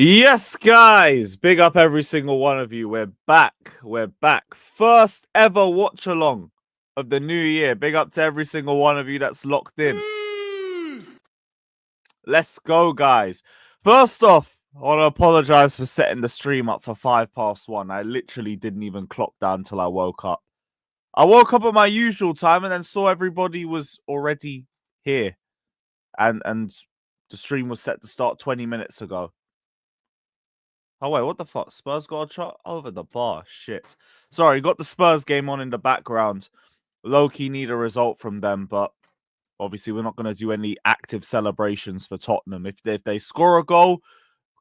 Yes, guys. Big up every single one of you. We're back. We're back. First ever watch along of the new year. Big up to every single one of you that's locked in. Let's go, guys. First off, I want to apologize for setting the stream up for 1:05. I literally didn't even clock down until I woke up. I woke up at my usual time and then saw everybody was already here. And the stream was set to start 20 minutes ago. Oh, wait, what the fuck? Spurs got a shot over the bar. Shit. Sorry, got the Spurs game on in the background. Low-key need a result from them, but obviously we're not going to do any active celebrations for Tottenham. If they score a goal,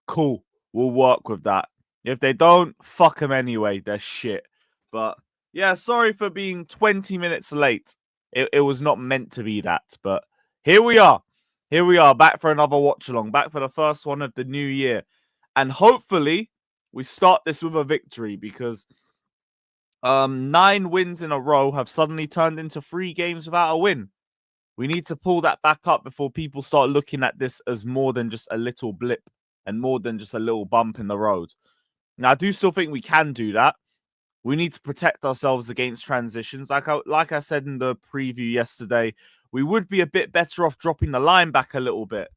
cool. We'll work with that. If they don't, fuck them anyway. They're shit. But, yeah, sorry for being 20 minutes late. It was not meant to be that, but here we are. Here we are, back for another watch-along. Back for the first one of the new year. And hopefully, we start this with a victory because 9 wins in a row have suddenly turned into 3 games without a win. We need to pull that back up before people start looking at this as more than just a little blip and more than just a little bump in the road. Now, I do still think we can do that. We need to protect ourselves against transitions. Like I said in the preview yesterday, we would be a bit better off dropping the line back a little bit.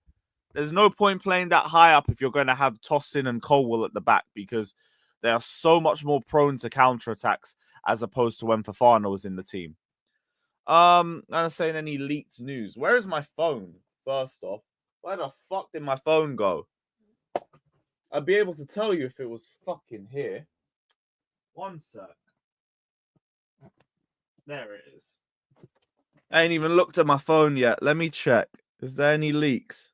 There's no point playing that high up if you're going to have Tosin and Colwell at the back because they are so much more prone to counterattacks as opposed to when Fofana was in the team. I'm saying any leaked news. Where is my phone? First off, where the fuck did my phone go? I'd be able to tell you if it was fucking here. One sec. There it is. I ain't even looked at my phone yet. Let me check. Is there any leaks?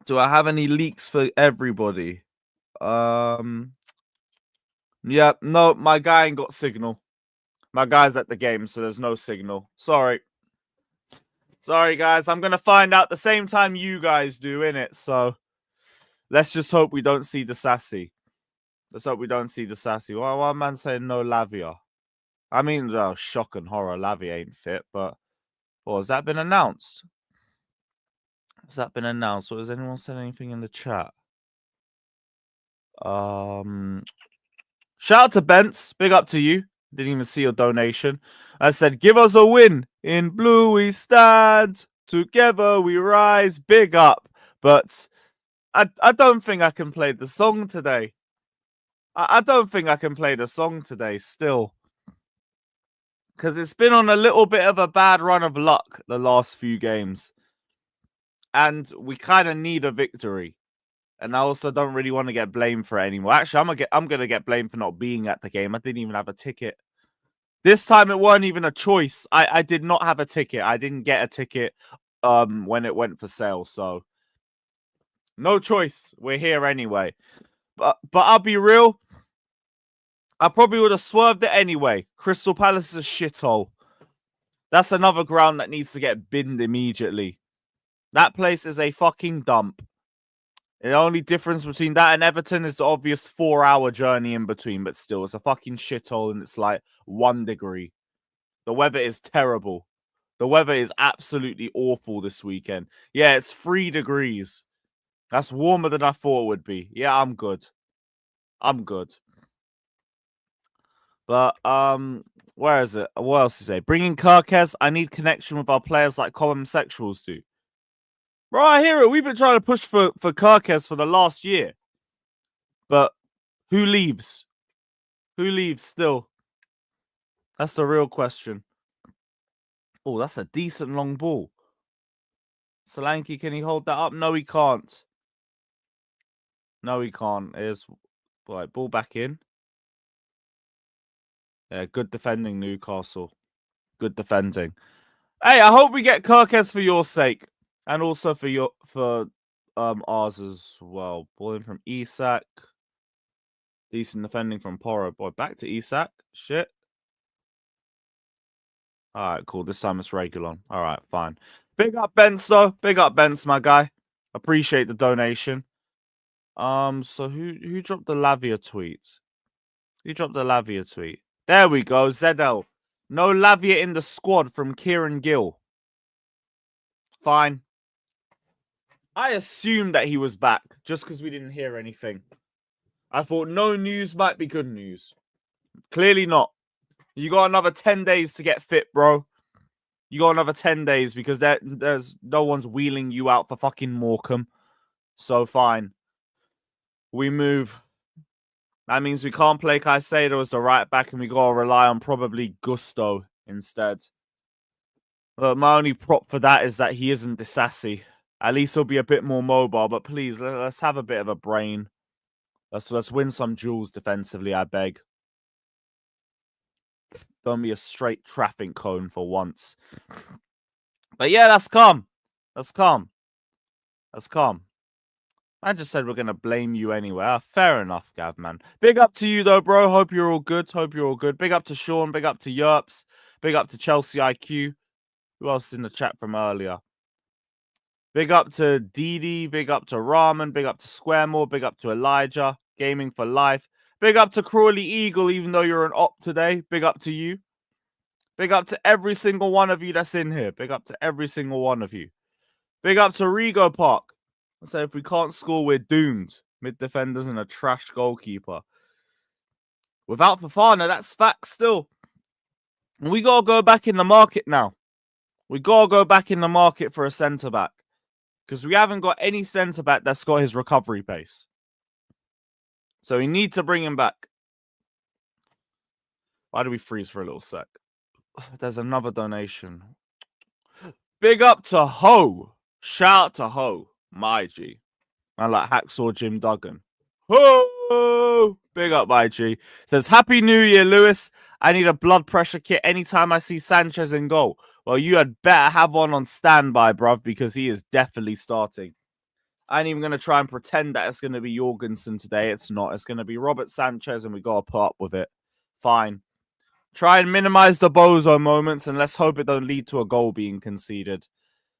Do I have any leaks for everybody? Yeah, no, my guy ain't got signal. My guy's at the game, so there's no signal. Sorry. Sorry, guys. I'm going to find out the same time you guys do, innit? So let's just hope we don't see the sassy. Let's hope we don't see the sassy. Why man saying no Lavia? I mean, shock and horror. Lavia ain't fit, but... Oh, has that been announced? Has that been announced? Or has anyone said anything in the chat? Shout out to Bents. Big up to you. Didn't even see your donation. I said, give us a win. In blue we stand. Together we rise. Big up. But I don't think I can play the song today. I don't think I can play the song today still. Because it's been on a little bit of a bad run of luck the last few games. And we kind of need a victory. And I also don't really want to get blamed for it anymore. Actually, I'm gonna get blamed for not being at the game. I didn't even have a ticket. This time it weren't even a choice. I did not have a ticket. I didn't get a ticket when it went for sale. So no choice. We're here anyway. But I'll be real. I probably would have swerved it anyway. Crystal Palace is a shithole. That's another ground that needs to get binned immediately. That place is a fucking dump. The only difference between that and Everton is the obvious 4-hour journey in between, but still, it's a fucking shithole and it's like 1 degree. The weather is terrible. The weather is absolutely awful this weekend. Yeah, it's 3 degrees. That's warmer than I thought it would be. Yeah, I'm good. I'm good. But, where is it? What else is it? Bringing Kirkes, I need connection with our players like homosexuals do. Bro, I hear it. We've been trying to push for Kirkes for the last year. But who leaves? Who leaves still? That's the real question. Oh, that's a decent long ball. Solanke, can he hold that up? No, he can't. No, he can't. Here's right, ball back in. Yeah, good defending, Newcastle. Good defending. Hey, I hope we get Kirkes for your sake. And also for ours as well. Ball in from Isak. Decent defending from Porro. Boy, back to Isak. Shit. Alright, cool. This time it's Regulon. Alright, fine. Big up Bence, though. Big up Bence, my guy. Appreciate the donation. So who dropped the Lavia tweet? Who dropped the Lavia tweet? There we go, ZL. No Lavia in the squad from Kieran Gill. Fine. I assumed that he was back just because we didn't hear anything. I thought no news might be good news. Clearly not. You got another 10 days to get fit, bro. You got another 10 days because there's no one's wheeling you out for fucking Morecambe. So fine. We move. That means we can't play Caicedo as the right back and we gotta rely on probably Gusto instead. Look, my only prop for that is that he isn't Disassi. At least he'll be a bit more mobile, but please, let's have a bit of a brain. Let's win some duels defensively, I beg. Don't be a straight traffic cone for once. But yeah, that's calm. That's calm. That's calm. I just said we're going to blame you anyway. Fair enough, Gav, man. Big up to you, though, bro. Hope you're all good. Hope you're all good. Big up to Sean. Big up to Yerps. Big up to Chelsea IQ. Who else is in the chat from earlier? Big up to Didi. Big up to Ramen. Big up to Squaremore. Big up to Elijah. Gaming for life. Big up to Crawley Eagle, even though you're an op today. Big up to you. Big up to every single one of you that's in here. Big up to every single one of you. Big up to Rego Park. I say if we can't score, we're doomed. Mid defenders and a trash goalkeeper. Without Fofana, that's fact still. And we got to go back in the market now. We got to go back in the market for a centre-back. Because we haven't got any centre-back that's got his recovery pace. So we need to bring him back. Why do we freeze for a little sec? There's another donation. Big up to Ho. Shout out to Ho. My G. I like Hacksaw Jim Duggan. Ho! Big up, my G. Says, Happy New Year, Lewis. I need a blood pressure kit anytime I see Sanchez in goal. Well, you had better have one on standby, bruv, because he is definitely starting. I ain't even going to try and pretend that it's going to be Jorgensen today. It's not. It's going to be Robert Sanchez, and we got to put up with it. Fine. Try and minimize the bozo moments, and let's hope it don't lead to a goal being conceded.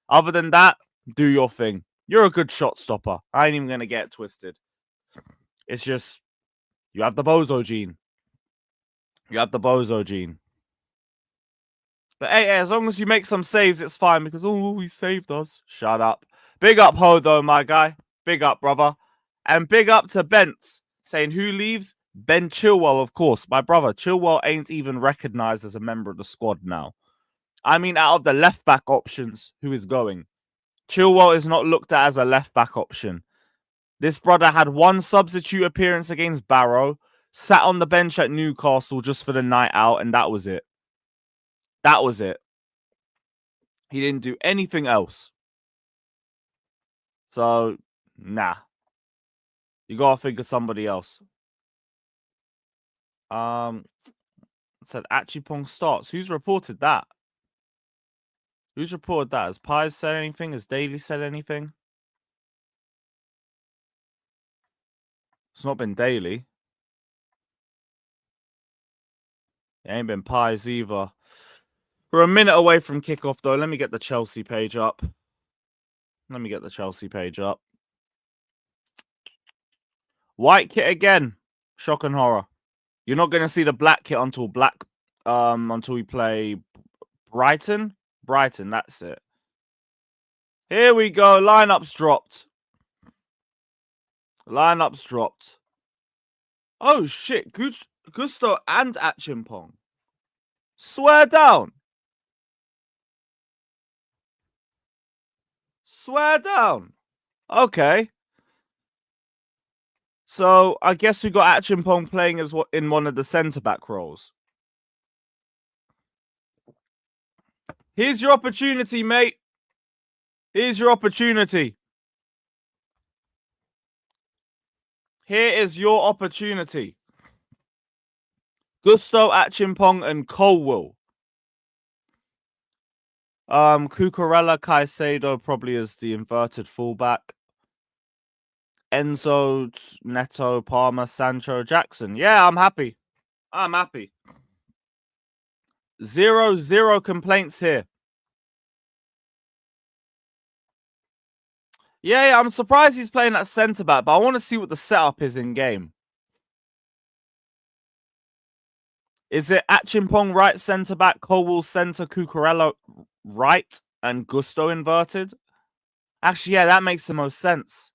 Other than that, do your thing. You're a good shot stopper. I ain't even going to get it twisted. It's just, you have the bozo gene. You have the bozo gene. But hey, as long as you make some saves, it's fine because, oh, he saved us. Shut up. Big up, Ho, though, my guy. Big up, brother. And big up to Bents, saying who leaves? Ben Chilwell, of course. My brother, Chilwell ain't even recognized as a member of the squad now. I mean, out of the left-back options, who is going? Chilwell is not looked at as a left-back option. This brother had one substitute appearance against Barrow, sat on the bench at Newcastle just for the night out, and that was it. That was it. He didn't do anything else. So, nah. You gotta think of somebody else. Said Achipong starts. Who's reported that? Who's reported that? Has Pies said anything? Has Daly said anything? It's not been Daly. It ain't been Pies either. We're a minute away from kickoff, though. Let me get the Chelsea page up. White kit again. Shock and horror. You're not going to see the black kit until we play Brighton. Brighton, that's it. Here we go. Lineups dropped. Oh, shit. Gusto and Achimpong. Swear down. Okay. So, I guess we got Achimpong playing as in one of the centre-back roles. Here's your opportunity, mate. Here's your opportunity. Here is your opportunity. Gusto, Achimpong, and Colwell. Cucurella, Caicedo probably is the inverted fullback. Enzo, Neto, Palmer, Sancho, Jackson. Yeah, I'm happy. 0-0 complaints here. Yeah, I'm surprised he's playing at centre-back, but I want to see what the setup is in game. Is it Achimpong right centre-back, Colwell centre, Cucurella right, and Gusto inverted? Actually, yeah, that makes the most sense.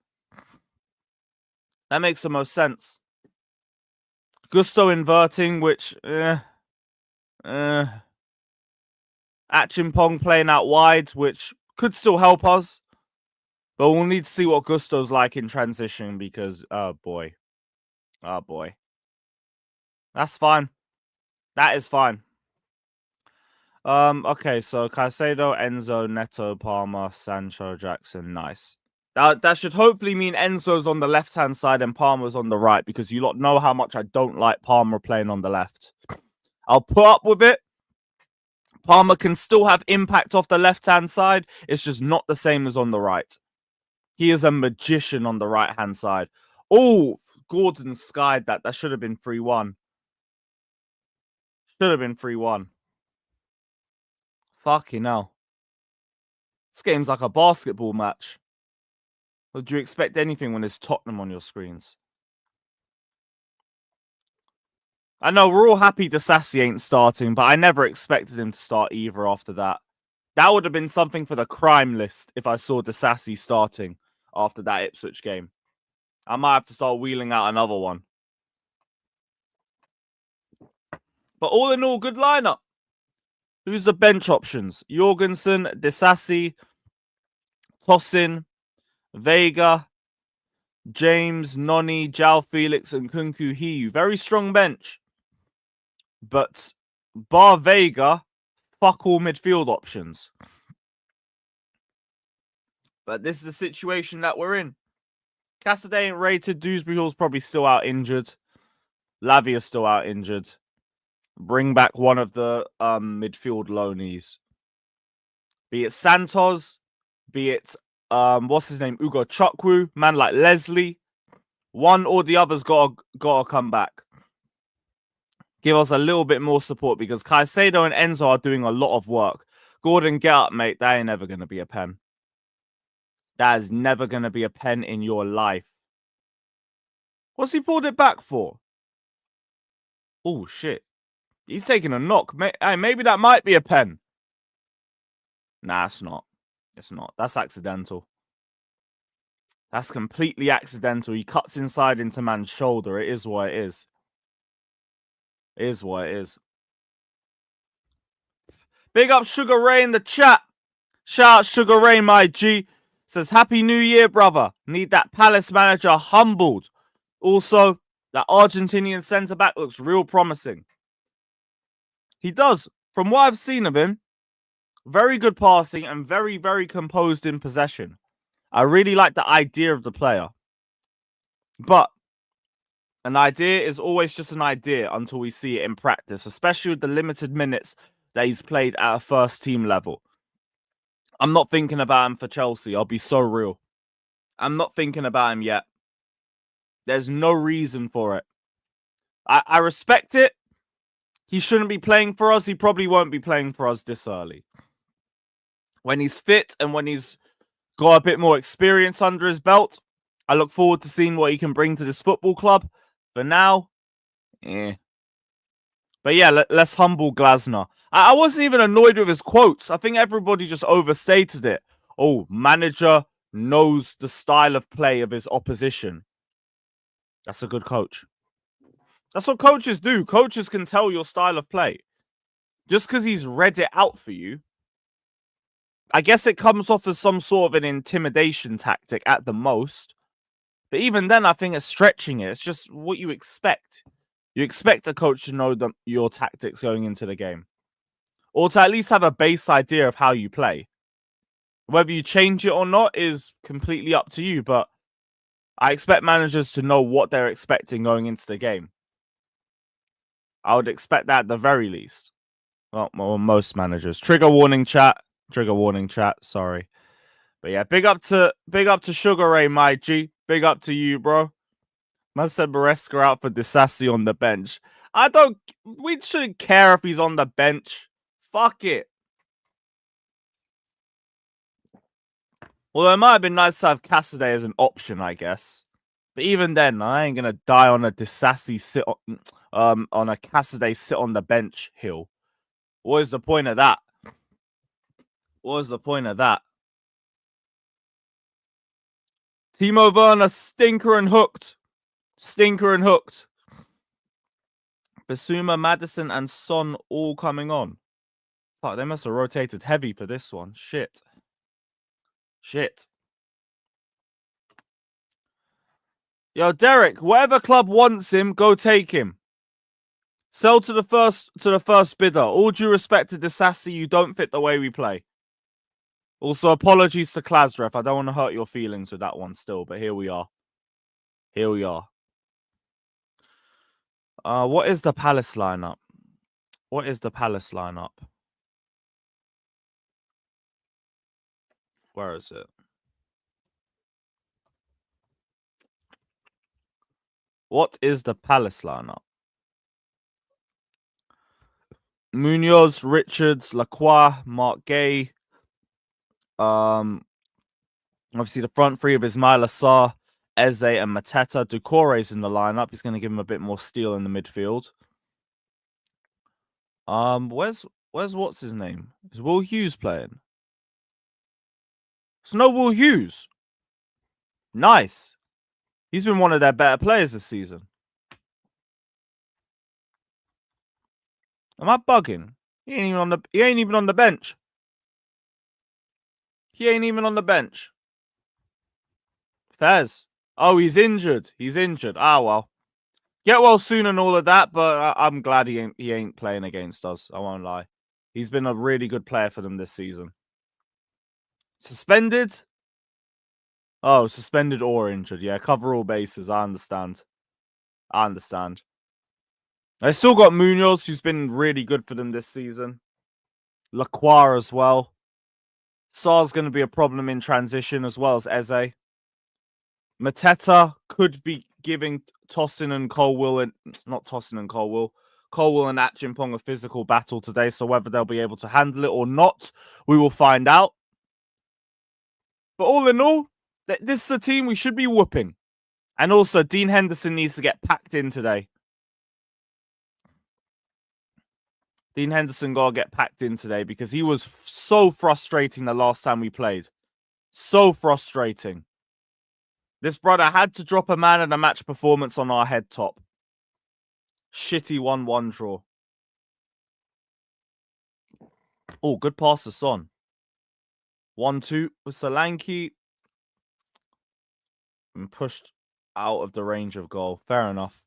That makes the most sense. Gusto inverting, which Achimpong playing out wide, which could still help us. But we'll need to see what Gusto's like in transition because, oh boy. Oh boy. That's fine. That is fine. Okay, so Caicedo, Enzo, Neto, Palmer, Sancho, Jackson. Nice. That should hopefully mean Enzo's on the left-hand side and Palmer's on the right, because you lot know how much I don't like Palmer playing on the left. I'll put up with it. Palmer can still have impact off the left-hand side. It's just not the same as on the right. He is a magician on the right-hand side. Oh, Gordon skied that. That should have been 3-1. Should have been 3-1. Fucking hell. This game's like a basketball match. Would you expect anything when there's Tottenham on your screens? I know we're all happy Disasi ain't starting, but I never expected him to start either after that. That would have been something for the crime list if I saw Disasi starting after that Ipswich game. I might have to start wheeling out another one. But all in all, good lineup. Who's the bench options? Jorgensen, Disasi, Tosin, Vega, James, Noni, Jao Felix, and Kunku Hiu. Very strong bench. But bar Vega, fuck all midfield options. But this is the situation that we're in. Cassidy ain't rated. Dewsbury Hall's probably still out injured. Lavia's still out injured. Bring back one of the midfield loanies. Be it Santos, be it what's his name, Ugo Chukwu, man like Leslie. One or the other's gotta come back. Give us a little bit more support because Caicedo and Enzo are doing a lot of work. Gordon, get up, mate. That ain't never gonna be a pen. That is never gonna be a pen in your life. What's he pulled it back for? Oh shit. He's taking a knock. Hey, maybe that might be a pen. Nah, it's not. It's not. That's accidental. That's completely accidental. He cuts inside into man's shoulder. It is what it is. It is what it is. Big up Sugar Ray in the chat. Shout out Sugar Ray, my G. Says, Happy New Year, brother. Need that Palace manager humbled. Also, that Argentinian centre-back looks real promising. He does. From what I've seen of him, very good passing and very, very composed in possession. I really like the idea of the player. But an idea is always just an idea until we see it in practice, especially with the limited minutes that he's played at a first team level. I'm not thinking about him for Chelsea. I'll be so real. I'm not thinking about him yet. There's no reason for it. I respect it. He shouldn't be playing for us. He probably won't be playing for us this early. When he's fit and when he's got a bit more experience under his belt, I look forward to seeing what he can bring to this football club. For now, But yeah, let's humble Glasner. I wasn't even annoyed with his quotes. I think everybody just overstated it. Oh, manager knows the style of play of his opposition. That's a good coach. That's what coaches do. Coaches can tell your style of play. Just because he's read it out for you, I guess it comes off as some sort of an intimidation tactic at the most. But even then, I think it's stretching it. It's just what you expect. You expect a coach to know your tactics going into the game. Or to at least have a base idea of how you play. Whether you change it or not is completely up to you. But I expect managers to know what they're expecting going into the game. I would expect that at the very least. Well, most managers. Trigger warning chat. Trigger warning chat. Sorry. But yeah, big up to Sugar Ray, my G. Big up to you, bro. Man said Maresca out for Disasi on the bench. We shouldn't care if he's on the bench. Fuck it. Well, it might have been nice to have Cassidy as an option, I guess. But even then, I ain't gonna die on a Disasi sit on a Cassidy sit on the bench hill. What is the point of that? What is the point of that? Timo Werner, stinker and hooked. Stinker and hooked. Basuma, Madison, and Son all coming on. Fuck, they must have rotated heavy for this one. Shit. Yo, Derek, whatever club wants him, go take him. Sell to the first bidder. All due respect to Disassi, you don't fit the way we play. Also, apologies to Klasref. I don't want to hurt your feelings with that one still, but here we are. What is the Palace lineup? Where is it? What is the Palace lineup? Munoz, Richards, Lacroix, Mark Gay. Obviously the front three of Ismail Assar, Eze, and Mateta. Doucouré's in the lineup. He's going to give him a bit more steel in the midfield. Where's what's his name? Is Will Hughes playing? There's no Will Hughes. Nice. He's been one of their better players this season. Am I bugging? He ain't even on the bench. Fez. Oh, he's injured. Ah, well. Get well soon and all of that, but I'm glad he ain't playing against us. I won't lie. He's been a really good player for them this season. Suspended? Oh, suspended or injured. Yeah, cover all bases. I understand. They still got Munoz, who's been really good for them this season. Lacroix as well. Sar's going to be a problem in transition as well as Eze. Mateta could be giving Tosin and Colwill and Colwill and Achimpong a physical battle today. So whether they'll be able to handle it or not, we will find out. But all in all, this is a team we should be whooping. And also, Dean Henderson needs to get packed in today. Dean Henderson got to get packed in today because he was so frustrating the last time we played. So frustrating. This brother had to drop a man and a match performance on our head top. Shitty 1-1 draw. Oh, good pass to Son. 1-2 with Solanke. And pushed out of the range of goal. Fair enough.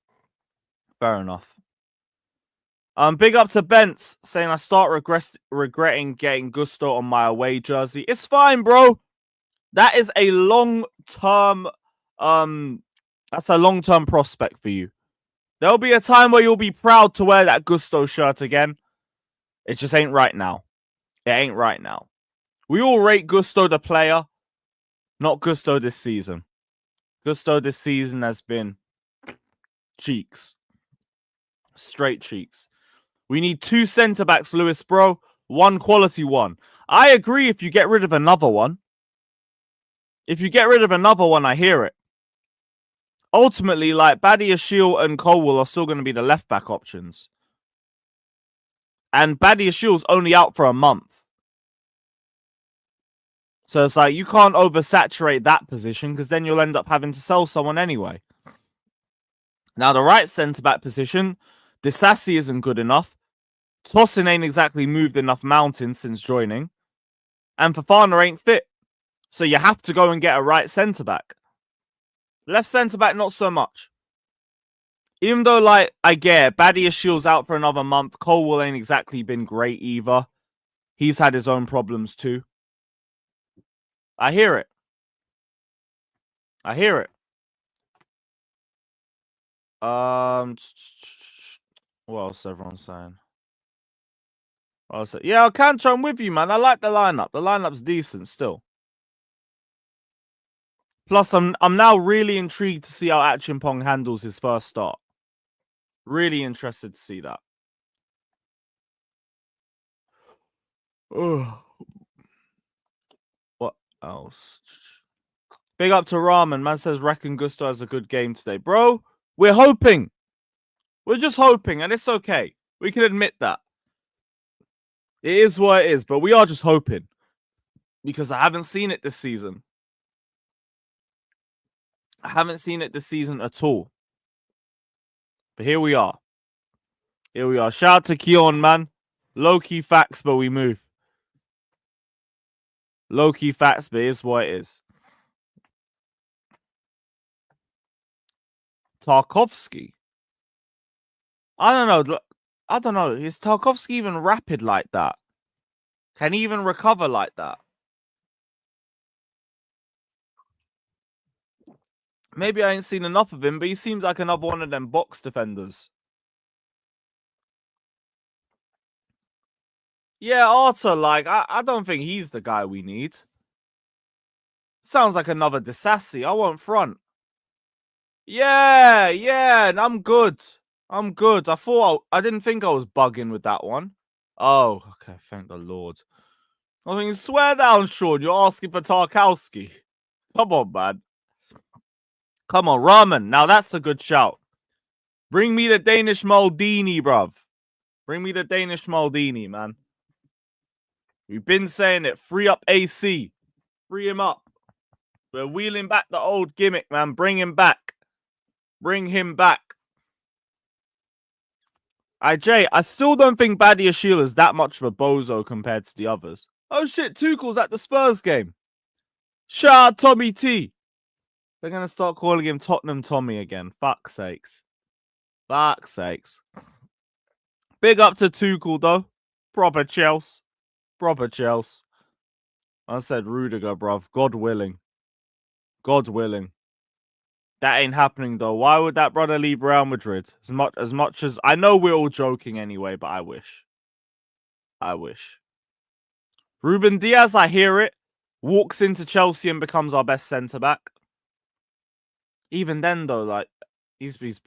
Big up to Bents saying I start regretting getting Gusto on my away jersey. It's fine, bro. That is a long-term that's a long-term prospect for you. There'll be a time where you'll be proud to wear that Gusto shirt again. It just ain't right now. We all rate Gusto the player, not Gusto this season. Gusto this season has been cheeks. Straight cheeks. We need 2 centre-backs, Lewis, bro. 1 quality one. I agree if you get rid of another one. I hear it. Ultimately, like, Badiashile and Colwill are still going to be the left-back options. And Badiashile's only out for a month. So it's like, you can't oversaturate that position because then you'll end up having to sell someone anyway. Now, the right centre-back position, Disassi isn't good enough. Tosin ain't exactly moved enough mountains since joining. And Fofana ain't fit. So you have to go and get a right centre-back. Left centre-back, not so much. Even though, like, I get Badiashile's out for another month. Colwill ain't exactly been great either. He's had his own problems too. I hear it. What else everyone's saying? Yeah, Cantor, I'm with you, man. I like the lineup. The lineup's decent still. Plus, I'm now really intrigued to see how Achimpong handles his first start. Really interested to see that. What else? Big up to Ramen. Man says, reckon Gusto has a good game today. Bro, we're hoping. We're just hoping, and it's okay. We can admit that. It is what it is, but we are just hoping. Because I haven't seen it this season. I haven't seen it this season at all. But here we are. Here we are. Shout out to Keon, man. Low-key facts, but we move. Low-key facts, but it's what it is. Tarkovsky. I don't know. I don't know. Is Tarkovsky even rapid like that? Can he even recover like that? Maybe I ain't seen enough of him, but he seems like another one of them box defenders. Yeah, Arthur, like, I don't think he's the guy we need. Sounds like another Disassi. I won't front. Yeah, and I'm good. I'm good. I didn't think I was bugging with that one. Oh, okay. Thank the Lord. I mean, swear down, Sean. You're asking for Tarkowski. Come on, man. Come on, Ramen. Now that's a good shout. Bring me the Danish Maldini, bruv. Bring me the Danish Maldini, man. We've been saying it. Free up AC. Free him up. We're wheeling back the old gimmick, man. Bring him back. Bring him back. Jay, I still don't think Badiashile is that much of a bozo compared to the others. Oh shit, Tuchel's at the Spurs game. Shout out Tommy T. They're going to start calling him Tottenham Tommy again. Fuck's sakes. Fuck's sakes. Big up to Tuchel, though. Proper Chelsea. Proper Chelsea. I said Rudiger, bruv. God willing. God willing. That ain't happening, though. Why would that brother leave Real Madrid? As much as... I know we're all joking anyway, but I wish. I wish. Ruben Diaz, I hear it. Walks into Chelsea and becomes our best centre-back. Even then, though, like... He's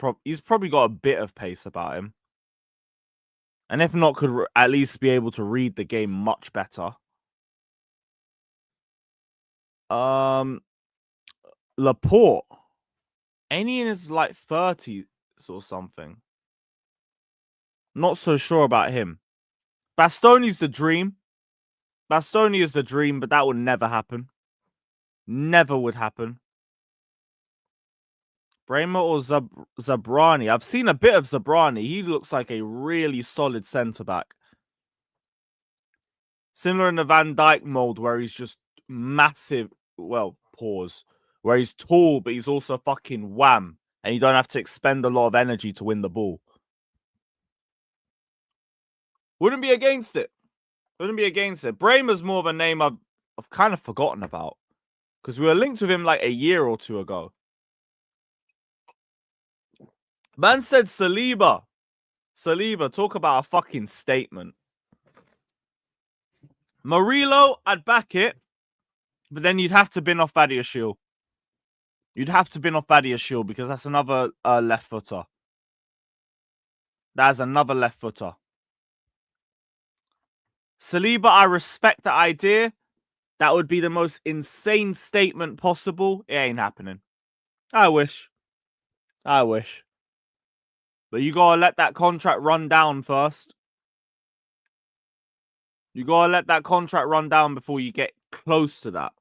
probably got a bit of pace about him. And if not, could at least be able to read the game much better. Laporte. Any in his like 30s or something. Not so sure about him. Bastoni's the dream. Bastoni is the dream, but that would never happen. Never would happen. Bremer or Zabrani? I've seen a bit of Zabrani. He looks like a really solid centre-back. Similar in the Van Dijk mold where he's just massive. Well, pause. Where he's tall, but he's also fucking wham. And you don't have to expend a lot of energy to win the ball. Wouldn't be against it. Wouldn't be against it. Bremer's more of a name I've kind of forgotten about. Because we were linked with him like a year or two ago. Man said Saliba. Saliba, talk about a fucking statement. Murillo, I'd back it. But then you'd have to bin off Badiashile. You'd have to bin off Badiashile because that's another left footer. That's another left footer. Saliba, I respect the idea. That would be the most insane statement possible. It ain't happening. I wish. I wish. But you gotta let that contract run down first. You gotta let that contract run down before you get close to that.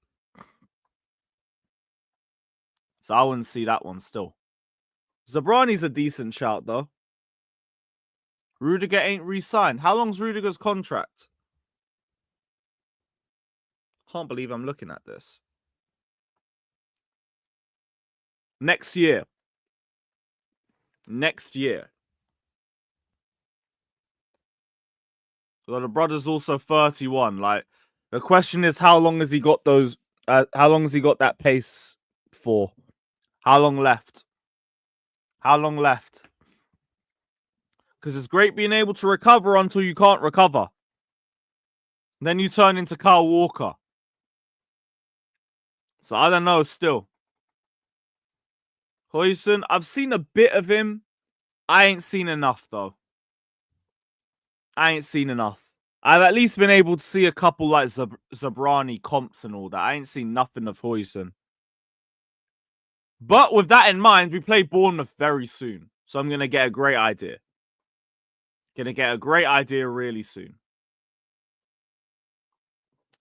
So I wouldn't see that one still. Zabrani's a decent shout, though. Rudiger ain't re-signed. How long's Rudiger's contract? Can't believe I'm looking at this. Next year. Next year. So the brother's also 31. Like, the question is, how long has he got those? How long has he got that pace for? How long left? How long left? Because it's great being able to recover until you can't recover. Then you turn into Kyle Walker. So I don't know still. Huijsen, I've seen a bit of him. I ain't seen enough, though. I ain't seen enough. I've at least been able to see a couple like Zabrani comps and all that. I ain't seen nothing of Huijsen. But with that in mind, we play Bournemouth very soon. So I'm going to get a great idea. Going to get a great idea really soon.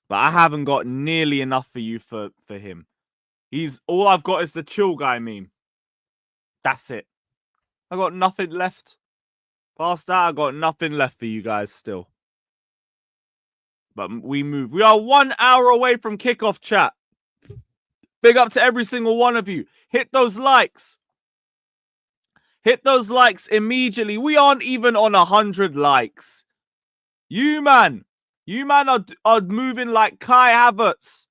But I haven't got nearly enough for you for him. All I've got is the chill guy meme. That's it. I got nothing left. Past that, I got nothing left for you guys still. But we move. We are 1 hour away from kickoff, chat. Big up to every single one of you. Hit those likes. Hit those likes immediately. We aren't even on 100 likes. You man are moving like Kai Havertz.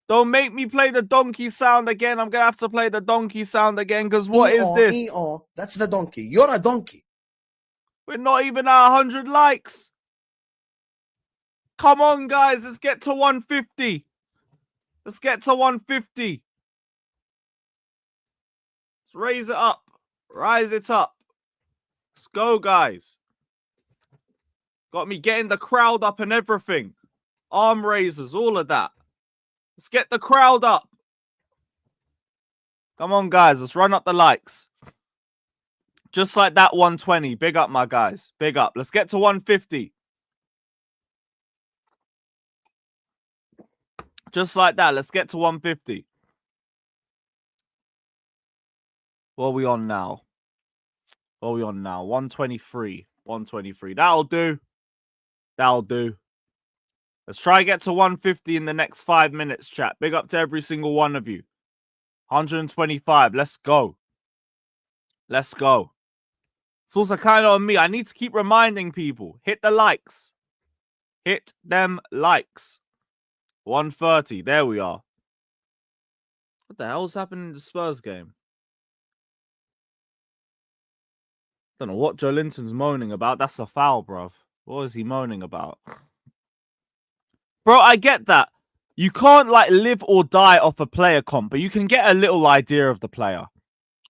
Don't make me play the donkey sound again. I'm going to have to play the donkey sound again because what is this? That's the donkey. You're a donkey. We're not even at 100 likes. Come on, guys. Let's get to 150. Let's get to 150. Let's raise it up. Rise it up. Let's go, guys. Got me getting the crowd up and everything. Arm raisers, all of that. Let's get the crowd up. Come on, guys. Let's run up the likes. Just like that 120. Big up, my guys. Big up. Let's get to 150. Just like that. Let's get to 150. What are we on now? What are we on now? 123. 123. That'll do. That'll do. Let's try and get to 150 in the next 5 minutes, chat. Big up to every single one of you. 125. Let's go. Let's go. It's also kind of on me. I need to keep reminding people. Hit the likes. Hit them likes. 130. There we are. What the hell's happening in the Spurs game? Don't know what Joe Linton's moaning about. That's a foul, bruv. What is he moaning about? Bro, I get that. You can't, like, live or die off a player comp, but you can get a little idea of the player.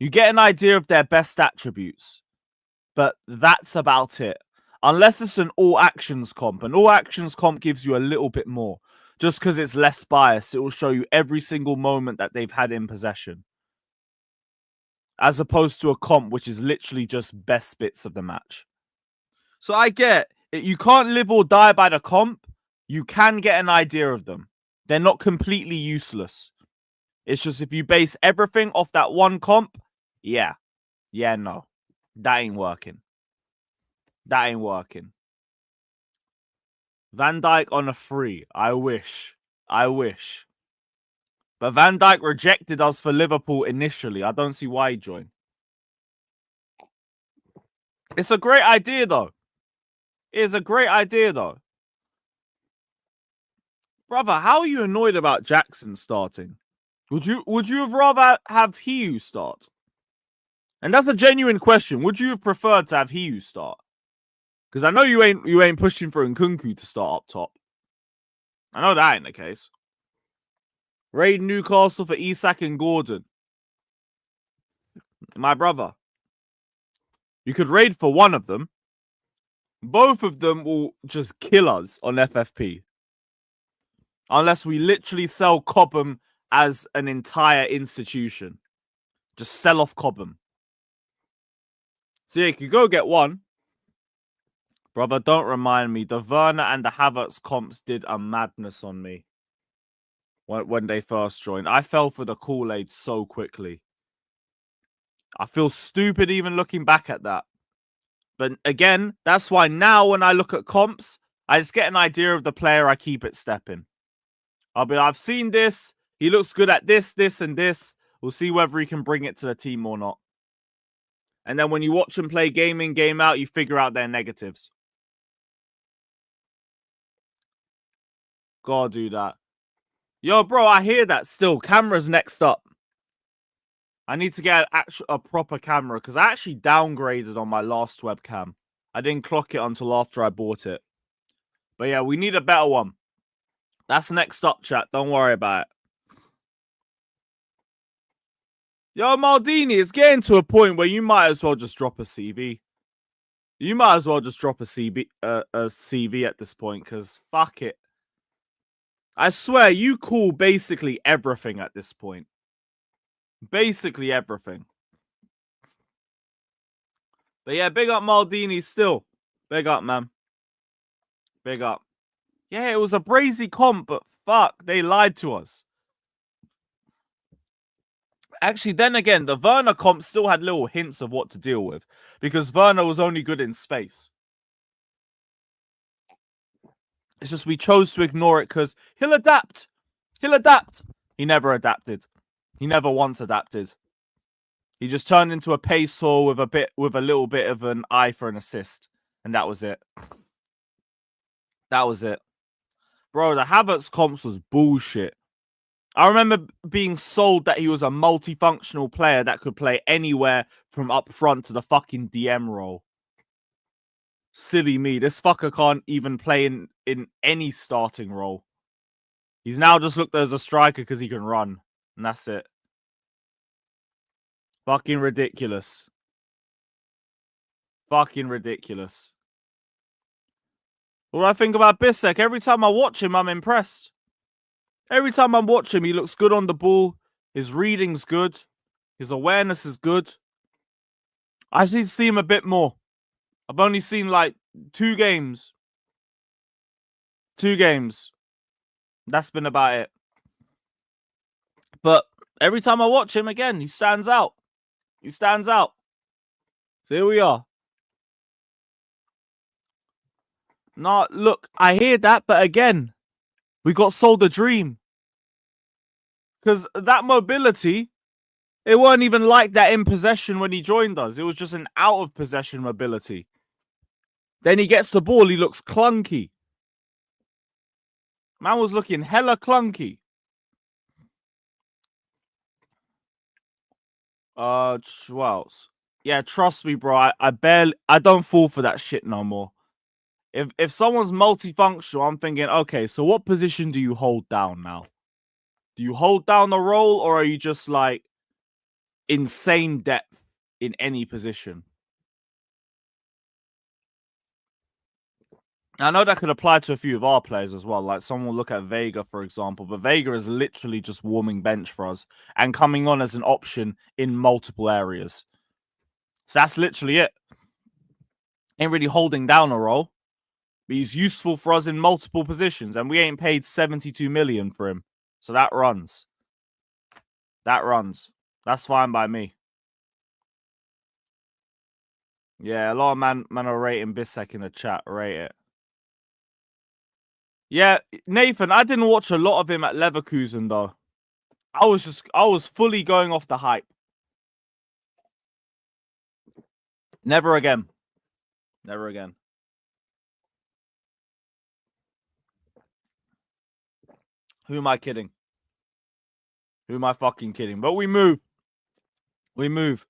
You get an idea of their best attributes. But that's about it. Unless it's an all-actions comp. An all-actions comp gives you a little bit more. Just because it's less biased, it will show you every single moment that they've had in possession. As opposed to a comp, which is literally just best bits of the match. So I get it. You can't live or die by the comp. You can get an idea of them. They're not completely useless. It's just if you base everything off that one comp, yeah. Yeah, no. That ain't working. That ain't working. Van Dijk on a free. I wish. I wish. But Van Dijk rejected us for Liverpool initially. I don't see why he joined. It's a great idea, though. It is a great idea, though. Brother, how are you annoyed about Jackson starting? Would you have rather have Hiu start? And that's a genuine question. Would you have preferred to have Hiu start? Because I know you ain't pushing for Nkunku to start up top. I know that ain't the case. Raid Newcastle for Isak and Gordon. My brother. You could raid for one of them. Both of them will just kill us on FFP. Unless we literally sell Cobham as an entire institution. Just sell off Cobham. So yeah, you could go get one. Brother, don't remind me. The Werner and the Havertz comps did a madness on me. When they first joined. I fell for the Kool-Aid so quickly. I feel stupid even looking back at that. But again, that's why now when I look at comps, I just get an idea of the player, I keep it stepping. I've seen this. He looks good at this, this, and this. We'll see whether he can bring it to the team or not. And then when you watch him play game in, game out, you figure out their negatives. Gotta do that. Yo, bro, I hear that still. Camera's next up. I need to get a proper camera because I actually downgraded on my last webcam. I didn't clock it until after I bought it. But yeah, we need a better one. That's next up, chat. Don't worry about it. Yo, Maldini, it's getting to a point where you might as well just drop a CV. You might as well just drop a CV at this point because fuck it. I swear, you call basically everything at this point. Basically everything. But yeah, big up Maldini still. Big up, man. Big up. Yeah, it was a brazy comp, but fuck, they lied to us. Actually, then again, the Werner comp still had little hints of what to deal with because Werner was only good in space. It's just we chose to ignore it because he'll adapt. He'll adapt. He never adapted. He never once adapted. He just turned into a pace whore with a little bit of an eye for an assist, and that was it. That was it, bro. The Havertz comps was bullshit. I remember being sold that he was a multifunctional player that could play anywhere from up front to the fucking DM role. Silly me. This fucker can't even play in any starting role. He's now just looked as a striker because he can run. And that's it. Fucking ridiculous. Fucking ridiculous. What do I think about Bissek? Every time I watch him, I'm impressed. Every time I watch him, he looks good on the ball. His reading's good. His awareness is good. I just need to see him a bit more. I've only seen like 2 games. 2 games. That's been about it. But every time I watch him again, he stands out. He stands out. So here we are. No, look, I hear that, but again, we got sold a dream. Because that mobility, it weren't even like that in possession when he joined us. It was just an out of possession mobility. Then he gets the ball, he looks clunky. Man was looking hella clunky. Well, yeah, trust me, bro. I don't fall for that shit no more. If someone's multifunctional, I'm thinking, okay, so what position do you hold down now? Do you hold down the role, or are you just like insane depth in any position? I know that could apply to a few of our players as well. Like someone will look at Vega, for example, but Vega is literally just warming bench for us and coming on as an option in multiple areas. So that's literally it. Ain't really holding down a role, but he's useful for us in multiple positions, and we ain't paid 72 million for him. So that runs. That runs. That's fine by me. Yeah, a lot of man are rating Bissek in the chat. Rate it. Yeah, Nathan, I didn't watch a lot of him at Leverkusen, though. I was fully going off the hype. Never again. Never again. Who am I kidding? Who am I fucking kidding? But we move. We move.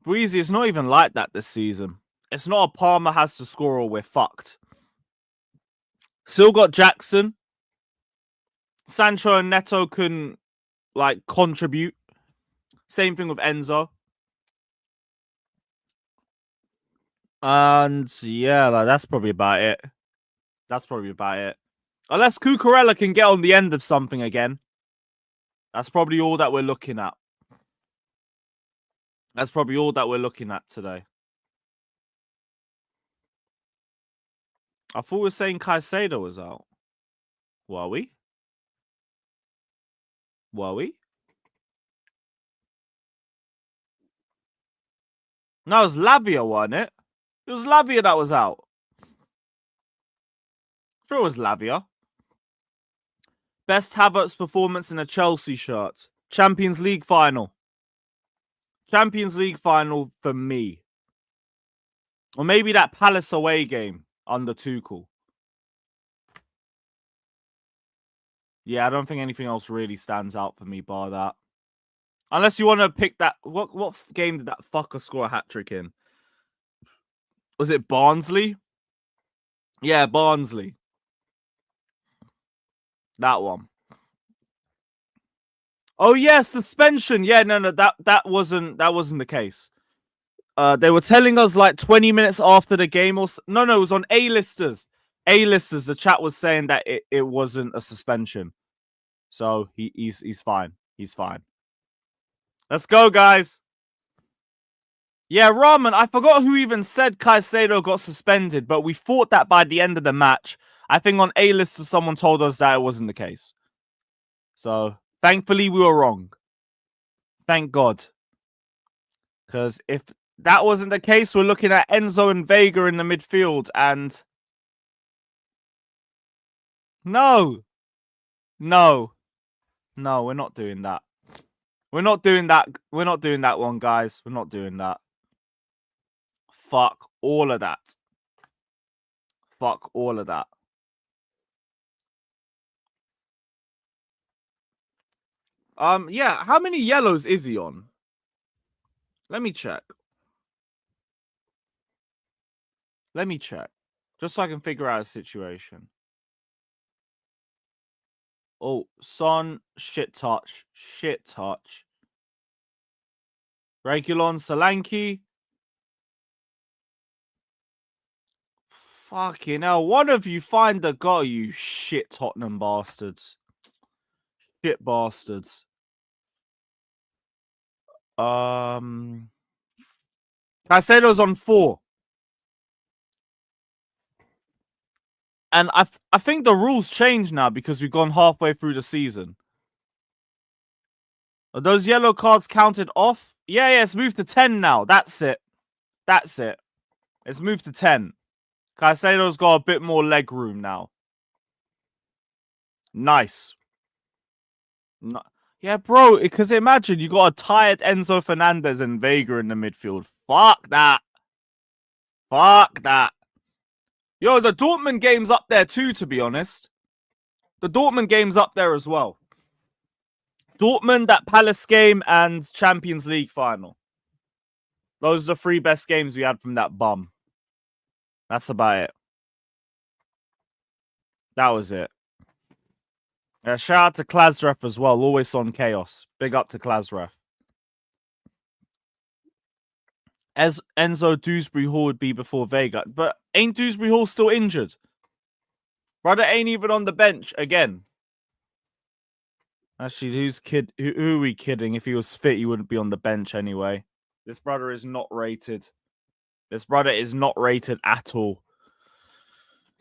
Breezy, it's not even like that this season. It's not a Palmer has to score or we're fucked. Still got Jackson. Sancho and Neto can, like, contribute. Same thing with Enzo. And, yeah, like, that's probably about it. That's probably about it. Unless Cucurella can get on the end of something again. That's probably all that we're looking at. That's probably all that we're looking at today. I thought we were saying Caicedo was out. Were we? Were we? No, it was Lavia, wasn't it? It was Lavia that was out. Sure, it was Lavia. Best Havertz performance in a Chelsea shirt. Champions League final. Champions League final for me. Or maybe that Palace away game under Tuchel. Yeah, I don't think anything else really stands out for me bar that. Unless you want to pick that... What game did that fucker score a hat-trick in? Was it Barnsley? Yeah, Barnsley. That one. Oh yeah, suspension. Yeah, no, that wasn't the case. They were telling us like 20 minutes after the game, or no, it was on A-listers. A-listers. The chat was saying that it wasn't a suspension, so he's fine. He's fine. Let's go, guys. Yeah, Rahman. I forgot who even said Caicedo got suspended, but we thought that by the end of the match. I think on A-listers someone told us that it wasn't the case. So thankfully we were wrong. Thank God. Because if that wasn't the case, we're looking at Enzo and Vega in the midfield. And no, we're not doing that. We're not doing that. We're not doing that one, guys. We're not doing that. Fuck all of that. Fuck all of that. Yeah, how many yellows is he on? Let me check. Just so I can figure out a situation. Oh, Son, shit touch. Regulon, Solanke. Fucking hell, one of you find the goal, you shit Tottenham bastards. Shit bastards. Caicedo's on 4. And I think the rules changed now because we've gone halfway through the season. Are those yellow cards counted off? Yeah, it's moved to 10 now. That's it. It's moved to 10. Caicedo's got a bit more leg room now. Nice. Yeah, bro, because imagine you got a tired Enzo Fernandez and Vega in the midfield. Fuck that. Yo, the Dortmund game's up there too, to be honest. The Dortmund game's up there as well. Dortmund, that Palace game, and Champions League final. Those are the 3 best games we had from that bum. That's about it. That was it. Yeah, shout out to Klasref as well. Always on chaos. Big up to Klasref. As Enzo Dewsbury Hall would be before Vega. But ain't Dewsbury Hall still injured? Brother ain't even on the bench again. Actually, who are we kidding? If he was fit, he wouldn't be on the bench anyway. This brother is not rated. This brother is not rated at all.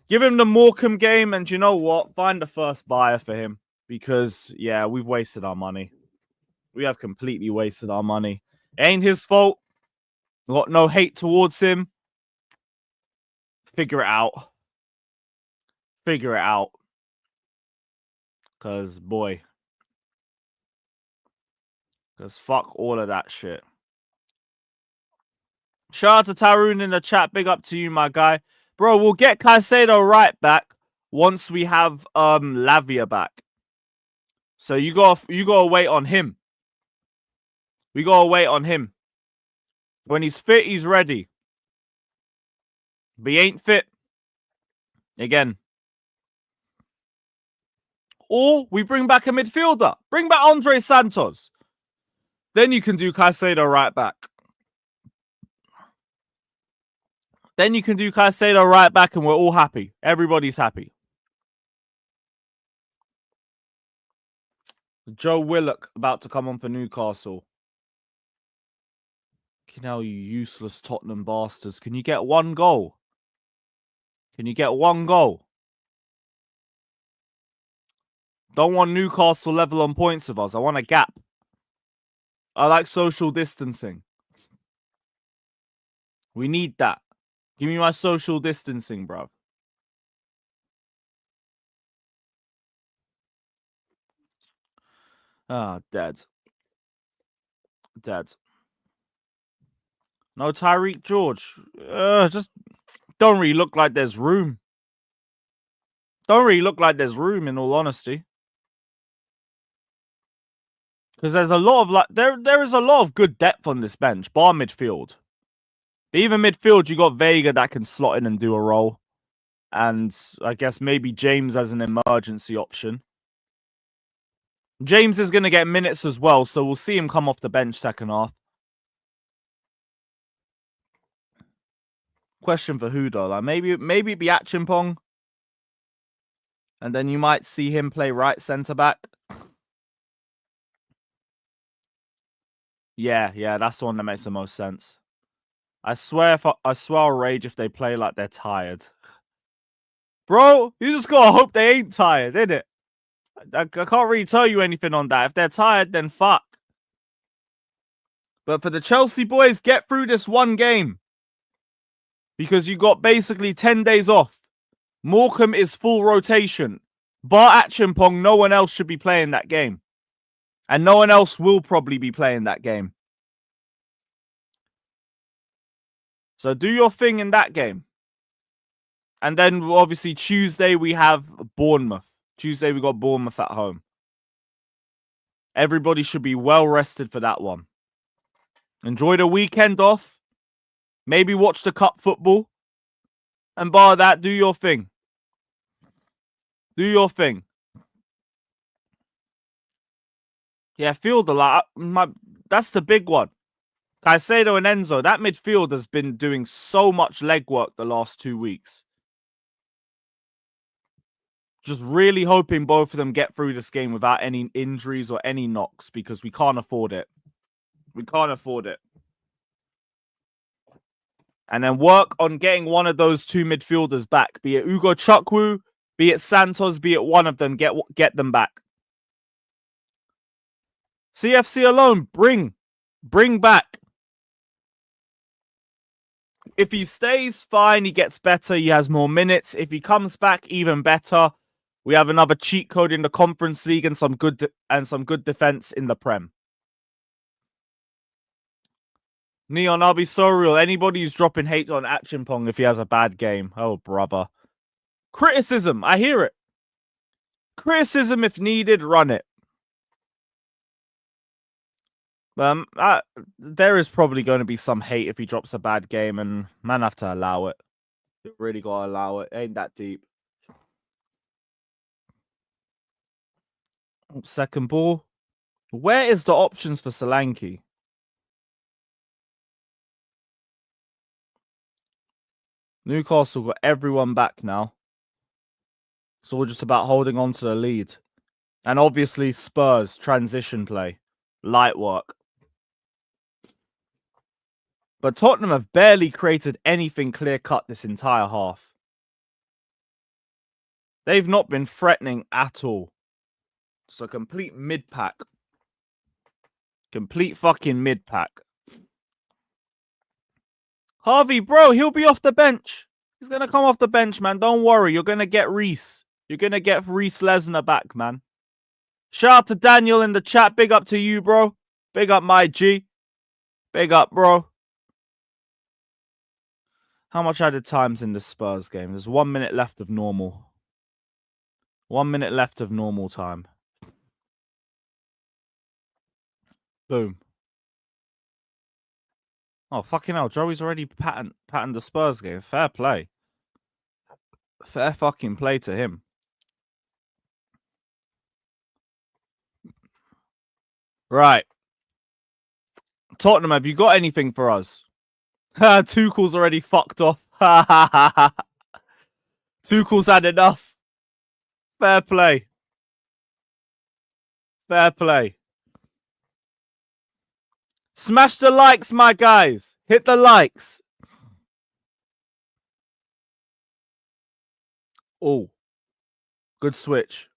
Give him the Morecambe game, and you know what? Find the first buyer for him. Because, yeah, we've wasted our money. We have completely wasted our money. It ain't his fault. Got no hate towards him. Figure it out. Because, boy. Because fuck all of that shit. Shout out to Tarun in the chat. Big up to you, my guy. Bro, we'll get Caicedo right back once we have Lavia back. So you gotta wait on him. We gotta wait on him. When he's fit, he's ready. But he ain't fit. Again. Or we bring back a midfielder. Bring back Andre Santos. Then you can do Caicedo right back. Then you can do Caicedo right back and we're all happy. Everybody's happy. Joe Willock about to come on for Newcastle. You know, you useless Tottenham bastards. Can you get 1 goal? Don't want Newcastle level on points with us. I want a gap. I like social distancing. We need that. Give me my social distancing, bro. Ah, dead. No Tyreek George. Just don't really look like there's room. In all honesty. Because there's a lot of there is a lot of good depth on this bench, bar midfield. But even midfield, you got Vega that can slot in and do a role. And I guess maybe James as an emergency option. James is going to get minutes as well, so we'll see him come off the bench second half. Question for who though? Like maybe it'd be Achimpong. And then you might see him play right centre back. Yeah, that's the one that makes the most sense. I swear I'll rage if they play like they're tired. Bro, you just gotta hope they ain't tired, innit? I can't really tell you anything on that. If they're tired, then fuck. But for the Chelsea boys, get through this one game. Because you got basically 10 days off. Morecambe is full rotation. Bar Achimpong, no one else should be playing that game. And no one else will probably be playing that game. So do your thing in that game. And then obviously Tuesday we have Bournemouth. Tuesday we got Bournemouth at home. Everybody should be well rested for that one. Enjoy the weekend off. Maybe watch the cup football. And bar that, do your thing. Do your thing. Yeah, fielder, that's the big one. Caicedo and Enzo, that midfield has been doing so much legwork the last 2 weeks. Just really hoping both of them get through this game without any injuries or any knocks because we can't afford it. We can't afford it. And then work on getting one of those two midfielders back. Be it Ugo Chukwu, be it Santos, be it one of them. Get them back. CFC alone, bring back. If he stays, fine, he gets better, he has more minutes. If he comes back, even better. We have another cheat code in the Conference League and some good defense in the Prem. Neon, I'll be so real. Anybody who's dropping hate on Achimpong if he has a bad game. Oh, brother. Criticism, I hear it. Criticism, if needed, run it. There is probably going to be some hate if he drops a bad game, and man have to allow it. You really gotta allow it. Ain't that deep. Second ball. Where is the options for Solanke? Newcastle got everyone back now. It's all just about holding on to the lead. And obviously Spurs, transition play. Light work. But Tottenham have barely created anything clear-cut this entire half. They've not been threatening at all. It's a complete mid-pack. Complete fucking mid-pack. Harvey, bro, he'll be off the bench. He's going to come off the bench, man. Don't worry. You're going to get Reece. You're going to get Reece Lesnar back, man. Shout out to Daniel in the chat. Big up to you, bro. Big up, my G. Big up, bro. How much added time's in the Spurs game? There's 1 minute left of normal. 1 minute left of normal time. Boom. Oh, fucking hell. Joey's already patterned the Spurs game. Fair play. Fair fucking play to him. Right. Tottenham, have you got anything for us? Tuchel's already fucked off. Tuchel's had enough. Fair play. Fair play. Smash the likes, my guys. Hit the likes. Oh. Good switch.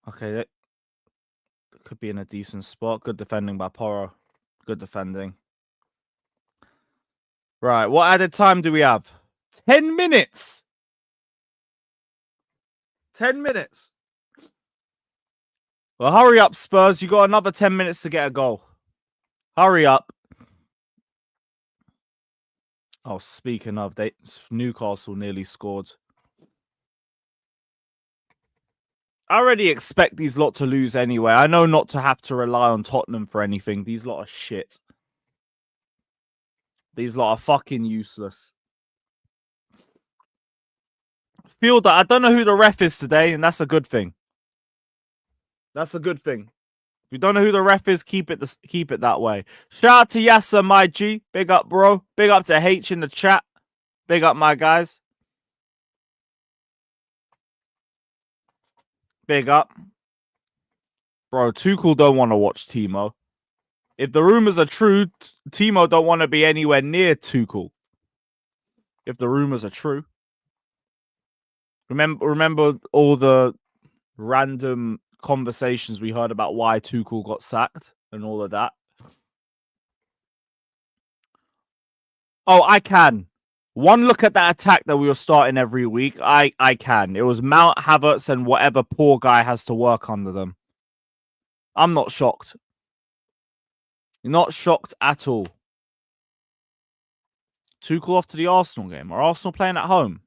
Okay, that could be in a decent spot. Good defending by Porro. Good defending. Right, what added time do we have? 10 minutes. 10 minutes. Well, hurry up, Spurs. You got another 10 minutes to get a goal. Hurry up. Oh, speaking of, Newcastle nearly scored. I already expect these lot to lose anyway. I know not to have to rely on Tottenham for anything. These lot are shit. These lot are fucking useless. Fielder, I don't know who the ref is today, and that's a good thing. That's a good thing. If you don't know who the ref is, keep it that way. Shout out to Yasser, my G. Big up, bro. Big up to H in the chat. Big up, my guys. Big up. Bro, Tuchel don't want to watch Timo. If the rumors are true, Timo don't want to be anywhere near Tuchel. If the rumors are true. Remember all the random conversations we heard about why Tuchel got sacked and all of that? Oh, I can. One look at that attack that we were starting every week. I can. It was Mount, Havertz, and whatever poor guy has to work under them. I'm not shocked. Not shocked at all. Tuchel off to the Arsenal game. Are Arsenal playing at home?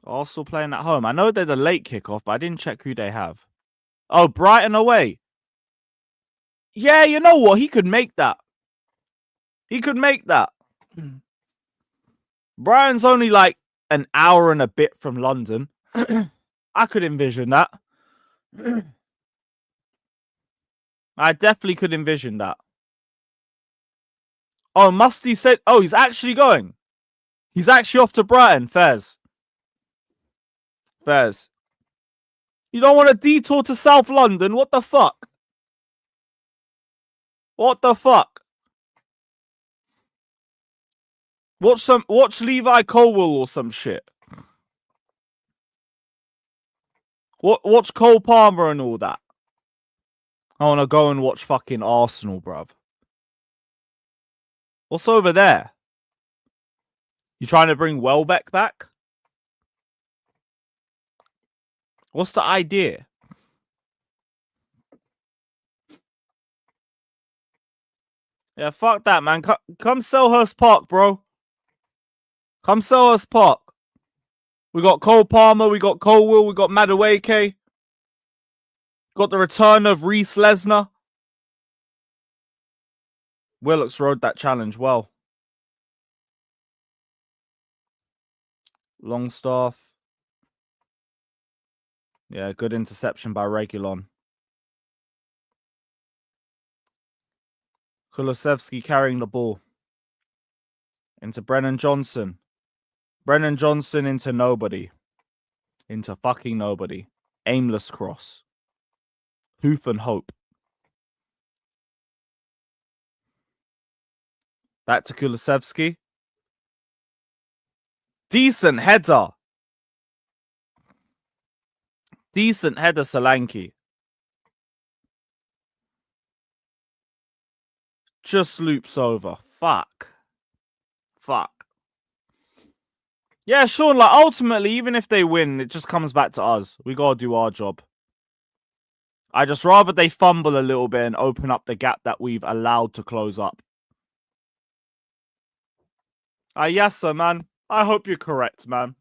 Arsenal playing at home. I know they're the late kickoff, but I didn't check who they have. Oh, Brighton away. Yeah, you know what? He could make that. He could make that. Brighton's only like an hour and a bit from London. I could envision that. I definitely could envision that. Oh, Musty said... Oh, he's actually going. He's actually off to Brighton. Fairs. You don't want a detour to South London? What the fuck? What the fuck? Watch Levi Colwill or some shit. Watch Cole Palmer and all that. I want to go and watch fucking Arsenal, bruv. What's over there? You trying to bring Welbeck back? What's the idea? Yeah, fuck that, man. Come Selhurst Park, bro. Come Selhurst Park. We got Cole Palmer, we got Colwill, we got Madueke. Got the return of Reece Lesnar. Willox rode that challenge well. Longstaff. Yeah, good interception by Reguilon. Kulusevski carrying the ball. Into Brennan Johnson. Brennan Johnson into nobody. Into fucking nobody. Aimless cross. Hoof and hope. Back to Kulusevski. Decent header. Decent header, Solanke. Just loops over. Fuck. Yeah, Sean, like, ultimately, even if they win, it just comes back to us. We gotta do our job. I just rather they fumble a little bit and open up the gap that we've allowed to close up. Yes, sir, man. I hope you're correct, man.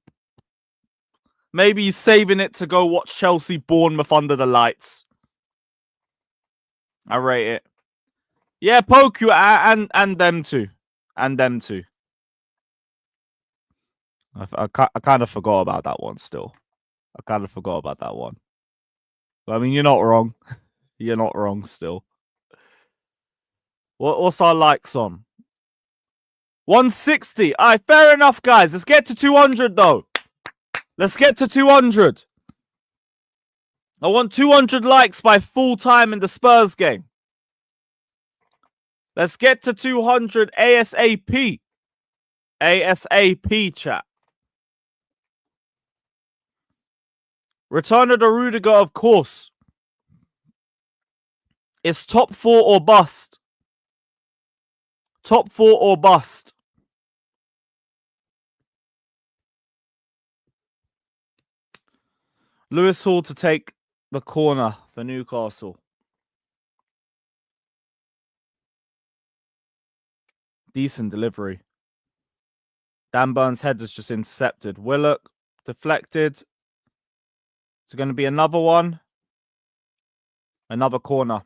Maybe he's saving it to go watch Chelsea Bournemouth under the lights. I rate it. Yeah, Poku and them too. And them too. I kind of forgot about that one still. I kind of forgot about that one. But, I mean, you're not wrong. You're not wrong still. What's our likes on? 160. All right, fair enough, guys. Let's get to 200, though. Let's get to 200. I want 200 likes by full time in the Spurs game. Let's get to 200 ASAP. ASAP, chat. Return of the Rudiger, of course. It's top 4 or bust. Top 4 or bust. Lewis Hall to take the corner for Newcastle. Decent delivery. Dan Burns' head is just intercepted. Willock deflected. It's going to be another one. Another corner.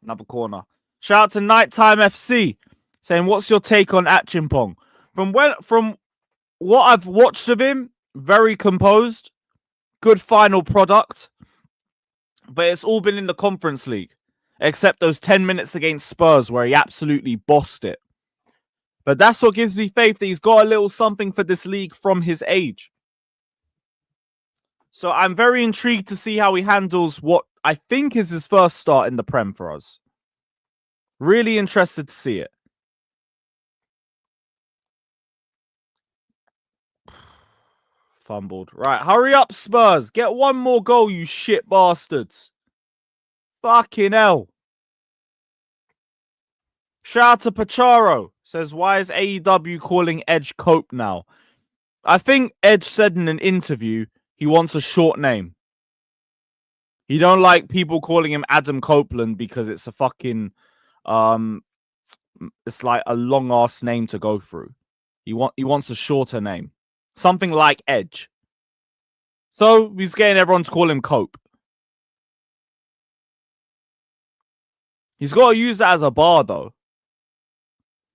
Another corner. Shout out to Nighttime FC saying, what's your take on Achimpong? From what I've watched of him, very composed. Good final product. But it's all been in the Conference League. Except those 10 minutes against Spurs where he absolutely bossed it. But that's what gives me faith that he's got a little something for this league from his age. So I'm very intrigued to see how he handles what I think is his first start in the Prem for us. Really interested to see it. Fumbled. Right, hurry up, Spurs. Get one more goal, you shit bastards. Fucking hell. Shout out to Pacharo. Says, why is AEW calling Edge Cope now? I think Edge said in an interview he wants a short name. He don't like people calling him Adam Copeland because it's a fucking it's like a long ass name to go through. He wants a shorter name. Something like Edge. So he's getting everyone to call him Cope. He's got to use that as a bar though.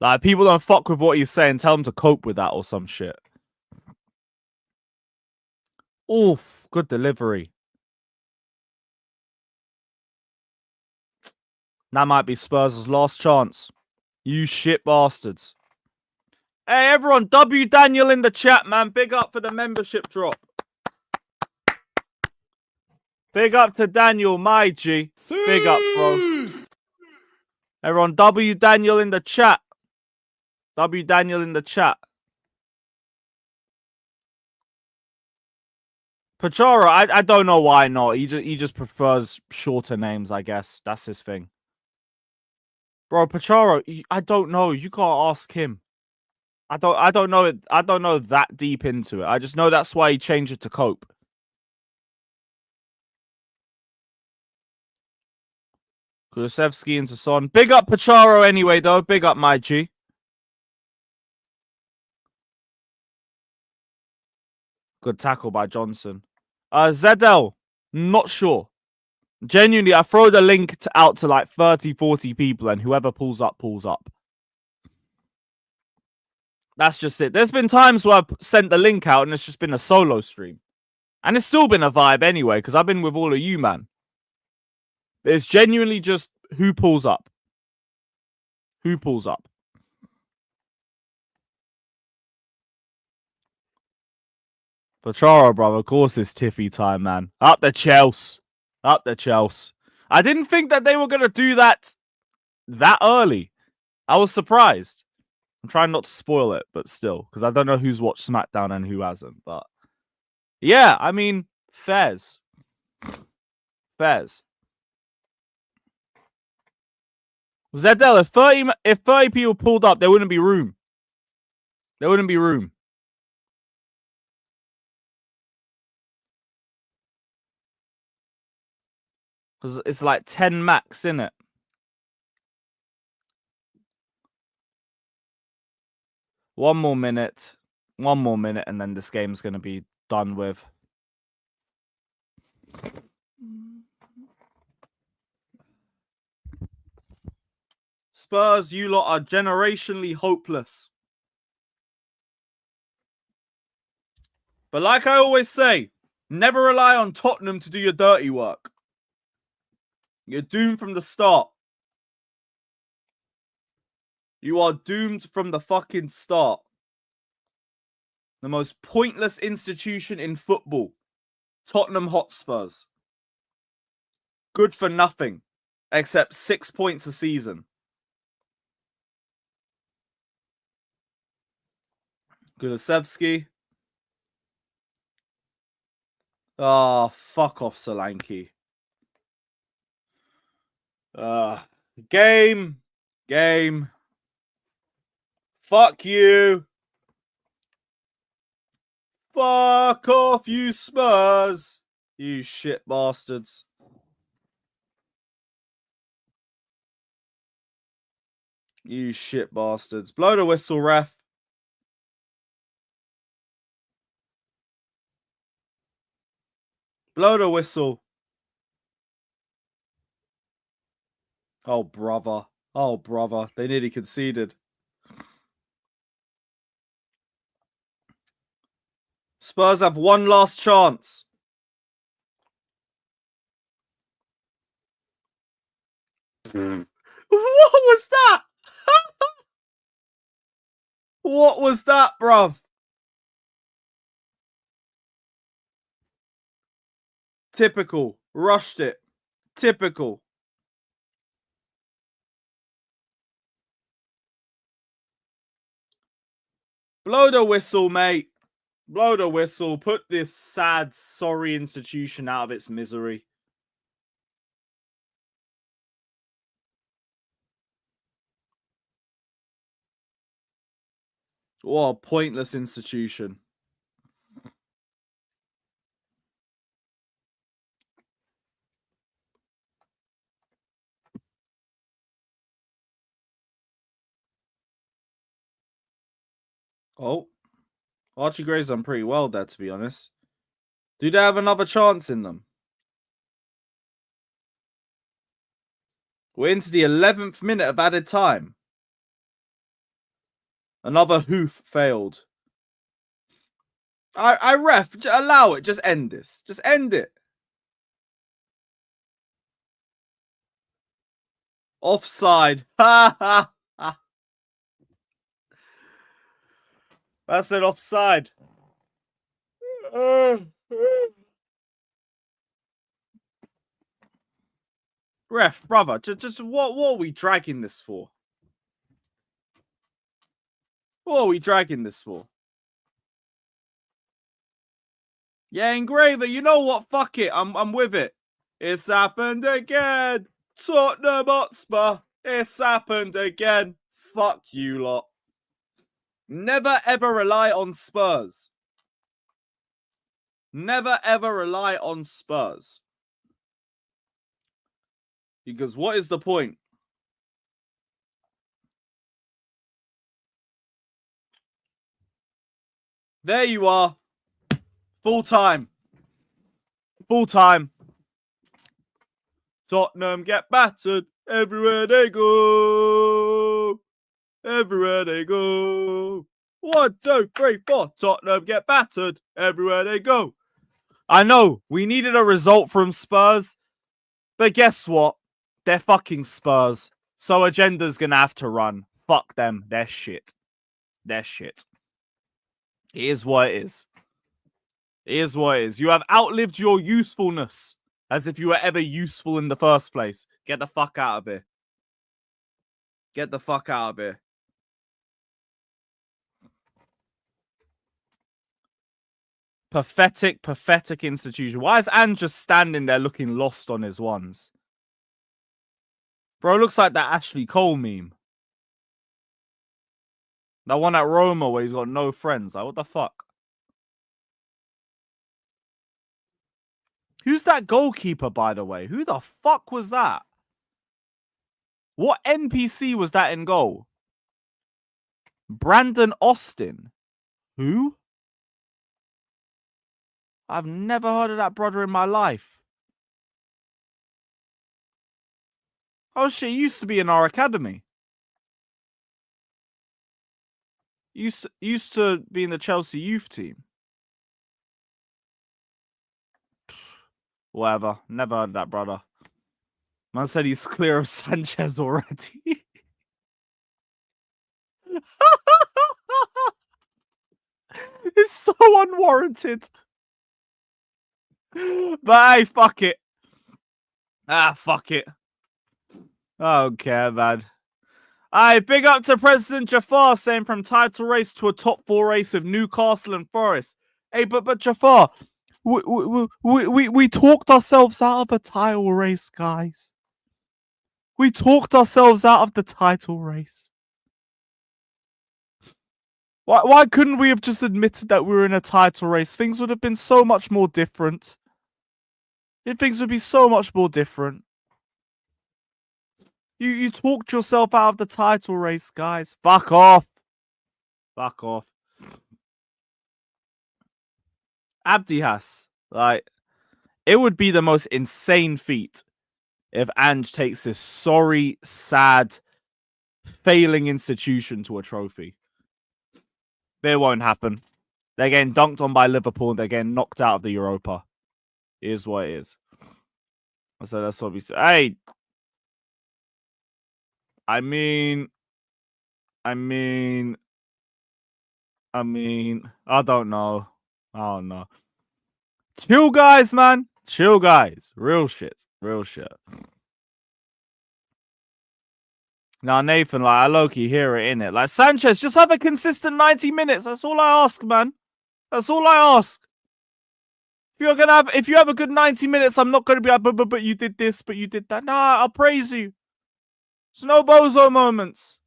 Like, people don't fuck with what he's saying. Tell him to cope with that or some shit. Oof, good delivery. That might be Spurs' last chance. You shit bastards. Hey, everyone, W Daniel in the chat, man. Big up for the membership drop. Big up to Daniel, my G. Big up, bro. Everyone, W Daniel in the chat. W Daniel in the chat. Pachara, I don't know why not. He just prefers shorter names, I guess. That's his thing. Bro, Pachara, I don't know. You can't ask him. I don't know it. I don't know that deep into it. I just know that's why he changed it to Cope. Kulusevski into Son. Big up Pacharo anyway, though. Big up my G. Good tackle by Johnson. Zedel, not sure. Genuinely, I throw the link out to like 30, 40 people, and whoever pulls up, pulls up. That's just it. There's been times where I've sent the link out and it's just been a solo stream. And it's still been a vibe anyway, because I've been with all of you, man. It's genuinely just who pulls up. Who pulls up. Pacharo, brother, of course it's Tiffy time, man. Up the Chelsea. Up the Chelsea. I didn't think that they were going to do that early. I was surprised. I'm trying not to spoil it, but still, because I don't know who's watched SmackDown and who hasn't. But yeah, I mean, fairs. Fairs. Zedel, if 30 people pulled up, there wouldn't be room. There wouldn't be room. Because it's like 10 max, innit? One more minute, and then this game's going to be done with. Spurs, you lot are generationally hopeless. But like I always say, never rely on Tottenham to do your dirty work. You're doomed from the start. You are doomed from the fucking start. The most pointless institution in football. Tottenham Hotspurs. Good for nothing. Except 6 points a season. Kulusevski. Oh, fuck off, Solanke. Game. Fuck you. Fuck off, you Spurs. You shit bastards. You shit bastards. Blow the whistle, ref. Blow the whistle. Oh, brother. Oh, brother. They nearly conceded. Spurs have one last chance. What was that? What was that, bruv? Typical. Rushed it. Typical. Blow the whistle, mate. Blow the whistle. Put this sad, sorry institution out of its misery. What a pointless institution. Oh, Archie Gray's done pretty well there, to be honest. Do they have another chance in them? We're into the 11th minute of added time. Another hoof failed. I ref, allow it. Just end this. Just end it. Offside. Ha ha ha. That's an offside. Ref, brother, just what are we dragging this for? What are we dragging this for? Yeah, Engraver, you know what? Fuck it. I'm with it. It's happened again. Tottenham Hotspur. It's happened again. Fuck you lot. Never ever rely on Spurs. Never ever rely on Spurs. Because what is the point? There you are. Full time. Full time. Tottenham get battered everywhere they go. Everywhere they go. 1, 2, 3, 4. Tottenham get battered everywhere they go. I know we needed a result from Spurs, but guess what? They're fucking Spurs. So agenda's gonna have to run. Fuck them. They're shit. They're shit. It is what it is. It is what it is. You have outlived your usefulness. As if you were ever useful in the first place. Get the fuck out of here. Get the fuck out of here. Pathetic, pathetic institution. Why is Ange just standing there looking lost on his ones? Bro, looks like that Ashley Cole meme. That one at Roma where he's got no friends. Like, what the fuck? Who's that goalkeeper, by the way? Who the fuck was that? What NPC was that in goal? Brandon Austin. Who? I've never heard of that brother in my life. Oh shit, he used to be in our academy. Used to be in the Chelsea youth team. Whatever. Never heard of that brother. Man said he's clear of Sanchez already. It's so unwarranted. But hey, fuck it. Fuck it. I don't care, man. Aye, big up to President Jafar saying from title race to a top 4 race with Newcastle and Forest. Hey, but Jafar, we talked ourselves out of a title race, guys. We talked ourselves out of the title race. Why couldn't we have just admitted that we were in a title race? Things would have been so much more different. Things would be so much more different. You talked yourself out of the title race, guys. Fuck off. Fuck off. Abdihas. Like, it would be the most insane feat if Ange takes this sorry, sad, failing institution to a trophy. But it won't happen. They're getting dunked on by Liverpool. They're getting knocked out of the Europa. It is what it is. So that's what we say. Hey. I mean, I don't know. I don't know. Chill, guys, man. Chill, guys. Real shit. Real shit. Now, Nathan, like, I low-key hear it, innit? Like, Sanchez, just have a consistent 90 minutes. That's all I ask, man. That's all I ask. If you have a good 90 minutes, I'm not gonna be like, but you did this, but you did that. Nah, I'll praise you. There's no bozo moments.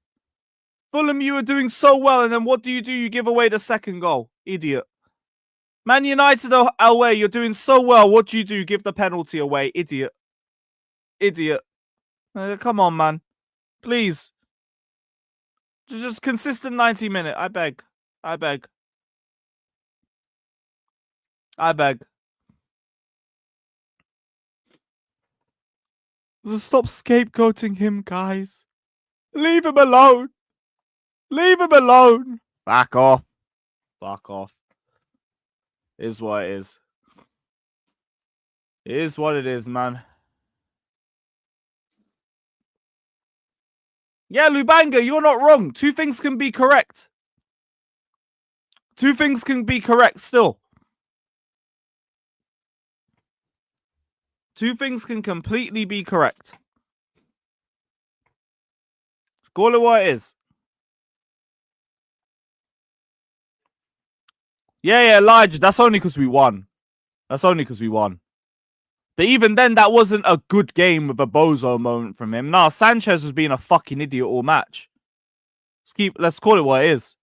Fulham, you were doing so well, and then what do? You give away the second goal. Idiot. Man United away, you're doing so well. What do? Give the penalty away. Idiot. Idiot. Come on, man. Please. Just consistent 90 minute. I beg. I beg. I beg. Just stop scapegoating him, guys. Leave him alone. Leave him alone. Back off. Fuck off. Is what it is. It is what it is, man. Yeah, Lubanga, you're not wrong. Two things can be correct. Two things can be correct still. Two things can completely be correct. Call it what it is. Yeah, Elijah, that's only because we won. That's only because we won. But even then, that wasn't a good game with a bozo moment from him. Nah, Sanchez was being a fucking idiot all match. Let's call it what it is.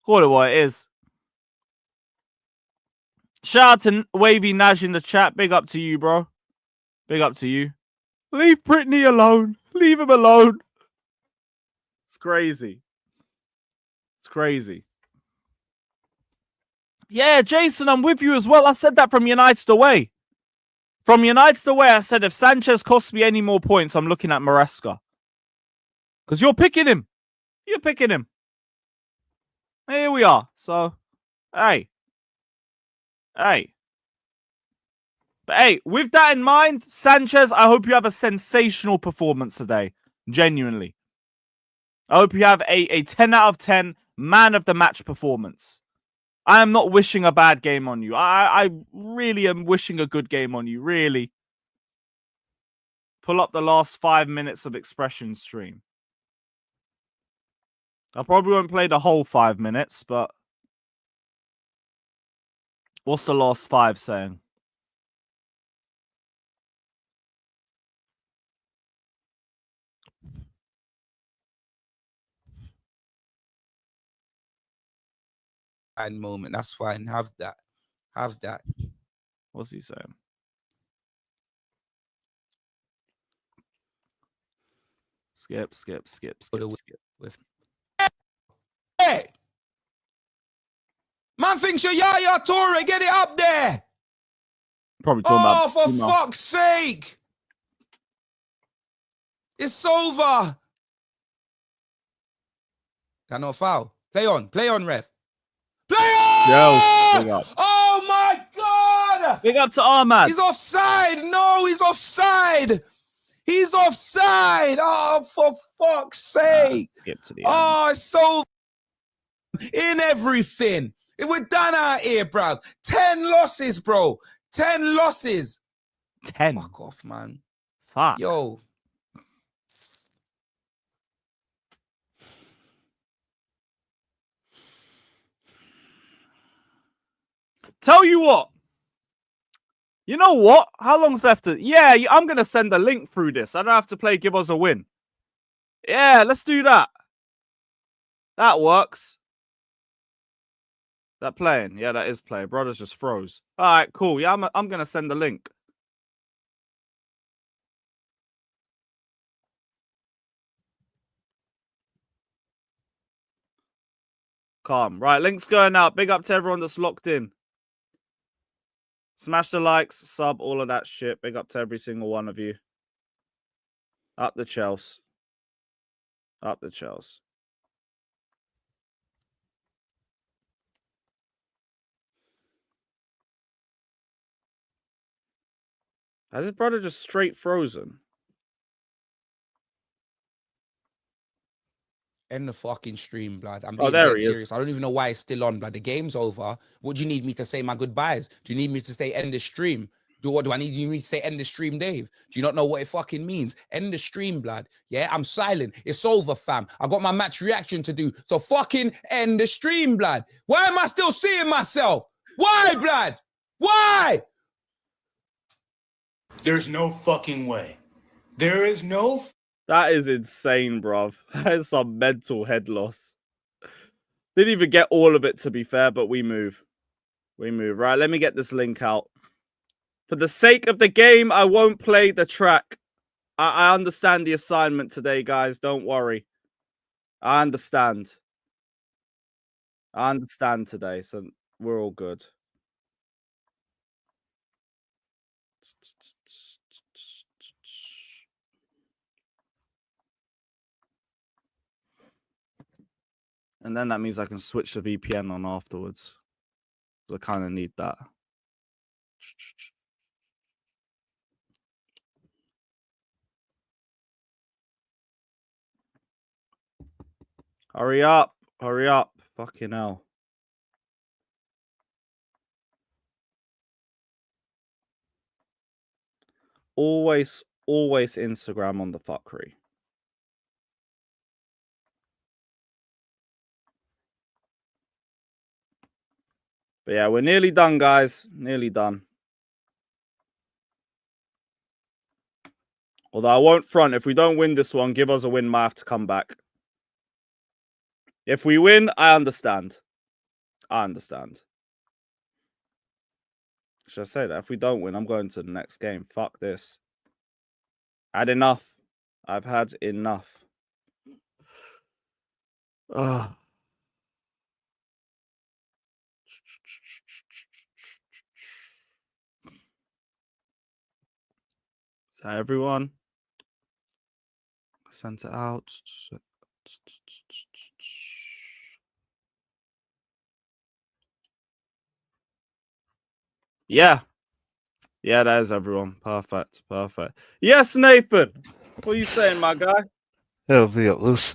Call it what it is. Shout out to Wavy Nash in the chat. Big up to you, bro. Big up to you. Leave Brittany alone. Leave him alone. It's crazy. It's crazy. Yeah, Jason, I'm with you as well. I said that from United away. From United away, I said if Sanchez costs me any more points, I'm looking at Maresca. Because you're picking him. You're picking him. Here we are. So, hey. Hey. But hey, with that in mind, Sanchez, I hope you have a sensational performance today. Genuinely. I hope you have a 10 out of 10 man of the match performance. I am not wishing a bad game on you. I really am wishing a good game on you. Really. Pull up the last 5 minutes of Expression stream. I probably won't play the whole 5 minutes, but what's the last 5 saying? And moment. That's fine. Have that. Have that. What's he saying? Skip. With hey, man thinks you're Yaya Toure. Get it up there. Probably talking about. Oh, for fuck's sake! It's over. That not foul. Play on, ref. Play on! Yo, big up. Oh my God! Big up to Ahmad. He's offside. No, he's offside. He's offside. Oh, for fuck's sake. Skip to the end. Oh, it's so in everything. We're done out here, bro. 10 losses, bro. 10 losses. 10. Fuck off, man. Fuck. Yo. Tell you what. You know what? How long's left? Yeah, I'm going to send a link through this. I don't have to play Give Us a Win. Yeah, let's do that. That works. That playing? Yeah, that is playing. Brothers just froze. All right, cool. Yeah, I'm going to send the link. Calm. Right, link's going out. Big up to everyone that's locked in. Smash the likes, sub, all of that shit. Big up to every single one of you. Up the Chelsea. Up the Chelsea. Has his brother just straight frozen? End the fucking stream, blood. I'm Oh, being there dead he is. serious. I don't even know why it's still on, blood. The game's over. What do you need me to say my goodbyes? Do you need me to say end the stream? Do I need you to say end the stream, Dave? Do you not know what it fucking means? End the stream, blood. Yeah, I'm silent. It's over, fam. I got my match reaction to do. So fucking end the stream, blood. Why am I still seeing myself? Why, blood? Why? There's no fucking way. There is no. That is insane, bruv. That is some mental head loss. Didn't even get all of it, to be fair, but we move. We move. Right, let me get this link out. For the sake of the game, I won't play the track. I understand the assignment today, guys. Don't worry. I understand. I understand today, so we're all good. And then that means I can switch the VPN on afterwards. So I kind of need that. Hurry up. Hurry up. Fucking hell. Always Instagram on the fuckery. But yeah, we're nearly done, guys. Nearly done. Although I won't front. If we don't win this one, give us a win. Might have to come back. If we win, I understand. I understand. Should I say that? If we don't win, I'm going to the next game. Fuck this. Had enough. I've had enough. Ugh. So everyone, sent it out. Yeah. Yeah, that is everyone. Perfect. Perfect. Yes, Nathan. What are you saying, my guy? It'll be up loose.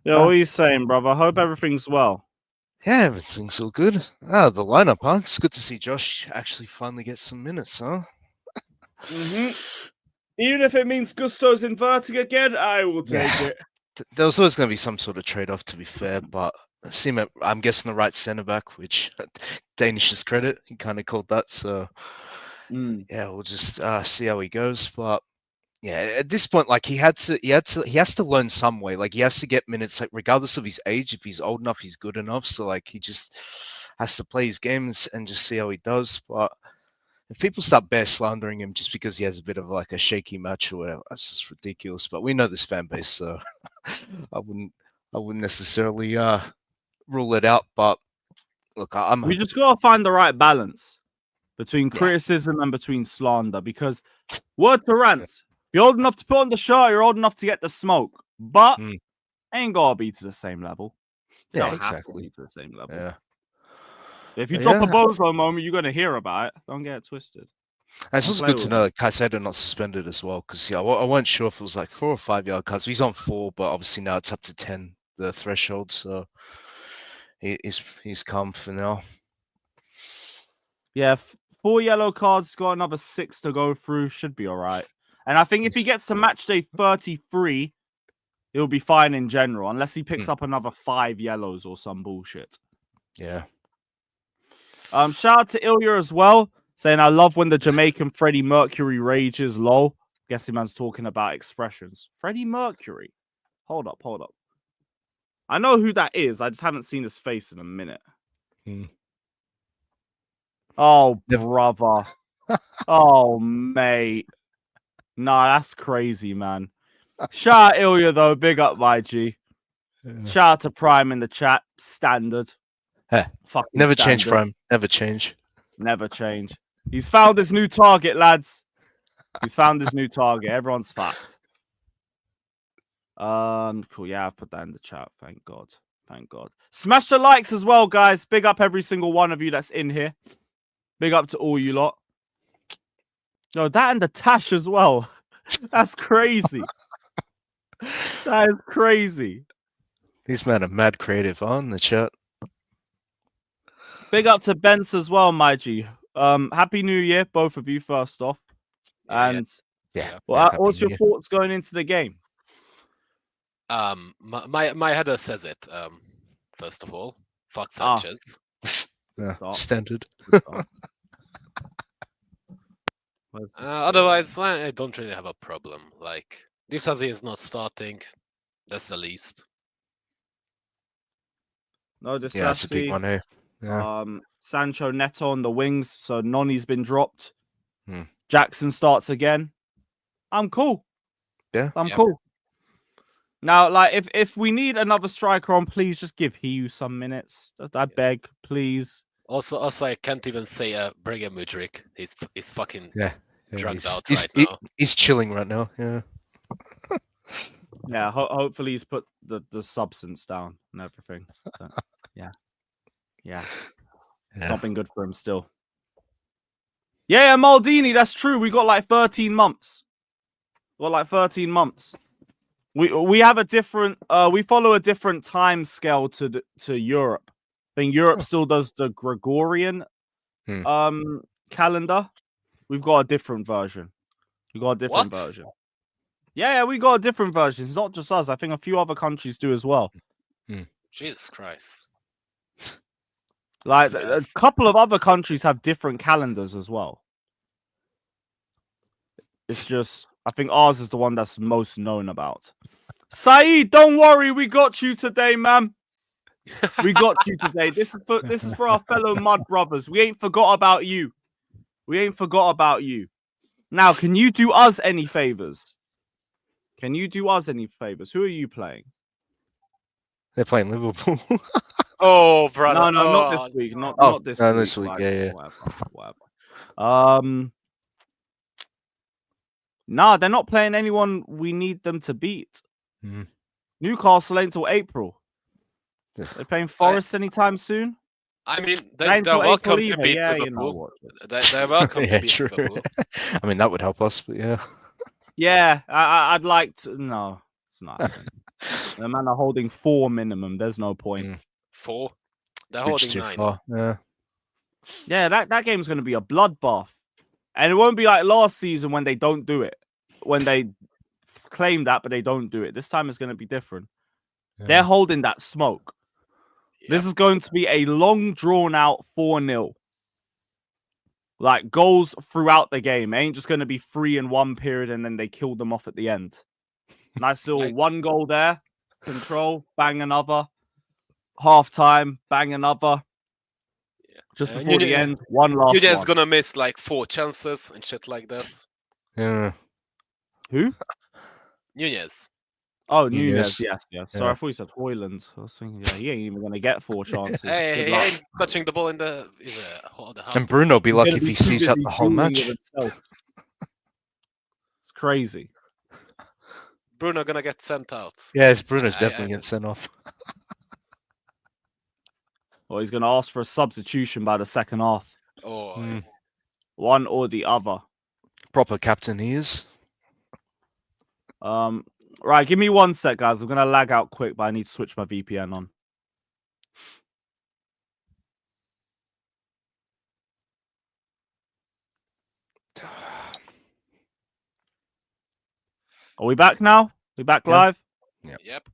Yeah, what are you saying, brother? I hope everything's well. Yeah, everything's all good. The lineup, huh? It's good to see Josh actually finally get some minutes, huh? Even if it means Gusto's inverting again, I will take it. There was always going to be some sort of trade-off, to be fair, but I'm guessing the right centre-back, which Danish's credit, he kind of called that, so yeah, we'll just see how he goes, but yeah, at this point, like he has to learn some way. Like he has to get minutes, like regardless of his age. If he's old enough, he's good enough. So like he just has to play his games and just see how he does. But if people start bear slandering him just because he has a bit of like a shaky match or whatever, that's just ridiculous. But we know this fan base, so I wouldn't necessarily rule it out. But look, we just gotta find the right balance between criticism and between slander, because word to rants. You're old enough to put on the shirt, you're old enough to get the smoke. But ain't gotta be to the same level. You don't have to be to the same level. Yeah. If you drop a bozo moment, you're gonna hear about it. Don't get it twisted. And it's also good to know that Caicedo not suspended as well, because I wasn't sure if it was like 4 or 5 yard cards. He's on 4, but obviously now it's up to 10, the threshold. So he's come for now. Yeah, 4 yellow cards, got another 6 to go through. Should be all right. And I think if he gets to match day 33, he'll be fine in general, unless he picks up another 5 yellows or some bullshit. Yeah. Shout out to Ilya as well, saying I love when the Jamaican Freddie Mercury rages. Lol. Guessing man's talking about expressions. Freddie Mercury. Hold up. I know who that is. I just haven't seen his face in a minute. Oh, brother. Oh, mate. Nah, that's crazy, man. Shout out Ilya, though. Big up, my G. Yeah. Shout out to Prime in the chat. Standard. Fucking never standard. Change, Prime. Never change. Never change. He's found his new target, lads. He's found his new target. Everyone's fucked. Cool. Yeah, I've put that in the chat. Thank God. Thank God. Smash the likes as well, guys. Big up every single one of you that's in here. Big up to all you lot. No, that and the Tash as well. That's crazy. That is crazy. These men are mad creative on the chat. Big up to Bence as well, my G. Happy New Year, both of you. First off, and Yeah. well, Happy what's New your Year. thoughts going into the game? My header says it. First of all, fuck Ah. Sanchez. Yeah, Start. standard. Where's the Otherwise, I don't really have a problem. Like, Disasi is not starting. That's the least. No, the Yeah, that's a big Sassy. one, eh? Yeah. Sancho Neto on the wings, so Noni's been dropped. Hmm. Jackson starts again. I'm cool. Yeah. I'm Yep. cool. Now, like, if we need another striker on, please just give Hiu some minutes. I beg, please. Also, I can't even say bring a Mudryk. He's fucking Yeah. drugged out he's, right now. He's chilling right now. Yeah. Yeah, hopefully he's put the substance down and everything. But, yeah. It's not been good for him still. Yeah, Maldini, that's true. We got like 13 months. We have a different we follow a different time scale to Europe. I think Europe still does the Gregorian calendar. We've got a different version. What? Yeah, we got a different version. It's not just us. I think a few other countries do as well. Jesus Christ. Like Yes. a couple of other countries have different calendars as well. It's just I think ours is the one that's most known about. Saeed, don't worry, we got you today, man. We got you today. This is for our fellow mud brothers. We ain't forgot about you. Now, can you do us any favors? Who are you playing? They're playing Liverpool. Oh, brother. No, not this week. Not this week. This week. Like, Yeah. whatever. Nah, they're not playing anyone we need them to beat. Newcastle ain't till April. They're playing Forest anytime soon. I mean, They ain't they're till welcome April to either. beat Yeah, Liverpool. They're welcome to beat true. Liverpool. I mean, that would help us, but yeah. Yeah, I'd like to. No, it's not happening. The man are holding 4 minimum. There's no point. 4. They're Bridge holding too 9. far. Yeah. Yeah, that game's going to be a bloodbath. And it won't be like last season when they don't do it. When they claim that, but they don't do it. This time it's going to be different. Yeah. They're holding that smoke. Yep. This is going to be a long, drawn-out 4-0. Like, goals throughout the game. It ain't just going to be 3 in one period and then they kill them off at the end. Nice little one goal there. Control, bang another. Half-time, bang another. Yeah. Just before the end, one last You're just one. gonna miss like 4 chances and shit like that. Yeah. Who? Nunez. Oh, Younes. Younes. Yes. Sorry, I thought you said Hoyland. I was thinking, yeah, he ain't even going to get 4 chances. Hey, Good he luck. ain't touching the ball in the house. And Bruno be He's lucky gonna if be he too sees out busy the whole drooling match. with himself. It's crazy. Bruno gonna get sent out. Yes, Bruno's definitely getting sent off. Or he's going to ask for a substitution by the second half. Oh, One or the other. Proper captain he is. Right, give me 1 sec, guys. I'm going to lag out quick, but I need to switch my VPN on. Are we back now? We back live? Yep.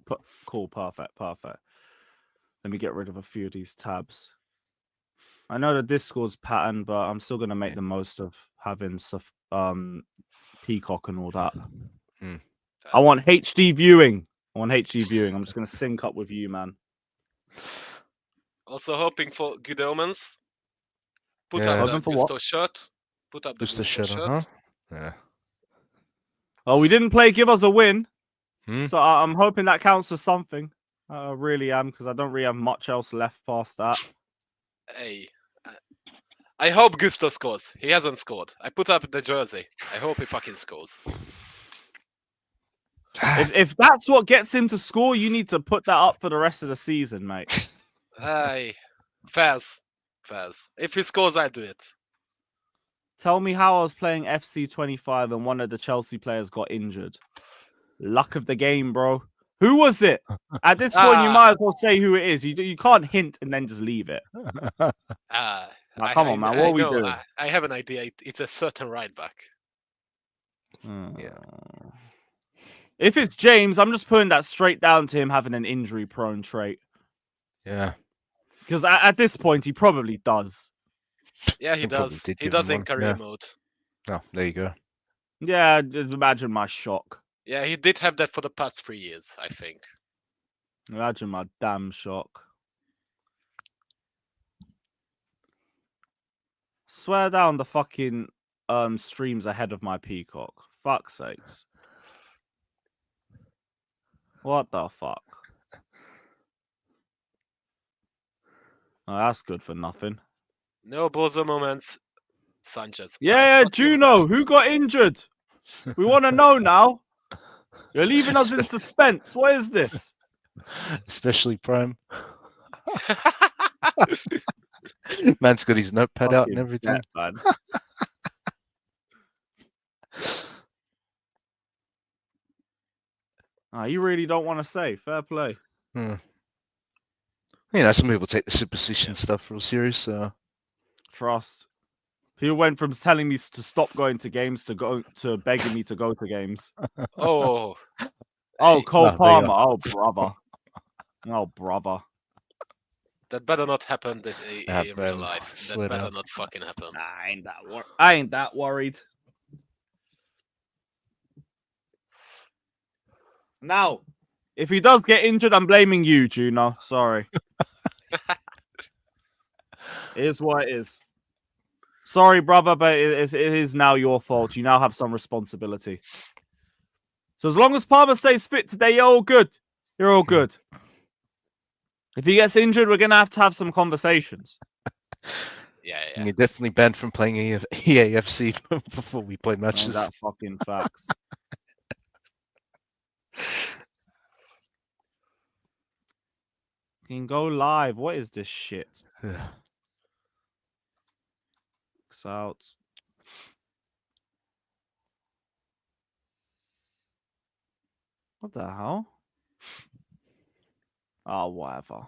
Cool, perfect. Let me get rid of a few of these tabs. I know the Discord's pattern, but I'm still going to make the most of having stuff, Peacock and all that. I want HD viewing. I'm just going to sync up with you, man. Also hoping for good omens. Put Yeah. up the Hoping for what? Gusto shirt. Put up the Just a Gusto shit, shirt. huh? Yeah. Oh, we didn't play Give Us a Win. Hmm? So I'm hoping that counts for something. I really am, because I don't really have much else left past that. Hey. I hope Gusto scores. He hasn't scored. I put up the jersey. I hope he fucking scores. If that's what gets him to score, you need to put that up for the rest of the season, mate. Aye. Faz. If he scores, I do it. Tell me how I was playing FC 25 and one of the Chelsea players got injured. Luck of the game, bro. Who was it? At this point, you might as well say who it is. You can't hint and then just leave it. Now, come on, man. What are we doing? I have an idea. It's a certain right back. Yeah. If it's James, I'm just putting that straight down to him having an injury-prone trait. Yeah. Because at this point, he probably does. Yeah, he does. He does in career mode. Oh, there you go. Yeah, just imagine my shock. Yeah, he did have that for the past 3 years, I think. Imagine my damn shock. Swear down the fucking streams ahead of my peacock. Fuck's sakes. What the fuck? Oh, that's good for nothing. No Bozo moments. Sanchez. Yeah, Juno, who got injured? We want to know now. You're leaving us in suspense. What is this? Especially Prime. Man's got his notepad out and everything. Man. You really don't want to say. Fair play. You know, some people take the superstition stuff real serious. So Trust. He went from telling me to stop going to games to begging me to go to games. Oh, Cole Palmer. Oh, brother. Oh, brother. That better not happen in real life. That better not fucking happen. I ain't that worried. Now, if he does get injured, I'm blaming you, Juno. Sorry. It is what it is. Sorry, brother, but it is now your fault. You now have some responsibility. So as long as Palmer stays fit today, you're all good. You're all good. If he gets injured, we're going to have some conversations. Yeah. And you're definitely banned from playing EAFC before we play matches. That fucking facts. Can go live. What is this shit? Out. What the hell? Oh, whatever.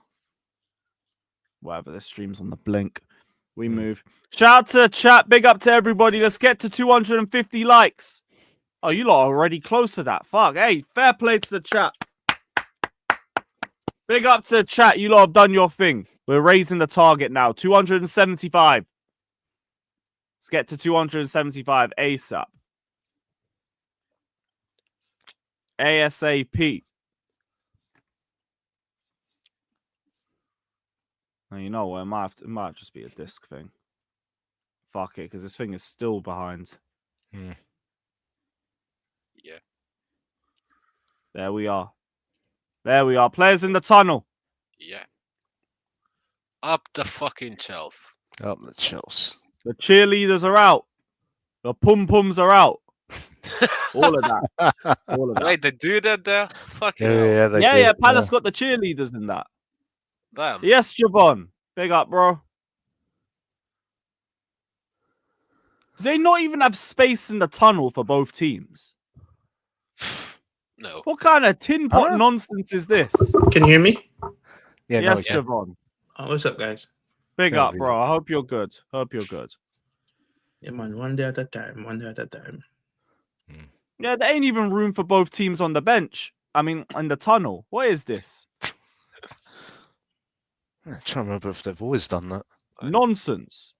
Whatever. This stream's on the blink. We move. Shout out to chat. Big up to everybody. Let's get to 250 likes. Oh, you lot are already close to that. Fuck. Hey, fair play to the chat. Big up to the chat. You lot have done your thing. We're raising the target now. 275. Let's get to 275 ASAP. ASAP. Now, you know what? It might just be a disc thing. Fuck it, because this thing is still behind. Yeah. There we are. There we are. Players in the tunnel. Yeah. Up the fucking Chelsea. Up the Chelsea. The cheerleaders are out. The pum-pums are out. All of that. All of that. Wait, they do that there? Fucking Yeah, Palace got the cheerleaders in that. Damn. Yes, Javon. Big up, bro. Do they not even have space in the tunnel for both teams? No. What kind of tin pot nonsense is this? Can you hear me? Yeah, yes, Javon. Oh, what's up, guys? Big up, bro. I hope you're good. Hope you're good. Yeah, man. One day at a time. One day at a time. Yeah, there ain't even room for both teams on the bench. I mean, in the tunnel. What is this? I'm trying to remember if they've always done that. Nonsense.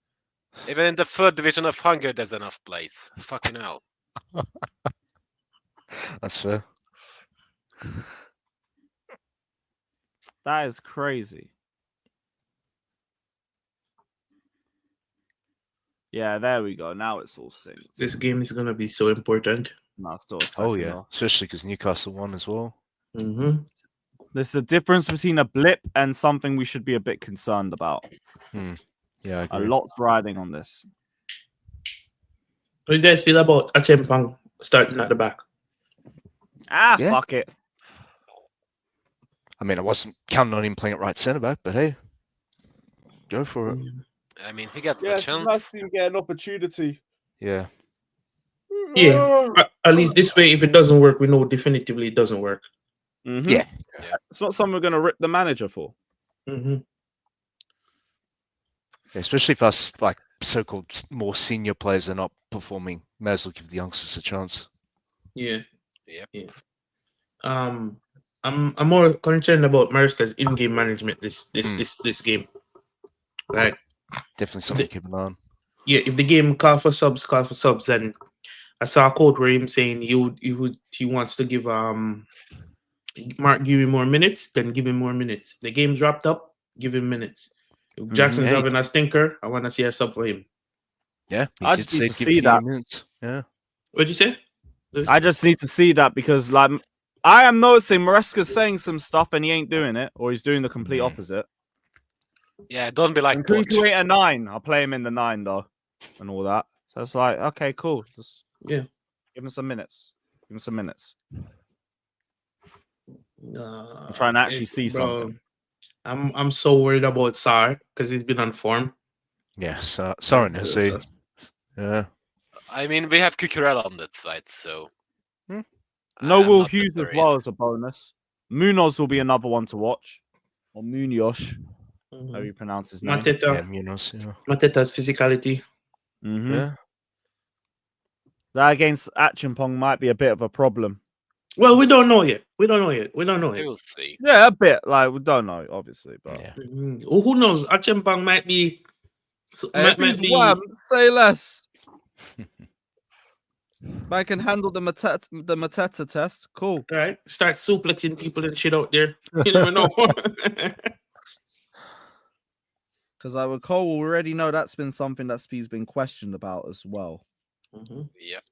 Even in the 3rd division of Hungary, there's enough place. Fucking hell. That's fair. That is crazy. Yeah, there we go. Now it's all synced. This game is gonna be so important. No, still Oh yeah, especially because Newcastle won as well. There's a difference between a blip and something we should be a bit concerned about. Yeah, I a agree. lot's riding on this. What do you guys feel about Achempang starting at the back? Fuck it. I mean, I wasn't counting on him playing at right centre back, but hey, go for it. I mean, he got the chance. Nice to get an opportunity. Yeah. Yeah. At least this way, if it doesn't work, we know definitively it doesn't work. Yeah. It's not something we're going to rip the manager for. Especially if us like so-called more senior players are not performing, may as well give the youngsters a chance. Yeah. Yep. Yeah. I'm more concerned about Mariska's in-game management this game. Like, Definitely something to keep an eye on. yeah, if the game call for subs, and I saw a quote where him saying he wants to give Mark give him more minutes, then give him more minutes. The game's wrapped up, give him minutes. If Jackson's Yeah, having a stinker, I want to see a sub for him. Yeah, he I did just need say to give see you that. minutes. Yeah. What'd you say? Lewis? I just need to see that because, like, I am noticing Maresca's saying some stuff and he ain't doing it, or he's doing the complete opposite. Yeah, don't be like And Poch. Kunku ain't a 9. I'll play him in the 9 though, and all that. So it's like, okay, cool. Just Yeah. give him some minutes. Give him some minutes. I'm I'm trying to actually see something. I'm so worried about Sar because he's been on form. Yeah, Soren Jose. Yeah. I mean, we have Cucurella on that side, so. No I'm Will not that Hughes as worried. well as a bonus. Munoz will be another one to watch. Or Munoz, how you pronounce his name. Mateta. Yeah, Munoz, yeah. Mateta's physicality. Yeah. That against Achimpong might be a bit of a problem. Well, we don't know yet. We don't know yet. We will see. Yeah, a bit. Like, we don't know, obviously. But Yeah. Who knows? Achempang might be. if he's wham, say less. I can handle the Mateta test. Cool. Right? Start suplexing people and shit out there. You never know. Because I would Cole already know that's been something that he's been questioned about as well. Yep.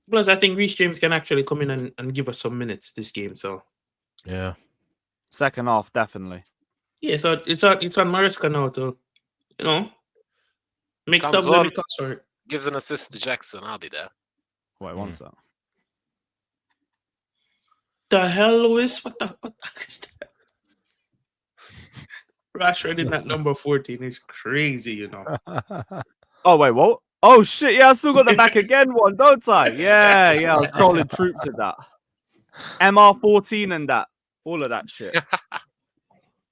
Plus, I think Reece James can actually come in and give us some minutes this game. So Yeah. Second half, definitely. yeah, so it's on Mariska now to, make Comes subs when on. it comes for it. Gives an assist to Jackson. I'll be there. Wait, one sec. The hell, Lewis? What the heck is that? Rashford in that number 14 is crazy, Oh, wait, what? Oh, shit. Yeah, I still got the back again one, don't I? Yeah, I was trolling troops at that. MR14 and that. All of that shit.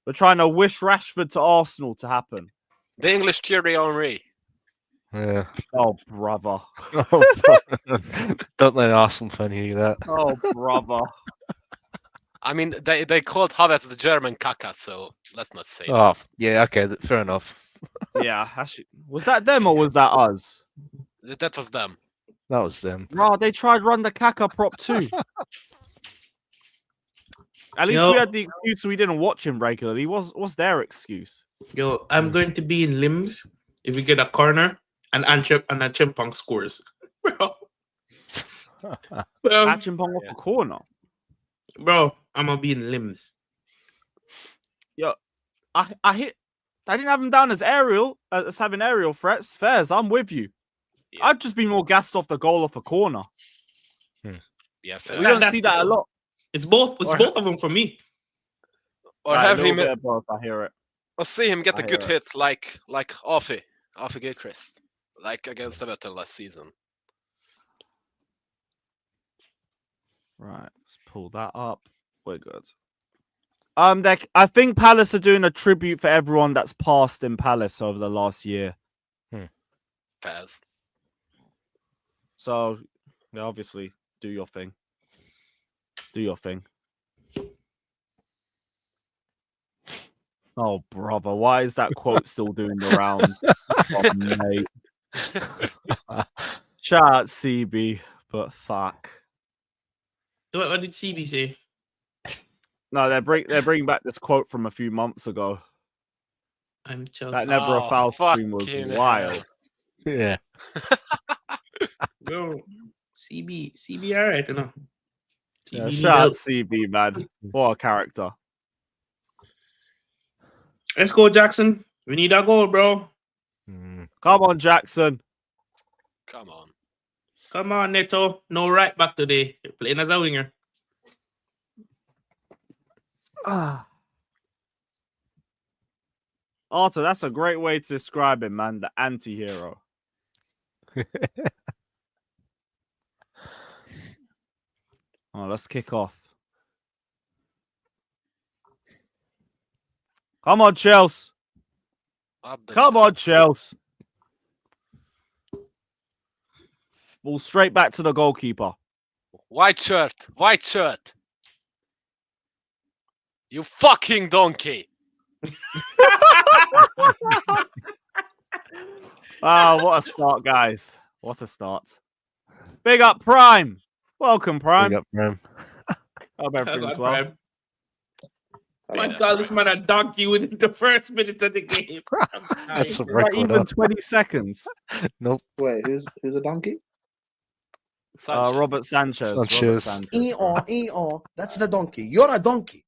We're trying to wish Rashford to Arsenal to happen. The English Thierry Henry. Yeah. Oh, brother. Don't let an Arsenal fan hear that. Oh, brother. I mean, they called Havertz the German Kaka, so let's not say Oh, yeah, okay, fair enough. Yeah, actually, was that them or was that us? That was them. That was them. Bro, they tried run the Kaka prop too. At least we had the excuse we didn't watch him regularly. What's their excuse? Yo, I'm going to be in limbs if we get a corner and Achempong scores. Bro. Achimpong off a corner. Bro, I'm gonna be in limbs. Yo, I didn't have him down as having aerial threats. Fairs, I'm with you. Yeah. I'd just be more gassed off the goal off a corner. Yeah, fair. We don't see that a lot. It's both of them for me. Or Right, have a little him, bit of both, I hear it. or see him get I a good hear hit like Afi Gilchrist, like against Everton last season. Right, let's pull that up. We're good. I think Palace are doing a tribute for everyone that's passed in Palace over the last year. Fairs. So, yeah, obviously, do your thing. Do your thing. Oh, brother, why is that quote still doing the rounds? Oh, mate. Shout out CB, but fuck. What did CB say? No, they're bringing back this quote from a few months ago. I'm Chelsea. That never a foul screen was fucking wild. hell. Yeah. Bro, CB, all right, CB Yeah, need shout out help. CB, man. What a character. Let's go, Jackson. We need a goal, bro. Come on, Jackson. Come on. Come on, Neto. No right back today. You're playing as a winger. Arthur, that's a great way to describe him, man. The anti-hero. Oh, let's kick off. Come on, Chelsea. Up the Come on, Chelsea. Chelsea. Ball straight back to the goalkeeper. White shirt. White shirt. You fucking donkey. Ah, what a start, guys. What a start. Big up, Prime. Welcome, Prime. Big up, Prime. Hope everything's God, well. Prime. Man, call this man a donkey within the first minute of the game. That's a Is that record. even 20 seconds? Nope. Wait, who's a donkey? Sanchez. Robert Sanchez. Robert Sanchez. Sanchez. That's the donkey. You're a donkey.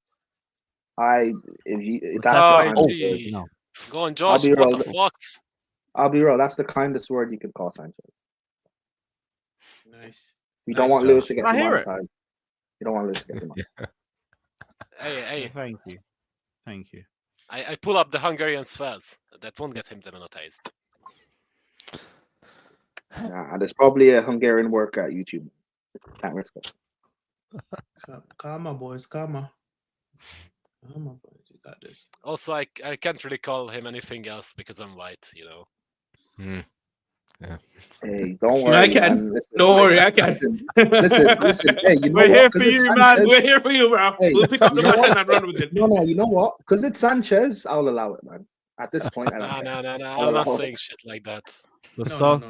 What's That's that? the Oh, kindest word. gee. No. Go on, Josh. be What real. the fuck? I'll be real. That's the kindest word you can call Sanchez. Nice. You don't Nice, want Josh. Lewis to get I hear it. demonetized. You don't want Lewis to get demonetized. Hey. Thank you. Thank you. I pull up the Hungarian spells. That won't get him demonetized. Nah, there's probably a Hungarian worker at YouTube. Can't risk it. Come on, boys. Come on. Come on, boys. You got this. Also, I can't really call him anything else because I'm white, you know. Hey, don't worry, I can. man. Listen, Don't worry, I can. listen. Hey, you know We're what? here 'Cause for it's you, Sanchez- man. We're here for you, bro. Hey, We'll pick up the you know baton what? and run with it. No, you know what? Because it's Sanchez, I'll allow it, man. At this point, I don't Nah, care. nah. I'm not saying shit like that. Let's No. go.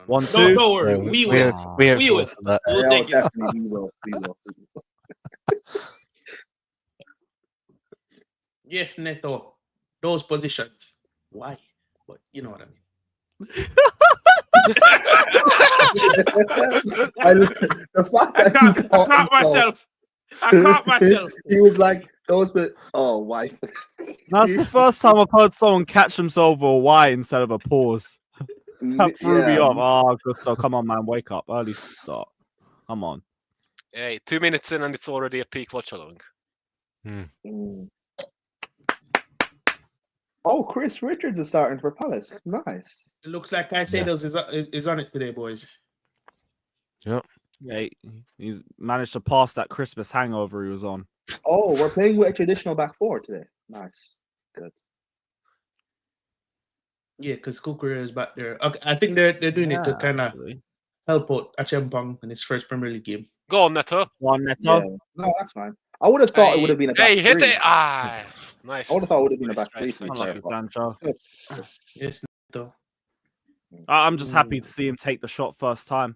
1, 2. Don't worry. We will. We have We will. for that. We'll Oh, take it. definitely, we will. Yes, Neto. Those positions. Why? But you know what I mean. The fact I that he caught caught myself. I caught myself. He was like, those, but oh, wife. That's the first time I've heard someone catch themselves with a Y instead of a pause. That threw me off. Oh, Gusto, come on, man. Wake up. Early start. Come on. Hey, 2 minutes in and it's already a peak watch along. Mm. Oh, Chris Richards is starting for Palace. Nice. It looks like Caicedo's is on it today, boys. Yeah, he's managed to pass that Christmas hangover he was on. Oh, we're playing with a traditional back four today. Nice. Good. Yeah, because Kukurea is back there. Okay, I think they're doing it to kind of help out Achempong in his first Premier League game. Go on, Neto. Yeah. No, that's fine. I would have thought it would have been a back Hey, hit three. it! Ah, nice. I would have thought it would have been a Nice back try, three. to be Sanchez. fair, Unlucky, but- Sancho. Yes, Neto. I'm just happy to see him take the shot first time.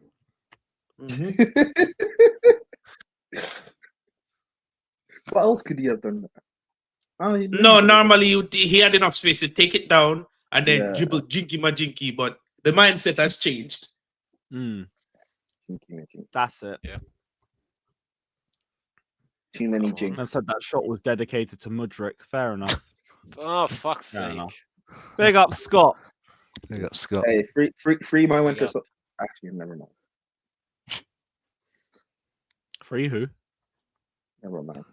What else could he have done? Oh, he didn't No, have normally he had enough space to take it down and then Yeah. dribble jinky, but the mindset has changed. That's it. Yeah. Too many I jinx. said that shot was dedicated to Mudryk. Fair enough. Oh, fuck's Fair sake. enough. Big up, Scott. Big up, Scott. Hey, free my winter. up. Actually, never mind. Free who? Never mind.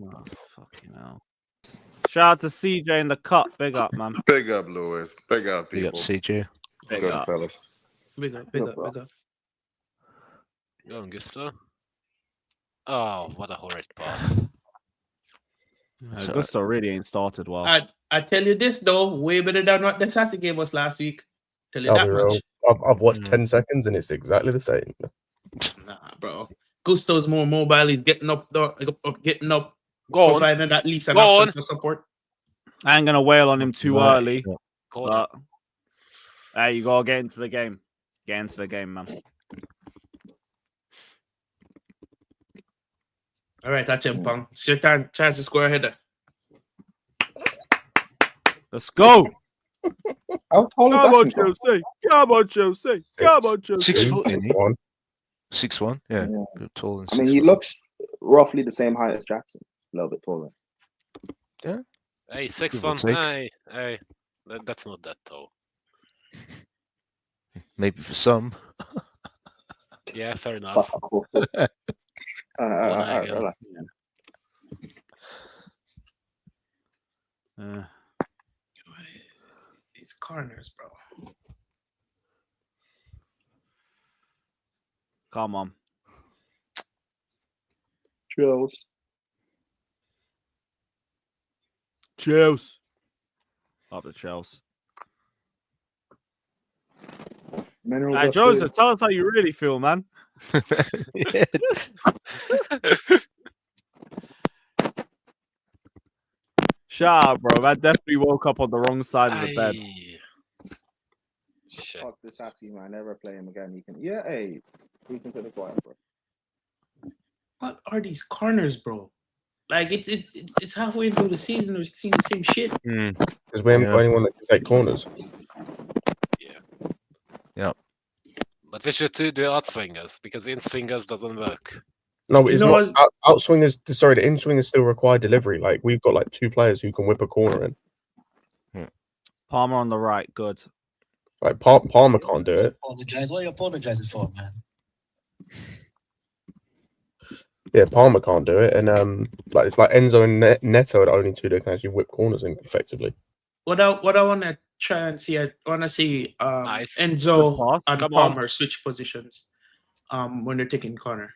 Oh, fucking hell. Shout out to CJ in the cup. Big up, man. Big up, Lewis. Big up, Big up, people. CJ. Big Good up. fellas. Big up. Go on, Gusto. Oh, what a horrid pass. Gusto really ain't started well. I tell you this though, way better than what the Sassy game was last week. Tell you I'll that be real. much. I've watched 10 seconds and it's exactly the same. Nah, bro. Gusto's more mobile. He's getting up, getting up, Go on. providing at least an Go option on. for support. I ain't gonna wail on him too Right. early. Go on. But hey, you gotta get into the game. Get into the game, man. All right, Achempong. It's your time. Chance to score a header. Let's go. How tall is Come on, Ashton? Chelsea. Come on, Chelsea. Come on, Chelsea. 6 foot, isn't he? 1. 6'1". Yeah, Yeah. good, tall and I mean, 6 he foot. looks roughly the same height as Jackson. A little bit taller. Hey, 6 Give or 1. take. Hey. That's not that tall. Maybe for some. Yeah, fair enough. Relax. These corners, bro. Come on. Chills. Chelsea. Up the Chelsea. Minerals Hey, are Joseph, food. tell us how you really feel, man. Yeah. Shut up, bro. I definitely woke up on the wrong side of the bed. Shit. Fuck this assy, man. Never play him again. You can, yeah, hey, we can put the quiet, bro. What are these corners, bro? Like it's halfway through the season. We're seeing the same shit. Because we haven't got anyone that can take corners. But we should do the outswingers because in swingers doesn't work. No, You it's know not. what? Outswingers, sorry, the in-swingers still require delivery. Like, we've got like 2 players who can whip a corner in. Palmer on the right. Good. Like, Palmer can't do it. Apologize. What are you apologizing for, man? Yeah, Palmer can't do it. And like it's like Enzo and Neto are the only 2 that can actually whip corners in effectively. What I want to try and see, I want to see Nice. Enzo Good pass. and Come on. Palmer switch positions when they're taking corner.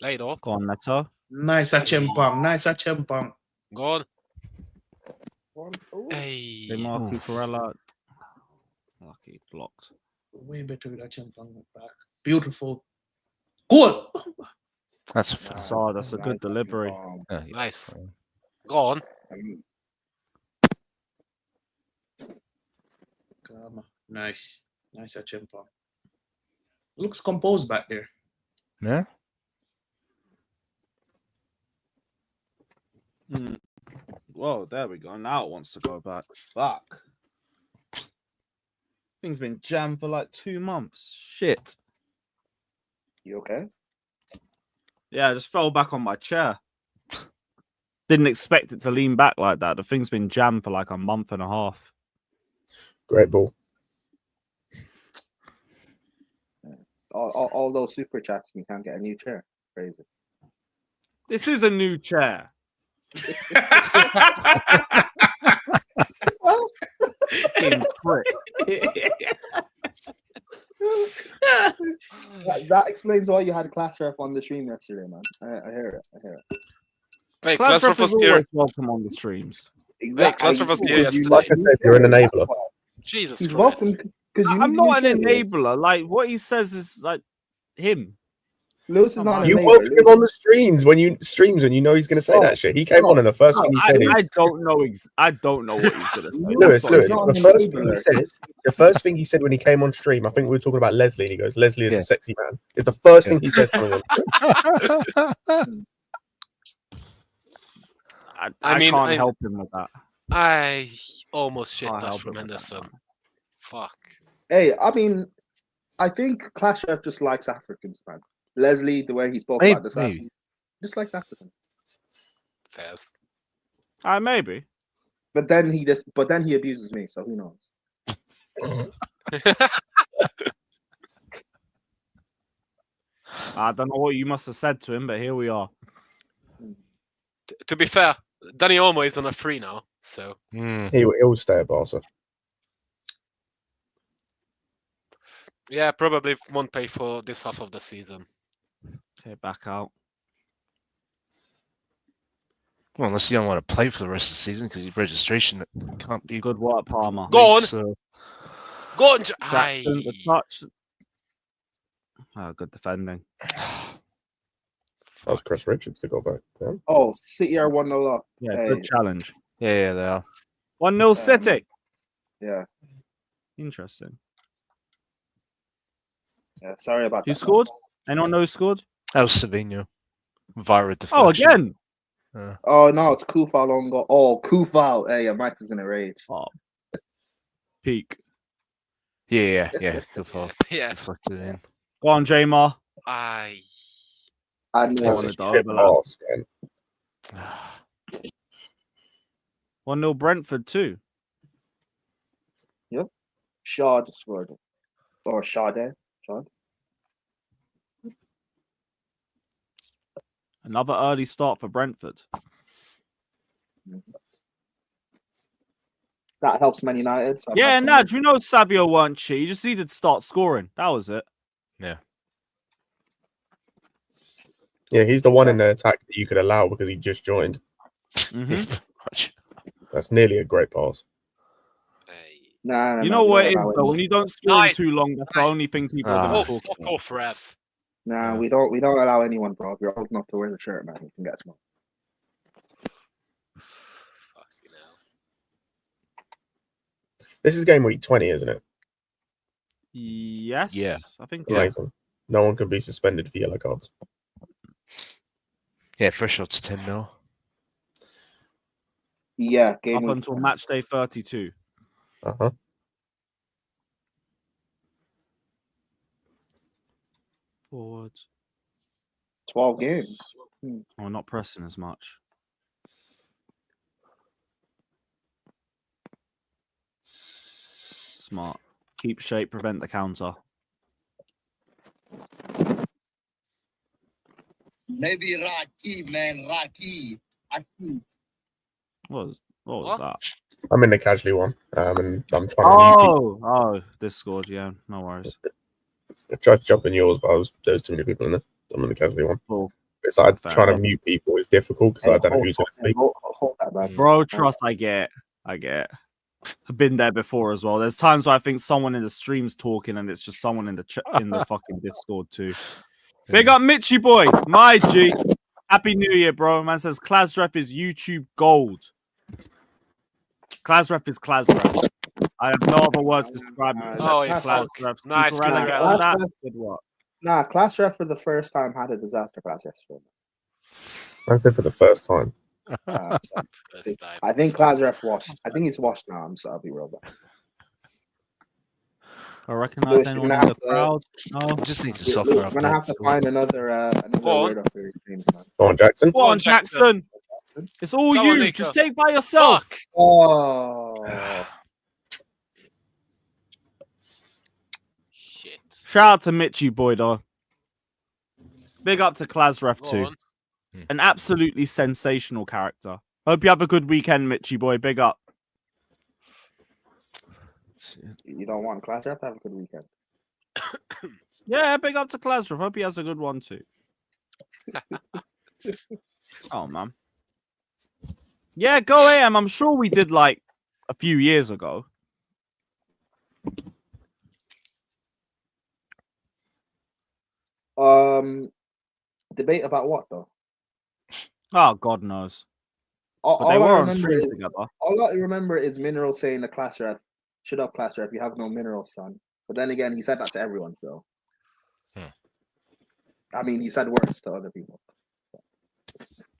Later. Go on, Neto. Nice at Chempong. Nice at Chempong. Go on. Ooh. Hey. Demar Cucurella. Lucky blocked. Way better with that Chempong back. Beautiful. Good. That's a fair. So that's a good delivery. Nice. Go on. Nice. Nice at Chempong. Looks composed back there. Yeah. Whoa, there we go. Now it wants to go back. Fuck. Thing's been jammed for like 2 months. Shit. You okay? Yeah, I just fell back on my chair. Didn't expect it to lean back like that. The thing's been jammed for like a month and a half. Great ball. All those super chats and you can't get a new chair. Crazy. This is a new chair. Fucking prick. That explains why you had class rep on the stream yesterday, man. I hear it. Wait, Class class rep rep was is here. always welcome on the streams. Wait, class rep was here yesterday. Like I said, you're an enabler. Jesus He's Christ. welcome because I'm not an enabler. Like, what he says is like him. Lewis is not an You enabler. welcome him on the streams when you know he's going to say that shit. He came on and the first thing he said I is, don't know. I don't know what he's gonna say. Lewis, Sorry. not the an first thing enabler. he said, the first thing he said when he came on stream, I think we were talking about Leslie, and he goes, Leslie is a sexy man. It's the first thing he says coming on. I mean, can't help him with that. I almost shit Can't touched help from him with that, Henderson. man. Fuck. Hey, I mean, I think Clash Rep just likes Africans, man. Leslie, the way he spoke about this last week, just likes Africans. Fast. Maybe. But then he abuses me, so who knows? I don't know what you must have said to him, but here we are. To be fair, Danny Olmo is on a free now, so He'll stay at Barca. yeah, probably won't pay for this half of the season. Okay, back out. Well, unless you don't want to play for the rest of the season because your registration can't be. Good work, Palmer. Go on. So, Go on, Jackson, the touch. Oh, good defending. That was Chris Richards to go back. Yeah. Oh, City are 1-0 up. Yeah, Hey. good challenge. yeah, they are. 1-0 City. Yeah. Interesting. Yeah. Sorry about Who that. scored? Anyone know who scored? That was Savić. Via deflection. Oh, again. Oh no, it's Kufal on goal. Oh, Kufal. Hey, Max is gonna rage. Oh. Peak. Yeah. Good fault. Yeah. Deflected in. Go on, Jamar. I And That's a shit pass, man. 1-0 Brentford too. Yep. Shaw just scored. Or Shade. Another early start for Brentford. That helps Man United. So Yeah, Nad, you know Savio weren't cheap. You just needed to start scoring. That was it. Yeah, he's the one in the attack that you could allow because he just joined. Mm-hmm. That's nearly a great pass. Nah, You know we what don't it is, allow though? anyone. When you don't score in Nice. too long, that's the only thing people are Oh, going to talk fuck about. off, ref. Nah, Yeah. we don't allow anyone, bro. If you're old enough to wear the shirt, man, you can get smoked. Fucking hell. This is game week 20, isn't it? Yes. Yeah. I think. Yeah. Amazing. No one can be suspended for yellow cards. Yeah, threshold's 10 mil. Yeah, game Up week. until match day 32. Uh-huh. Forwards. 12 games. Oh, not pressing as much. Smart. Keep shape, prevent the counter. Maybe Raki, man, Raki. What was What? that? I'm in the casually one. And I'm trying to mute people. Oh, this scored. Yeah, no worries. I tried to jump in yours, but there was too many people in there. I'm in the casually one. Cool. It's like Fair trying enough. to mute people is difficult because I don't know who's going to speak. Hold that, man. Bro, trust, I get. I've been there before as well. There's times where I think someone in the stream's talking and it's just someone in the fucking Discord too. Big up Mitchy boy, my G. Happy New Year, bro. Man says Klasref is YouTube gold. Klasref is Klasref. I have no other words to describe it. Oh, yeah, Klasref. nice, Keep around and get Klasref. on that. Good work. Nah, Clash Ref for the first time had a disaster class yesterday. I said for the first time. First time. I think Clash Ref washed. I think he's washed now. I'm sorry, I'll be real bad. I recognize You're anyone gonna in have the to- crowd. No. Just need to You're soften up. gonna have to find another Go on. weirdo for your dreams, man. Go on, Jackson. Go on, Jackson. It's all Come you. on, Nico. Just take by yourself. Fuck. Oh, Shit. Shout out to Mitchy boy, though. Big up to Klasref Go too. on. An absolutely sensational character. Hope you have a good weekend, Mitchy boy. Big up. you don't want Clash Ref to have a good weekend. Yeah, big up to Klasref. Hope he has a good one too. Oh, man. Yeah, go AM. I'm sure we did like a few years ago. Debate about what though? Oh, God knows. But they All I were on remember streams is- together. All I remember is Mineral saying to Clash Ref, "Shut up, Clash Ref. You have no minerals, son." But then again, he said that to everyone. So, I mean, he said words to other people.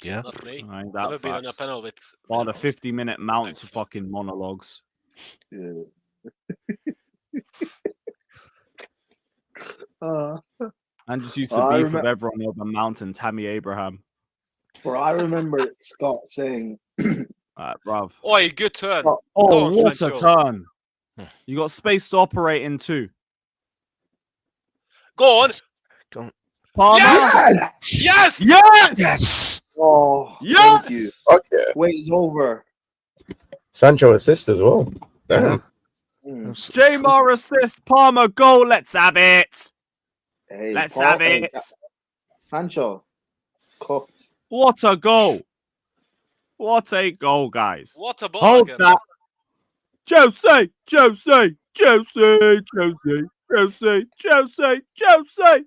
Yeah. Not me. Ain't Never that been on a facts. panel with. All the minerals. 50-minute mounts of fucking monologues. Yeah. And just used to I beef with everyone over Mountain Tammy Abraham. Bro, I remember Scott saying, Bruv. Oi, good turn. Oh, Oh, Go on, what a Sancho. turn. You got space to operate in too. Go on. Palmer. Yes! Yes! "Oh, Yes! thank you. Fuck yeah. Wait, it's over." Sancho assist as well. Damn. Jamar assist, Palmer goal. Let's have it. Hey, Let's Paul- have hey, it. Sancho, cooked. What a goal. What a goal, guys. What a ball Hold again. that. Chelsea, Chelsea, Chelsea, Chelsea, Chelsea, Chelsea, Chelsea,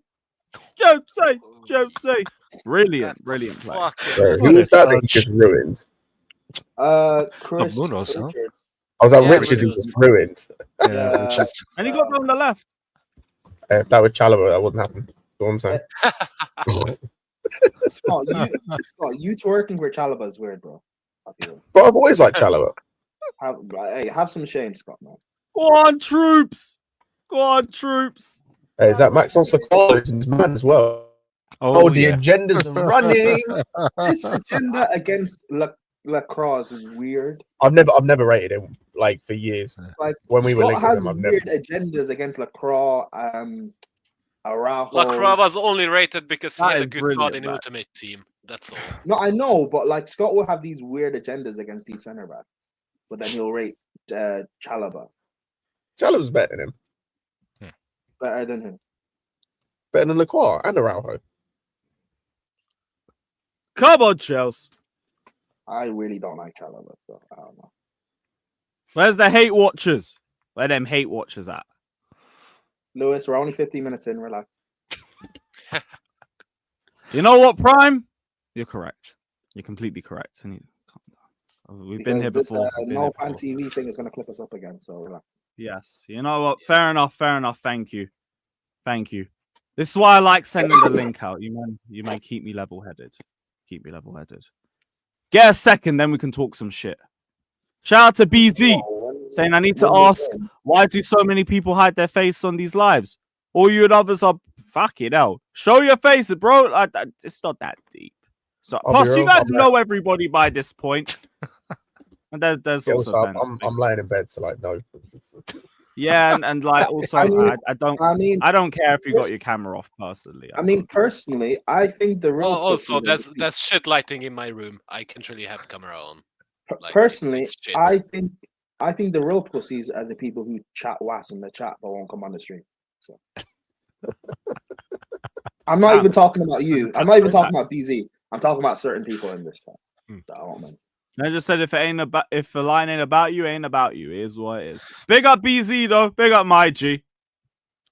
Chelsea, Chelsea. Brilliant, That was brilliant play. fucking Wait, who was that that he just ruined? Chris Munoz, huh? Richards. I was like, Yeah, Richards, he Richards. just ruined. Yeah, which is And he got on the left. If that was Chalobah, that wouldn't happen. Go on, saying. Scott, you twerking for Chalobah is weird, bro. I feel. But I've always liked Chalobah. Have some shame, Scott, man. Go on, troops. Go on, troops. Hey, is that Maxence Lecour's man as well? Oh, the yeah. agenda's running. This agenda against Lacroix is weird. I've never rated him like for years. Like When we were Scott linking has him, I've weird never. agendas against Lacroix, Araujo. Lacroix was only rated because he That had a is good brilliant, card in man. Ultimate Team. That's all. No, I know, but like Scott will have these weird agendas against these centre backs, but then he'll rate Chalobah Chalobah's better than him. better than him. Better than Lacroix and Araujo. Come on, Chelsea. I really don't like Chalobah, so I don't know. Where's the hate watchers? Where them hate watchers at? Lewis, we're only 15 minutes in. Relax. You know what, Prime? You're correct. You're completely correct. And we've been here Because before. This no fan TV thing is going to clip us up again. So relax. Yes. You know what? Fair enough. Fair enough. Thank you. Thank you. This is why I like sending the link out. You may keep me level-headed. Keep me level-headed. Get a second, then we can talk some shit. Shout out to BZ saying, I need to ask, why do so many people hide their face on these lives? All you and others are fucking hell. Show your faces, bro. It's not that deep. So plus, you guys know everybody by this point. And there's also I'm laying in bed, so like no. Yeah, and like also I don't care if you got your camera off personally. I mean, personally, I think the real also there's shit lighting in my room. I can't really have camera on. Like, personally, I think the real pussies are the people who chat was in the chat but won't come on the stream. So I'm not even talking about you. I'm not even talking about BZ. I'm talking about certain people in this chat. So I won't mind. I just said if the line ain't about you, it ain't about you. It is what it is. Big up BZ though. Big up my G.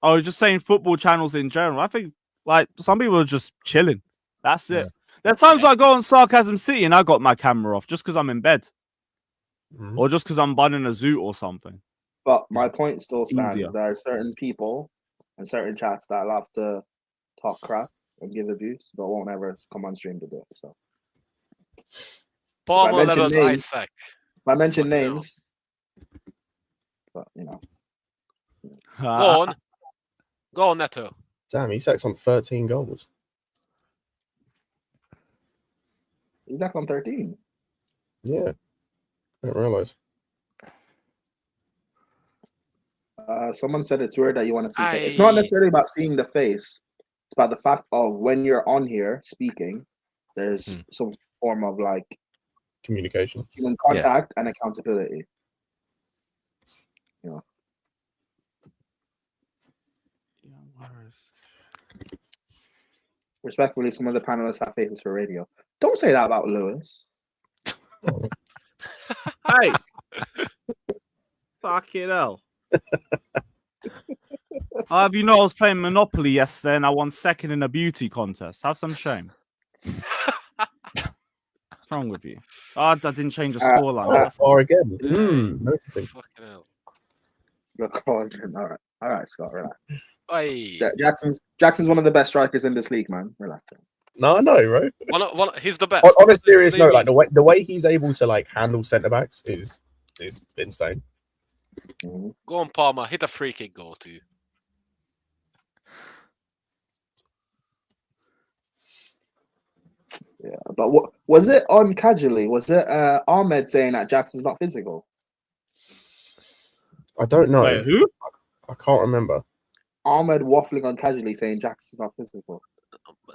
I was just saying football channels in general. I think like some people are just chilling. That's it. There's times I go on Sarcasm City and I got my camera off just because I'm in bed. Or just because I'm bunning a zoo or something. But my point still stands. Easier. There are certain people and certain chats that love to talk crap and give abuse, but won't ever come on stream to do it. So Palmer leveled Isaac. If I mention names, but you know. Go on, Neto. Damn, Isak's on 13 goals. Isak on 13. Yeah. I didn't realize. Someone said it's weird that you want to see the face. It's not necessarily about seeing the face. It's about the fact of when you're on here speaking, there's some form of like communication, human contact, and accountability. You know. Respectfully, some of the panelists have faces for radio. Don't say that about Lewis. Hey, fucking hell. How have you know I was playing Monopoly yesterday and I won second in a beauty contest? Have some shame. What's wrong with you? I didn't change the scoreline. Or again. Noticing. Fucking hell. All right, Scott, relax. Oi. Jackson's one of the best strikers in this league, man. Relax. No, I know, right? He's the best. On a serious note, like the way he's able to like handle centre backs is insane. Go on, Palmer. Hit a free kick goal too. Yeah, but what was it on casually? Was it Ahmed saying that Jackson's not physical? I don't know. Wait, who? I can't remember. Ahmed waffling on casually saying Jackson's not physical.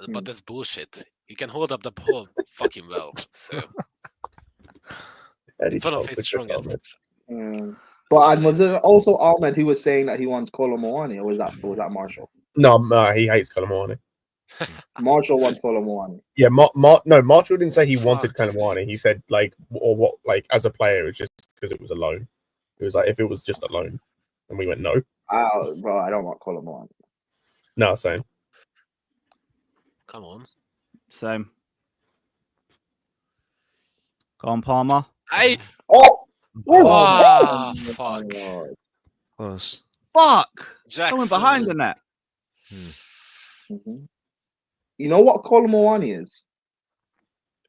But that's bullshit. He can hold up the ball fucking well. So it's one of his strongest. But was it also Ahmed who was saying that he wants Colomboani, or was that Marshall? No, he hates Colomboani. Marshall wants Colomboani. Yeah, Marshall didn't say he wanted Colomboani. He said like, or what, like as a player, it's just because it was a loan. It was like if it was just a loan, and we went no. Bro, I don't want Colomboani. No, same. Come on. Same. Go on, Palmer. Fuck. Close. Fuck! Jackson. Coming behind the net. You know what Colomboani is?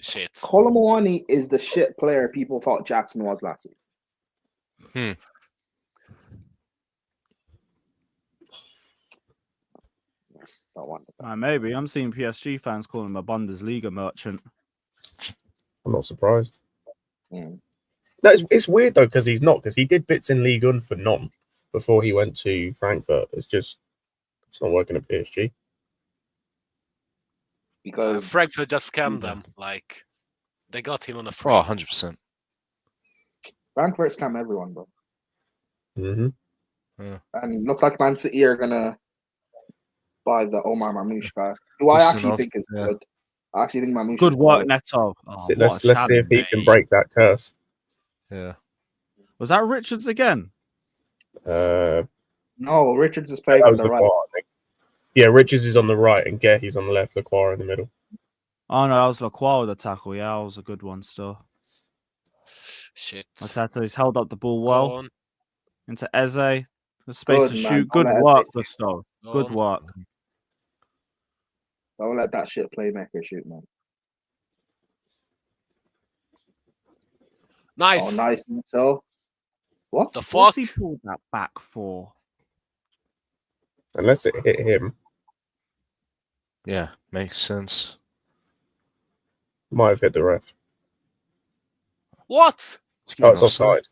Shit. Colomboani is the shit player people thought Jackson was last year. Maybe. I'm seeing PSG fans calling him a Bundesliga merchant. I'm not surprised. No, it's weird though because he's not, because he did bits in Ligue 1 for Nantes before he went to Frankfurt. It's not working at PSG. Because Frankfurt just scammed them. Like they got him on a free. 100%. Frankfurt scam everyone, bro. Mm-hmm. Yeah. And it looks like Man City are gonna buy the Omar Mamouche guy, who I actually think is good. I actually think Mamouche. Good work, Neto. Let's see if he can break that curse. Yeah. Was that Richards again? No, Richards is playing that on was the right. Lacroix, I think. Yeah, Richards is on the right and Gehi's on the left. Lacroix in the middle. Oh no, that was Lacroix with the tackle. Yeah, that was a good one still. Shit. Matata, he's held up the ball Go well on. into Eze. The space Good, to man. shoot. Don't Good let work, Eze Gusto. Go Good on. work. Don't let that shit playmaker shoot, man. Nice. Oh, nice. So, what? The What's fuck? he pulled that back for? Unless it hit him. Yeah, makes sense. Might have hit the ref. What? Oh, it's offside.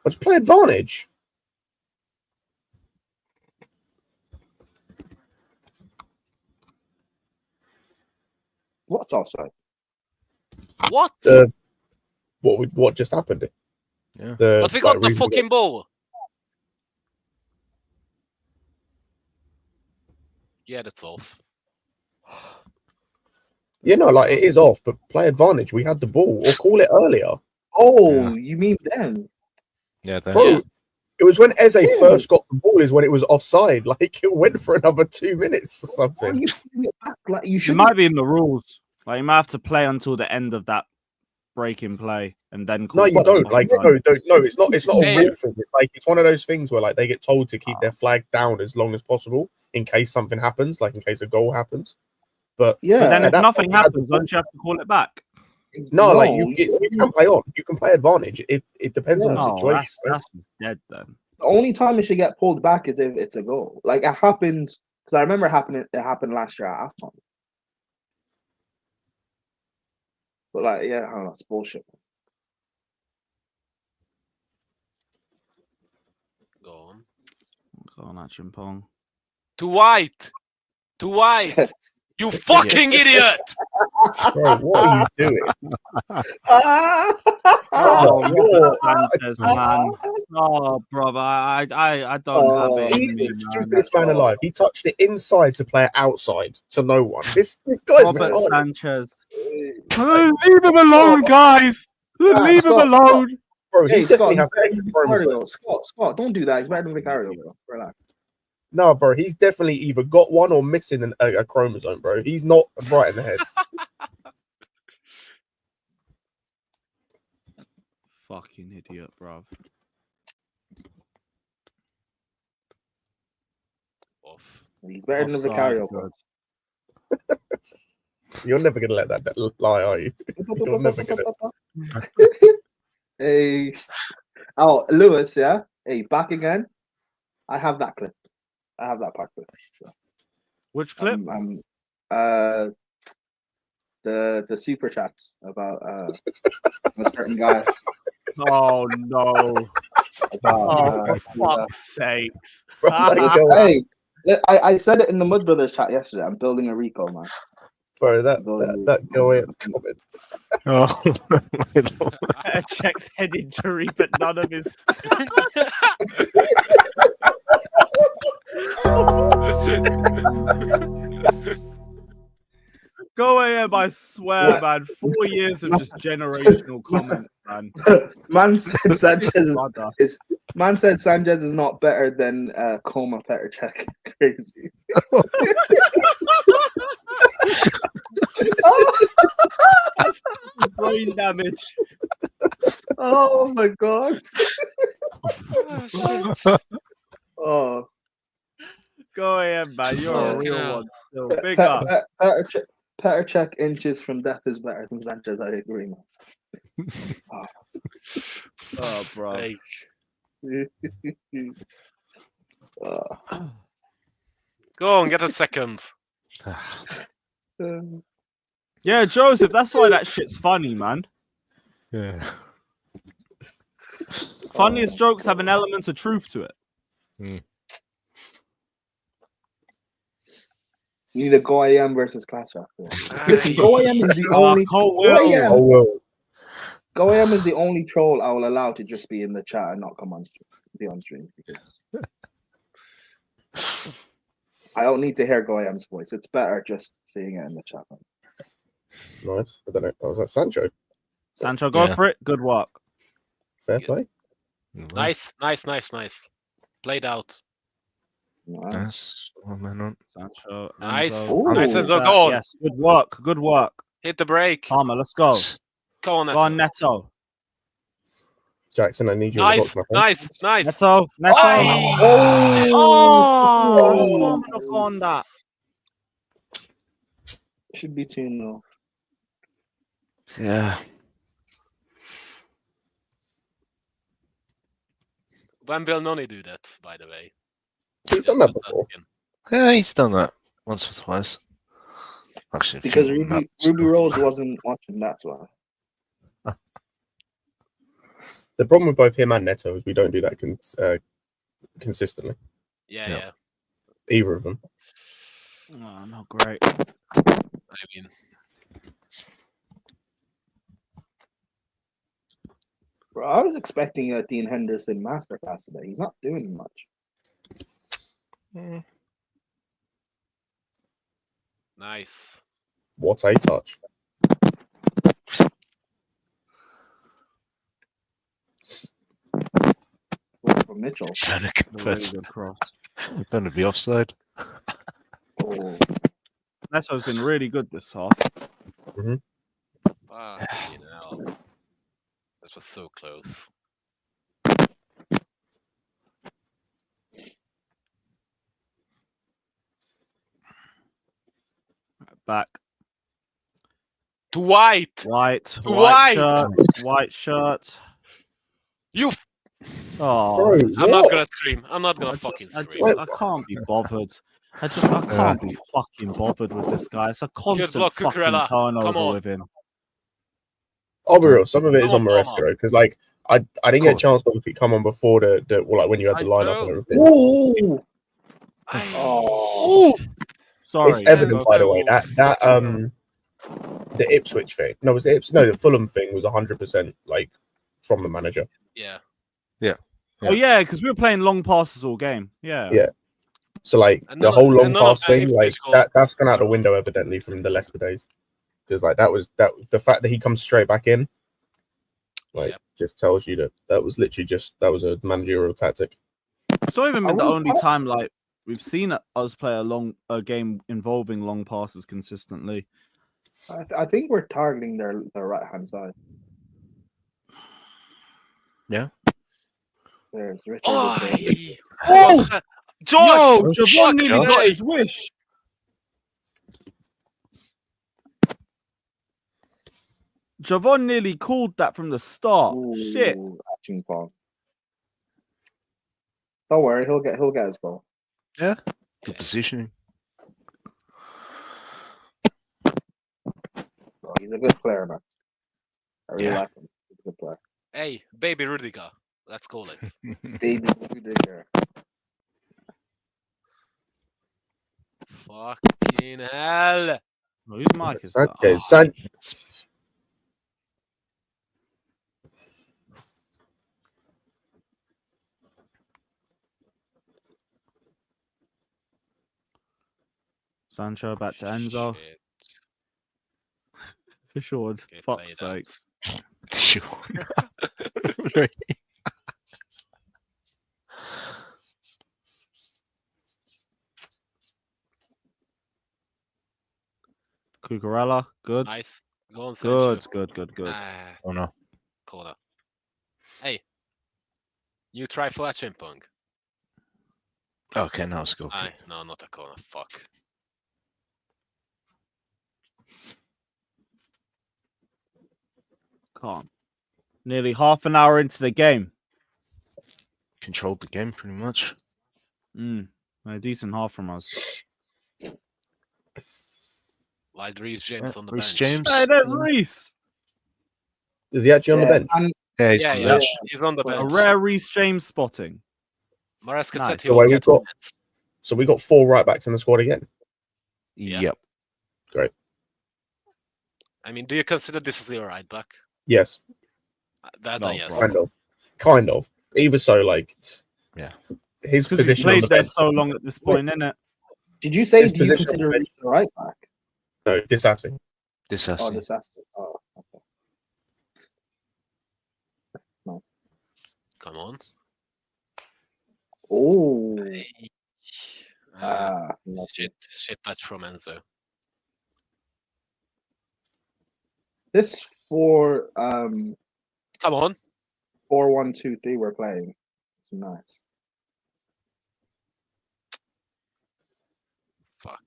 Let's play advantage. What's offside? What? What just happened? Yeah. But we got the fucking ball. Yeah, that's off. Yeah, no, like it is off, but play advantage. We had the ball, or call it earlier. Oh, you mean then? Yeah, Bro, Yeah. it was when Eze first got the ball is when it was offside. Like it went for another 2 minutes or Why something. are you putting it back? Like you It should. might be in the rules. Like you might have to play until the end of that breaking play and then call No, you for don't. Like offside. no. It's not. It's not a Hey. rule thing. It's like it's one of those things where like they get told to keep their flag down as long as possible in case something happens, like in case a goal happens. But Yeah. But then at if that nothing point, you had the happens, ball. don't you have to call it back? No, like you can play on. You can play advantage. It depends on the Yeah. Oh, situation. right? that's just dead then. The only time it should get pulled back is if it's a goal. Like it happened because I remember it happened last year at AFCON. But like, yeah, I don't know, it's bullshit. Go on. Go on, that Chimpong. Too white. Too white. You fucking idiot. Bro, what are you doing? Oh, you're- Sanchez, man. Oh, brother, I don't have it in He's me, the man. stupidest man alive. He touched it inside to play it outside to no one. This guy's Robert retarded. Sanchez. Leave him alone, guys. Leave him Scott, alone. Bro, Hey, he Scott, definitely has he's better extra than chromosomes. Vicario. Scott, don't do that. He's better than Vicario, bro. Relax. No, bro, he's definitely either got one or missing a chromosome, bro. He's not right in the head. Fucking idiot, bruv. Off. He's better than Offside, Vicario, bro. good. You're never gonna let that lie, are you? You're never gonna. Hey, oh, Lewis, yeah. Hey, back again. I have that clip. I have that part clip. So, Which clip? The super chats about a certain guy. Oh no! About, Oh, for fuck's sakes! Bro, hey, I said it in the Mud Brothers chat yesterday. I'm building a Rico, man. Bro, that go in comment. Oh, my Lord. Check's head injury, but none of his. Go AM, I swear, man. 4 years of just generational comments, man. Man said Sanchez Brother. Man said Sanchez is not better than Coma Petr Cech. Crazy. Brain damage. Oh my god. Oh, shit. Oh. Go AM, man. You're a real Yeah. one still. Big up. Petr Cech inches from death is better than Sanchez. I agree, man. Oh, bro. Go on, get a second. Yeah, Joseph, that's why that shit's funny, man. Yeah. Funniest jokes have an element of truth to it. You need a Go AM versus Class Rap. Listen, Go AM is the only Go AM is the only troll I will allow to just be in the chat and not come on be on stream because I don't need to hear Go AM's voice. It's better just seeing it in the chat. Nice. I don't know. Was that Sancho? Sancho, go for it. Good work. Fair play. Nice. Played out. Nice. 1 man on. Sancho, Nice. Enzo. Nice, Ooh. Enzo. Go on. Yes, good work. Good work. Hit the brake. Palmer, let's go. Go on, Go on, Neto. Neto. Jackson, I need you in the box, my friend. Nice. Neto. Aye. Oh, does Palmer not go on that? Should be 2-0. Yeah. When will Noni do that, by the way? He's done that before. Yeah, he's done that once or twice. Actually, a few Because more than Ruby that. Rose wasn't watching, that's why. The problem with both him and Neto is we don't do that consistently. Yeah. Either of them. Oh, not great. I mean, Bro, I was expecting a Dean Henderson masterclass today. He's not doing much. nice. What a touch. From Mitchell. Trying to Very convert. good cross. Going to be offside. Oh. Neto's been really good this half. Fucking hell. This was so close. Back. To White. White White. shirt. White shirt. You. Oh, Bro, I'm not what? gonna scream. I'm not gonna fucking scream. I can't be bothered. I can't be fucking bothered with this guy. It's a constant block, fucking Cucurella. Come turnover on. with him. I'll be real. Some of it is Come on on, Maresca Palmer. because, like, I didn't get a Cool. chance to obviously come on before like when you had the Inside lineup ball. and everything. Ooh. Aye. Oh. Sorry. It's evident, Enzo. by the way, that the Ipswich thing. No, was it the Fulham thing was 100% like from the manager. Yeah. Oh yeah, because we were playing long passes all game. Yeah. Yeah. So like And the none of- whole long and none of pass the thing, like Ipswich goals that's gone out the were- window evidently from the Leicester days. Because like that the fact that he comes straight back in, like Yep. just tells you that was literally that was a managerial tactic. It's not even been Are the we- only time like we've seen us play a game involving long passes consistently. I think we're targeting their right hand side. Yeah. There's Richard. Oh, Oh! Josh! Yo, Javon nearly fuck's got sake. his wish. Javon nearly called that from the start. Shit. Action ball. Don't worry, he'll get his goal. Yeah. Good positioning. Bro, he's a good player, man. I really Yeah. like him. He's a good player. Hey, baby Rudiger. Let's call it. Baby Rudiger. Fucking hell. Whose mic is that? Okay, Sancho back to Enzo. Shit. For sure. Okay, Fuck's play that. sakes. Sure. Cucurella, good. Nice. Go on, Sancho. Good. Ah, Oh no. corner. Hey. You try for a chimpong. Okay, now let's go. Aye, no, not a corner. Fuck. Calm. Nearly half an hour into the game. Controlled the game pretty much. A decent half from us. Wild Reece James on the Reece bench. James. Hey, there's Reece. Is he actually on the bench? And Yeah, he's Yeah, on the yeah. bench. He's on the A bench. rare Reece James spotting. Maresca Nice. said he So will wait, get we've got- minutes. So we got 4 right backs in the squad again. Yeah. Yep. I mean, do you consider this as your right back? Yes, That, No, yes. kind of. Either so, like, Yeah. his Because he's position on played the there bench. so long at this point, innit? did you say His do you position on consider the bench. Reece the right back? No, Disassi. This has Oh, to. this has to. Oh, okay. Come on. Oh. Shit touch from Enzo. This 4 Come on. 4-1-2-3 we're playing. It's nice. Fuck.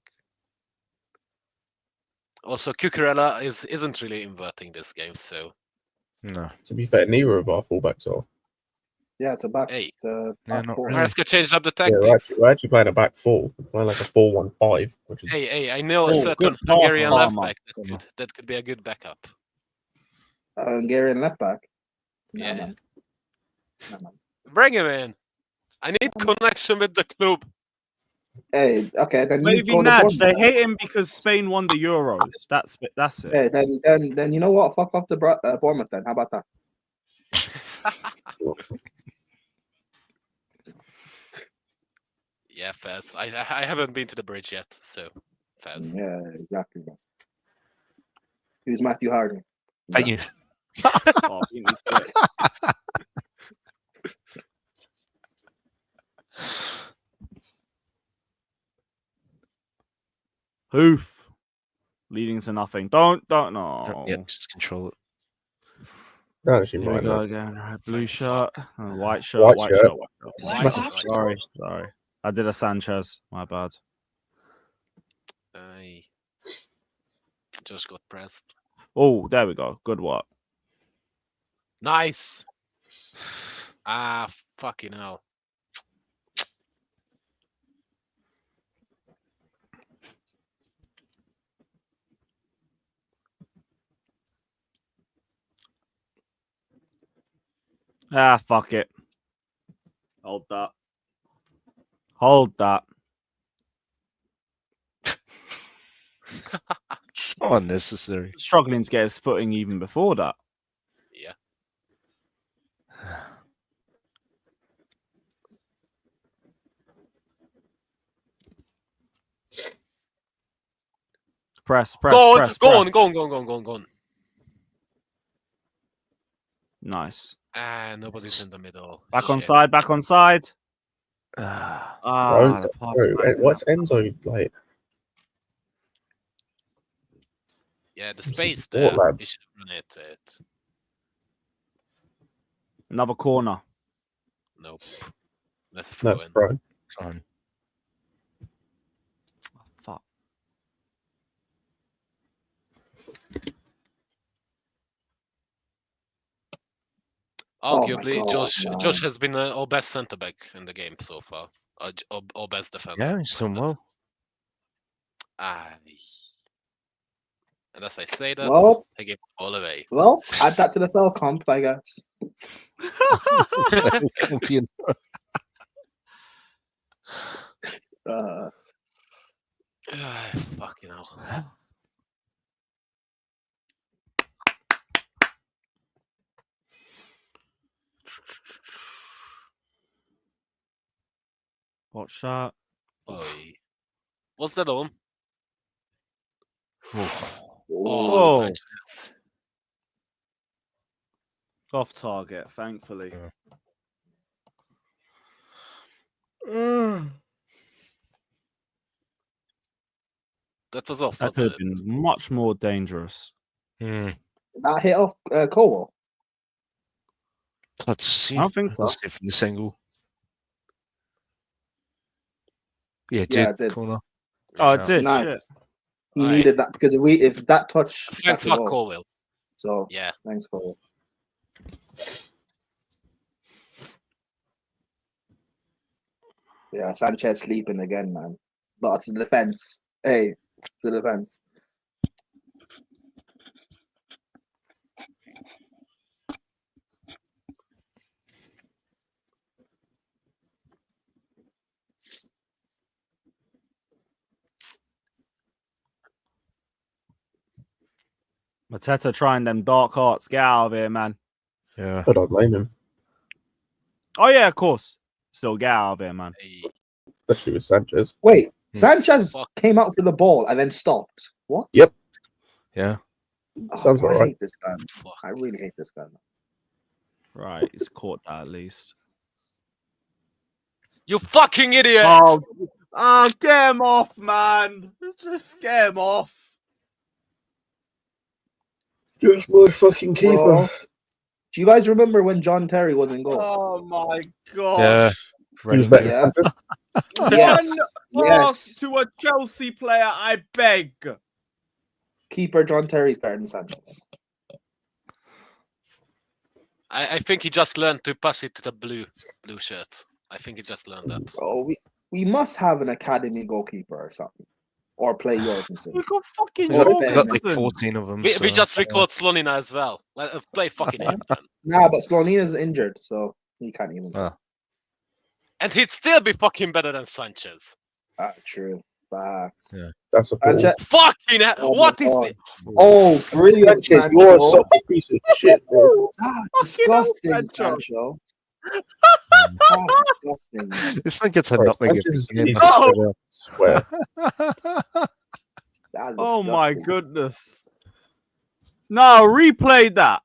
Also, Cucurella isn't really inverting this game, so. No. To be fair, neither of our fullbacks are. Yeah, it's a back. Hey. It's a Yeah, back not four. really. Maresca changed up the Yeah, tactics. we're actually playing a back 4. We're playing like a 4-1-5, which is Hey, I know a Oh, certain good pass, Hungarian left Palmer. back that could be a good backup. Hungarian left back. Nah, Yeah. man. Nah, man. Bring him in. I need connection with the club. Hey, okay, then you Wavy go to Nudge. They Bournemouth. hate him because Spain won the Euros. That's it. Hey, then you know what? Fuck off the Bournemouth then. How about that? Yeah, Faz. I haven't been to the bridge yet, so Faz. Yeah, exactly. Who's Matthew Harden? Thank you. Oh, beat me to it. Hoof. Leading to nothing. Don't no. Yeah, just control it. not actually Here we mine. go though. again. Right, blue shirt, white shirt, White white shirt. shirt, White shirt. Sorry. I did a Sanchez. My bad. I just got pressed. Oh, there we go. Good work. Nice. Ah, fucking hell. Ah, fuck it. Hold that. Hold that. So unnecessary. Struggling to get his footing even before that. Yeah. Press. Go on. Nice. Ah, nobody's in the middle. Back on Shit. side. Back on side. Bro, The pass back. what's Enzo like? Yeah, the Some space support, there. lads. You should run it. Another corner. Nope. Let's throw That's in. bro. Fine. Fuck. Arguably, God, Josh has been our best centre back in the game so far. Our best defender. Yeah, he's done well. And as I say that, Well, I give it all away. well, add that to the fell comp, I guess. Champion. Fucking hell. Watch that. Oi. What's that on? Oh. Sanchez. Off target, thankfully. That was off. That could have been much more dangerous. That hit off Cole. Let's see. I don't think so. Let's see from this angle. Yeah, it Yeah, did. it did. Corner. Oh, it did. Nice. Shit. He needed that because if that touch, Thank that's a fuck goal. Colwell. So Yeah. thanks, Cole. Yeah, Sanchez sleeping again, man. But to the defense. Hey, to the defense. Mateta trying them dark arts. Get out of here, man. Yeah. I don't blame him. Oh, yeah, of course. Still get out of here, man. Especially with Sanchez. Wait, Sanchez came out for the ball and then stopped. What? Yep. Yeah. Sounds about I right. hate this guy. I really hate this guy. Right, he's caught that at least. You fucking idiot! Get him off, man. Just get him off. Just my fucking keeper. Bro. Do you guys remember when John Terry was in goal? Oh my Yeah. gosh. He was better than Yeah. Sanchez. One pass to a Chelsea player, I beg. Keeper John Terry's better than Sanchez. I think he just learned to pass it to the blue shirt. I think he just learned that. Bro, we must have an academy goalkeeper or something. Or play Jorgensen. We got fucking We got like Jorgensen. 14 of them. We just record Slonina as well. Play fucking him, man. Nah, but Slonina's injured, so he can't even. And he'd still be fucking better than Sanchez. True. Facts. Yeah. That's a ball. Fucking hell. Oh What my is God. this? Oh, brilliant, Sanchez, Sancho. you're such a piece of shit, bro. Disgusting, Sancho. Sancho. Disgusting. This man gets a Bro, nutmeg Sanchez every is game. a piece of shit, I swear. That's Oh my disgusting. goodness. No, replay that.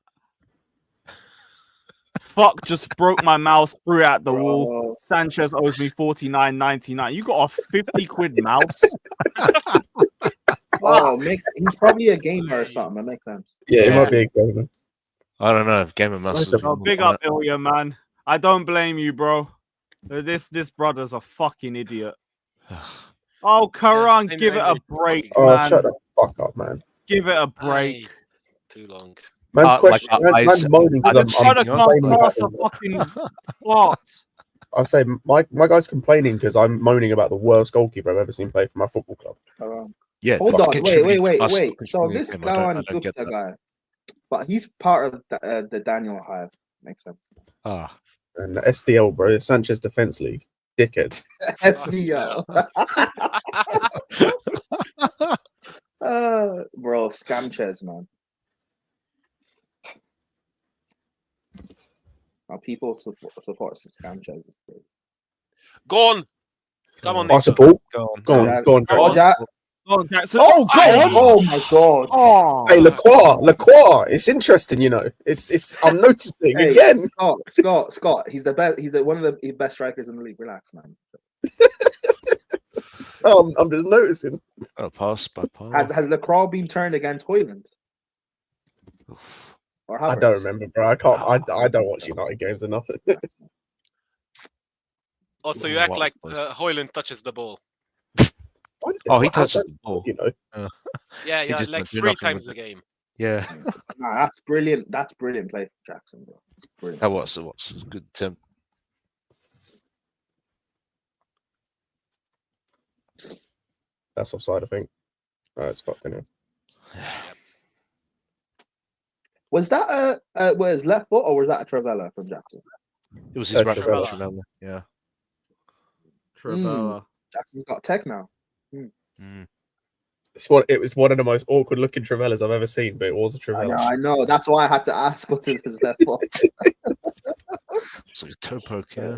Fuck, just broke my mouse, threw it at the wall. Bro. Sanchez owes me $49.99. You got a 50 quid mouse? Oh, he's probably a gamer or something. That makes sense. Yeah, it Yeah. might be a gamer. I don't know. Game of Mouse. Nice Oh, big up, Ilya, man. I don't blame you, bro. This brother's a fucking idiot. Oh, Karan, Yeah, give it a I'm break, Oh, man. shut the fuck up, man. Give it a break. Too long. Man's question. Man's moaning I because just trying to I'm come complaining about past a the- fucking what? I say my guy's complaining because I'm moaning about the worst goalkeeper I've ever seen play for my football club. Yeah. Hold that's on. contributing to Wait. us So pushing this the game. I Gawan don't get Gupta that. guy, but he's part of the Daniel Hive. Makes sense. Ah. And SDL, bro, Sanchez Defense League, dickhead. SDL. Bro, Sanchez, man. How people support Sanchez is great. Go on. Come on, I Nico. support. Go on. Go on, go on, Oh, Jack. Jack. Oh, Jackson. Oh, go on. Oh my God. Oh, Hey, Lacroix. It's interesting, you know. It's I'm noticing Hey, again. Scott. He's the best. He's one of the best strikers in the league. Relax, man. I'm just noticing. Oh, pass by pass. Has Lacroix been turned against Hoyland? Or I Havertz? don't remember, bro. I can't. I don't watch United games enough. Also, you act like Hoyland touches the ball. Oh, he touches the ball. You know. Yeah, He yeah, just like don't do 3 nothing times with a it. game. Yeah. Nah, that's brilliant. That's brilliant play from Jackson, bro. It's brilliant. That was. It was a good attempt. That's offside, I think. Oh, it's fucked anyway. Was that his left foot or was that a Travella from Jackson? It was his right foot. Trevella. Trevella. Yeah. Trevella. Jackson's got tech now. It was one of the most awkward looking Travellas I've ever seen, but it was a Travella. I know. That's why I had to ask what's his left foot. It's like a toe poke, yeah.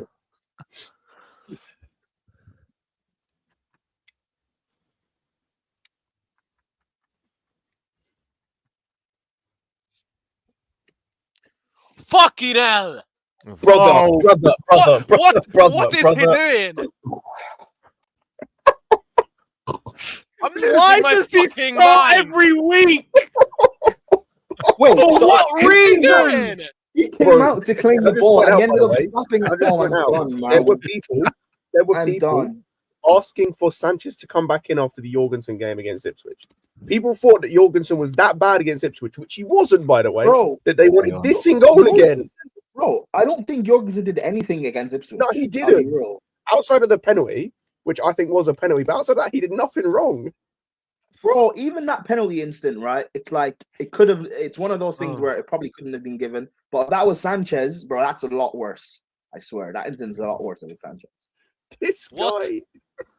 Fucking hell! Brother. What is he doing? I'm losing Why my does he fucking start mind. every week? Wait, For so what reason? he came Bro, out to claim the I just ball went and he out, ended by up the way. stopping I the just ball went and out. done, There man. were I'm people done. asking for Sanchez to come back in after the Jorgensen game against Ipswich. People thought that Jorgensen was that bad against Ipswich, which he wasn't, by the way. Bro, That they wanted this in goal again. Bro, I don't think Jorgensen did anything against Ipswich. No, he I'll be didn't. real. Outside of the penalty, which I think was a penalty, but outside of that, he did nothing wrong. Bro, even that penalty instant, right? It's like it could have. It's one of those things where it probably couldn't have been given. But if that was Sanchez, bro, that's a lot worse. I swear that incident's a lot worse than Sanchez. This What? guy,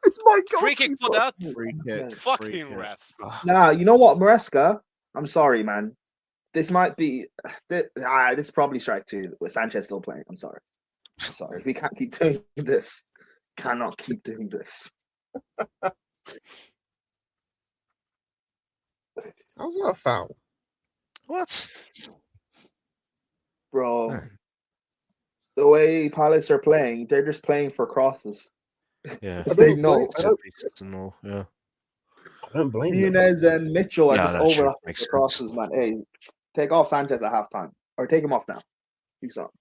it's my god. Free kick for that? Free kick. Fucking ref. Nah, you know what, Maresca? I'm sorry, man. This might be. This is probably strike 2 with Sanchez still playing. I'm sorry. We can't keep doing this. Cannot keep doing this. How's that a foul? What? Bro. the way Palace are playing, they're just playing for crosses. Yeah. Because they know. Yeah. I don't blame them. Younes and Mitchell are Yeah, just that's true. overlapping Makes the sense. crosses, man. Hey, take off Sanchez at halftime. Or take him off now. Do something.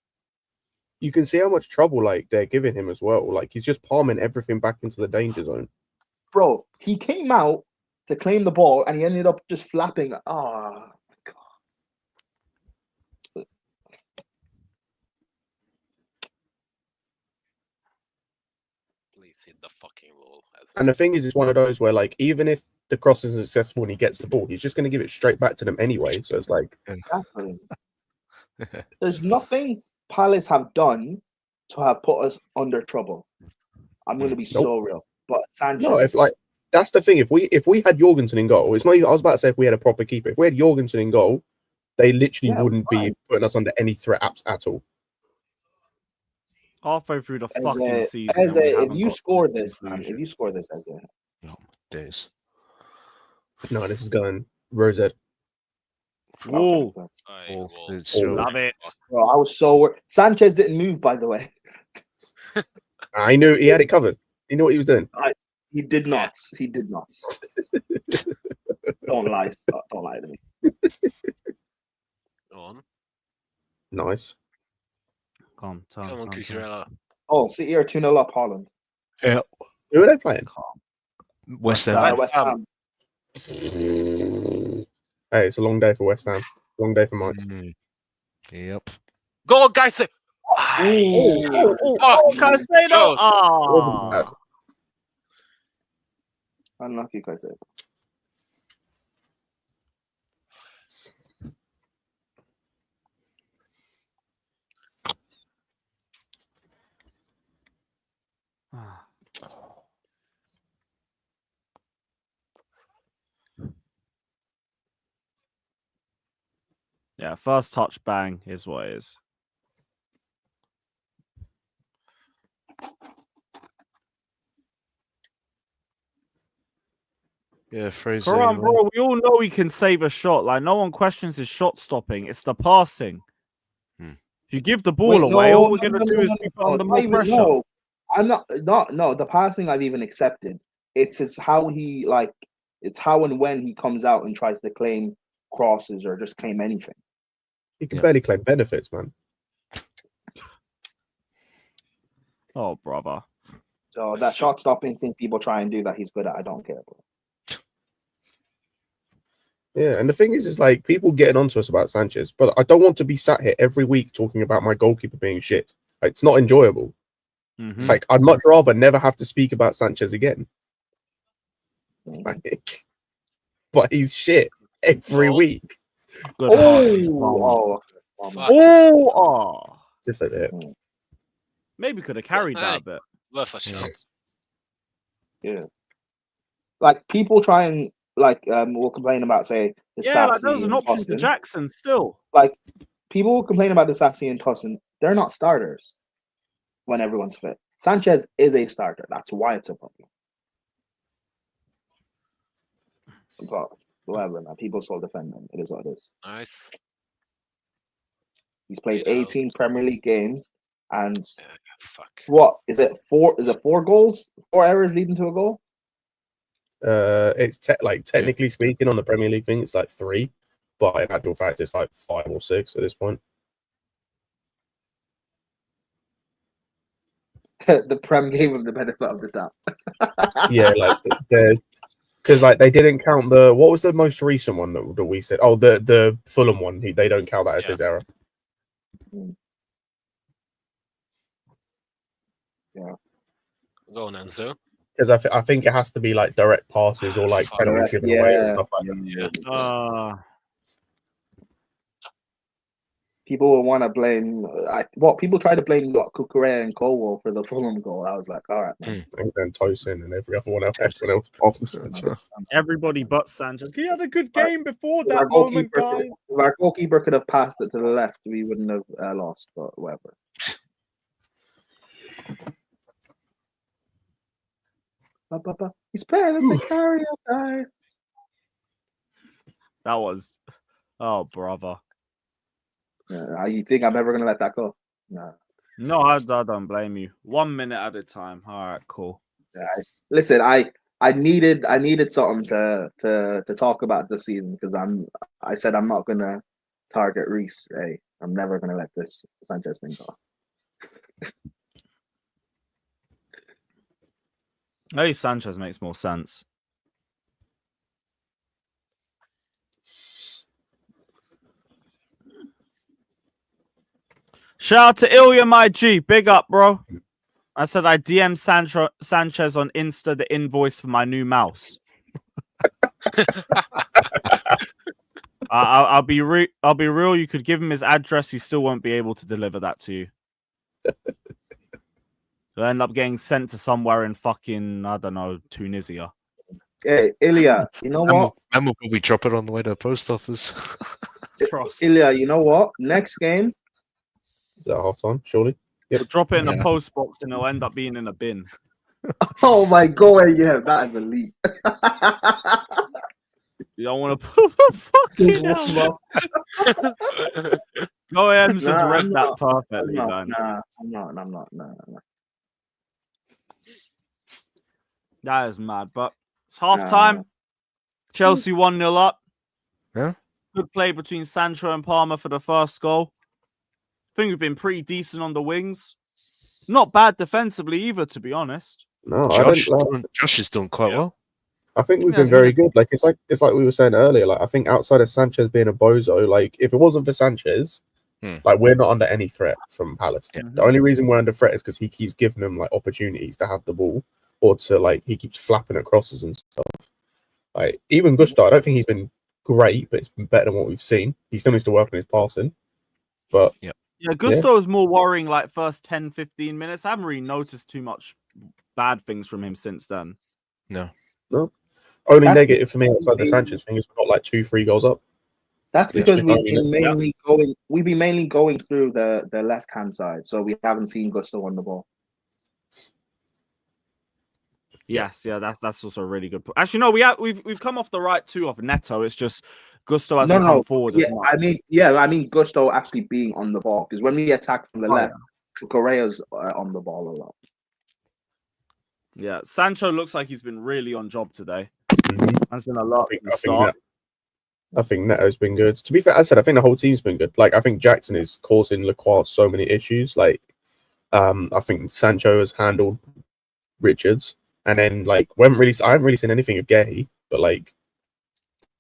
You can see how much trouble like they're giving him as well. Like he's just palming everything back into the danger zone. Bro, he came out to claim the ball and he ended up just flapping. Oh, my God. Please hit the fucking wall. And the thing is, it's one of those where, like, even if the cross isn't successful and he gets the ball, he's just going to give it straight back to them anyway. So it's like, Exactly. There's nothing Palace have done to have put us under trouble. I'm going to be so real. But Sanchez. no, if like that's the thing. If we had Jorgensen in goal, it's not even. I was about to say if we had a proper keeper. If we had Jorgensen in goal, they literally wouldn't be putting us under any threat at all. Halfway through the fucking Eze, season. if you score this, man, if you score this, Eze. Oh, days. No, this is going Rosette. Whoa. Love it. Bro, I was so worried. Sanchez didn't move, by the way. I knew he had it covered. He knew what he was doing. He did not. He did not. Don't lie. Don't lie to me. Go on. Nice. Come on, Cucurella. Oh, City are 2-0 up Holland. Yeah. Who are they playing? West Ham. West Ham. Hey, it's a long day for West Ham. Long day for Mike. Yep. Go, guys! Caicedo. Oh, Unlucky, Caicedo. yeah. First touch, bang is what it is. Yeah, Fraser. Karam, bro, we all know he can save a shot. Like no one questions his shot stopping. It's the passing. If you give the ball away, all we're gonna do is be put under more pressure. No, I'm not. No, the passing I've even accepted. It's how he like. It's how and when he comes out and tries to claim crosses or just claim anything. He can barely claim benefits, man. Oh, brother. So that shot stopping thing people try and do that he's good at, I don't care. Bro. Yeah, and the thing is like people getting onto us about Sanchez, but I don't want to be sat here every week talking about my goalkeeper being shit. Like, it's not enjoyable. Like, I'd much rather never have to speak about Sanchez again. Like, but he's shit every week. Good Just like that. Maybe could have carried that a bit. Worth a shot. Yeah. Like people try and will complain about say the like there was an option for Jackson still. Like people will complain about the Sassy and Tussin. They're not starters when everyone's fit. Sanchez is a starter. That's why it's a problem. But whatever, man. People still defend him. It is what it is. Nice. He's played 18 Premier League games, and fuck. What is it? 4? Is it 4 goals? 4 errors leading to a goal? It's technically speaking on the Premier League thing, it's like 3, but in actual fact, it's like 5 or 6 at this point. The Prem gave him the benefit of the doubt. Yeah, like because like they didn't count the what was the most recent one that we said? Oh, the Fulham one. They don't count that as his error. Yeah. Go on, Enzo. Because I think it has to be like direct passes or like penalties given away and stuff like that. People will want to blame. People try to blame Cucurella and Colwell for the Fulham goal. I was like, all right, man. And then Tosin and everyone else off from Sanchez. Everybody but Sanchez. He had a good game before that moment, guys. If our goalkeeper could have passed it to the left, we wouldn't have lost. But whatever. He's playing the carrier, guys. That was, brother. You think I'm ever gonna let that go? No. No, I don't blame you. 1 minute at a time. All right, cool. Listen, I needed something to talk about this season because I said I'm not gonna target Reece. Hey, I'm never gonna let this Sanchez thing go. Maybe Sanchez makes more sense. Shout out to Ilya, my G. Big up, bro. I said I DM Sanchez on Insta the invoice for my new mouse. I'll be real. You could give him his address, he still won't be able to deliver that to you. He'll end up getting sent to somewhere in fucking, I don't know, Tunisia. Hey, Ilya, you know what? And we'll probably drop it on the way to the post office. Ilya, you know what? Next game. Is that half time? Surely. We'll drop it in a post box and it'll end up being in a bin. Oh my god, yeah, that is elite. You don't want to put fucking hell. Go ahead and just read that perfectly, man. I'm not. That is mad, but it's half time. Chelsea 1-0 up. Yeah. Good play between Sancho and Palmer for the first goal. I think we've been pretty decent on the wings. Not bad defensively either, to be honest. No, Josh is doing quite well. I think we've been very good. Like it's like we were saying earlier. Like I think outside of Sanchez being a bozo, like if it wasn't for Sanchez, like we're not under any threat from Palace. Yeah. The only reason we're under threat is because he keeps giving them like opportunities to have the ball or to like he keeps flapping at crosses and stuff. Like even Gusto, I don't think he's been great, but it's been better than what we've seen. He still needs to work on his passing. But yeah, Gusto is more worrying like first 10, 15 minutes. I haven't really noticed too much bad things from him since then. No. Only negative for me outside the Sanchez thing is we're not like 2-3 goals up. That's because we've been mainly going through the left hand side, so we haven't seen Gusto on the ball. Yes, yeah, that's also a really good. Actually, no, we've come off the right too of Neto. It's just Gusto hasn't come forward as much. I mean Gusto actually being on the ball because when we attack from the left, Correa's on the ball a lot. Yeah, Sancho looks like he's been really on job today. That's been a lot from the start. I think Neto's been good. To be fair, as I said, I think the whole team's been good. Like I think Jackson is causing Lacroix so many issues. Like I think Sancho has handled Richards. And then, like, I haven't really seen anything of Gay, but like,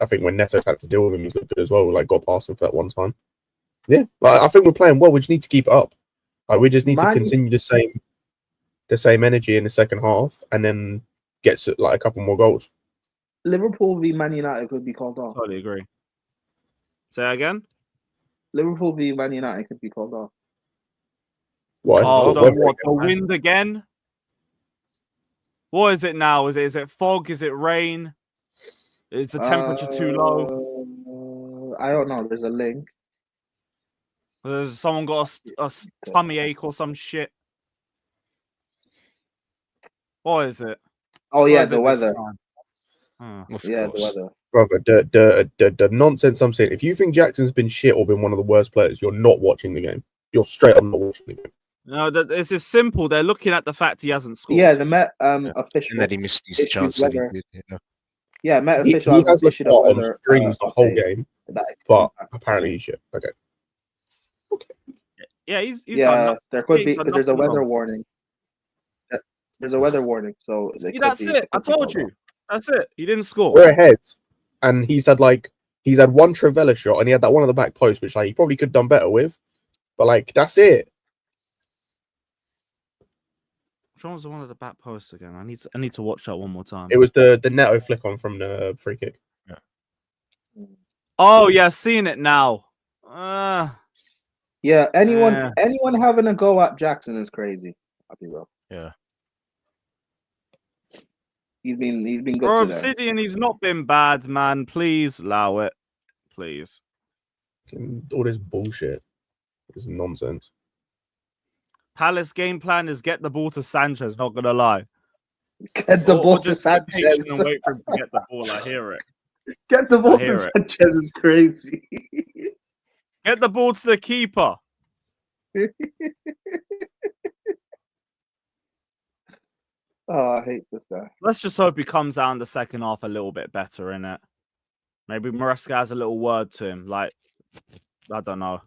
I think when Neto's had to deal with him, he's looked good as well. Like, got past him for that one time. Yeah, like, I think we're playing well. We just need to keep it up. Like, we just need to continue the same energy in the second half, and then get like a couple more goals. Liverpool v Man United could be called off. Totally agree. Say that again. Liverpool v Man United could be called off. Why? Oh, the wind again? What is it now? Is it fog? Is it rain? Is the temperature too low? I don't know. There's a link. Has someone got a tummy ache or some shit? What is it? Oh yeah, the weather. Yeah, the weather. Brother, the nonsense I'm saying. If you think Jackson's been shit or been one of the worst players, you're not watching the game. You're straight up not watching the game. No, it's as simple. They're looking at the fact he hasn't scored. Yeah, the Met official. And that he missed his chance. Yeah, Met he official. He has issued on strings the whole game, but apparently he's shit. Okay. Yeah, he's done there could be because there's a weather warning. There's a weather warning, so that's it. I told you. That's it. He didn't score. We're ahead, and he's had one Travella shot, and he had that one on the back post, which like he probably could have done better with, but like that's it. Which one was the one at the back post again? I need to watch that one more time. It was the Neto flick on from the free kick. Yeah. Oh yeah, seeing it now. Yeah, anyone having a go at Jackson is crazy. I'll be real. Yeah. He's been good For today. Obsidian, he's not been bad, man. Please allow it. Please. All this bullshit. This nonsense. Palace game plan is get the ball to Sanchez, not gonna lie. Get the ball to Sanchez. And wait for him to get the ball. I hear it. Get the ball to Sanchez is crazy. Get the ball to the keeper. Oh, I hate this guy. Let's just hope he comes out in the second half a little bit better, innit? Maybe Maresca has a little word to him. Like, I don't know.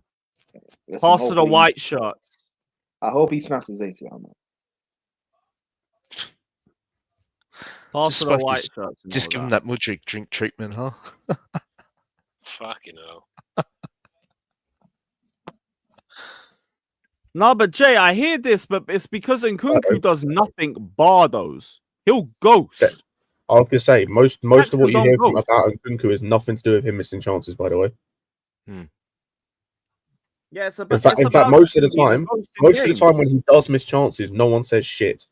Listen, Pass to the hopefully white shirts. I hope he snaps his ACL, man. Pass to the fucking- white shirts. and Just all give him that Mudryk drink treatment, huh? Fucking hell. No, but Jay, I hear this, but it's because Nkunku does nothing bar those. He'll ghost. I was gonna say most of Jackson what you don't hear from ghost. about Nkunku is nothing to do with him missing chances. By the way, Yeah, it's about. in fact, most of the time when he does miss chances, no one says shit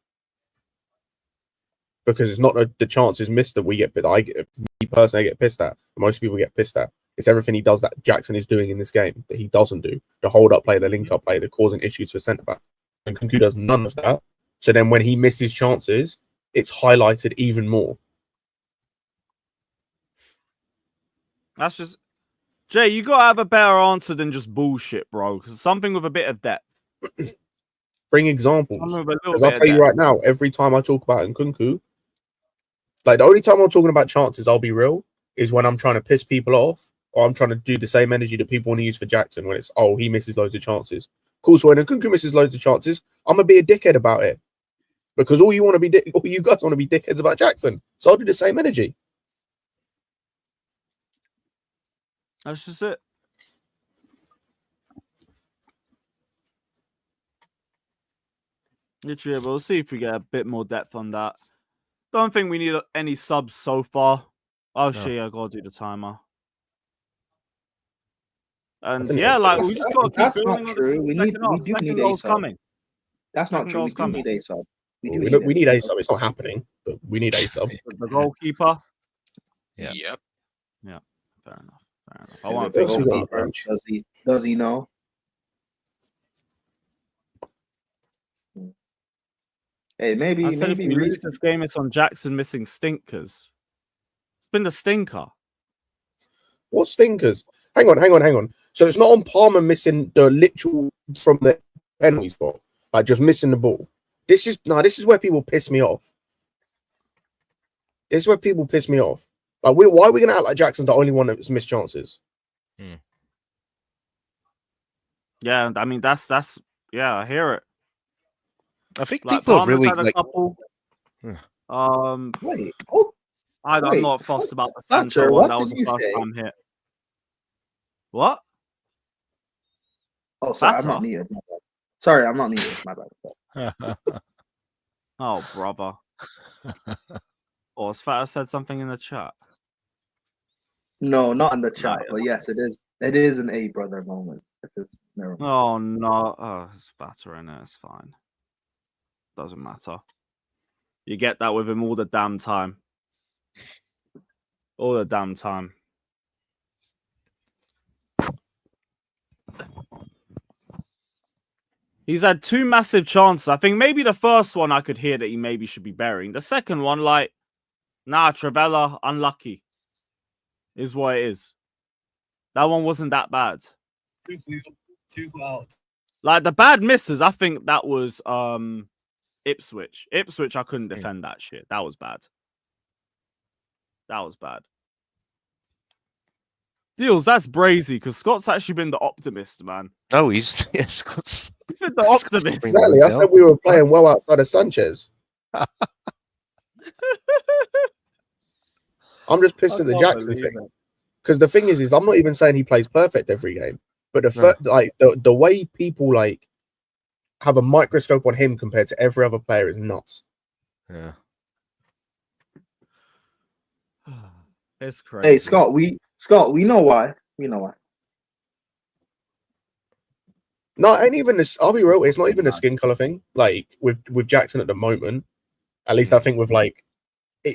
because it's not the chances missed that we get. But me personally, I get pissed at. Most people get pissed at. It's everything he does that Jackson is doing in this game that he doesn't do. The hold up play, the link up play, the causing issues for centre back. And Nkunku does none of that. So then when he misses chances, it's highlighted even more. That's just Jay. You gotta have a better answer than just bullshit, bro. Because something with a bit of depth. Bring examples. Something with a little Because bit I'll of tell you depth. right now, every time I talk about Nkunku, like the only time I'm talking about chances, I'll be real, is when I'm trying to piss people off or I'm trying to do the same energy that people want to use for Jackson when it's, oh, he misses loads of chances. Cool, so when Nkunku misses loads of chances, I'm going to be a dickhead about it. Because all you guys want to be dickheads about Jackson. So I'll do the same energy. That's just it. Literally, we'll see if we get a bit more depth on that. Don't think we need any subs so far. Oh shit, I gotta do the timer. And yeah, like we just gotta keep That's building not on true. the We second half. do Second need goal's a sub. coming. That's not Second true. We goal's do coming. need a sub. We need a sub. It's not happening, but we need a sub. The goalkeeper. Yeah. Yep. Yeah. Fair enough. Fair enough. I Is want it the Thanks for to what goalkeeper? bench. Does he know? Hey, maybe I said if we lose this game, it's on Jackson missing stinkers. It's been the stinker. What stinkers? Hang on. So it's not on Palmer missing the literal from the penalty spot, like just missing the ball. This is where people piss me off. This is where people piss me off. Like, why are we gonna act like Jackson's the only one that's missed chances? Yeah, I mean that's yeah, I hear it. I think Like people are Palmer's really had a like. couple. Wait, I'm not fussed about the Thatcher, Sancho one. what That was did the you first say? time hit. What? Oh, sorry, I'm Thatcher? not muted. My bad. Sorry, I'm not muted. My bad. Oh, brother. Oh, has Fatter said something in the chat? No, not in the chat, yes. but yes, it is. It is an A brother moment. Never mind. Oh no. Oh, it's Fatter in it. It's fine. Doesn't matter. You get that with him all the damn time. All the damn time. He's had two massive chances. I think maybe the first one I could hear that he maybe should be burying. The second one, like, nah, Travella, unlucky. Is what it is. That one wasn't that bad. Like the bad misses, I think that was Ipswich. Ipswich, I couldn't defend that shit. That was bad. That was bad. Deals, that's brazy because Scott's actually been the optimist, man. No, he's Scott's. He's been the optimist. Exactly. I said we were playing well outside of Sanchez. I'm just pissed at the Jackson thing. Because the thing is I'm not even saying he plays perfect every game, but the way people like have a microscope on him compared to every other player is nuts. Yeah. It's crazy. Hey, Scott, we know why. We know why. No, ain't even this. I'll be real. It's not even a skin color thing. Like with Jackson at the moment, at least I think with like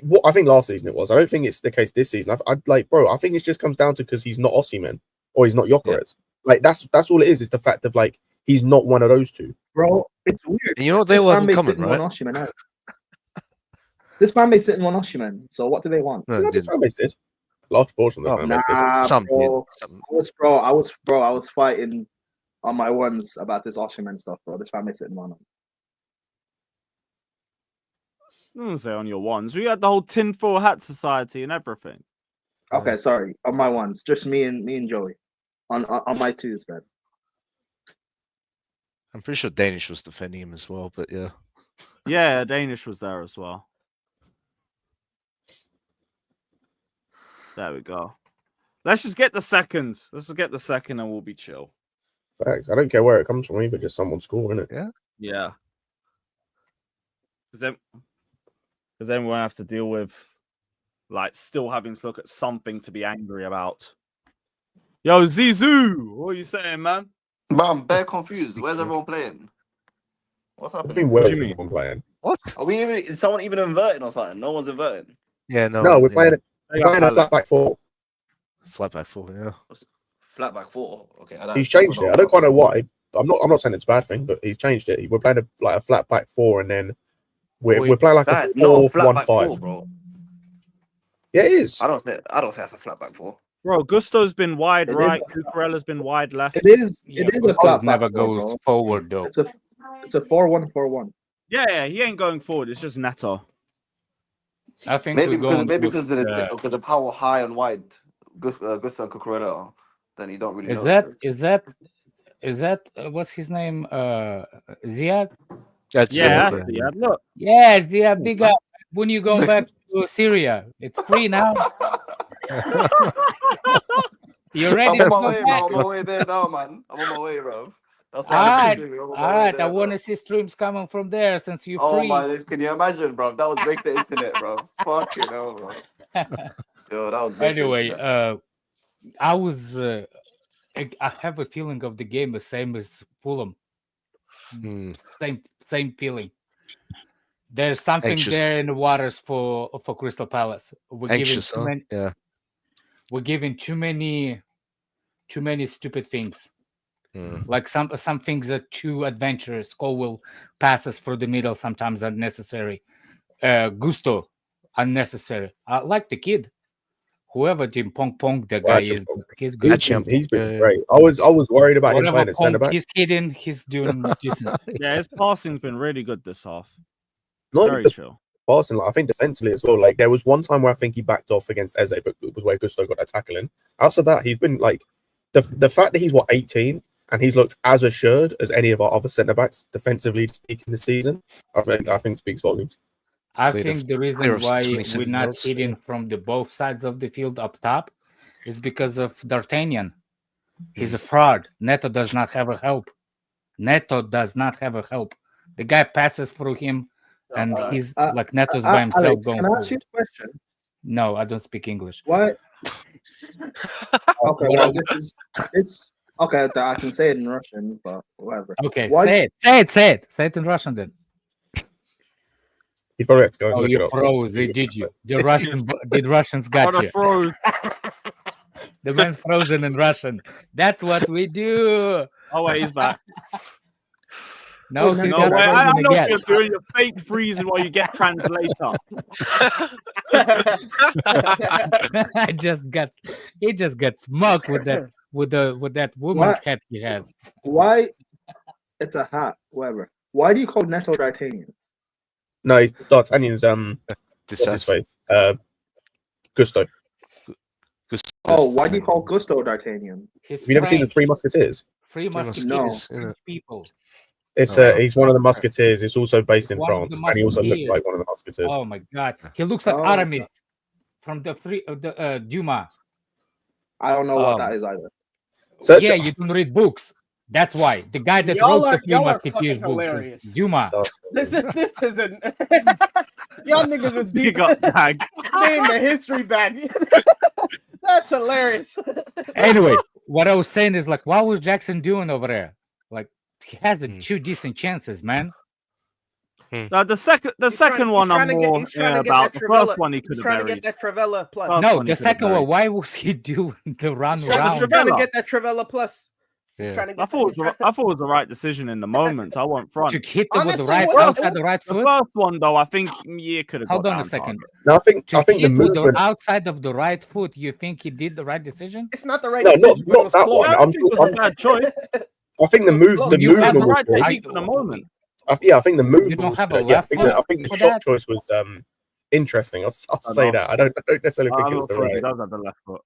what I think last season it was. I don't think it's the case this season. I think it just comes down to because he's not Osimhen or he's not Gyökeres. Like that's all it is. It's the fact of like he's not one of those two. Bro, it's weird. And you know they were coming, right? This fan base didn't want Osimhen. So what do they want? No, Yeah, this fan base did. Large portion of the fan base did. Nah, Some bro. did. Some... I was fighting on my ones about this Osimhen stuff, bro. This family's sitting on them. I don't say on your ones. We had the whole tinfoil hat society and everything. Okay, sorry. On my ones, just me and Joey. On my twos then. I'm pretty sure Danish was defending him as well, but yeah. Yeah, Danish was there as well. There we go. Let's just get the second. Let's just get the second and we'll be chill. Facts. I don't care where it comes from, either just someone scoring it. Yeah. Yeah. Because then we'll have to deal with like still having to look at something to be angry about. Yo, Zizou, what are you saying, man? But I'm bare confused. Where's everyone playing? What's I mean, happening? where's do you mean? everyone playing? What? Are we even? Is someone even inverting or something? No one's inverting. Yeah, no. No, we're yeah. playing a flat back four. Flat back four, yeah. Flat back four. Okay, He's changed it. I don't quite know why. I'm not saying it's a bad thing, but he's changed it. We're playing a flat back four, and then we're playing like That's a not a flat back 4-1-5. four, bro. Yeah, it is. I don't think that's a flat back four. Bro, Gusto's been wide It right, is. Cucurella's been wide left. It is. Yeah, It is a Gusto's flat never back four, goes bro. forward though. It's a 4-1-4-1. Yeah, he ain't going forward. It's just Neto. I think Maybe we're going because with, of the power high and wide, Gusto and Cucurella, then you don't really is know. that what's his name? Ziad? That's Yeah, okay. yeah. Look, Yeah, Ziad, big up. When you go back to Syria, it's free now. You ready to I'm go on my way, back? bro. I'm on my way there now, man. I'm on my way, bro. That's why Alright, I'm on my way alright. I there, want bro. to see streams coming from there since you Oh free. my, can you imagine, bro? That would break the internet, bro. Fucking hell, bro. Yo, that would break the Anyway, internet. I was. I have a feeling of the game the same as Fulham. Same feeling. There's something Anxious. there in the waters for Crystal Palace. Anxious, huh? Yeah. We're giving too many stupid things. Like some things are too adventurous. Colwill passes through the middle, sometimes unnecessary. Gusto, unnecessary. I like the kid. Whoever Jim Pong the guy is, he's good. He's been great. I was worried about him playing at centre back. He's hidden. He's doing decent. yeah, his passing's been really good this half. Not Very just chill. passing, like I think defensively as well. Like there was one time where I think he backed off against Eze, but it was where Gusto got that tackle in. Outside of that, he's been like the fact that he's 18 and he's looked as assured as any of our other centre backs defensively speaking this season. I think speaks volumes. I think the reason why we're not hitting from the both sides of the field up top is because of D'Artagnan. He's a fraud. Neto does not have a help. The guy passes through him, and he's like Neto's by himself Alex, going. Can I ask you a question? No, I don't speak English. Why? Okay, well, it's okay. I can say it in Russian, but whatever. Okay, Why? say it in Russian then. You probably have to go and Oh, look it you up. froze, did you? The Russians got you. Froze. The man frozen in Russian. That's what we do. Oh wait, he's back. No, no way. I know what you're doing. You're fake freezing while you get translator. He just got smoked with that woman's hat he has. Why? It's a hat. Whatever. Why do you call Neto D'Artagnan? No, D'Artagnan's what's his face? Gusto. Oh, why do you call Gusto D'Artagnan? Have you never seen the Three Musketeers? Three Musketeers. No. People. It's he's one of the Musketeers. It's also based in France, and he also looked like one of the Musketeers. Oh my god, he looks like Aramis from the Dumas. I don't know what that is either. Yeah, you don't read books. That's why the guy that wrote the Three Musketeers books is Dumas. This isn't. Y'all niggas is deep. Name the history bag. That's hilarious. Anyway, what I was saying is like, what was Jackson doing over there? Like, he has two decent chances, man. The second one I'm more about. The first one he could have buried. Trying to get that Trivella plus. No, the second one. Why was he doing the run around? He's trying to get that Trivella plus. Yeah. I thought it was the right decision in the moment. I went front. To hit it with the right outside the right foot. The first one though, I think you could have. Hold on a second. No, I think the movement outside of the right foot. You think he did the right decision? It's not the right decision. decision. Not that one. I think it was a bad choice. I think the move, Look, the You had the movement was right good. technique for the moment. I think the movement don't was have a good. Yeah, I left think foot I think the for shot that? choice was interesting. I'll say Enough. that. I don't necessarily think I'm it was not the sure he right. does have the left foot.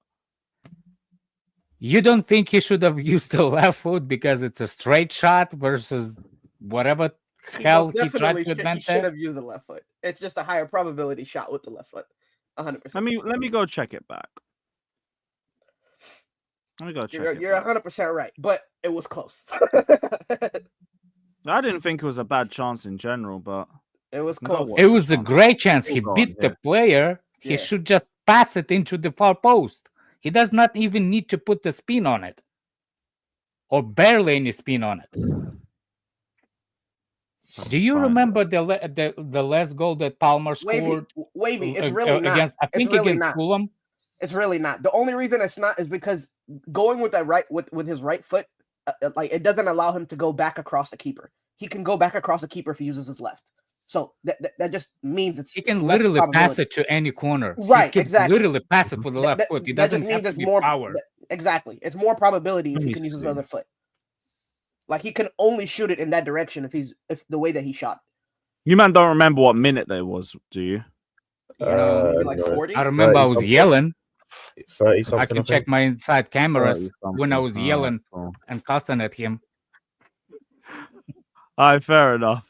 You don't think he should have used the left foot because it's a straight shot versus whatever hell he tried to He invent should there? have used the left foot. It's just a higher probability shot with the left foot. 100%. Let me go check it back. Let me go check it. You're back. 100% right, but it was close. I didn't think it was a bad chance in general, but it was Go close. watch It it was a on. great chance. We'll He go beat on the here. player. He Yeah. should just pass it into the far post. He does not even need to put the spin on it, or barely any spin on it. Do you Fine. remember the last goal that Palmer scored Wavy, it's really not. against? I think it's really against not. Fulham. It's really not. The only reason it's not is because going with that with his right foot, like it doesn't allow him to go back across the keeper. He can go back across the keeper if he uses his left. So that just means He can it's less literally pass probability. it to any corner. Right, He can exactly. literally pass it with the left foot. He doesn't have means to it's be more power. Exactly. It's more probability if Let he me can use his see. other foot. Like he can only shoot it in that direction if the way that he shot. You man don't remember what minute there was, do you? Maybe like no. 40. I remember I was 30-something. yelling. 30 I something. can check my inside cameras 30-something. when I was Alright, yelling cool. and cussing at him. Alright, fair enough.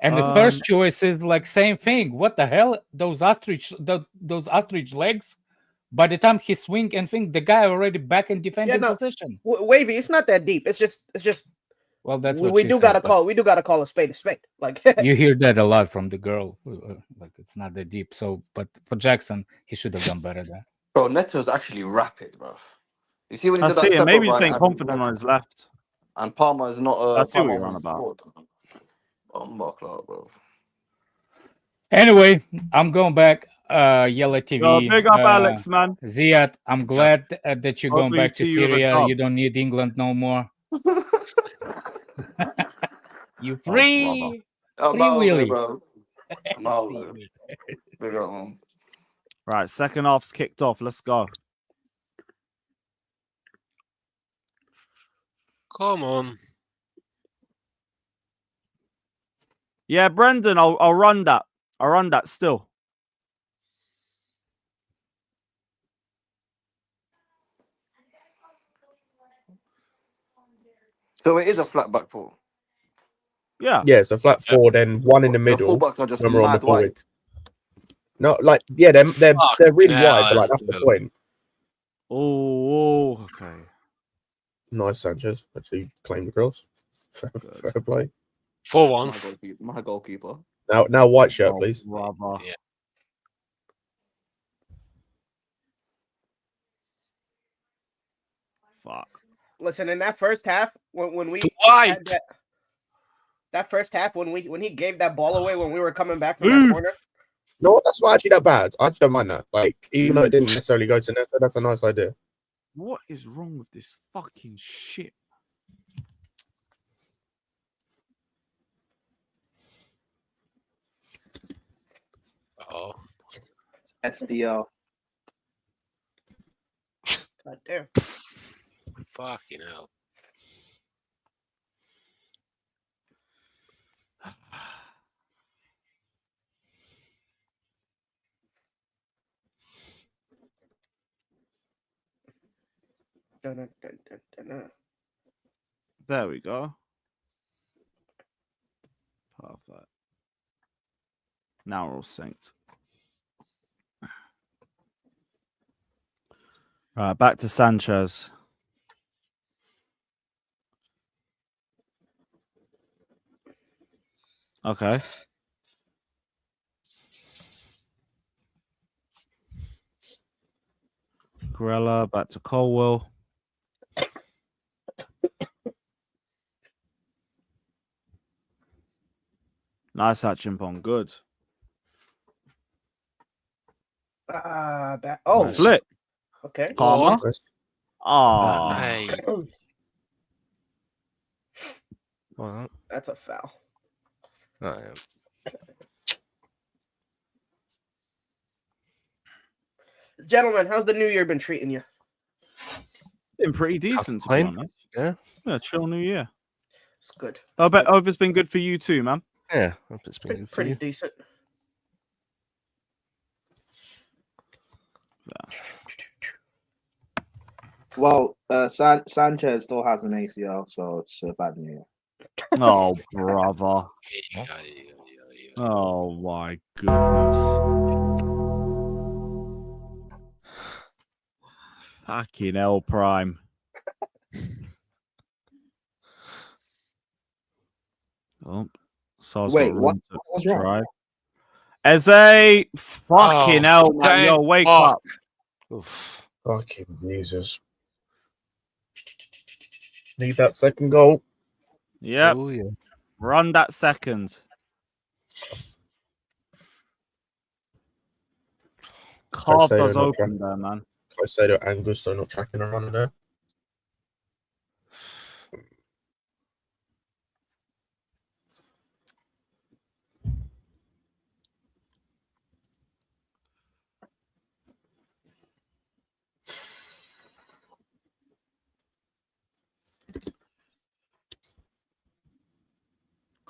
And the first choice is like same thing. What the hell? Those ostrich legs. By the time he swing and think, the guy already back in defending position. Wavy, it's not that deep. It's just. Well, that's we, what we she do said, gotta but call. We do gotta call a spade a spade. Like you hear that a lot from the girl. Like it's not that deep. So, but for Jackson, he should have done better there. Bro, Neto's actually rapid, bro. You see when he I did that see it. step Maybe over he's and ain't confident on his left. And Palmer is not I see what Palmer you're on was about. scored. Bro. Anyway, I'm going back. Yellow TV. Yo, big up Alex, man. Ziad, I'm glad that you're going Hopefully back to see you with a Syria. dub. You don't need England no more. You Oh, free. I'm Free out of it, Willy. bro. I'm out of it. Big up, man. Right, second half's kicked off. Let's go. Come on. Yeah, Brendan, I'll run that. I'll run that still. So it is a flat back four. Yeah. Yeah, it's a flat four, then one in the middle. The fullbacks are just when we're on the mad ball. wide. No, like they're really wide, but like that's the hell. point. Oh, okay. Nice, Sanchez. Actually claimed the cross. Fair play. For once. My goalkeeper. Now white shirt, please. Bravo. Yeah. Fuck. listen, in that first half, when we Dwight! had that first half when he gave that ball away when we were coming back from that corner. No, that's not actually that bad. I actually don't mind that. Like, even though it didn't necessarily go to Neto, that's a nice idea. What is wrong with this fucking shit? Oh. SDL. God damn. Fucking hell. There we go. Perfect. Now we're all synced. All right, back to Sanchez. Okay. Corella, back to Colwell. Nice Achimpong, good. Oh, Flip. Okay. Palmer. Oh. Hey. That's a foul. Gentlemen, how's the new year been treating you? been pretty decent, to be complain. honest. Yeah. Yeah, chill New Year. It's good. I bet hope it's been good for you too, man. Yeah, I hope it's been good for Pretty you. decent. Well, Sanchez still has an ACL, so it's a bad news. Oh, brother. Oh my goodness. Fucking hell, Prime. Oh, Sar's Wait, got what? room to What's wrong? try. Eze, fucking hell, man. Yo, wake up. Oof. Fucking Jesus. Need that second goal. Yep. Oh, yeah. Run that second. Carved us open there, man. Caicedo and Gusto not tracking a run there.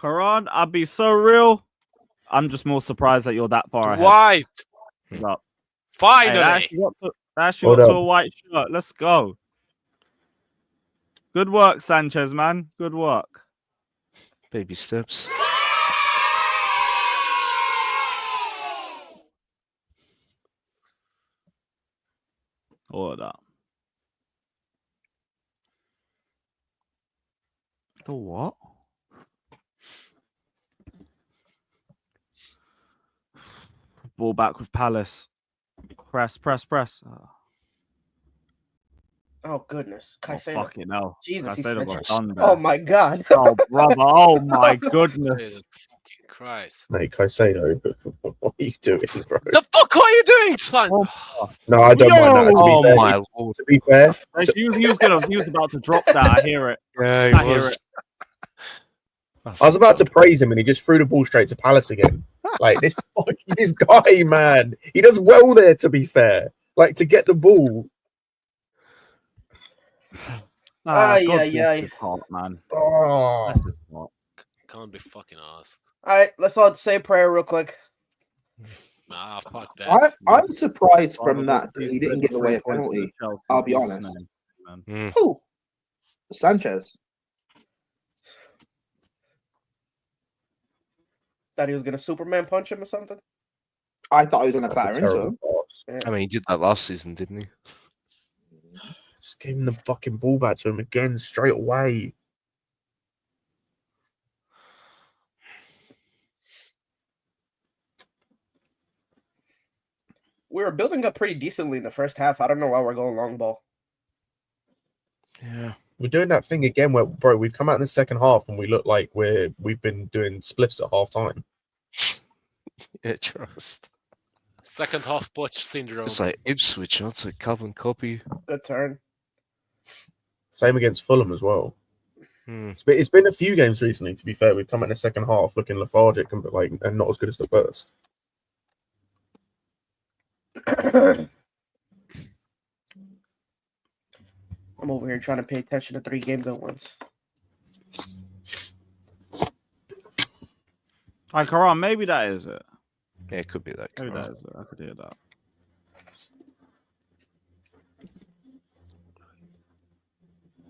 Karan, I'd be so real. I'm just more surprised that you're that far ahead. White. But, Finally. hey, that actually got to a white shirt. Let's go. Good work, Sanchez, man. Good work. Baby steps. Order. The what? Ball back with Palace. Press. Oh goodness, Oh, Caicedo. fucking hell. Jesus, he's Caicedo got such done Oh there. my god. Oh, brother. Oh, my goodness. Fucking Christ. Mate, Caicedo, what are you doing, bro? The fuck are you doing, son? No, I don't mind that. Oh, my lord. To be fair, He was about to drop that. I hear it. Yeah, I hear it. I was about to praise him and he just threw the ball straight to Palace again. Like, this guy, man. He does well there, to be fair. Like, to get the ball. God yeah. bless his heart, man. Oh. Bless his heart. Can't be fucking asked. All right, let's all say a prayer real quick. Nah, fuck that. I'm surprised from Father, that please he didn't deliver give away 3 a points to penalty. Chelsea, I'll in be Jesus' honest. name. Amen. Who? Sanchez. Thought he was gonna Superman punch him or something. I thought he was going to That's a clatter into terrible him. pass. I mean, he did that last season, didn't he? Just gave him the fucking ball back to him again straight away. We were building up pretty decently in the first half. I don't know why we're going long ball. Yeah. We're doing that thing again where, bro, we've come out in the second half and we look like we've been doing splits at half time. Yeah, trust. Second half butch syndrome. It's like Ipswich, it's a carbon copy. Good turn. Same against Fulham as well. Hmm. It's been a few games recently, to be fair. We've come out in the second half looking lethargic and not as good as the first. I'm over here trying to pay attention to 3 games at once. Hi, Karan, maybe that is it. Yeah, it could be that. Maybe that is it. I could hear that.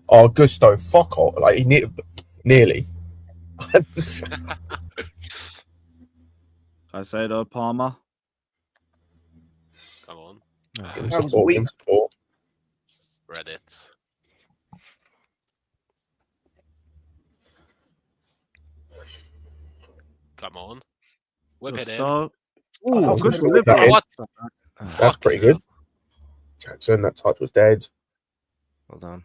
Oh, Gusto, fuck off. Like, he nearly. Caicedo, Palmer. Come on. Give him support, give him support. Reddit. Come on. Whip it in. Ooh, That's good good. delivery. That is- What? That's pretty good. Jackson, that touch was dead. Well done.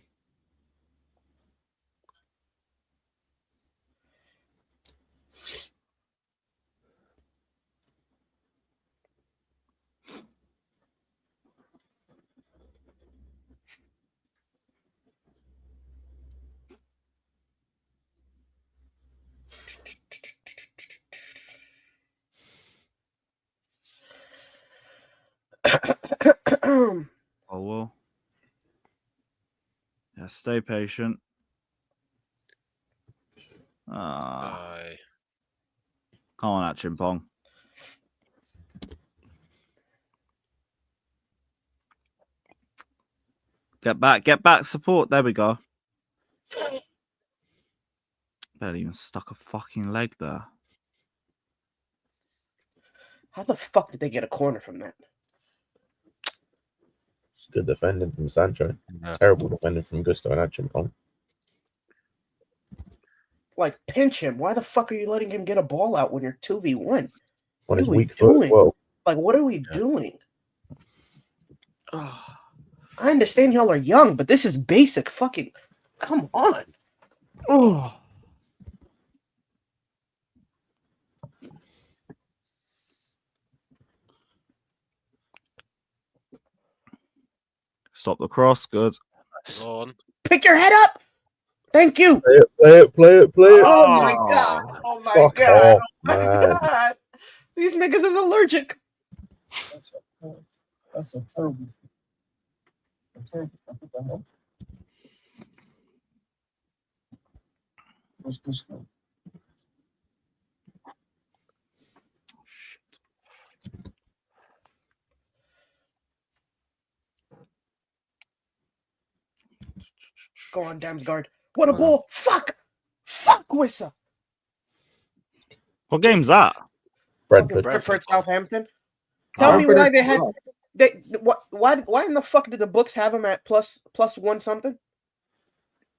Oh, well. Yeah, stay patient. Come on, Achimpong. Get back, support. There we go. Barely even stuck a fucking leg there. How the fuck did they get a corner from that? It's good defending from Sancho. Yeah. Terrible defending from Gusto and Achimpong. Like, pinch him. Why the fuck are you letting him get a ball out when you're 2v1? On his weak foot as well. Like, what are we doing? I understand y'all are young, but this is basic fucking... Come on. Oh. Stop the cross. Good. On. Pick your head up. Thank you. Play it. Oh my god. Oh my Fuck god. off, Oh my man. god. These niggas is allergic. That's a terrible. What's this one? Go on, Damsgaard. What a ball. Fuck. Fuck, Wissa. What game's that? Brentford, Southampton. Tell me why they had... Why in the fuck did the books have them at plus one something?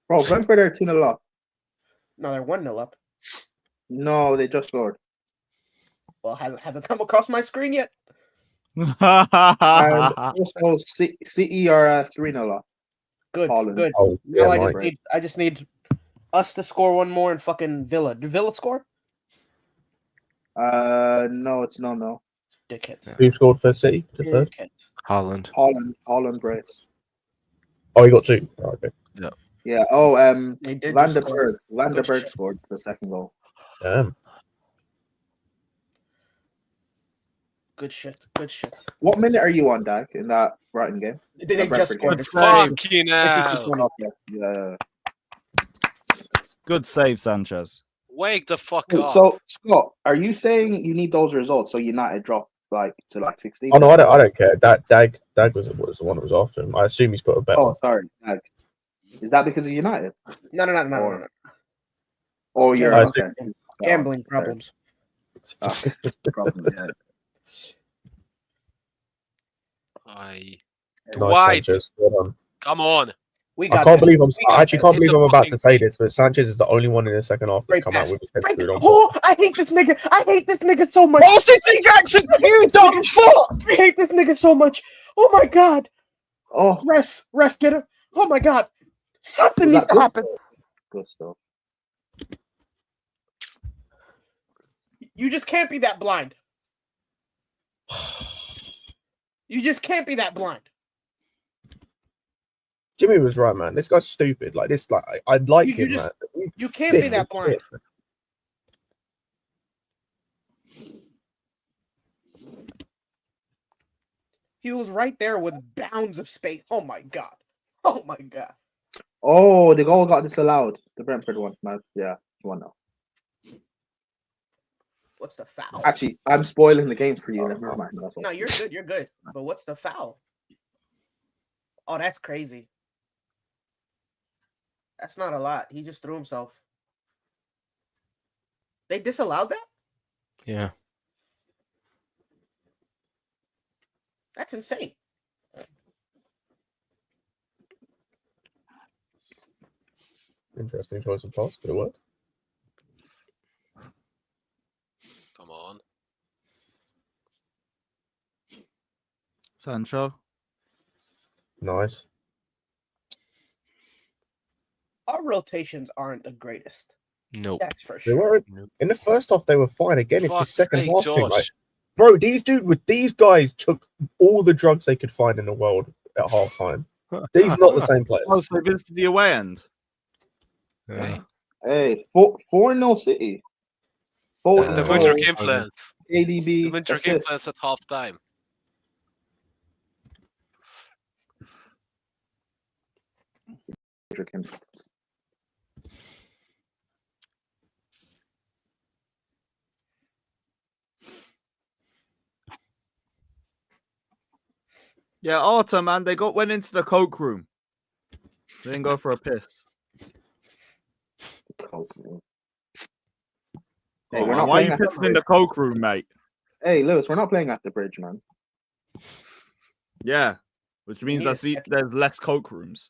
Bro, Brentford are 2-0 up. No, they're 1-0 up. No, they just scored. Well, haven't come across my screen yet. And also, City are 3-0 up. Good, Holland. good. Oh, Now yeah, I just need us to score one more and fucking Villa. Did Villa score? No, it's no. Dickhead. Who scored for City? The third? Haaland. Holland brace. Oh, he got 2. Oh, okay. Yeah. Yeah. Oh, They did Van just der score. Berg. Van der Good Berg shit. scored the second goal. Damn. Good shit. Good shit. What minute are you on, Dak, in that Brighton game? They just scored. It's Fucking hell. 52-20. Okay. Yeah. Good save, Sanchez. Wake the fuck up. So, Scott, are you saying you need those results so United drop to 16? Oh no, I don't care. Dag was the one that was after him. I assume he's put a bet. Oh, sorry, Dag. Is that because of United? No. Or you're I okay. Gambling problems. Okay. Problem, yeah. Nice, Dwight, Sanchez. Well done. come on. I can't believe I actually can't believe I'm about to say this, but Sanchez is the only one in the second half that's come out with his head screwed on. Oh, I hate this nigga so much. Austin T. Jackson, you dumb fuck. I hate this nigga so much. Oh my god. Oh, ref, get him. Oh my god. Something needs to happen. Good stuff. You just can't be that blind. You just can't be that blind. Jimmy was right, man. This guy's stupid. Like this, I'd like him, man. You can't be that blind. He was right there with bounds of space. Oh my god. Oh my god. Oh, the goal got disallowed. The Brentford one. Yeah, 1-0. What's the foul? Actually, I'm spoiling the game for you. Never mind. No, you're good. You're good. But what's the foul? Oh, that's crazy. That's not a lot. He just threw himself. They disallowed that? Yeah. That's insane. Interesting choice of pass, but it worked. Come on. Sancho. Nice. Our rotations aren't the greatest. Nope. That's for They sure. weren't. In the first half, they were fine. Again, it's the Fuck's second sake, half thing. Josh. Bro, these guys took all the drugs they could find in the world at half time. These are not the same players. Oh, so they visited the away end. Yeah. Hey, 4-0 City. The Mudryk influence. ADB. The Mudryk assist. influence at half time. Cedric influence. Yeah, Arta, man, they went into the coke room. They didn't go for a piss. Coke room. Hey, Hey, we're not why are playing you at the pissing in bridge. the coke room, mate? Hey, Lewis, we're not playing at the bridge, man. Yeah, which means need a second. there's less coke rooms.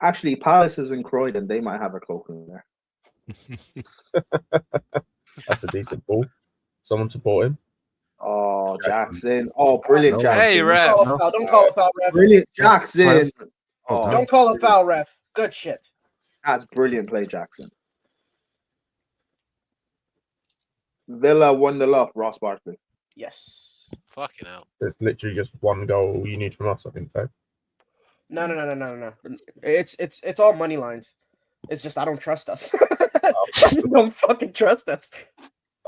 Actually, Palace is in Croydon. They might have a coke room there. That's a decent ball. Someone support him. Oh, Jackson. Oh, brilliant, Jackson. Hey, ref. Don't call a foul, ref. Brilliant, Jackson. Oh, Don't call a foul, ref. Good shit. That's brilliant play, Jackson. Villa won the love, Ross Barkley. Yes. Fucking hell. There's literally just one goal you need from us, I think, Dave. No. It's all money lines. It's just I don't trust us. I just don't fucking trust us.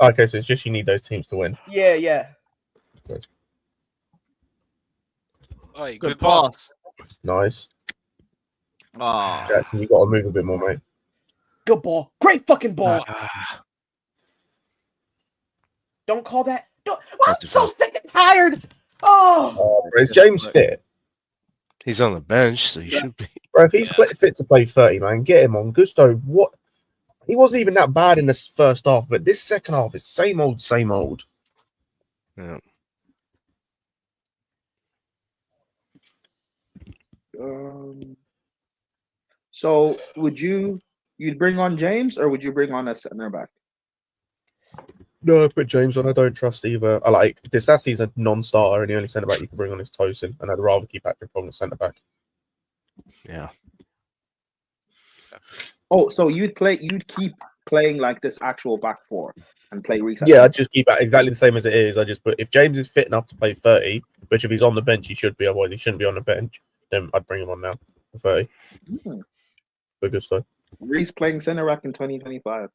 Okay, so it's just you need those teams to win. Yeah. Good. Oi, Good good ball. pass. Nice. Ah, Jackson, you got to move a bit more, mate. Good ball. Great fucking ball. Don't call that. Don't. I'm so sick and tired. Oh. Is James fit? He's on the bench, so he should be. Bro, if he's fit to play 30, man, get him on. Gusto, what? He wasn't even that bad in this first half, but this second half is same old, same old. Yeah. So you'd bring on James or would you bring on a center back? No, I put James on. I don't trust either. I like Disasi's a non-starter, and the only centre back you can bring on is Tosin, and I'd rather keep Patrick on the centre back. Yeah. Oh, so you'd keep playing like this actual back four and play reset. Yeah, I'd just keep it exactly the same as it is. I just put if James is fit enough to play 30, which if he's on the bench, he should be. Otherwise, he shouldn't be on the bench. Then I'd bring him on now for 30. For Gusto. Reece playing centre back in 2025.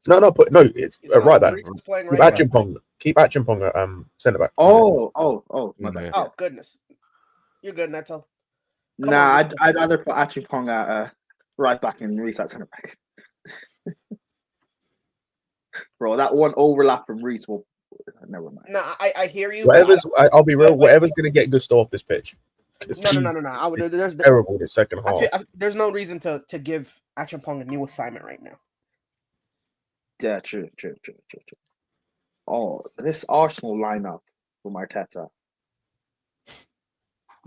No, it's right back. Reece is playing Keep right Achimpong at centre back. My bad. Oh goodness. You're good, Neto. Nah, I'd rather put Achipong at right back and Reece at centre back. Bro, that one overlap from Reece will never mind. No, I hear you. I'll be real. Whatever's going to get Gusto off this pitch. No. There's terrible this second half. There's no reason to give Achimpong a new assignment right now. Yeah, true. Oh, this Arsenal lineup from Arteta. Is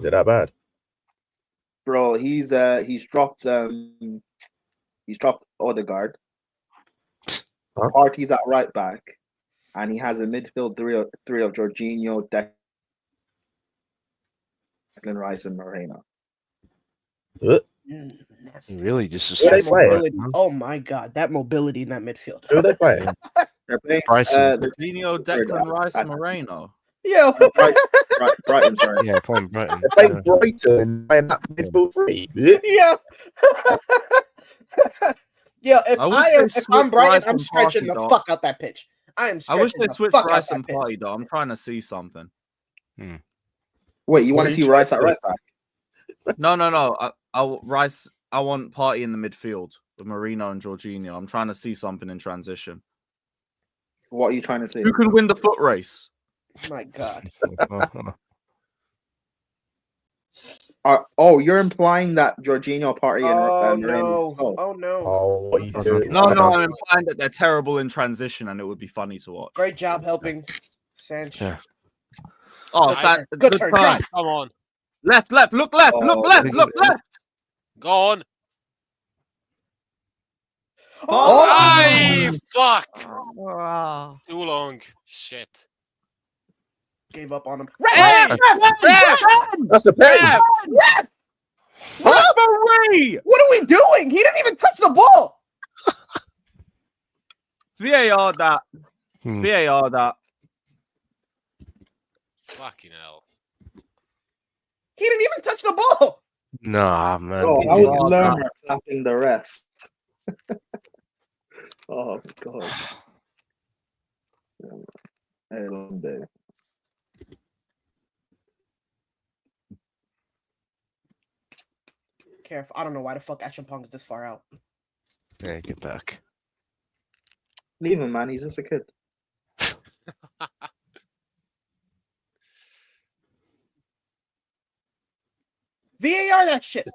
it that bad? Bro, he's dropped Odegaard. Partey's at right back, and he has a midfield three of Jorginho, Declan Rice, and Moreno. Really disrespectful. Oh my god, that mobility in that midfield. Who are they playing? They're playing Jorginho, Declan Rice, Moreno. Yo, Brighton, sorry. Yeah, playing Brighton. They're playing Brighton and that midfield three. Yeah. Yeah, if I'm Brighton, I'm stretching the fuck out that pitch. I wish they switched Rice and Partey, though. I'm trying to see something. Wait, you want to see Rice at right back? No. Rice. I want Partey in the midfield with Moreno and Jorginho. I'm trying to see something in transition. What are you trying to see? Who can win the foot race? My God. You're implying that Jorginho, Partey, and Moreno. Oh no! Oh, what are you doing? No, I'm implying that they're terrible in transition, and it would be funny to watch. Great job helping, Sanch. Yeah. Oh, good turn. Come on. Left, look left, look left. Go on. Oh, fuck. Oh. Too long. Shit. Gave up on him. That's a pen. Referee! What are we doing? He didn't even touch the ball. VAR that. VAR that. Fucking hell. He didn't even touch the ball. Nah, man. Oh, I was Lerner clapping the ref. Oh god. Careful. I don't know why the fuck Achampong is this far out. Yeah, get back. Leave him, man. He's just a kid. VAR that shit.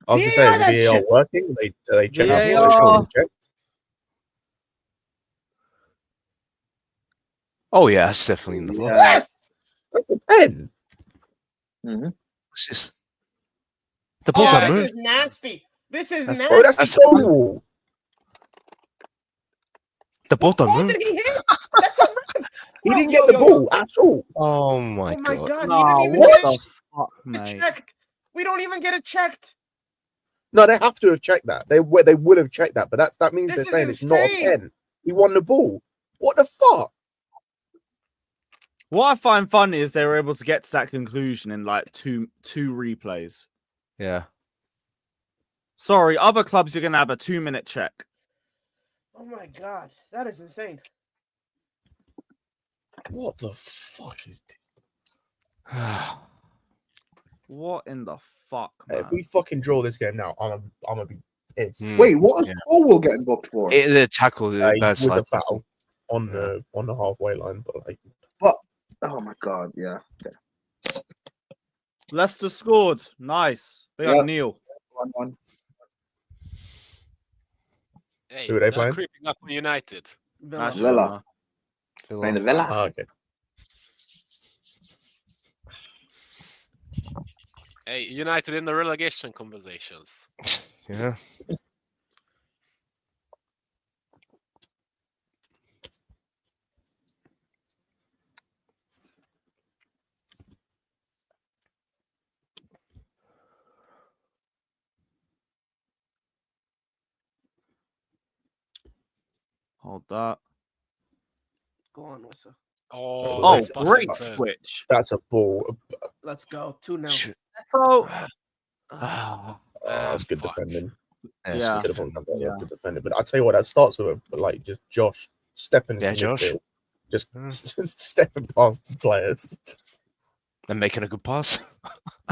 I was gonna say, VAR is that VAR shit. working? They check out the VAR. goals and check. Oh yeah, it's definitely in the box. Yeah. That's a pen. It's just the ball Oh, don't this move. is nasty. This is That's- nasty. Oh, that's a goal. The ball don't What move. did he hit? That's a ref. He Yo, didn't yo, get the yo, ball yo. at all. Oh my Oh my god. god, Nah, he didn't even what get the it fuck, mate? checked. We don't even get it checked. No, they have to have checked that. They would have checked that, but that means This they're is saying it's not a insane. pen. He won the ball. What the fuck? What I find funny is they were able to get to that conclusion in like two replays. Yeah. Sorry, other clubs you're gonna have a 2-minute check. Oh my god, that is insane. What the fuck is this? What in the fuck, man? If we fucking draw this game now, I'm gonna be pissed. Wait, what is Colwell getting booked for? The tackle, It bad was slide a foul on the halfway line, but like, Oh my god, yeah. Okay. Leicester scored. Nice. Big up Yep. Neil. 1-1. Hey, Who are they they're playing? creeping up on United. Villa. Playing the Villa. ah, okay. Hey, United in the relegation conversations. Yeah. Hold that. Go on, Wissa. Oh, nice pass great into- switch. That's a ball. Let's go. 2-0. So, Oh, that's good defending. Yeah. Could have won that. Yeah, good defending. But I tell you what, that starts with like just Josh stepping into Josh. midfield, just stepping past the players. And making a good pass.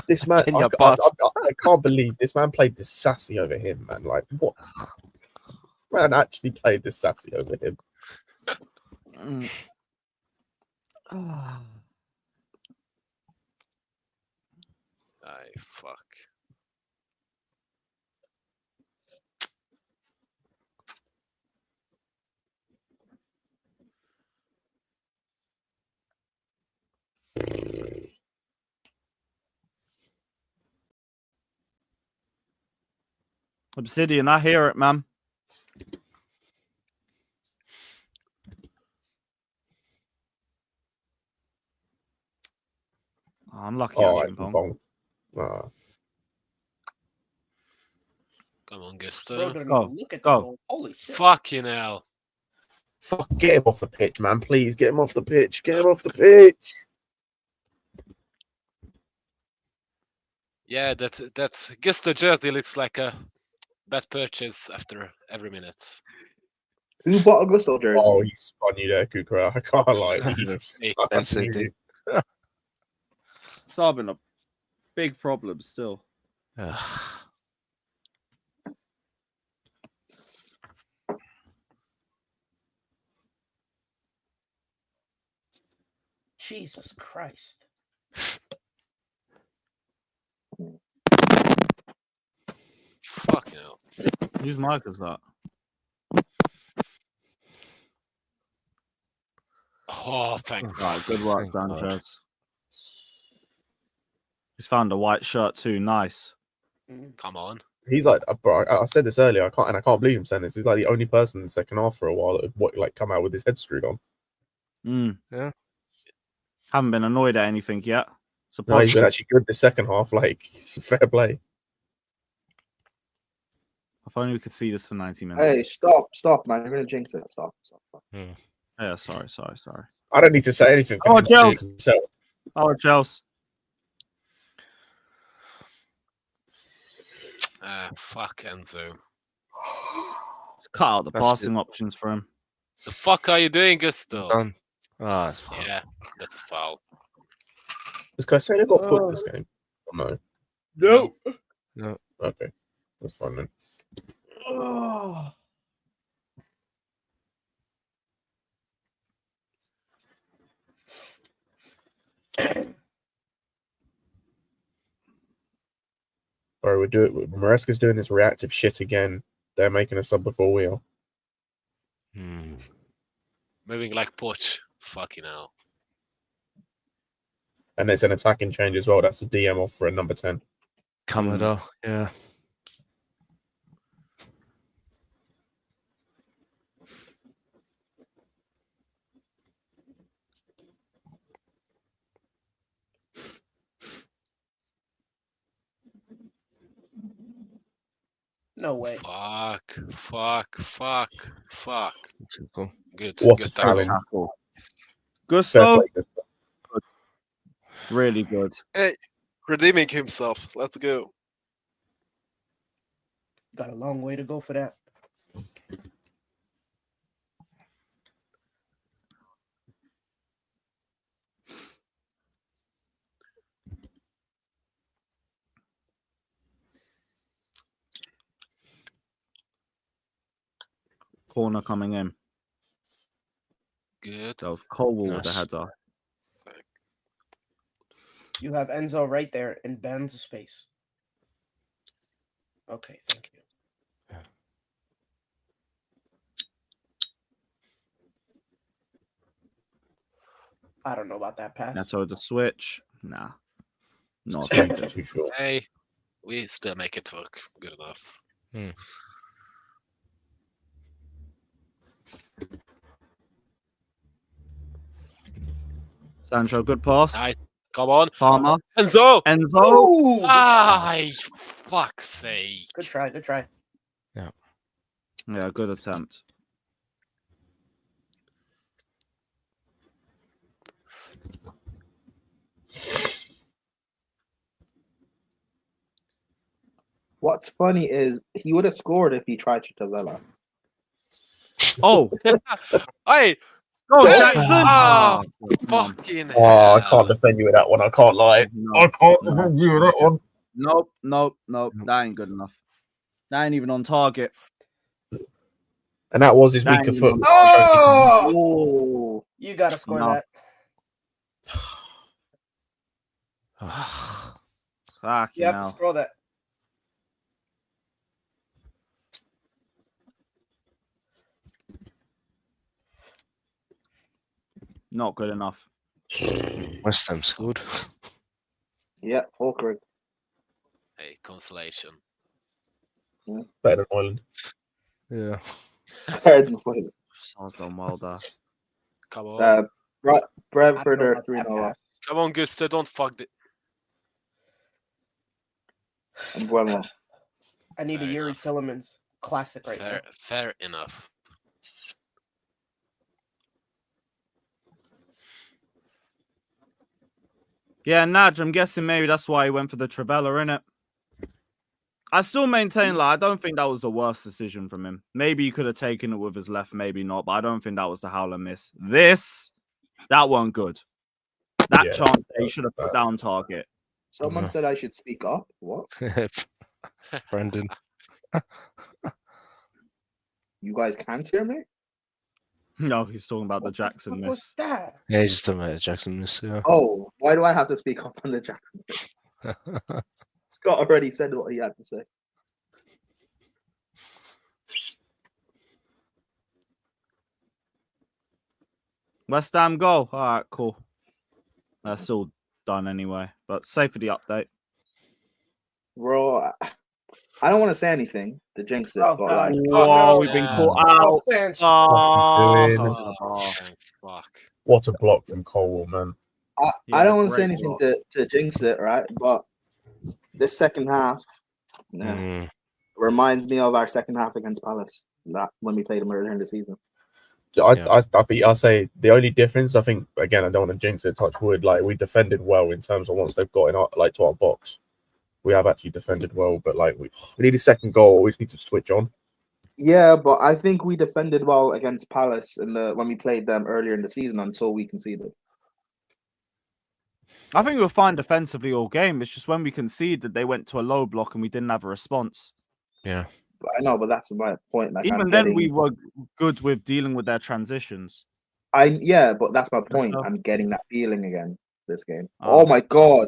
This man, I, 10-yard I, pass. I can't believe this man played this sassy over him, man. Like what? This man actually played this sassy over him. Ay, fuck. Obsidian, I hear it, man. I'm lucky. Oh, Achimpong. Come on, Bro, Gusto. don't even Go. look at the Go. goal. Holy shit. Fucking hell. Fuck, get him off the pitch, man. Please get him off the pitch. Get him off the pitch. Yeah, that Gusto jersey looks like a bad purchase after every minute. Who bought a Gusto jersey? Oh, he spun you there, Kukra. I can't lie. He spun That's it, you. dude. It's all been a big problem still. Jesus Christ. Fucking hell. Whose mic is that? Oh, thank Right, good work, Thank God. Sanchez. He's found a white shirt too. Nice. Come on. He's like, bro, I said this earlier. I can't believe him saying this. He's like the only person in the second half for a while that would come out with his head screwed on. Yeah. Haven't been annoyed at anything yet. It's a No, he's been positive. actually good the second half. Like, fair play. If only we could see this for 90 minutes. Hey, stop, man. You're gonna jinx it. Stop. Yeah, sorry. I don't need to say anything. Oh, For him to Chelsea. do himself. Oh, Chelsea. Fuck Enzo. Just cut out the That's passing options for him. The fuck are you doing, Gusto? Done. Ah, it's fine. Yeah, that's a foul. Has Caicedo got booked this game? Oh, no. No. No. Okay, that's fine then. Oh. Bro, Maresca's doing this reactive shit again. They're making a sub before we are. Moving like Poch. Fucking hell. And it's an attacking change as well. That's a DM off for a number 10. Kamada, yeah. No way. Fuck. Good. What Good a tackle. tackle. Gusto, Fair play. really good. Hey, redeeming himself. Let's go. Got a long way to go for that. Corner coming in. Good. So Colwell with the Nice. header. You have Enzo right there in Ben's space. Okay, thank you. I don't know about that pass. Neto the switch. Nah. Not Too effective. short. Hey, we still make it work. Good enough. Sancho, good pass. Nice. Come on. Palmer. Enzo! Enzo. Ooh! Ay, fuck's sake. Good try, good try. Yeah, good attempt. What's funny is he would have scored if he tried Chitavella. Oh, Hey! go Hey! Jackson. Ah, Come on. fucking Oh, I hell. can't defend you with that one. I can't lie. No, I can't no. defend you with that one. Nope. That ain't good enough. That ain't even on target. And that was his That weaker ain't foot. even- Oh! Oh, You got to score No. that. Fucking You have to hell. score that. Not good enough. West Ham scored. yeah, Falkirk. Hey, consolation. Better than Ireland. Yeah. Sars done well there. Come on. Brentford I don't know are about 3 that 0 up. pass. Come on, Gusto. Don't fuck the... And Bueno. I need a Fair Yuri enough. Tillemans classic right now. Fair enough. Yeah, Nudge, I'm guessing maybe that's why he went for the Travella, innit? I still maintain, like, I don't think that was the worst decision from him. Maybe he could have taken it with his left, maybe not, but I don't think that was the howler miss. That weren't good. That Yeah, chance, he should have put down target. Someone said I should speak up. What? Brendan. You guys can't hear me? No, he's talking about the Jackson What miss. was that? Yeah, he's just talking about Jackson miss, yeah. Oh, why do I have to speak up on the Jackson miss? Scott already said what he had to say. West Ham goal. All right, cool. That's all done anyway, but safe for the update. Bro, I don't want to say anything to jinx it, Oh, but God. like, Whoa, no. we've been Yeah. caught Oh, out. Sanch. Oh, fuck. What a block from Colwell, man. I don't want to say great anything block. to jinx it, right? But this second half reminds me of our second half against Palace. That when we played them earlier in the season. I think I'll say the only difference, I think, again, I don't want to jinx it, touch wood, like we defended well in terms of once they've got in our, like, to our box. We have actually defended well, but like we need a second goal. We just need to switch on. Yeah, but I think we defended well against Palace when we played them earlier in the season until we conceded. I think we were fine defensively all game. It's just when we conceded, they went to a low block and we didn't have a response. Yeah. I know, but that's my point. Like, Even I'm then, getting, we were good with dealing with their transitions. yeah, but that's my point. so- I'm getting that feeling again this game. Oh. Oh my god!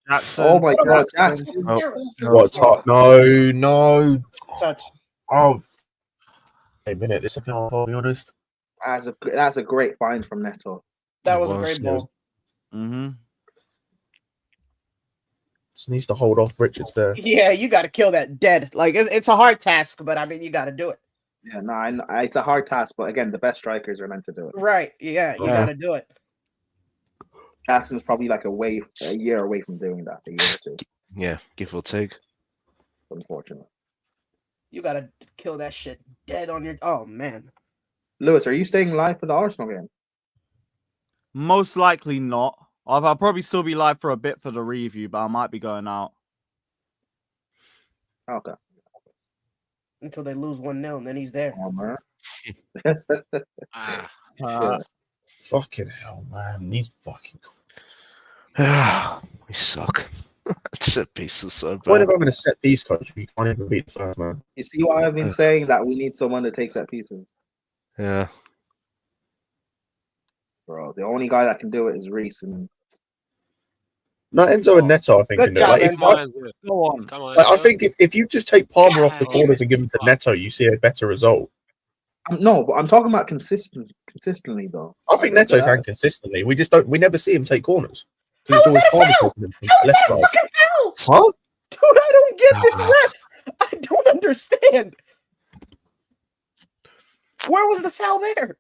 Jackson. Oh my god, Jackson. Jackson! What? No. Touch. Oh. A minute. This second half, I'll be honest. That's a great find from Neto. That It was a was, great yeah. ball. Mm-hmm. Just needs to hold off Richards there. Yeah, you got to kill that dead. Like it's a hard task, but I mean, you got to do it. Yeah, no, I know, it's a hard task, but again, the best strikers are meant to do it. Right? Yeah, you got to do it. Jackson's probably like a year away from doing that, a year or two. Yeah, give or take. Unfortunately. You got to kill that shit dead on your. Oh man. Lewis, are you staying live for the Arsenal game? Most likely not. I'll probably still be live for a bit for the review, but I might be going out. Okay. Until they lose 1-0, and then he's there. Fucking hell, man. These fucking. We suck. Set pieces so Point bad. of having a set piece coach, you can't even beat the first man. You see why I've been saying that we need someone to take set pieces? Yeah. Bro, the only guy that can do it is Reece. And No, Enzo and Neto, I think, Good can do it. job, Like, if, Enzo. Go on. Come on. like, I think if you just take Palmer off the corners and give him to Neto, you see a better result. no, but I'm talking about consistently though. I think Neto can consistently. We just don't. We never see him take corners. How It's is always that a Palmer foul? taking them from How is left that a side. fucking foul? Huh? Dude, I don't get this ref. I don't understand. Where was the foul there?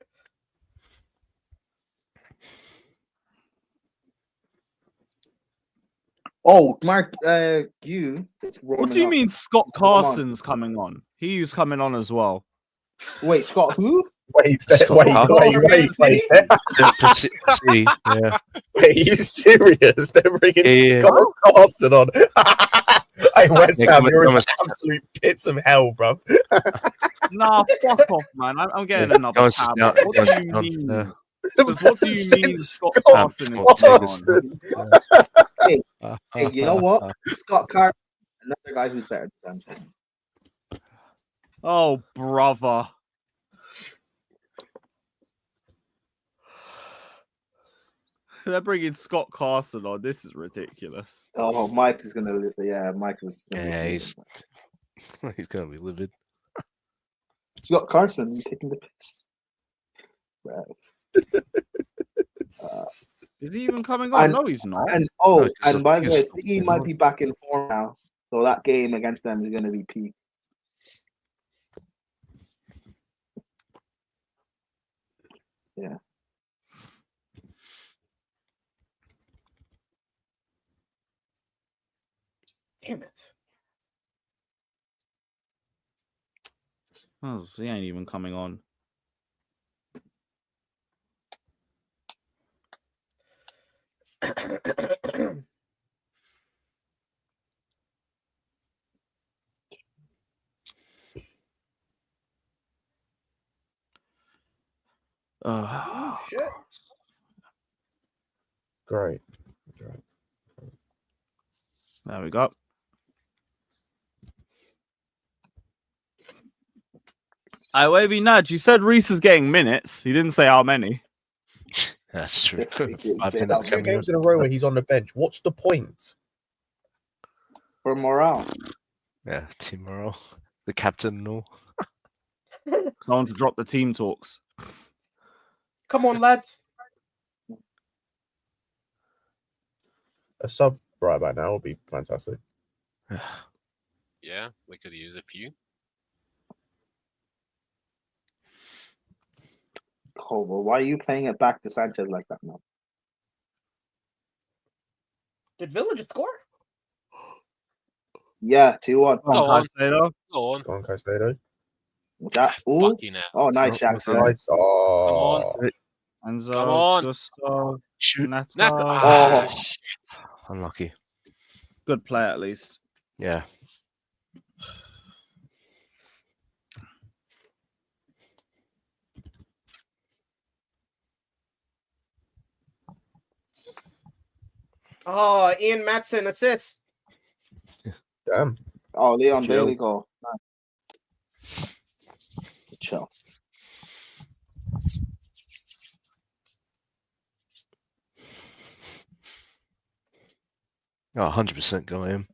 Oh, Mark, you. What do you mean Scott Carson's coming on? He's coming on as well. Wait, Scott who? Wait, Scott wait. See, yeah. Are you serious? They're bringing Yeah. Scott Carson on. Hey, West Yeah, Ham, come you're in on. absolute pits of hell, bro. Nah, fuck off, man. I'm getting another Go on, tab. down, What do down, you down, mean? yeah. 'Cause what do you Since mean Scott Scott Carson is Carson. coming on? Hey, you know what? Scott Carson, another guy who's better than Sanchez. Oh, brother. They're bringing Scott Carson on. This is ridiculous. Oh, Mike's is gonna. Yeah, Mike's is. Yeah, he's gonna be livid. Scott Carson taking the piss. Right. Is he even coming on? No, he's not. And No, and by the way, he's- City might be back in form now, so that game against them is going to be peak. Yeah. Damn it. Oh, he ain't even coming on. Oh, shit. Great. There we go. I wavy nudge. You said Reece is getting minutes. He didn't say how many. That's true. I've think That's 2 games in a row where he's on the bench. What's the point? For morale. Yeah, team morale. The captain and all. Someone to drop the team talks. Come on, lads. A sub right about now would be fantastic. Yeah, we could use a few. Oh, well, why are you playing it back to Sanchez like that now? Did Villa just score? Yeah, 2-1. Go on. Caicedo. Go on. Go on, Caicedo. Ooh. Fucking hell. Oh, nice, Jackson. Nice. Come Oh, on. Enzo. Come on. Gusto. Shoot. Neto. Neto. Oh. Ah, shit. Unlucky. Good play at least. Yeah. Oh, Ian Matson assist. Damn. Oh, Leon Chill. Bailey goal. Nice. Chill. Oh, 100% go him.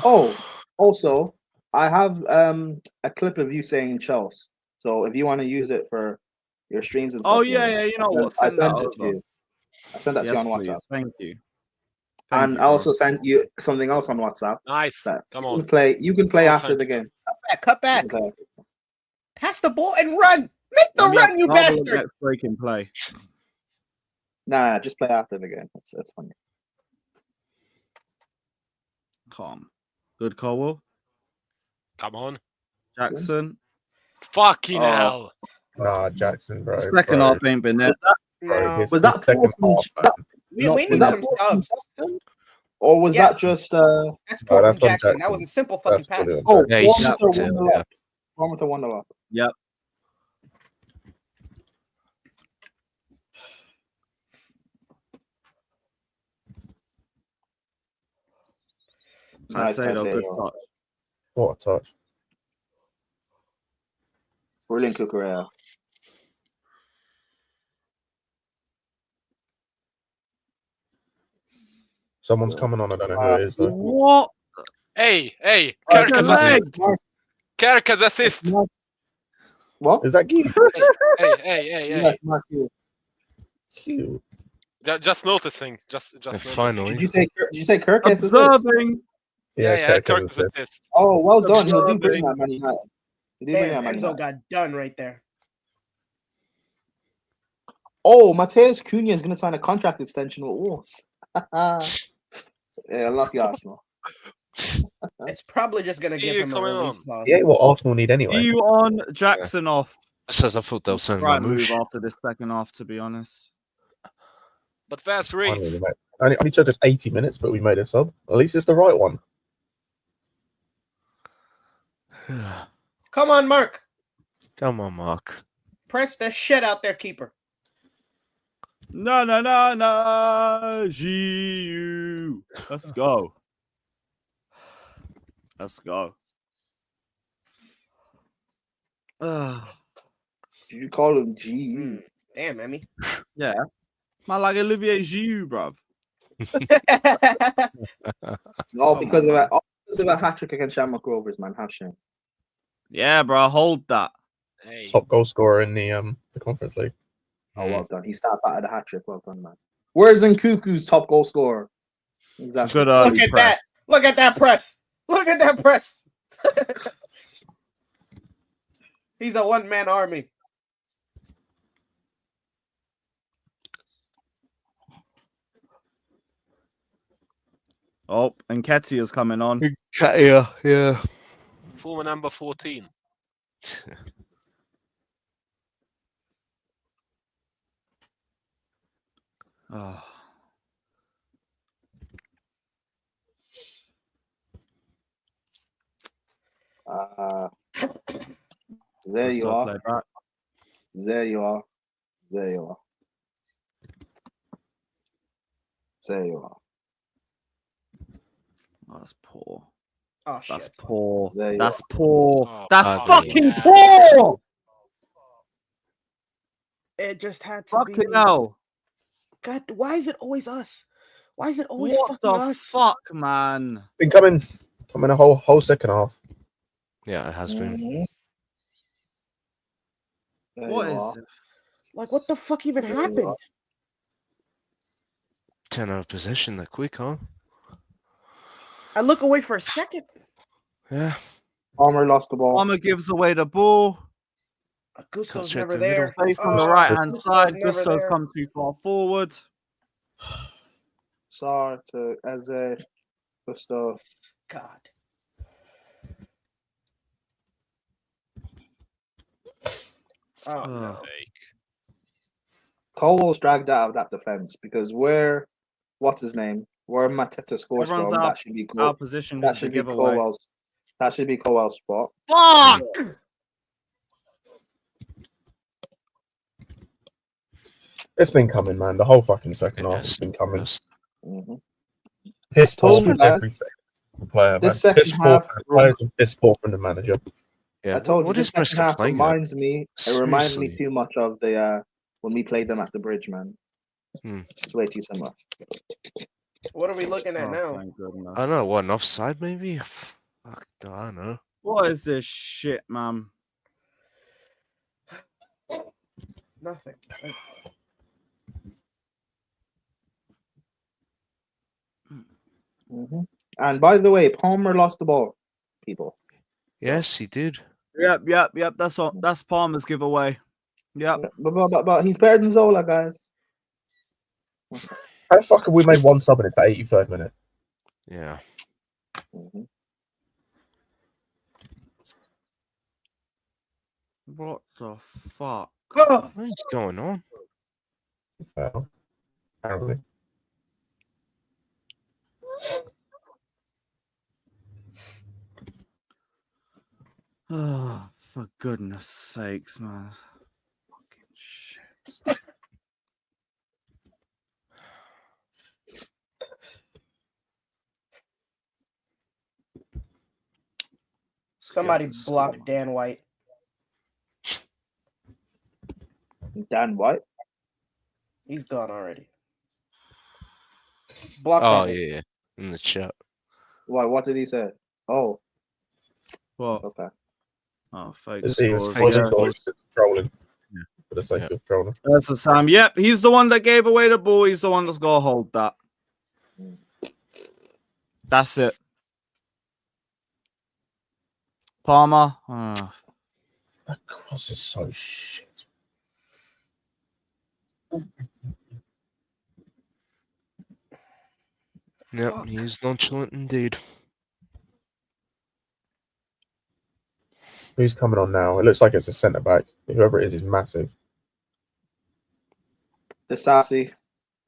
Oh, also, I have a clip of you saying Chelsea. So if you want to use it for your streams and stuff, Oh yeah. You know what? I Send that sent it to over. you. I sent that to you Yes, on please. WhatsApp. Thank you. Thank And you, I bro. also sent you something else on WhatsApp. Nice. That Come you on. can play. You can play Come on, after the Sanchez. game. Cut back. You can play. Pass the ball and run. Make the Let me have run, you marvel bastard. next breaking play. Nah, just play after the game. It's funny. Calm. Good Cowell. Come on. Jackson. Fucking Oh. hell. Nah, Jackson, bro. Second bro. half ain't been there. Bro, No. his, Was his that second Paul half, from man. We Not need been that some Paul from subs. Jackson? Or was Yes. that just That's poor that's from on Jackson. That Jackson. was a simple fucking That's pass. brilliant. Oh, Yeah, he Bournemouth or sucked it, Wonderlock? yeah. Bournemouth or Wonderlock? Yep. Nice Caicedo, good Caicedo. touch. What a touch. Brilliant Cucurella. Someone's coming on. I don't know who it is though. What? Hey, That's Kerk's a leg. assist. Kerk's assist. What? Is that Guy? Hey. Yes, Mark Hughes. Cute. Just noticing. Just noticing. Finally. Did you say Kirk has assist? Observing. Yeah, Kirk has Kirk's assist. assist. Oh, well done. He'll do Observing. brilliant at Man United. He'll do brilliant Damn, at Man Enzo United. got done right there. Oh, Mateus Cunha is going to sign a contract extension with Wolves. Yeah, lucky Arsenal. It's probably just gonna give you him a coming release on? clause. Yeah, what Arsenal need anyway. You on, Jackson off. Says I thought they were sending Right Mamouche. move after this second half, to be honest. But fast Finally, race. we made- only took us 80 minutes, but we made a sub. At least it's the right one. Come on, Mark. Come on, Mark. Press the shit out there, keeper. No. GU. Let's go. Let's go. Did you call him G? Damn, Emmy. Yeah. Man, like Olivier Giroud, bruv. All because of a hat trick against Shamrock Rovers, man. Have shame. Yeah, bro. Hold that. Hey. Top goal scorer in the Conference League. Oh, well done. He started out of the hat trick. Well done, man. Where's Nkuku's top goal scorer? Exactly. Good Look at that. Look at that press. Look at that press. He's a one-man army. Oh, and Nketiah's coming on. Yeah. Former number 14. Oh. There you are. Play back. There you are. There you are. There you are. Oh, that's poor. Oh, shit. That's poor. There you That's are. poor. Oh, That's fucking fucking hell. poor. It just had to Fucking be. hell. God, why is it always us? Why is it always What fucking the us? fuck, man? Been coming a whole second half. Yeah, it has been. Mhm. There What you is are. it? Like, what the fuck even There you happened? are. 10 out of possession, they're quick, huh? I look away for a second. Yeah. Palmer lost the ball. Palmer gives away the ball. Gusto's straight never to the middle. there. Space on the Oh, right hand Gusto's side. never Gusto's there. come too far forward. Sar to Eze. Gusto. God. Oh, Fuck's no. sake. Colwell's dragged out of that defense because what's his name? Where Mateta scores Everyone's from, out, that should be out of position. that That should be give away. Colwell's. That should be Colwell's spot. Fuck! It's been coming, man. The whole fucking second half has Yes. been coming. Yes. Mm-hmm. Piss poor told you from guys, everything. The player, man. this second Piss poor half, from the players and piss poor from the manager. Yeah, I told you what this is second Maresca half playing at? reminds me. It reminds me Seriously. too much of the when we played them at the bridge, man. Hmm. It's way too similar. What are we looking at Oh, now? thank goodness. I don't know, what, an offside maybe? Fuck, I don't know. What is this shit, man? Nothing. And by the way, Palmer lost the ball, people. Yes, he did. Yep. That's all. That's Palmer's giveaway. Yep. But he's better than Zola, guys. How the fuck have we made one sub and it's the 83rd minute? Yeah. What the fuck? What is going on? Well, apparently. Oh, for goodness sakes, man. Fucking shit. Somebody blocked Dan White. Dan White? He's gone already. Block Oh, that. yeah. In the chat. Why? What did he say? Oh. What? Okay. Oh, fake He was scores. Yeah. trolling for the sake of trolling. That's a Sam. Yep, he's the one that gave away the ball. He's the one that's got to hold that. That's it. Palmer. Oh. That cross is so shit. Yep, he is nonchalant indeed. Who's coming on now? It looks like it's a centre back. Whoever it is massive. The sassy.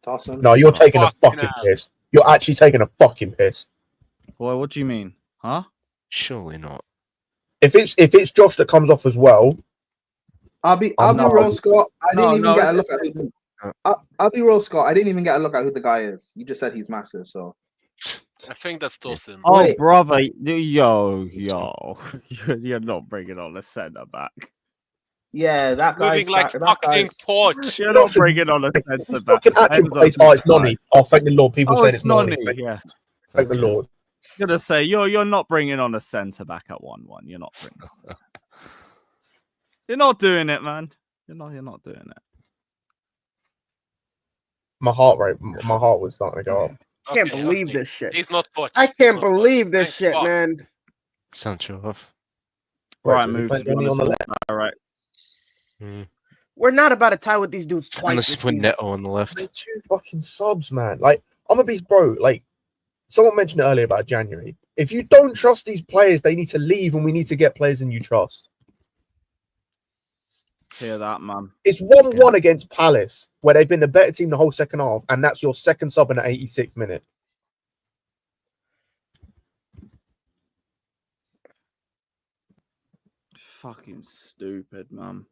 Toss him. No, you're taking a fucking piss. You're actually taking a fucking piss. Boy, what do you mean? Huh? Surely not. If it's Josh that comes off as well, I'll be real, Scott. I didn't even get a look at who. I'll be real, Scott. I didn't even get a look at who the guy is. You just said he's massive, so. I think that's Tosin. Oh, Wait. brother. Yo. You're not bringing on a centre back. Yeah, that guy's Moving like fucking torch. You're not bringing on a centre back. fucking actual place. Oh, it's Nonny. Oh, thank the Lord. People Oh, saying it's it's Nonny. Nonny, yeah. Thank the Lord. I'm gonna say you're not bringing on a centre back at 1-1. You're not bringing on a centre. You're not doing it, man. You're not doing it. My heart was starting to go up. I can't believe this shit. He's not torch. I can't believe this shit, fuck. man. Sancho off. Right, so is he move playing to be Nonny honest on the with left? you. All right. We're not about to tie with these dudes twice. And this this with season. Neto on the left. They're two fucking subs, man. Like, I'm gonna be bro. Like, someone mentioned it earlier about January. If you don't trust these players, they need to leave, and we need to get players in you trust. Hear that, man. It's 1-1 against Palace, where they've been the better team the whole second half, and that's your second sub in the 86th minute. Fucking stupid, man.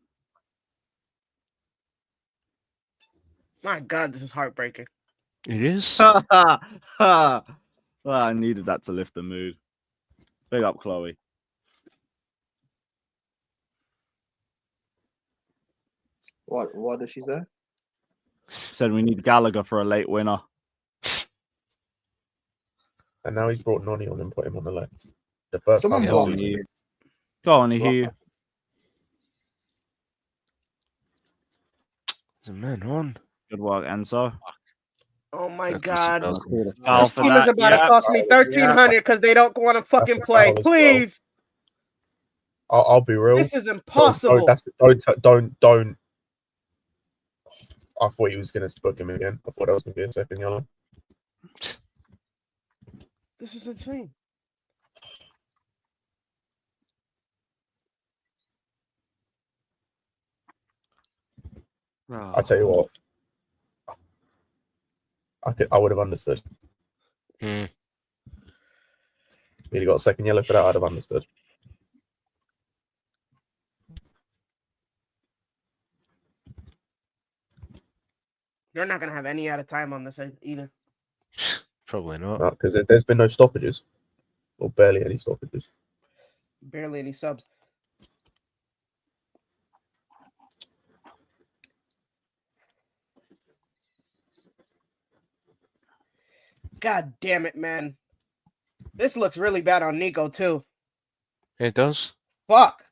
My God, this is heartbreaking. It is. Well, I needed that to lift the mood. Big up, Chloe. What did she say? Said we need Gallagher for a late winner. And now he's brought Nonny on and put him on the left. The first Someone time Go brought on, last me. season. you. Go on, Hugh. There's a man on. Good work, Enzo. Oh my Yeah, God. Chris Called a This foul for team is that. about to Yeah. cost me 1,300 because they don't want to fucking a play. foul as well. Please, I'll be real. this is impossible. Don't. I thought he was going to book him again. I thought that was going to be a second yellow. This is insane. I tell you what, I would have understood. Mm. He'd have got a second yellow for that. I'd have understood. You're not gonna have any out of time on this either. Probably not. No, because there's been no stoppages, or barely any stoppages. Barely any subs. God damn it, man. This looks really bad on Nico, too. It does. Fuck.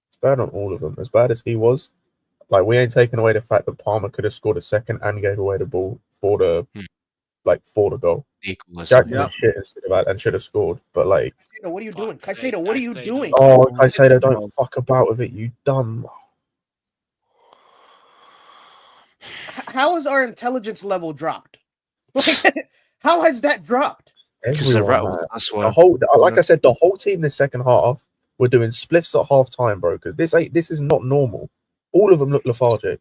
It's bad on all of them. As bad as he was, like, we ain't taking away the fact that Palmer could have scored a second and gave away the ball for the for the goal. Jackson was shit and should have scored, but like, Caicedo, what are you doing? Caicedo, what are you doing? oh, Caicedo, don't fuck about with it, you dumb. How has our intelligence level dropped? Like, how has that dropped? Everyone, man. That's why. The whole, like I said, the whole team this second half were doing spliffs at half time, bro. Because this is not normal. All of them look lethargic.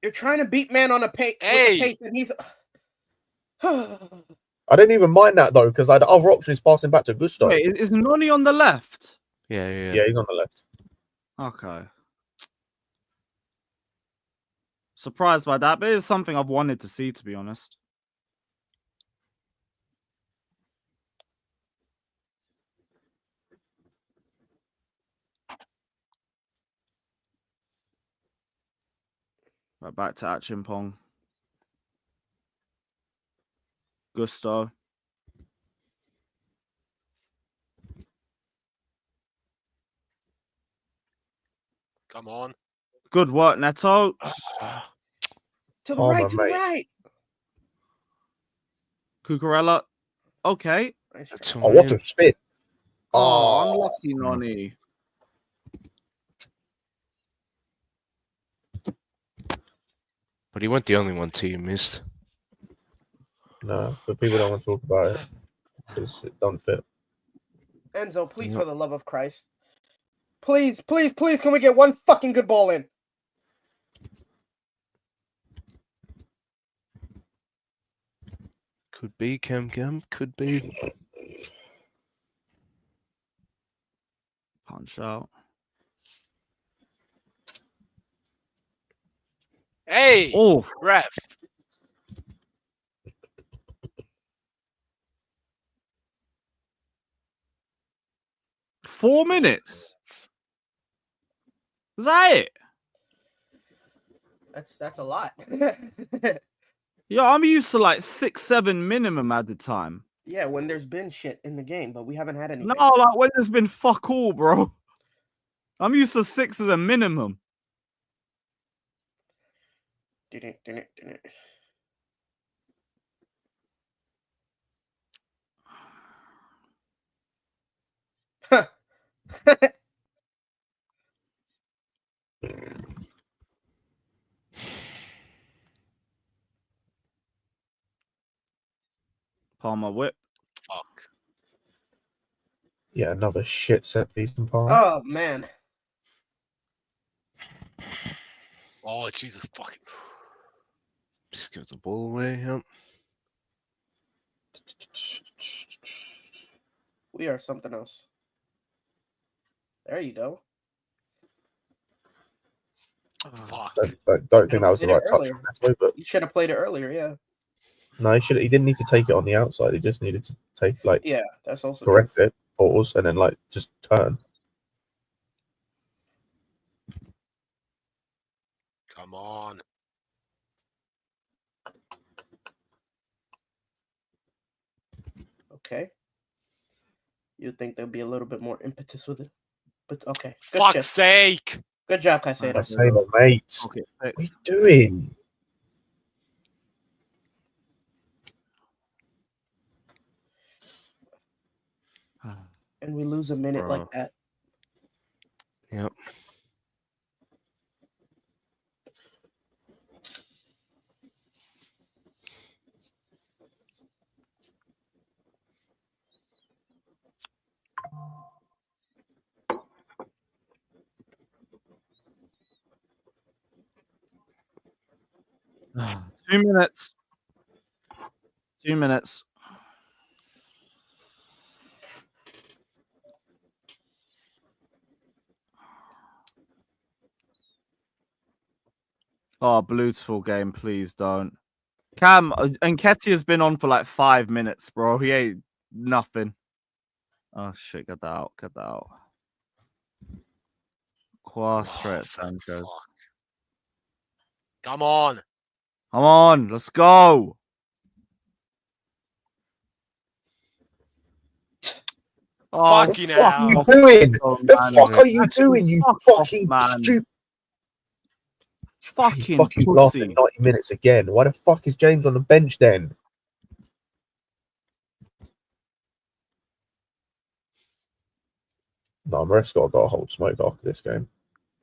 You're trying to beat man on a pace. Hey! Pace and he's. I didn't even mind that though, because the other option is passing back to Gusto. Wait, is Noni on the left? Yeah. Yeah, he's on the left. Okay. Surprised by that, but it's something I've wanted to see, to be honest. Right, back to Achimpong. Gusto. Come on. Good work, Neto. To the right, to the right. Cucurella. Okay. Oh, what a spin. Oh, unlucky Noni. But he wasn't the only one team missed. No, but people don't want to talk about it because it don't fit. Enzo, please, for the love of Christ. Please, please, please, can we get one fucking good ball in? Could be Cam, could be. Punch out. Hey! Oh, ref. Four minutes. Is that it? That's a lot. Yeah, I'm used to like 6-7 minimum at the time. Yeah, when there's been shit in the game, but we haven't had anything. No, like when there's been fuck all, bro. I'm used to 6 as a minimum. Palmer whip. Fuck. Yeah, another shit set piece from Palmer. Oh man. Oh Jesus fucking. Just give the ball away. Yep. We are something else. There you go. Fuck. Don't think that was the right touch from Neto, but You should have played it earlier, yeah. no, he should. He didn't need to take it on the outside. He just needed to take Yeah, that's also correct it, pause, and then just turn. Come on. Okay. You'd think there'd be a little bit more impetus with it. But okay. Good Fuck's shit. sake. Good job, Caicedo. Caicedo, mate. Okay. What are you doing? And we lose a minute like that. Yep. Two minutes. 2 minutes. Oh, beautiful game. Please don't. Cam and Ketty has been on for like 5 minutes, bro. He ain't nothing. Oh shit! Get that out. Get that out. Cross straight at Sanchez. Come on. Come on, let's go. Oh, Fucking What hell. are you doing? Oh, The man. fuck are you doing, you Fuck off, fucking man. stupid? Fucking Fucking lasted pussy. 90 minutes again. Why the fuck is James on the bench then? No, Maresca got a hold smoke after this game.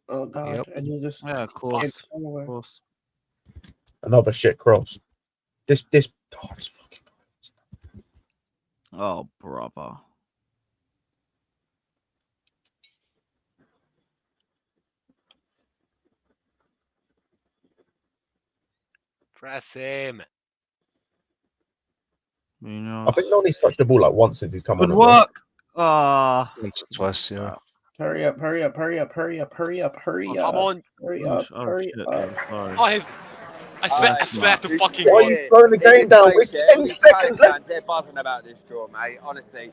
Oh god, Yep. and you just Yeah, of course. anyway. Of course. Another shit cross. This fucking. Oh, brother. Press him. You know. I think Noni's touched the ball like once since he's come Good on. as well. work. Ah. Once or twice, yeah. Hurry up, hurry up, hurry up, hurry up, hurry up, hurry Oh, come up. on. Hurry Oh, up, oh hurry shit. up. Yeah, sorry. Oh, his... I swear to fucking Why are God. you slowing the game down? It's 10 seconds left. They're buzzing about this draw, mate. Honestly.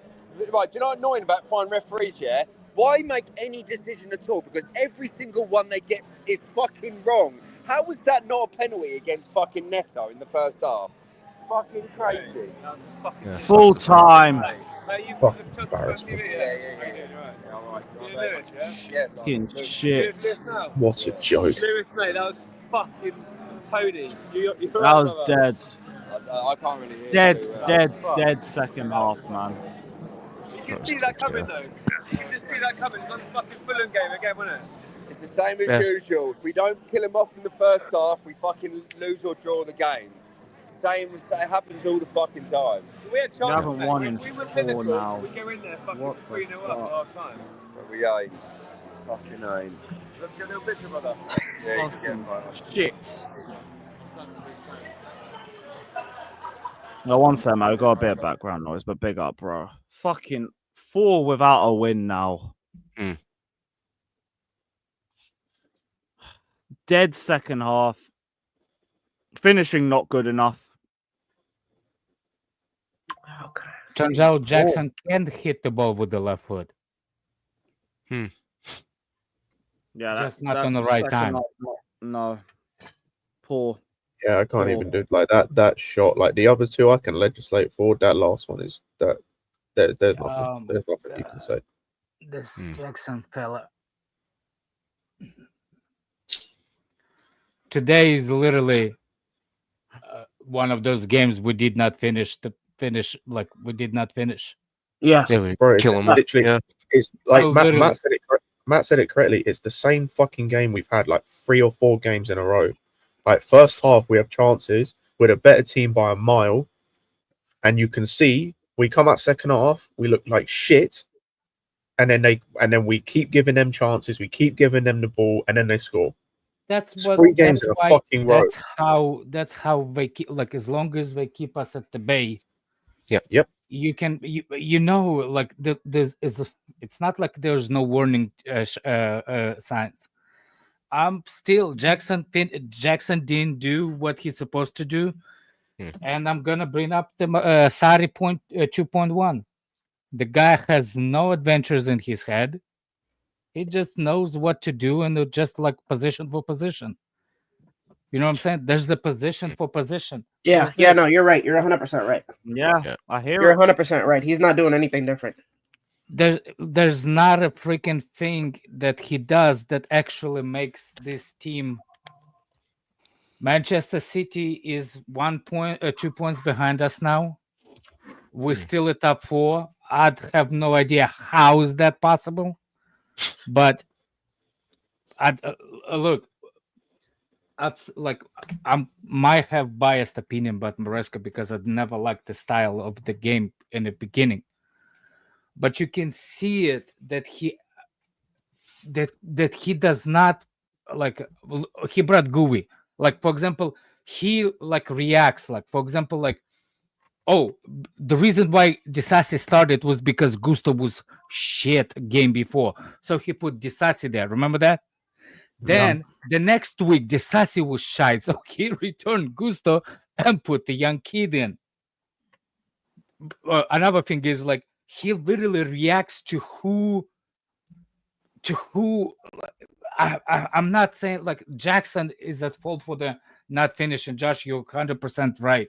Right, do you know what's annoying about fine referees, yeah? Why make any decision at all? Because every single one they get is fucking wrong. How was that not a penalty against fucking Neto in the first half? Fucking crazy. Yeah, Full time. Fucking embarrassment. Fucking shit. What a joke. Lewis, mate, that was fucking pony. That was dead. I can't really hear Dead, too well. dead second half, man. You can see that coming, though. You can just see that coming. It's on the fucking Fulham game again, wasn't it? It's the same as Yeah. usual. If we don't kill them off in the first half, we fucking lose or draw the game. Same, it happens all the fucking time. We had chances, haven't mate. won If in we were 4 clinical, now. we go in there fucking What the 3-0 up at half time. But we ain't. Fucking ain't. Let's get a little picture, brother. Yeah, you can Fucking get fine. shit. No, one second, mate. We got a bit of background noise, but big up, bro. Fucking 4 without a win now. Hmm. Dead second half. Finishing not good enough. Turns out Jackson can't hit the ball with the left foot. Yeah, Just not on the right second time. half, no. Poor. Yeah, I can't even do like that. That shot, like the other two, I can legislate for. That last one is that. There's nothing. There's nothing you can say. This Jackson fella. Today is literally one of those games we did not finish. We did not finish. Yeah, we Bro, it's kill him. literally. Yeah. It's like Oh, Matt literally. said it. Matt said it correctly. It's the same fucking game we've had like 3 or 4 games in a row. Like first half, we have chances. We're a better team by a mile, and you can see we come out second half, we look like shit, and then we keep giving them chances. We keep giving them the ball, and then they score. That's It's what 3 games that's in a why- fucking row. That's how they keep, like, as long as they keep us at the bay. Yep. You can like it's not like there's no warning signs. Jackson didn't do what he's supposed to do, and I'm gonna bring up the Sari point 2.1. The guy has no adventures in his head. He just knows what to do, and it's just like position for position. You know what I'm saying? There's a position for position. Yeah, That's yeah, it. no, you're right. You're 100% right. Yeah, I hear You're it. 100% right. He's not doing anything different. There's not a freaking thing that he does that actually makes this team. Manchester City is 2 points behind us now. We're still at top 4. I'd have no idea how is that possible, but look. I might have biased opinion about Maresca because I'd never liked the style of the game in the beginning. But you can see it that he does not like. He brought Gooey. Like, for example, he like reacts. Like, for example, like, oh, the reason why Disasi started was because Gusto was shit game before, so he put Disasi there. Remember that? Then the next week, Disasi was shite, so he returned Gusto, and put the young kid in. Another thing is like he literally reacts to who. I'm not saying like Jackson is at fault for the not finishing. Josh, you're 100% right.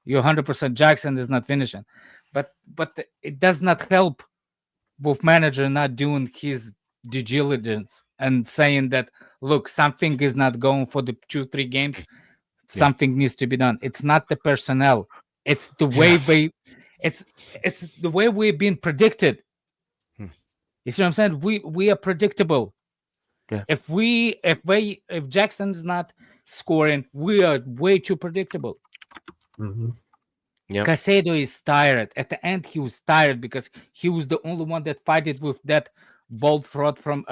You're 100%. Jackson is not finishing, but it does not help with manager not doing his due diligence and saying that look, something is not going for the 2-3 games. Something needs to be done. It's not the personnel. It's the way it's the way we've been predicted. You see what I'm saying? We are predictable. Yeah. If Jackson's not scoring, we are way too predictable. Yeah. Caicedo is tired. At the end, he was tired because he was the only one that fought with that bold fraud from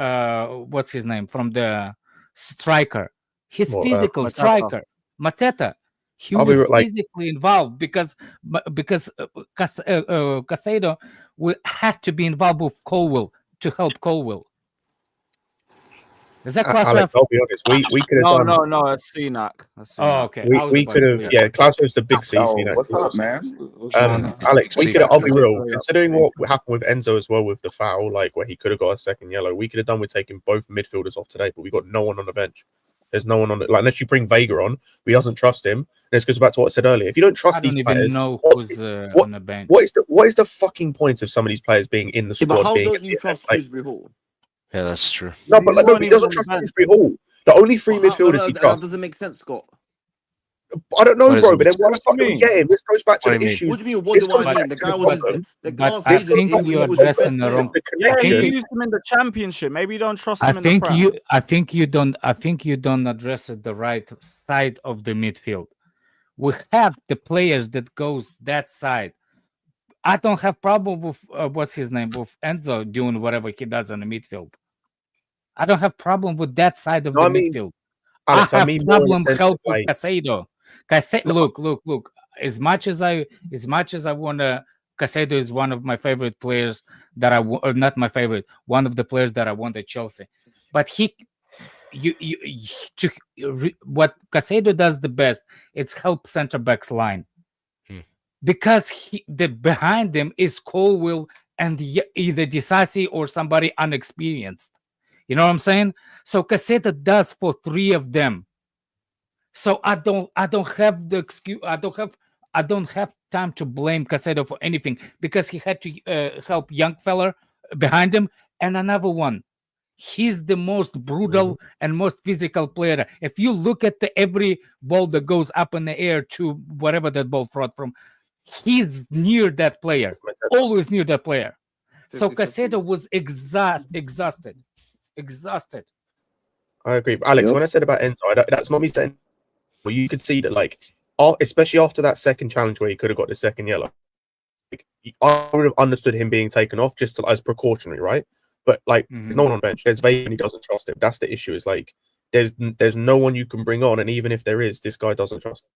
what's his name? From the striker. His physical Mateta. striker. Mateta. He I'll be was like- physically involved because Caicedo had to be involved with Colwell to help Colwell. Is that class Alex, ref? I'll be honest. We could have done. No, that's CNAC. That's Oh, CNAC. okay. I was We about could to have. leave. Yeah, class ref's the big CC. Oh, what's up, man? What's going on? Alex, we See could. that. I'll be real. Considering what happened with Enzo as well with the foul, like where he could have got a second yellow, we could have done with taking both midfielders off today. But we got no one on the bench. There's no one on it. Like unless you bring Vega on, we doesn't trust him. And it goes back to what I said earlier. If you don't trust I don't these even players, know what's who's the- on the bench. what is the fucking point of some of these players being in the Yeah, squad? but how being don't in you the trust like, Dewsbury Hall? Yeah, that's true. No, but like, You no, weren't he even doesn't on the trust bench. Dewsbury Hall. The only three Well, midfielders he that trusts. doesn't make sense, Scott. I don't know, What does bro. it But then make why the sense? fuck What do do we you get him? This goes back to What the do you mean? issues. What do you mean? What This do I goes mean? back The to guy the was his, problem. the But last I season. think He you're was his best addressing the player. wrong. The Yeah, but you connection. used him in the championship. Maybe you don't trust I him in the think Prem. you don't address it the right side of the midfield. We have the players that goes that side. I don't have problem with what's his name with Enzo doing whatever he does in the midfield. I don't have problem with that side of No, the I mean, midfield. Alex, I I have mean more in the problem sense help of with like, Caicedo. no, Look. As much as I want to, Caicedo is one of my favorite players that or not my favorite, one of the players that I want at Chelsea. But what Caicedo does the best, it's help center backs line. Because the behind them is Colwell and either Disasi or somebody unexperienced. You know what I'm saying? So Caicedo does for three of them. So I don't have the excuse. I don't have time to blame Caicedo for anything because he had to help young fella behind him and another one. He's the most brutal and most physical player. If you look at every ball that goes up in the air to whatever that ball brought from, he's near that player, always near that player. So Caicedo was exhausted. I agree. But Alex, Yep. when I said about Enzo, that's not me saying. Well, you could see that, like, especially after that second challenge where he could have got the second yellow. Like, I would have understood him being taken off just as precautionary, right? But like, there's no one on the bench. There's Vega and he doesn't trust him. That's the issue. Is like, there's no one you can bring on, and even if there is, this guy doesn't trust him.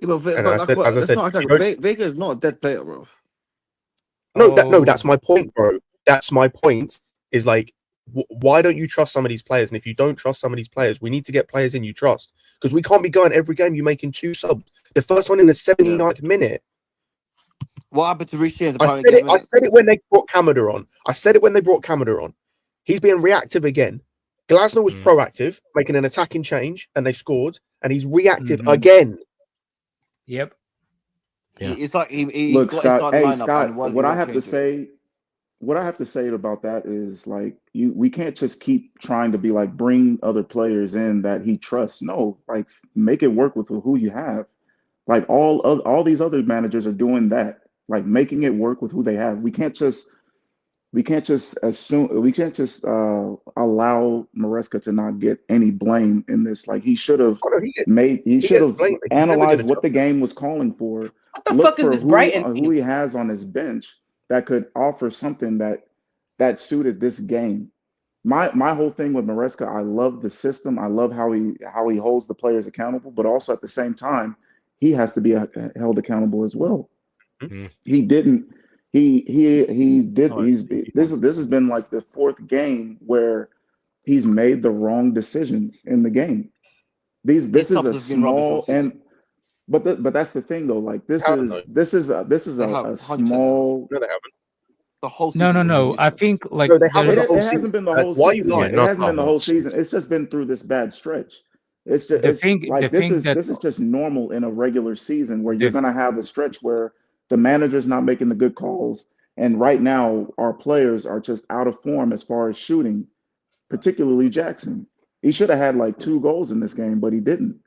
Yeah, but And as I said, Vega is not a dead player, bro. No, that's my point, bro. That's my point. Is like, why don't you trust some of these players? And if you don't trust some of these players, we need to get players in you trust, because we can't be going every game you making two subs. The first one in the 79th minute. What happened to Rich James? I said it when they brought Kamada on. He's being reactive again. Glasner was proactive, making an attacking change, and they scored. And he's reactive again. Yep. Yeah. It's like he Look, got Scott. his starting Hey, lineup Scott. and What I have to say, about that is like we can't just keep trying to be like bring other players in that he trusts. No, like make it work with who you have. Like all these other managers are doing that, like making it work with who they have. We can't just assume. We can't just allow Maresca to not get any blame in this. Like he should have analyzed what the game was calling for. What the fuck is this Brighton? Who he has on his bench that could offer something that suited this game. My whole thing with Maresca, I love the system. I love how he holds the players accountable, but also at the same time, he has to be held accountable as well. He didn't. He did. This has been like the fourth game where he's made the wrong decisions in the game. This is a small But that's the thing though. Like this Haven't is They have a 100% small. No, they haven't. The whole No, season. no, no. I think like No, they haven't the whole It season. hasn't been the whole Why are you season. lying? It hasn't been the whole season. It's just been through this bad stretch. It's just the thing this that is just normal in a regular season where the you're gonna have a stretch where the manager's not making the good calls. And right now, our players are just out of form as far as shooting, particularly Jackson. He should have had like 2 goals in this game, but he didn't.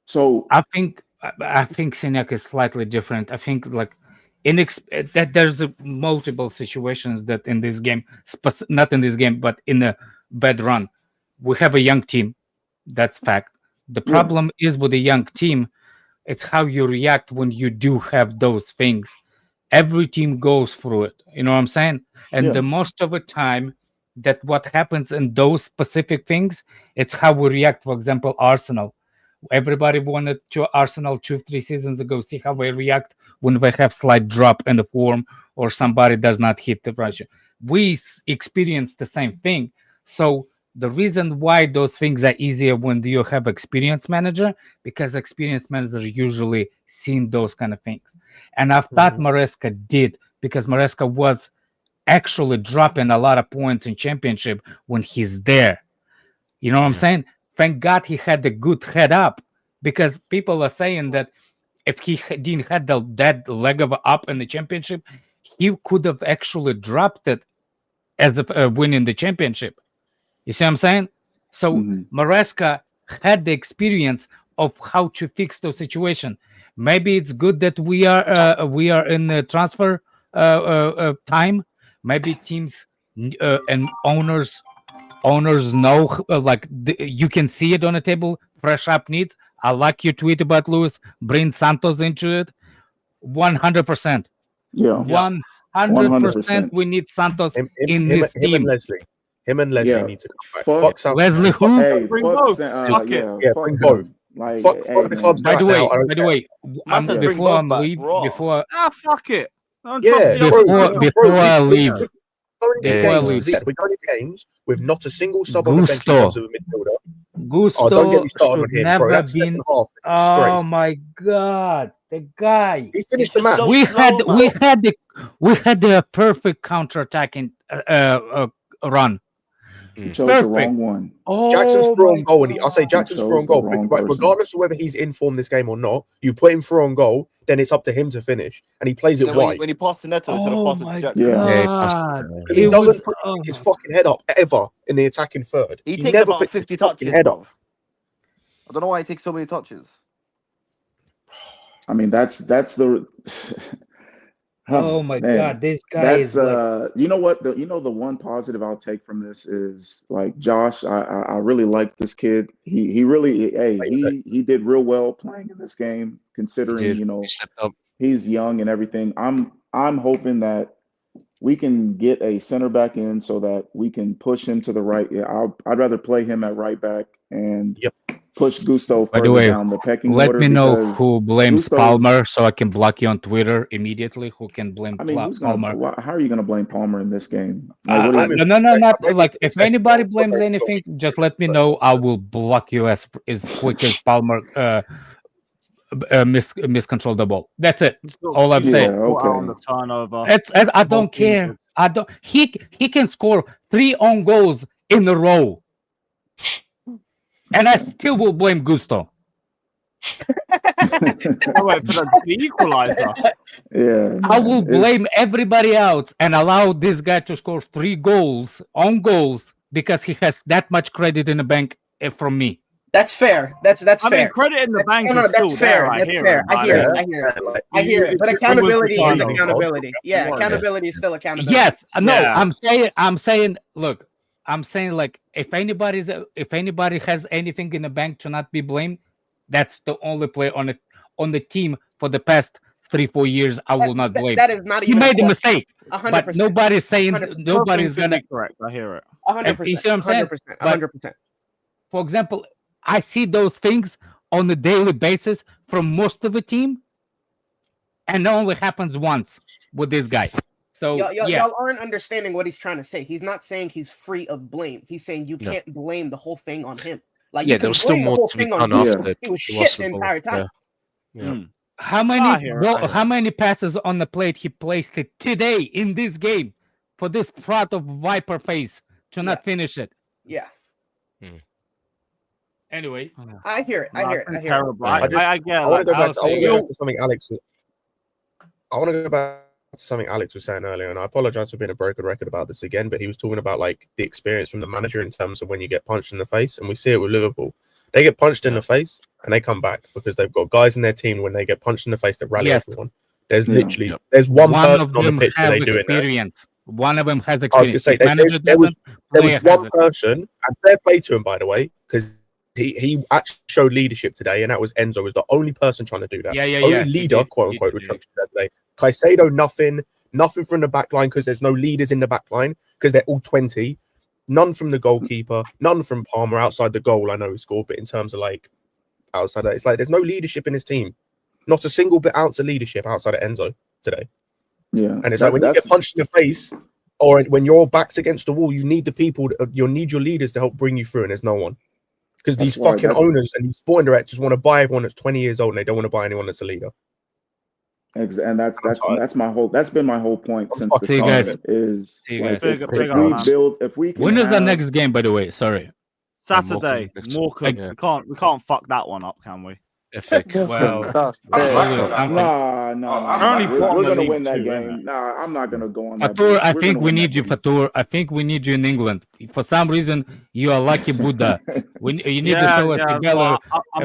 So I think Signac is slightly different. I think like that there's multiple situations that in this game, not in this game, but in a bad run, we have a young team. That's fact. The problem is with a young team, it's how you react when you do have those things. Every team goes through it. You know what I'm saying? And the most of the time, that what happens in those specific things, it's how we react. For example, Arsenal. Everybody wanted to Arsenal 2-3 seasons ago, see how they react when they have slight drop in the form or somebody does not hit the pressure. We experience the same thing. So the reason why those things are easier when you have experienced manager, because experienced managers usually seen those kind of things. And I thought Maresca did, because Maresca was actually dropping a lot of points in championship when he's there. You know what I'm saying? Thank God he had a good head up, because people are saying that if he didn't have that leg of up in the championship, he could have actually dropped it as a winning the championship. You see what I'm saying? So Maresca had the experience of how to fix those situations. Maybe it's good that we are in the transfer time. Maybe teams and owners know, you can see it on the table. Fresh up needs. I like your tweet about Lewis. Bring Santos into it. 100%. Yeah. 100%. We need Santos in this team. Him and Leslie need to come back. Fuck South Leslie Africa. who? Hey, Bring fuck both. Sa- Fuck it. Yeah, fuck bring them. both. Like, Fuck hey, the clubs By right the now. way, Man said bring before both I'm back, leave, raw. before Fuck it. I don't Yeah, trust the bro, other before I leave, Going into before I games, leave, we're going into games with not a single sub on the bench in terms of a midfielder. Gusto Oh, don't get me started on should him, bro. never That second been. half, Oh disgrace. my God, the guy! He finished the match. We had the perfect counter-attacking run. You chose the wrong one. Jackson's Oh through my on goal, and I say You Jackson's through on chose the goal. wrong person. Regardless of whether he's in form this game or not, you put him through on goal, then it's up to him to finish, and he plays it Then wide. when he passed to Neto instead of Oh passing to my Jackson. God! Because he doesn't put his fucking head up ever in the attacking third. He He takes never about puts 50 his fucking touches, head bro. up. I don't know why he takes so many touches. I mean, that's the. Oh my man. God, this guy That's is like. you know what, the one positive I'll take from this is like Josh. I really like this kid. He really he did real well playing in this game, considering he's young and everything. I'm hoping that we can get a center back in so that we can push him to the right. Yeah, I'd rather play him at right back and push Gusto By the further way, down the pecking let order. me know because who blames Gusto's- Palmer so I can block you on Twitter immediately. Who can blame I mean, who's Palmer? gonna? How are you gonna blame Palmer in this game? Like, what is No, not like if anybody blames anything, just let me know. I will block you as quick as Palmer miscontrol the ball. That's it. All I'm saying. On the turnover. I don't care. I don't. He can score 3 own goals in a row, and I still will blame Gusto. The equalizer. Yeah, I will blame everybody else and allow this guy to score 3 own goals because he has that much credit in the bank from me. That's fair. That's I fair. mean, credit in the bank is still that's fair. there. I That's hear fair. it, I but hear it. mean, I hear it. like, I hear it. But it was accountability is the accountability. Yeah, Come on, accountability is still accountability. Yes, no, Yeah. I'm saying, look, I'm saying like if anybody has anything in the bank to not be blamed, that's the only player on the team for the past 3-4 years I will not blame. That is not He even made a a mistake, 100%. but nobody's saying 100%. nobody's gonna. correct. I hear it. 100%. You see what I'm saying? 100%. But 100%. for example, I see those things on a daily basis from most of the team, and it only happens once with this guy. So y'all aren't understanding what he's trying to say. He's not saying he's free of blame. He's saying you can't blame the whole thing on him. Like Yeah, you there can was still blame the more whole to be thing on done Gusto. after He was he shit lost the the ball. entire time. Yeah. How many passes on the plate he placed it today in this game for this fraud of Viper face to not finish it? Yeah. Anyway, I hear it. I hear it. I hear it. Terrible. I want to go back to something Alex. I want to go back to something Alex was saying earlier, and I apologize for being a broken record about this again. But he was talking about like the experience from the manager in terms of when you get punched in the face, and we see it with Liverpool. They get punched in the face and they come back because they've got guys in their team when they get punched in the face that rally everyone. There's literally there's one person on the pitch that they do it. One of them has I was experience. going to say there was one person, and fair play to him by the way, because he actually showed leadership today, and that was Enzo was the only person trying to do that. Only leader, quote unquote, was trying to do that today. Caicedo, nothing from the back line because there's no leaders in the back line because they're all 20. None from the goalkeeper, none from Palmer outside the goal. I know he scored, but in terms of like outside that, it's like there's no leadership in his team. Not a single bit ounce of leadership outside of Enzo today. Yeah, and it's like when you get punched in the face, or when your back's against the wall, you need the people. You need your leaders to help bring you through, and there's no one because these fucking owners and these sporting directors want to buy everyone that's 20 years old, and they don't want to buy anyone that's a leader. And that's my whole. That's been my whole point since the start. Is like if we can when is the next game? By the way, sorry. Saturday, Morecambe. Yeah. We can't fuck that one up, can we? Well, we're gonna win that game. Nah, I'm not gonna go on that. Fatur, I think we need you, Fatur. I think we need you in England. For some reason, you are lucky Buddha. You need to show us together.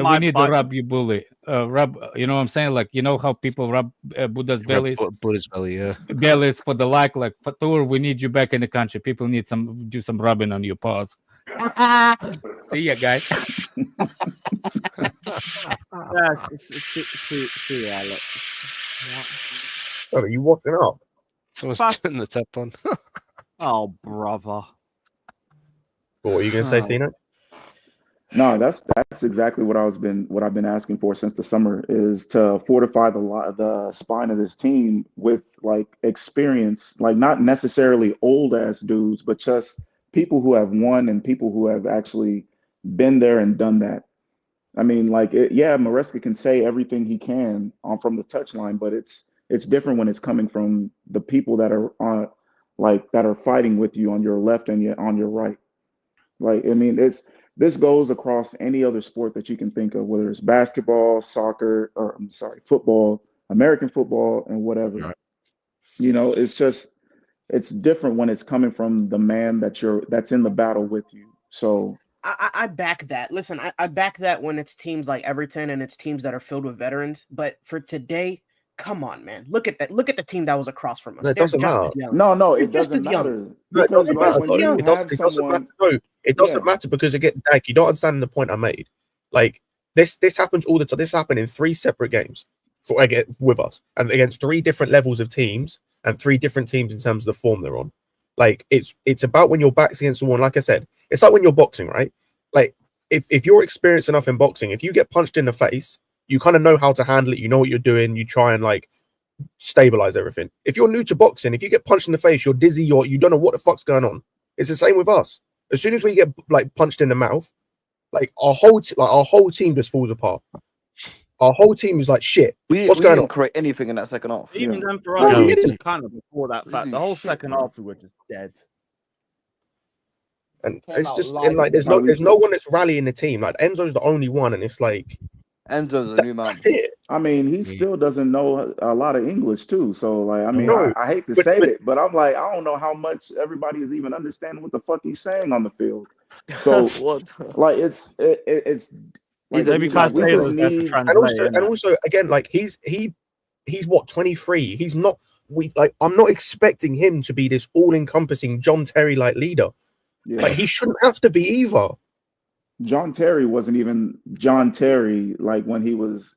We need to rub you bully. Rub, you know what I'm saying? Like, you know how people rub Buddha's bellies? Buddha's belly, yeah. Bellies for the like Fatur, we need you back in the country. People need do some rubbing on your paws. See ya, guys. See ya, look. Oh, are you walking up? Someone's turning the tap on. Oh, brother. What are you gonna say, Cena? No, that's exactly what I've been asking for since the summer, is to fortify the spine of this team with like experience, like not necessarily old ass dudes, but just people who have won and people who have actually been there and done that. I mean, like, Maresca can say everything he can from the touchline, but it's different when it's coming from the people that are that are fighting with you on your left and on your right. Like, I mean, this goes across any other sport that you can think of, whether it's basketball, soccer, or football, American football, and whatever. Right. You know, it's different when it's coming from the man that's in the battle with you. So I back that. Listen, I back that when it's teams like Everton and it's teams that are filled with veterans. But for today, come on, man. Look at that. Look at the team that was across from us. No, it doesn't matter. No, it doesn't matter. It doesn't matter because again, Dag, you don't understand the point I made. Like this happens all the time. This happened in 3 separate games with us and against 3 different levels of teams and 3 different teams in terms of the form they're on. Like it's about when your back's against the wall. Like I said, it's like when you're boxing, right? Like if you're experienced enough in boxing, if you get punched in the face, you kind of know how to handle it. You know what you're doing. You try and like stabilize everything. If you're new to boxing, if you get punched in the face, you're dizzy. You don't know what the fuck's going on. It's the same with us. As soon as we get like punched in the mouth, like our whole team just falls apart. Our whole team is like shit. What's going on? Didn't create anything in that second half. Even then for us, kind of before that fact, the whole second half we were just dead. And it's just like there's no one that's rallying the team. Like Enzo's the only one, and it's like Enzo's a new man. That's it. I mean, he still doesn't know a lot of English too. So like, I mean, I hate to say it, but I'm like, I don't know how much everybody is even understanding what the fuck he's saying on the field. So like, it's like, and also again, like he's what 23. He's not. I'm not expecting him to be this all-encompassing John Terry like leader. Yeah. Like he shouldn't have to be either. John Terry wasn't even John Terry. Like when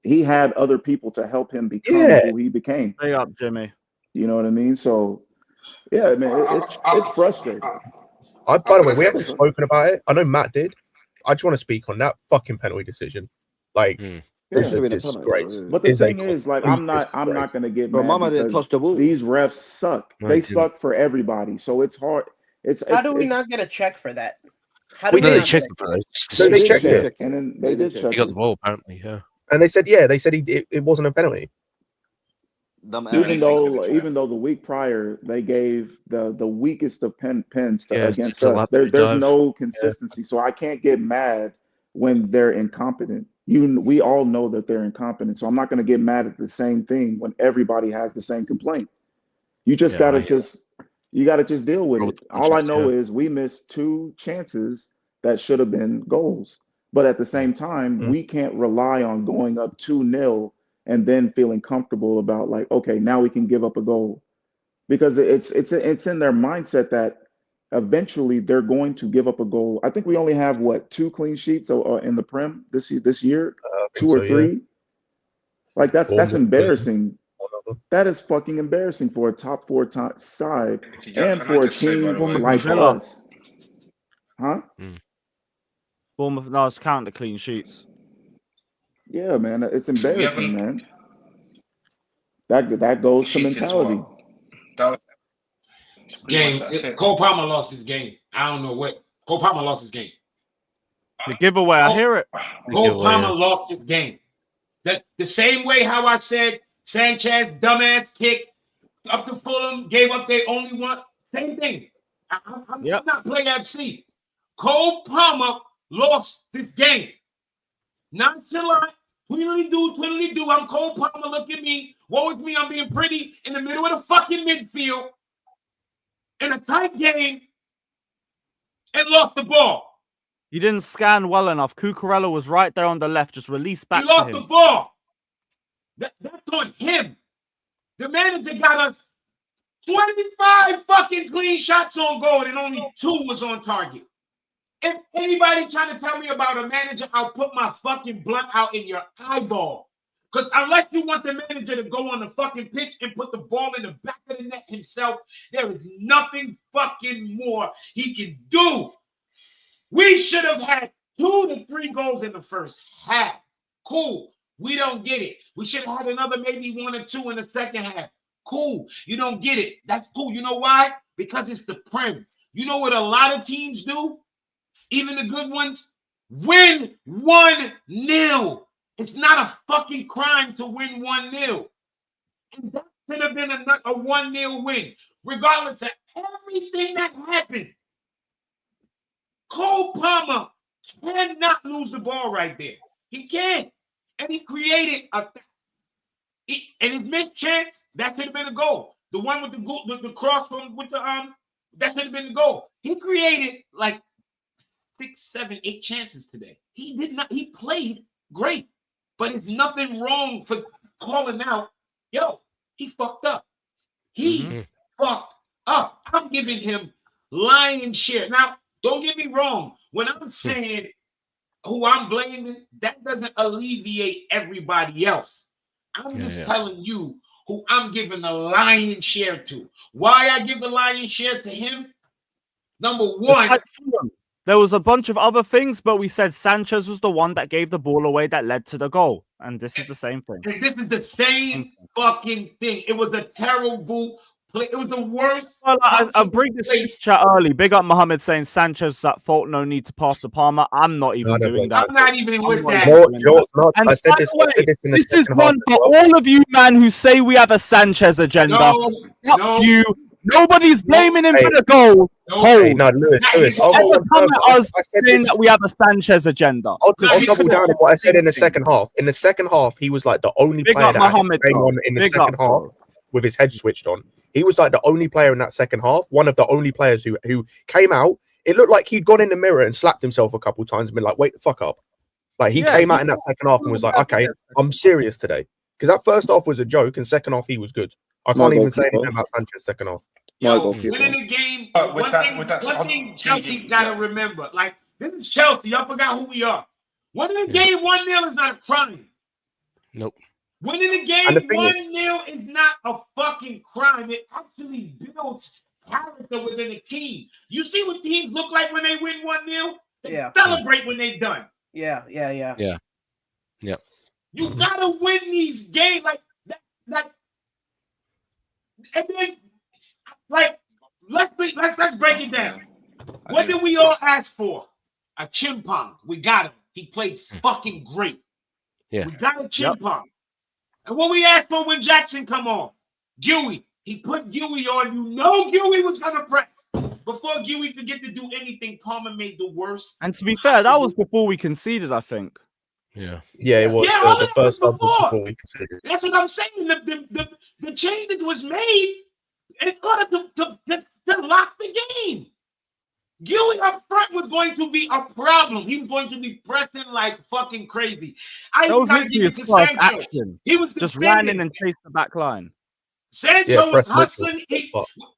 he had other people to help him become who he became. Stay up, Jimmy. You know what I mean? So yeah, man, it's frustrating. By the way, we haven't spoken about it. I know Matt did. I just want to speak on that fucking penalty decision. Like, it's a disgrace. But the thing is, like, I'm not going to get mad because these refs suck. They suck for everybody. So it's hard. How do we not get a check for that? They checked it. They checked it, and then they did check. He got the ball apparently. Yeah. And they said, yeah, they said it wasn't a penalty. Even though the week prior they gave the weakest of pens against us, there's no consistency. So I can't get mad when they're incompetent. We all know that they're incompetent. So I'm not going to get mad at the same thing when everybody has the same complaint. You just gotta just deal with it. All I know is we missed 2 chances that should have been goals. But at the same time, we can't rely on going up 2-0 and then feeling comfortable about like, okay, now we can give up a goal, because it's in their mindset that eventually they're going to give up a goal. I think we only have 2 clean sheets in the Prem this year, 2 or 3. Yeah. Like that's embarrassing. That is fucking embarrassing for a top 4 side and for a team like us. Huh? Bournemouth, no, it's count the clean sheets. Yeah, man, it's embarrassing, man. That goes to mentality. Cole Palmer lost his game. I don't know what. Cole Palmer lost his game. The giveaway, I hear it. Cole Palmer lost his game. That the same way how I said Sanchez dumbass kick up to Fulham, gave up their only one. Same thing. I'm not playing FC. Cole Palmer lost this game. Nonchalant, twiddly do. I'm Cole Palmer. Look at me. Woe is me. I'm being pretty in the middle of the fucking midfield in a tight game and lost the ball. You didn't scan well enough. Cucurella was right there on the left. Just release back he to lost him. The ball. That's on him. The manager got us 25 fucking clean shots on goal and only 2 was on target. If anybody trying to tell me about a manager, I'll put my fucking blunt out in your eyeball. Because unless you want the manager to go on the fucking pitch and put the ball in the back of the net himself, there is nothing fucking more he can do. We should have had 2 to 3 goals in the first half. Cool. We don't get it. We should have had another maybe 1 or 2 in the second half. Cool. You don't get it. That's cool. You know why? Because it's the Prem. You know what a lot of teams do? Even the good ones? Win 1-0. It's not a fucking crime to win 1-0. And that could have been a 1-0 win. Regardless of everything that happened. Cole Palmer cannot lose the ball right there. He can't. And he created and his missed chance, that could have been a goal. The one with the cross that should have been the goal. He created like 6, 7, 8 chances today. He played great. But it's nothing wrong for calling out, yo, he fucked up. He fucked up. I'm giving him lion's share. Now, don't get me wrong. When I'm saying who I'm blaming, that doesn't alleviate everybody else. I'm just telling you who I'm giving the lion's share to. Why I give the lion's share to him? Number one, there was a bunch of other things, but we said Sanchez was the one that gave the ball away that led to the goal. And this is the same thing. And this is the same fucking thing. It was a terrible play. It was the worst. Well, I bring this chat early. Big up Mohammed saying Sanchez at fault. No need to pass to Palmer. I'm not even doing that. I'm not even with that. And I said this in the this is one for all of you, man, who say we have a Sanchez agenda. Fuck you. Nobody's blaming him for the goal. Hey, no, Lewis. I'll come at us saying that we have a Sanchez agenda. I'll double down on what I said in the second half. In the second half, he was like the only player that came on in the second half with his head switched on. He was like the only player in that second half, one of the only players who came out. It looked like he'd gone in the mirror and slapped himself a couple times and been like, wait the fuck up. Like he came out in that second half and was like, okay, I'm serious today. Because that first half was a joke and second half he was good. I can't even say anything about Sanchez second half. Winning the game, one thing Chelsea got to remember, like, this is Chelsea. Y'all forgot who we are. Winning the game 1-0 is not a crime. Nope. Winning the game 1-0 is not a fucking crime. It actually builds character within a team. You see what teams look like when they win 1-0? They celebrate when they're done. Yeah. You gotta win these games like that. And then, like, let's break it down. What did we all ask for? A chimpong. We got him. He played fucking great. Yeah. We got a Chimpong. And what we asked for when Jackson come on, Huey. He put Huey on. You know Huey was gonna press. Before Huey could get to do anything, Palmer made the worst. And to be fair, that was before we conceded, I think. Yeah. Yeah, it was. Yeah, all The that first was sub was before. before we considered. That's what I'm saying. The changes was made in order to lock the game. Huey up front was going to be a problem. He was going to be pressing like fucking crazy. That was gotta literally give his it to first Sancho. action. He was Just ran in defending. and chased the back line. Sancho was hustling.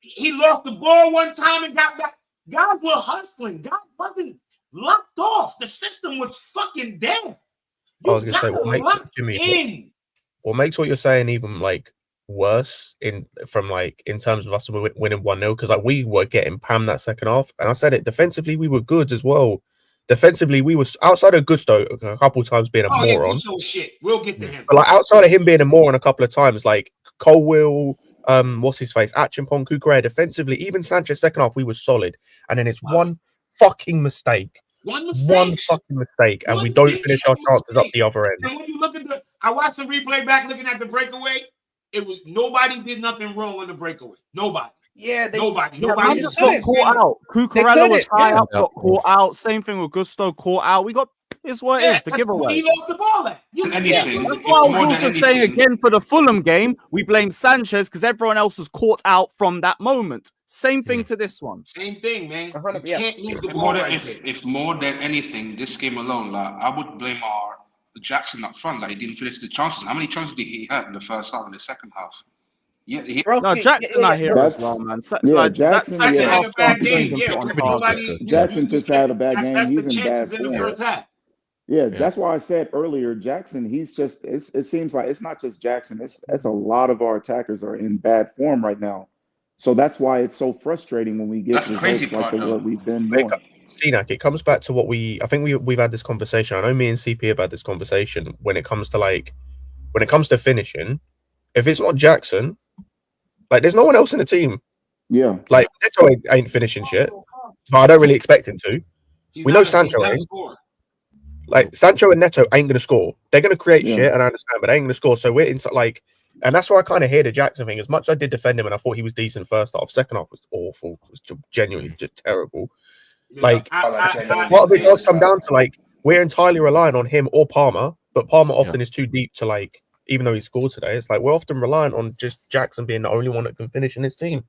He lost the ball one time and got back. Guys were hustling. Guys wasn't locked off. The system was fucking dead. I was gonna say what makes it, Jimmy. In. What makes what you're saying even like worse in terms of us winning 1-0, because like we were getting pammed that second half, and I said it defensively we were good as well. Defensively we were outside of Gusto a couple of times being a moron. Yeah, shit. We'll get to him. But like outside of him being a moron a couple of times, like Colwill, what's his face, Achimpong, Kukurea, defensively, even Sanchez second half we were solid, and then it's one fucking mistake. One fucking mistake, and we don't finish our chances up the other end. And when you look at I watched the replay back looking at the breakaway. It was nobody did nothing wrong on the breakaway. Nobody. Yeah, nobody. Man just got caught out. Cucurella was high up, got caught out. Same thing with Gusto, caught out. We got. It's what it is. The giveaway. He lost the ball at. That's why I was also saying again for the Fulham game, we blame Sanchez because everyone else was caught out from that moment. Same thing to this one. Same thing, man. You can't lose the ball More than, right there. if more than anything, this game alone, like I would blame our Jackson up front. Like he didn't finish the chances. How many chances did he have in the first half and the second half? Yeah, No, Jackson not here as well, man. Jackson had a bad game. Jackson just had a bad game. He's in bad in the form. first half. Yeah, that's why I said earlier, Jackson, he's just, it seems like it's not just Jackson. It's a lot of our attackers are in bad form right now. So that's why it's so frustrating when we get results like what we've been doing. Sinak, it comes back to what I think we've had this conversation. I know me and CP have had this conversation when it comes to finishing. If it's not Jackson, like there's no one else in the team. Yeah. Like Neto ain't finishing shit, but I don't really expect him to. We know Sancho ain't. Like Sancho and Neto ain't gonna score. They're gonna create shit, and I understand, but they ain't gonna score. So we're into and that's why I kind of hear the Jackson thing. As much as I did defend him, and I thought he was decent first half, second half was awful. It was genuinely just terrible. Like, what if it does come down to like we're entirely relying on him or Palmer, but Palmer often is too deep to like. Even though he scored today, it's like we're often reliant on just Jackson being the only one that can finish in his team.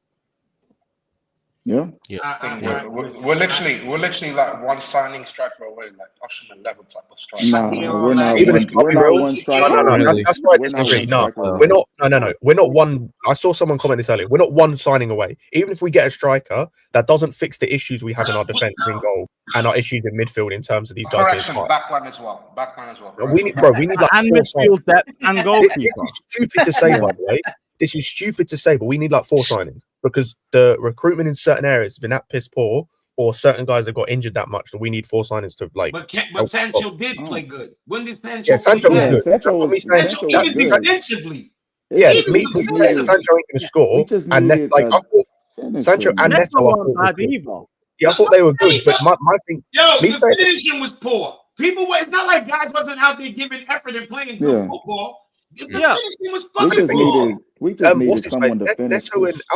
Yeah. We're literally like one signing striker away, like Osimhen level type of striker. No, we're not. We're not one striker. No. That's why I disagree. No, we're not. No. We're not one. I saw someone comment this earlier. We're not one signing away. Even if we get a striker, that doesn't fix the issues we have in our defense in goal and our issues in midfield in terms of these guys being tight. Backline as well. We need like and midfield depth and goalkeeper. This is stupid to say, by the way. This is stupid to say, but we need like 4 signings because the recruitment in certain areas has been that piss poor, or certain guys have got injured that much that we need 4 signings to like. But Sancho did play good. When did Sancho? Yeah, Sancho was good. That's what me saying. Even defensively. Yeah, Sancho ain't going to score, and like I thought Sancho and Neto I thought they were good, but my thing. The finishing was poor. It's not like guys wasn't out there giving effort and playing good football. The finishing was fucking poor. We just needed someone to finish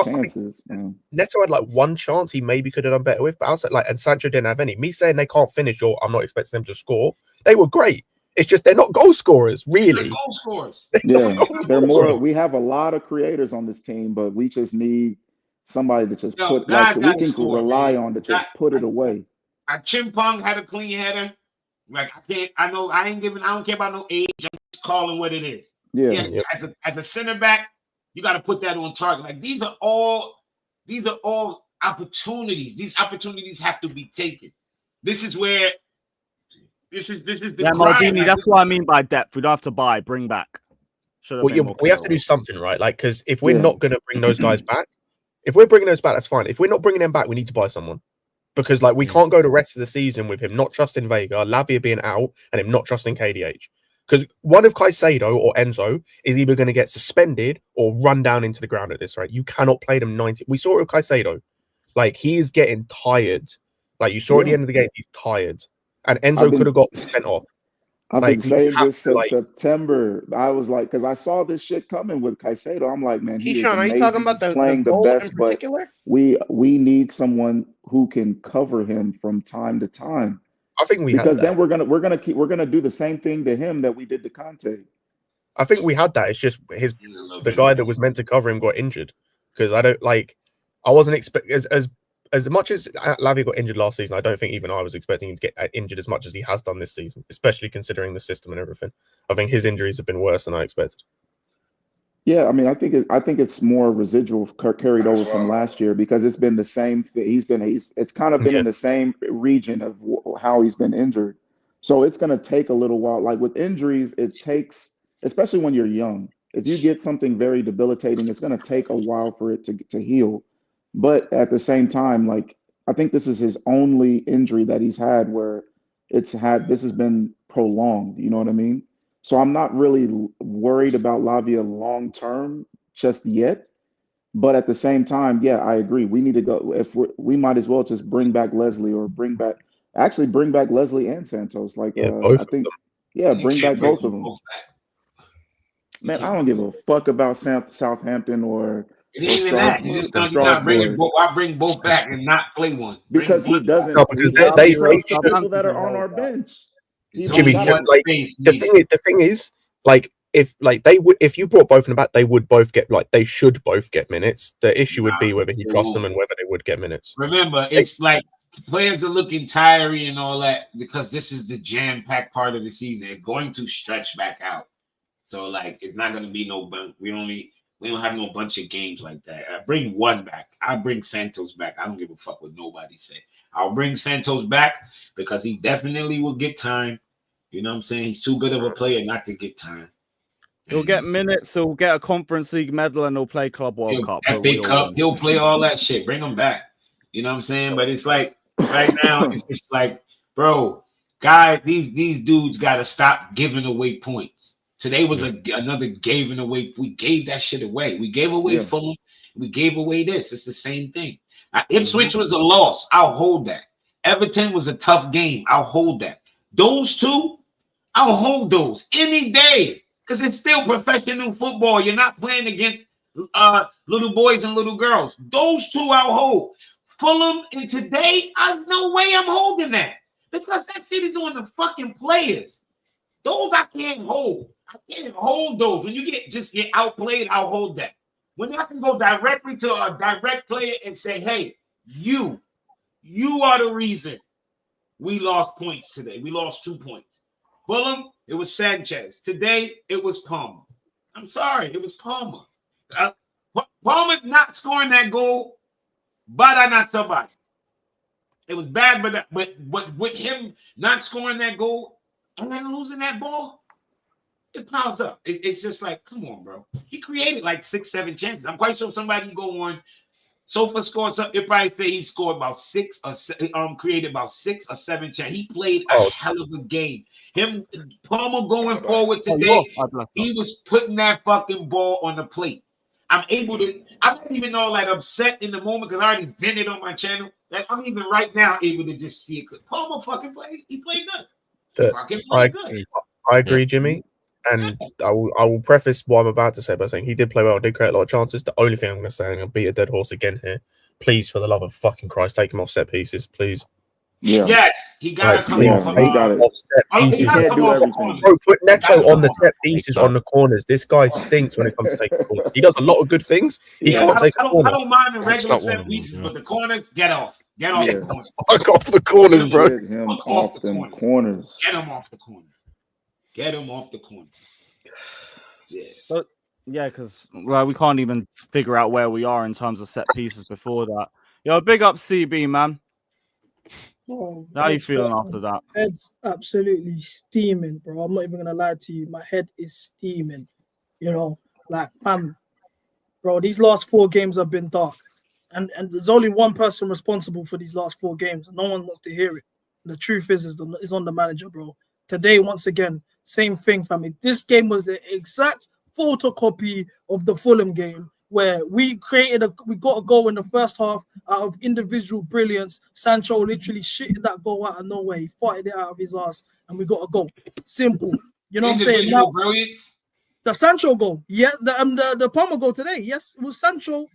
chances. Neto had like 1 chance he maybe could have done better with, but outside and Sancho didn't have any. Me saying they can't finish, or I'm not expecting them to score. They were great. It's just they're not goal scorers, really. They're goal scorers. They're more. We have a lot of creators on this team, but we just need somebody to just put we can rely on to just put it away. Chimpong had a clean header. Like I don't care about no age. I'm just calling what it is. Yeah. As a center back, you got to put that on target. Like these are all opportunities. These opportunities have to be taken. This is where this is the Maldini. That's what I mean by depth. We don't have to buy. Bring back. We have to do something, right? Like because if we're not going to bring those guys back, if we're bringing those back, that's fine. If we're not bringing them back, we need to buy someone. Because like we can't go the rest of the season with him not trusting Vega, Lavia being out, and him not trusting KDH. Because one of Caicedo or Enzo is either going to get suspended or run down into the ground at this rate. You cannot play them 90. We saw it with Caicedo. Like he is getting tired. Like you saw at the end of the game, he's tired. And Enzo could have got sent off. I've Like, been we saying have this to, since like, September. I was like, because I saw this shit coming with Caicedo. I'm like, man, he is Keyshawn, are you talking amazing. about He's the playing the goal in best, but particular? we need someone who can cover him from time to time. I think we had Because that. then we're gonna do the same thing to him that we did to Conte. I think we had that. It's just the guy that was meant to cover him got injured. Because I wasn't expecting as much as Lavia got injured last season. I don't think even I was expecting him to get injured as much as he has done this season, especially considering the system and everything. I think his injuries have been worse than I expected. Yeah, I mean, I think it's more residual carried over from last year because it's been the same thing. It's kind of been in the same region of how he's been injured. So it's going to take a little while. Like with injuries, it takes, especially when you're young, if you get something very debilitating, it's going to take a while for it to heal. But at the same time, like I think this is his only injury that he's had where this has been prolonged. You know what I mean? So I'm not really worried about Lavia long term just yet. But at the same time, yeah, I agree. We need to go. We might as well just bring back Leslie or bring back Leslie and Santos. Like both I think, yeah, bring back both of them. Man, I don't give a fuck about Southampton or It ain't even that. You just you're not bringing both. I bring both back and not play one. Because he doesn't. No, because He doesn't they trust the people that are on our bench. Jimmy, like the thing is, like if you brought both in the back, they should both get minutes. The issue would be whether he trusts them and whether they would get minutes. Remember, it's like players are looking tired and all that because this is the jam-packed part of the season. It's going to stretch back out. So like it's not gonna be we don't have no bunch of games like that. I bring one back. I bring Santos back. I don't give a fuck what nobody say. I'll bring Santos back because he definitely will get time. You know what I'm saying? He's too good of a player not to get time. He'll get minutes. He'll get a Conference League medal, and he'll play Club World Cup. FA Cup. He'll play all that shit. Bring him back. You know what I'm saying? But it's like right now, it's just like, bro, guys, these dudes got to stop giving away points. Today was another giving away. We gave that shit away. We gave away Fulham. We gave away this. It's the same thing. Ipswich was a loss. I'll hold that. Everton was a tough game. I'll hold that. Those two, I'll hold those any day because it's still professional football. You're not playing against little boys and little girls. Those two I'll hold. Fulham and today, there's no way I'm holding that because that shit is on the fucking players. Those I can't hold. I can't hold those. When you get outplayed, I'll hold that. When I can go directly to a direct player and say, hey, you are the reason we lost points today. We lost 2 points. Fulham, it was Sanchez. Today, it was Palmer. I'm sorry, it was Palmer. Palmer not scoring that goal, but I not somebody. It was bad, but with him not scoring that goal and then losing that ball, it piles up. It's just like, come on, bro. He created like 6-7 chances. I'm quite sure somebody go on Sofa scored something. It probably say he scored about 6 or created about 6 or 7 chances. He played a hell of a game. Him Palmer going forward today, he was putting that fucking ball on the plate. I'm not even all that upset in the moment because I already vented on my channel. That I'm even right now able to just see it. Palmer fucking played. He played good. I agree, Jimmy. And I will preface what I'm about to say by saying he did play well, did create a lot of chances. The only thing I'm going to say, I'm going to beat a dead horse again here. Please, for the love of fucking Christ, take him off set pieces, please. Yeah. Yes, he got to come off. He got it. Off set pieces. He can't do everything. Bro, put Neto on the set pieces on the corners. This guy stinks when it comes to taking corners. He does a lot of good things. He can't take a corner. I don't mind the regular set pieces, but the corners, get off. Get off the corners. Fuck off the corners, bro. Get him off them corners. Get him off the corners. Get him off the corners. Yeah. But yeah, because we can't even figure out where we are in terms of set pieces before that. Yo, big up CB, man. Oh, How are you feeling after that? Head's absolutely steaming, bro. I'm not even gonna lie to you. My head is steaming. You know, like, man, bro, these last 4 games have been dark. And there's only one person responsible for these last 4 games. And no one wants to hear it. The truth is on the manager, bro. Today, once again, same thing, family. This game was the exact photocopy of the Fulham game, where we got a goal in the first half out of individual brilliance. Sancho literally shitted that goal out of nowhere. He farted it out of his ass, and we got a goal. Simple. You know what I'm saying? Individual Now, brilliance. the Sancho goal, yeah, the Palmer goal today, yes, it was Sancho.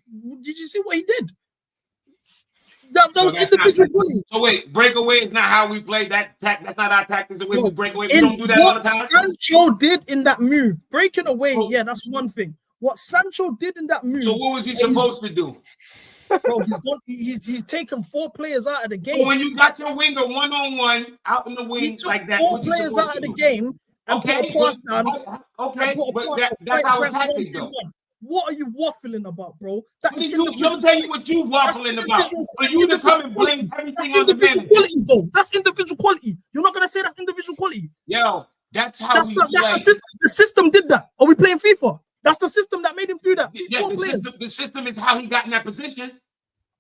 Did you see what he did? That was individual bullying. So wait, breakaway is not how we play that. That's not our tactics. The way we break away, we don't do that all the time. What Sancho did in that move, breaking away, yeah, that's one thing. What Sancho did in that move. So what was he supposed to do? Bro, he's taken 4 players out of the game. So when you got your winger 1-on-1 out in the wing like that, 4 players out of the game and put a pass down. Okay, but that's our tactic though. What are you waffling about, bro? Don't tell you what you waffling about. For you to come and blame everything on the manager. Quality, though. That's individual quality. You're not gonna say that's individual quality. Yo, that's how we play. That's the system. The system did that. Are we playing FIFA? That's the system that made him do that. Yeah, the system is how he got in that position.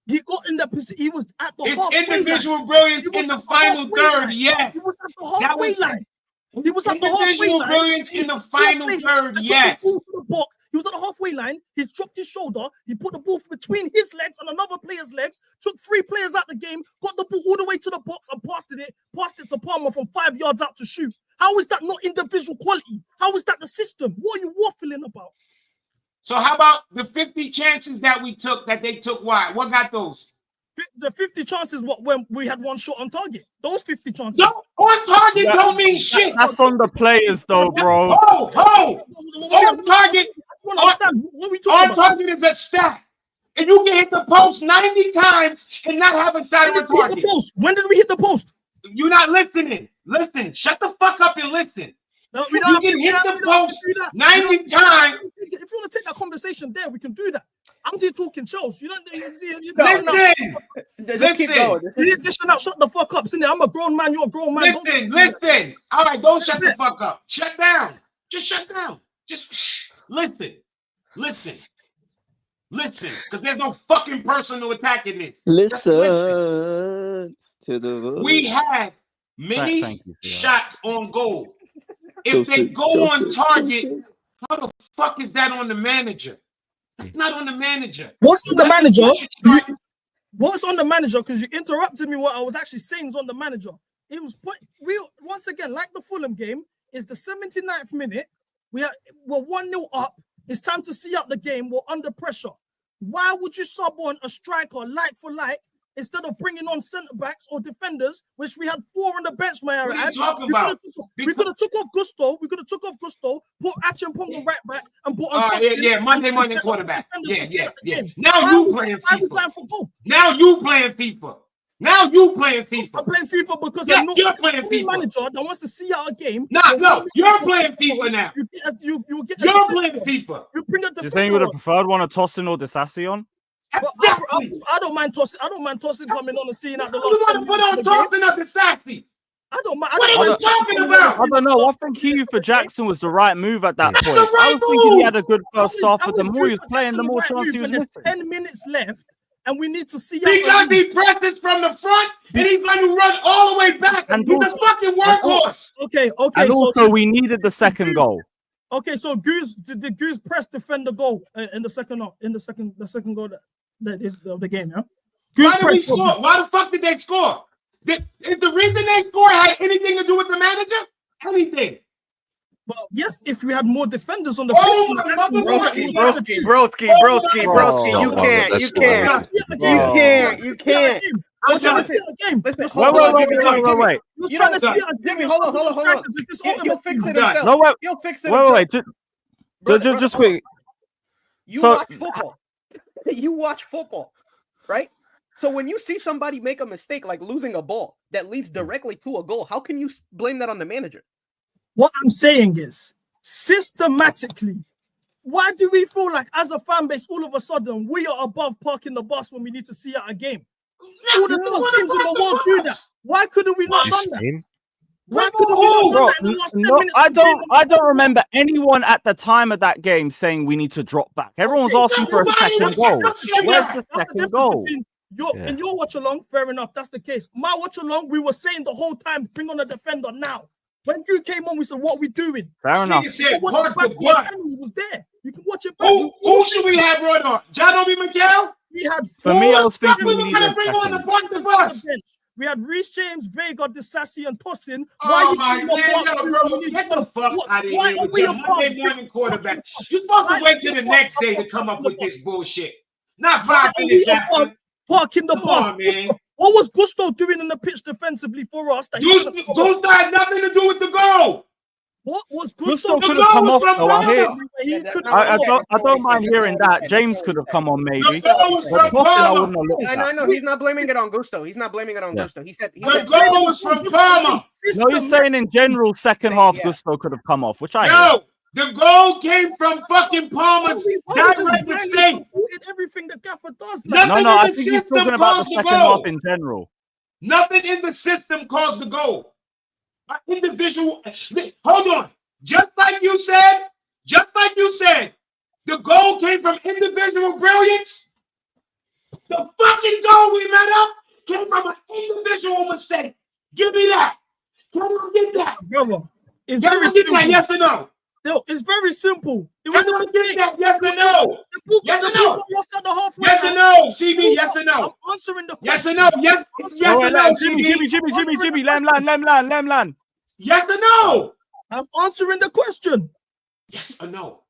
He got in that position. He was at the it's halfway individual line. brilliance in the final third. Yes, he was at the halfway line. He was at the halfway individual line. Brilliance in the final third. Yes. The box. He was at the halfway line. He's dropped his shoulder. He put the ball between his legs and another player's legs. Took 3 players out the game. Got the ball all the way to the box and passed it to Palmer from 5 yards out to shoot. How is that not individual quality? How is that the system? What are you waffling about? So how about the 50 chances that we took that they took? Why? What got those? The 50 chances when we had 1 shot on target. Those 50 chances. No, on target don't mean shit. That's on the players though, bro. On target. On target is a stat. And you can hit the post 90 times and not have a shot on target. When did we hit the post? You're not listening. Listen, shut the fuck up and listen. No, you can hit the post 90 times. If you want to take that conversation there, we can do that. I'm here talking Chelsea. You don't. Just keep going. You dishing out. Shut the fuck up, Cindy. I'm a grown man. You're a grown man. Listen. All right, don't shut the fuck up. Shut down. Just shut down. Just listen. Because there's no fucking personal attack in this. Listen to the voice. We had many shots on goal. If they go on target, how the fuck is that on the manager? That's not on the manager. What's on the manager? What's on the manager? Because you interrupted me. What I was actually saying is on the manager. It was once again, like the Fulham game, is the 79th minute. We're 1-0 up. It's time to see out the game. We're under pressure. Why would you sub on a striker like for like instead of bringing on centre backs or defenders, which we had 4 on the bench? What are you talking about? We could have took off Gusto. Put Acheampong right back and put on. Monday morning quarterback. Yeah. Now you playing FIFA. Now you playing FIFA. I'm playing FIFA because you're playing FIFA. Manager that wants to see out a game. No, you're playing FIFA now. You're playing FIFA. You bring the Do you think you would have preferred one of Tosin or Disasi on? I don't mind Tosin. I don't mind Tosin coming on and seeing out the last. You want to put on Tosin or Disasi? I don't mind. What are you talking about? I don't know. I think Hugh for Jackson was the right move at that point. I was thinking he had a good first half, but the more he was playing, the more chance he was missing. 10 minutes left. And we need to see because he presses from the front and he's going to run all the way back. And he's a fucking workhorse. Okay. And also, we needed the second goal. Okay, so did Goose press defend the goal in the second goal of the game? Yeah. Why did we score? Why the fuck did they score? Is the reason they scored had anything to do with the manager? Anything? Well, yes, if we had more defenders on the pitch. Broski, you can't. Wait. Hold on. He'll fix it himself. No, wait. He'll fix it himself. Wait. Just quick. You watch football. You watch football, right? So when you see somebody make a mistake like losing a ball that leads directly to a goal, how can you blame that on the manager? What I'm saying is, systematically, why do we feel like as a fan base, all of a sudden, we are above parking the bus when we need to see out a game? All the top teams in the world do that. Why couldn't we not done that? Why couldn't we not done that in the last 10 minutes? I don't remember anyone at the time of that game saying we need to drop back. Everyone was asking for a second goal. Where's the second goal? In your watch along, fair enough, that's the case. My watch along, we were saying the whole time, bring on a defender now. When Gu came on, we said, "What are we doing?" Fair enough. Nigga said, What "Park the the bus." He was there. You can watch it back. Who should we have brought on? John Obi Miguel? We had For me, I four was thinking we we were needed gonna bring on the second. park the defenders on bus. the bench. We had Reece James, Vega, Disasi, and Tosin. Oh my man, bro, get the fuck out of here with your Monday morning quarterback. You're supposed to wait till the next day to come up with this bullshit. Not 5 minutes after. Parking the Come bus. on, man. What was Gusto doing in the pitch defensively for us? Gusto had nothing to do with the goal. What was Gusto could have come off though. I don't mind hearing that. James could have come on maybe. But Boston, I wouldn't have looked at. I know. He's not blaming it on Gusto. He's not blaming it on Gusto. He said the goal was from Palmer. No, he's saying in general, second half Gusto could have come off, which I hear. No, the goal came from fucking Palmer's direct mistake. Everything that Gaffer does. No, I think he's talking about the second half in general. Nothing in the system caused the goal. An individual. Hold on. Just like you said, the goal came from individual brilliance. The fucking goal we met up came from an individual mistake. Give me that. Can I get that? Brother, it's Can very I get that? simple. Yes or no? No, it's very simple. It Can was I get that? Yes or no? Yes or the no? ball got lost at the halfway Yes or line. no? CB, yes or no? I'm answering the Yes question. or no? Yes or no? Jimmy, let him land. Yes or no? I'm answering the question. Yes or no?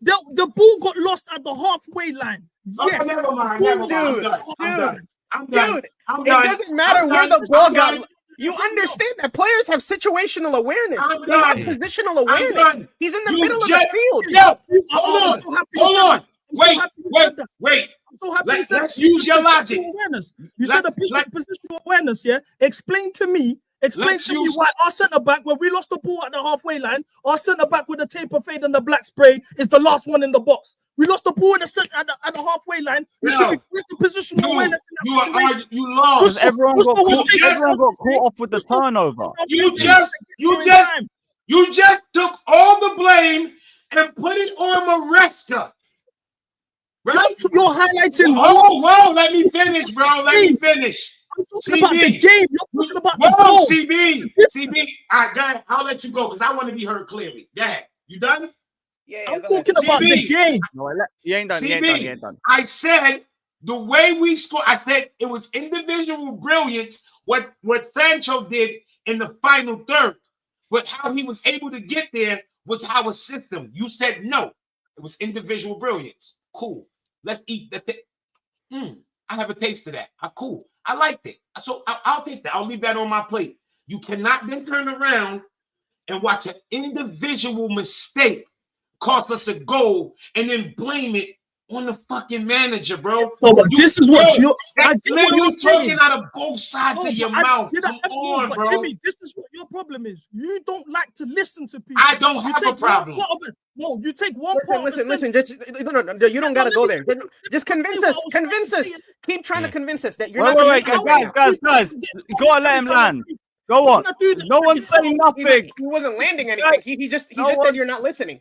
The ball got lost at the halfway line. Yes. Oh, never mind. I'm done. It doesn't matter where the ball got. You understand that players have situational awareness. They have positional awareness. He's in the middle of the field. Yo, hold on. Wait. I'm so happy Let's use your logic. You said a positional awareness, yeah? Explain to me why our centre back, when we lost the ball at the halfway line, our centre back with the taper fade and the black spray is the last one in the box. We lost the ball at the halfway line. We should be with the positional awareness in that situation. You lost. Everyone got caught off with the turnover. You just took all the blame and put it on Maresca. Right? You're highlighting. Whoa, let me finish, bro. Let me finish. I'm talking about the game. You're talking about the Whoa, goal. CB. All right, go ahead. I'll let you go because I want to be heard clearly. Go ahead. You done? Yeah, I'm talking about the game. No, he ain't done. I said the way we scored, I said it was individual brilliance what Sancho did in the final third. But how he was able to get there was our system. You said no. It was individual brilliance. Cool. Let's eat that. I have a taste of that. Cool. I liked it. So I'll take that. I'll leave that on my plate. You cannot then turn around and watch an individual mistake cost us a goal and then blame it on the fucking manager, bro. No, but this is what you're talking out of both sides of your mouth. Come on, bro. Jimmy, this is what your problem is. You don't like to listen to people. I don't have a problem. No, you take one part. Listen. Just no. You don't gotta go there. Just convince us. Keep trying to convince us that you're not. Wait, guys. Go on, let him land. Go on. No one's saying nothing. He wasn't landing anything. He just said you're not listening.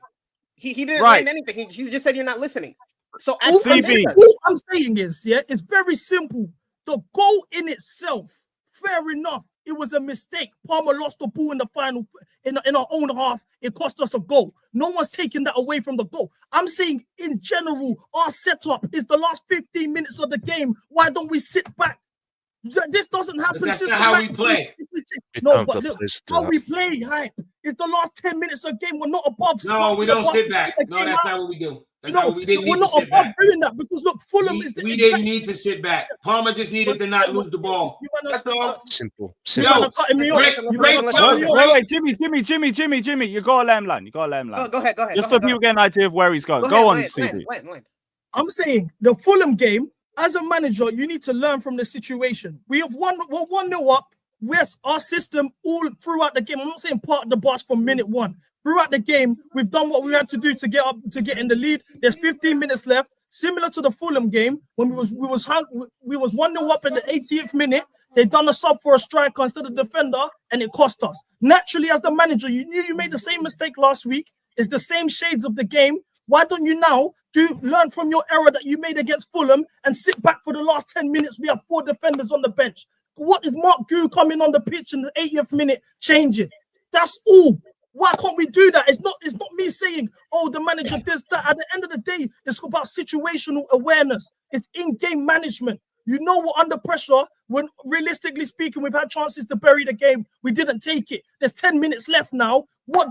He didn't land anything. He just said you're not listening. So all I'm saying is, it's very simple. The goal in itself, fair enough, it was a mistake. Palmer lost the ball in the final, in our own half. It cost us a goal. No one's taking that away from the goal. I'm saying, in general, our setup is the last 15 minutes of the game. Why don't we sit back? This doesn't happen. That's not how we play. No, but look, how we play, hype. It's the last 10 minutes of the game. We're not above. No, we don't sit back. No, that's not what we do. We didn't we're need not to sit above back. doing that because look, Fulham is the. We didn't need to sit back. Palmer just needed to not lose the ball. That's all. Simple. Wait, Jimmy, you gotta let him land. Go ahead. Just so people get an idea of where he's going. Go on, CD. I'm saying the Fulham game, as a manager, you need to learn from the situation. We're 1-0 up. Yes, our system all throughout the game. I'm not saying part of the bus from minute one. Throughout the game, we've done what we had to do to get in the lead. There's 15 minutes left. Similar to the Fulham game, when we was 1-0 up in the 80th minute, they done a sub for a striker instead of defender, and it cost us. Naturally, as the manager, you knew you made the same mistake last week. It's the same shades of the game. Why don't you now learn from your error that you made against Fulham and sit back for the last 10 minutes? We have 4 defenders on the bench. What is Mark Gu coming on the pitch in the 80th minute changing? That's all. Why can't we do that? It's not me saying, oh, the manager this, that. At the end of the day, it's about situational awareness. It's in-game management. You know we're under pressure when, realistically speaking, we've had chances to bury the game. We didn't take it. There's 10 minutes left now. Why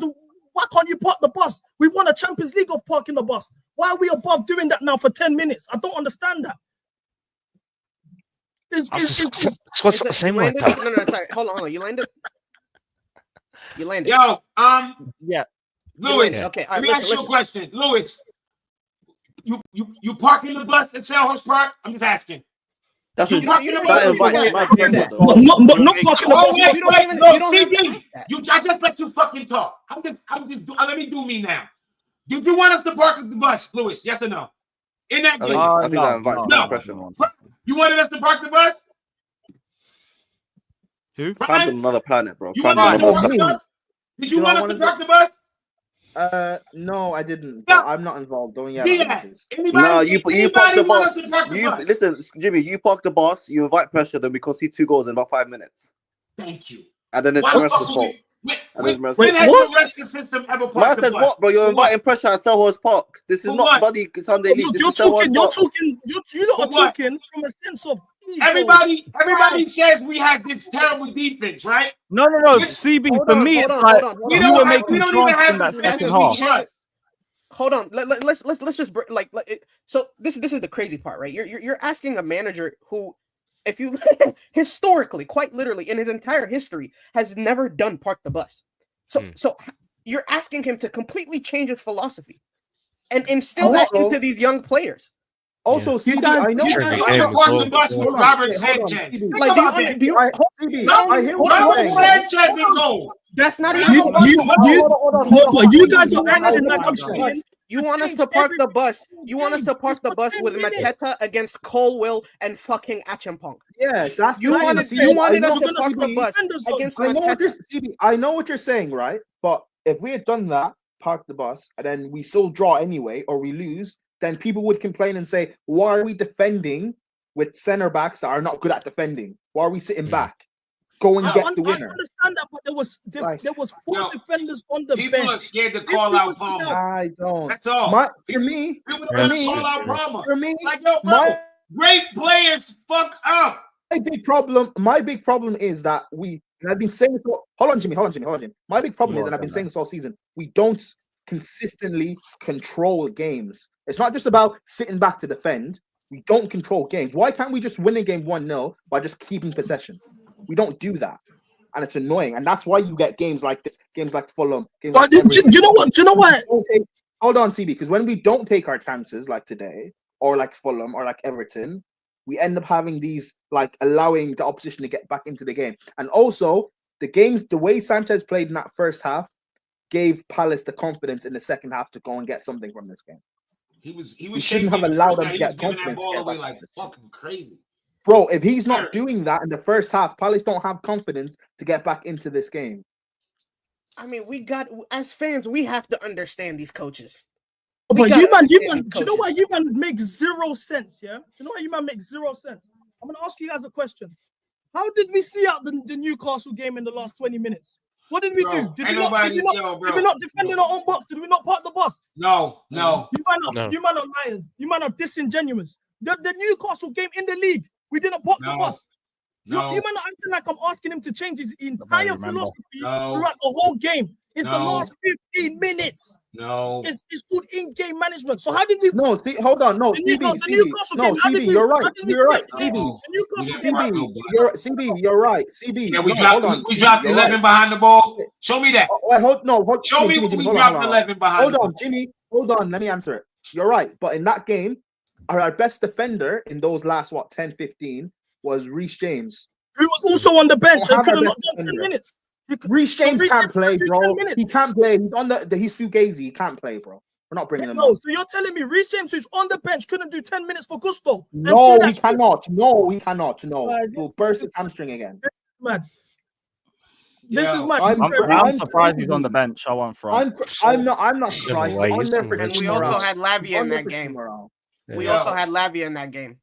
can't you park the bus? We won a Champions League of parking the bus. Why are we above doing that now for 10 minutes? I don't understand that. Squad's the same like that. No, sorry. Hold on. You landed? You landed. Yo, yeah. Lewis, okay, let me ask you a question. Lewis, you parking the bus at Selhurst Park? I'm just asking. That's you what parking the bus. Not parking the bus. I just let you fucking talk. Let me do me now. Did you want us to park the bus, Lewis? Yes or no? In that game? I think that invites more pressure. You wanted us to park the bus? Who? Prime's on another planet, bro. You want us to park the bus? Did you want us to park the bus? No, I didn't. But I'm not involved. Don't yell at me, please. No, you park the bus. Listen, Jimmy, you park the bus, you invite pressure, then we concede 2 goals in about 5 minutes. Thank you. And then it's Maresca's fault. When has the Maresca system ever parked Man the said bus? what, bro? You're inviting pressure at Selhurst Park. This is not bloody Sunday League. You're talking not talking from a sense of Everybody says we have this terrible defense, right? No. CB, for me, it's like you were making chances in that second half. Hold on. Let's just so this is the crazy part, right? You're asking a manager who, if you historically, quite literally, in his entire history, has never done park the bus. So you're asking him to completely change his philosophy and instill that into these young players. Also, CB, I know park the bus with Robert Sanchez. Like, do you I hear what Robert you're saying. Sanchez in goal. That's not even. You guys are acting like you want us to park the bus. You want us to park the bus with Mateta against Colwill and fucking Achampong. Yeah, that's you wanted us to park the bus against Mateta. I know what you're saying, right? But if we had done that, park the bus, and then we still draw anyway, or we lose, then people would complain and say, why are we defending with center backs that are not good at defending? Why are we sitting back? Go and get the winner. I understand that, but there was 4 defenders on the bench. People are scared to call out Palmer. I don't. That's all. For me, like, yo, bro, great players fuck up. My big problem is that I've been saying this. Hold on, Jimmy. My big problem is, and I've been saying this all season, we don't consistently control games. It's not just about sitting back to defend. We don't control games. Why can't we just win a game 1-0 by just keeping possession? We don't do that, and it's annoying. And that's why you get games like this, games like Fulham. Games like do you know what? Hold on, CB, because when we don't take our chances like today, or like Fulham, or like Everton, we end up having these, like, allowing the opposition to get back into the game. And also, the way Sanchez played in that first half gave Palace the confidence in the second half to go and get something from this game. He shouldn't have allowed them to get confidence. Ball away like fucking crazy. Bro, if he's not doing that in the first half, Palace don't have confidence to get back into this game. I mean, as fans, we have to understand these coaches. But you know why you man make 0 sense, yeah? You know why you man make 0 sense? I'm gonna ask you guys a question. How did we see out the Newcastle game in the last 20 minutes? What did we do? Did we not defend in our own box? Did we not park the bus? No. You man are liars. You man are disingenuous. The Newcastle game in the league, we didn't park the bus. You man are acting like I'm asking him to change his entire philosophy throughout the whole game. It's the last 15 minutes. No. It's called in-game management. So how did we... No, hold on. No, CB, you're right. You're right. CB, you're right. CB. Yeah, we dropped 11 behind the ball. Show me that. Show me we dropped 11 behind the ball. Jimmy. Hold on. Let me answer it. You're right. But in that game, our best defender in those last, 10, 15 was Reece James. Who was also on the bench and could have not done 10 minutes. Reece James can't play, bro. He can't play. He's on he's Fugazi. He can't play, bro. We're not bringing him on. So you're telling me Reece James, who's on the bench, couldn't do 10 minutes for Gusto? No, he cannot. No, he cannot. No, he'll burst his hamstring again. Man, this is mad. I'm surprised he's on the bench. I want from. I'm not surprised. And we also had Lavia in that game. We also had Lavia in that game.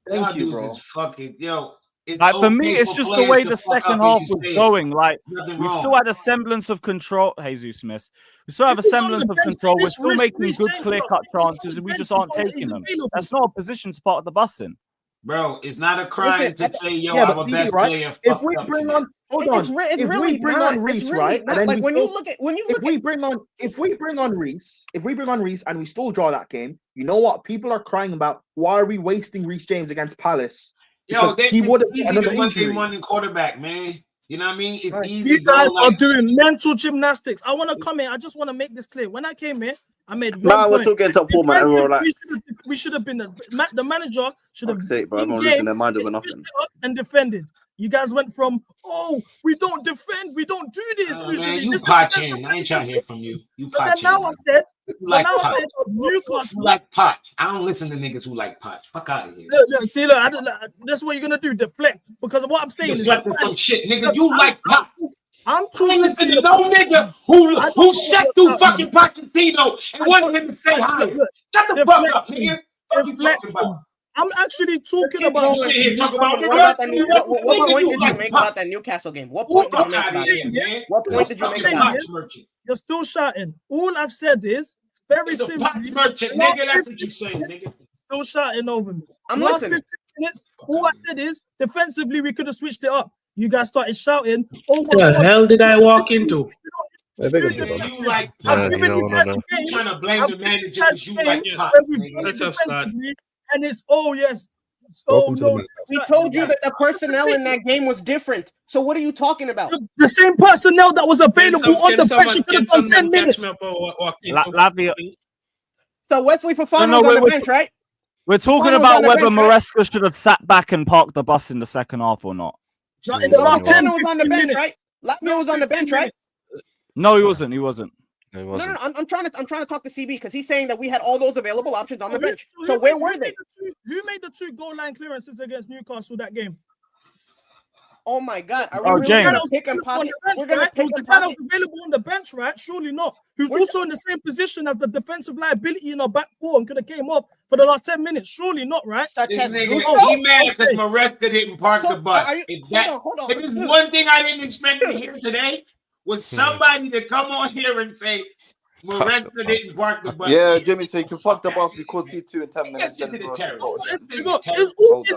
Thank you, bro. Fucking yo. It's Like for me, okay it's for just the players way to the fuck second up, and half you was say it. going. Like Nothing we wrong. still had a semblance of control. Jesus Smith. We still have a If he's on semblance the of bench, control. We're this still Reece making good, James, clear-cut look, if he's on chances, the and we bench, just he's aren't on- taking he's them. available. That's not a position to part of the busing. Bro, it's not a Listen, crime to say, yo, Yeah, but our Stevie, best right? player If fucked we up bring today. on, hold on, It's if we really bring not. on It's Reese, really right, and not. then Like we when you still, look at when you if look we at bring on, if we bring on Reese, and we still draw that game, you know what? People are crying about. Why are we wasting Reece James against Palace? Yo, Because he it's would have easy another to Monday injury. morning quarterback, man. You know what I mean? It's Right. easy, You bro. guys are Like, doing mental gymnastics. I want to come in. I just want to make this clear. When I came here, I made one Nah, we're point. still getting top 4, man. Everyone relax. We should have been the manager should have Fuck's sake, bro. in Everyone game losing their mind over switched nothing. it up and defended. You guys went from we don't defend, we don't do this man, usually. you This is pot against the chin. I ain't trying to hear from you. You So then pot chin. now I said, You so like now I pot. said Newcastle. You like pot. I don't listen to niggas who like pot. Fuck out of here. Look, see, look, that's what you're gonna do, deflect. Because what I'm saying Deflecting is from shit, nigga. You like pot. I'm I talking ain't listen to to no nigga who shut stepped through fucking Pochettino and wanted him to say hi. Shut the fuck up, nigga. What you talking about? I'm actually talking Keep about. going. Shit here, talk about What about that? What nigga, point you did you like make pot. about that Newcastle game? What point did you make about it? What point did you make about it? You're still shouting. All I've said is very The simply. pot merchant, nigga. That's what you saying, nigga. Still shouting over me. I'm Last listening. 15 minutes, all I said is defensively we could have switched it up. You guys started shouting. Oh my The God. hell did I walk into? You like Yeah, pot. you know, no. You trying to blame the manager because you like pot. Let's have start. And it's yes. Welcome to the No. man. We told you that the personnel in that game was different. So what are you talking about? The same personnel that was available on the bench. You could have done 10 minutes. So Wesley Fofana No, was on the we're- bench, right? We're talking Fofana was about on the whether bench, right? Maresca should have sat back and parked the bus in the second half or not. No, in the last 10 Fofana was on the 15 bench, minutes. right? Latmia was on the bench, right? No, he wasn't. He wasn't. No. I'm trying to talk to CB because he's saying that we had all those available options on the bench. So where were they? Who made the 2 goal line clearances against Newcastle that game? Oh my God! Are Oh, we really James. gonna pick and pocket? We're gonna pick The and guy that pocket. was available on the bench, right? Surely not. Who's also in the same position as the defensive liability in our back four and could have came off for the last 10 minutes. Surely not, right? This nigga, he mad because Maresca didn't park the bus. Hold on. If there's one thing I didn't expect to hear today was somebody to come on here and say Maresca didn't park the bus. Yeah, Jimmy, so you can fuck the boss because he 2 in 10 minutes. Then Look, it's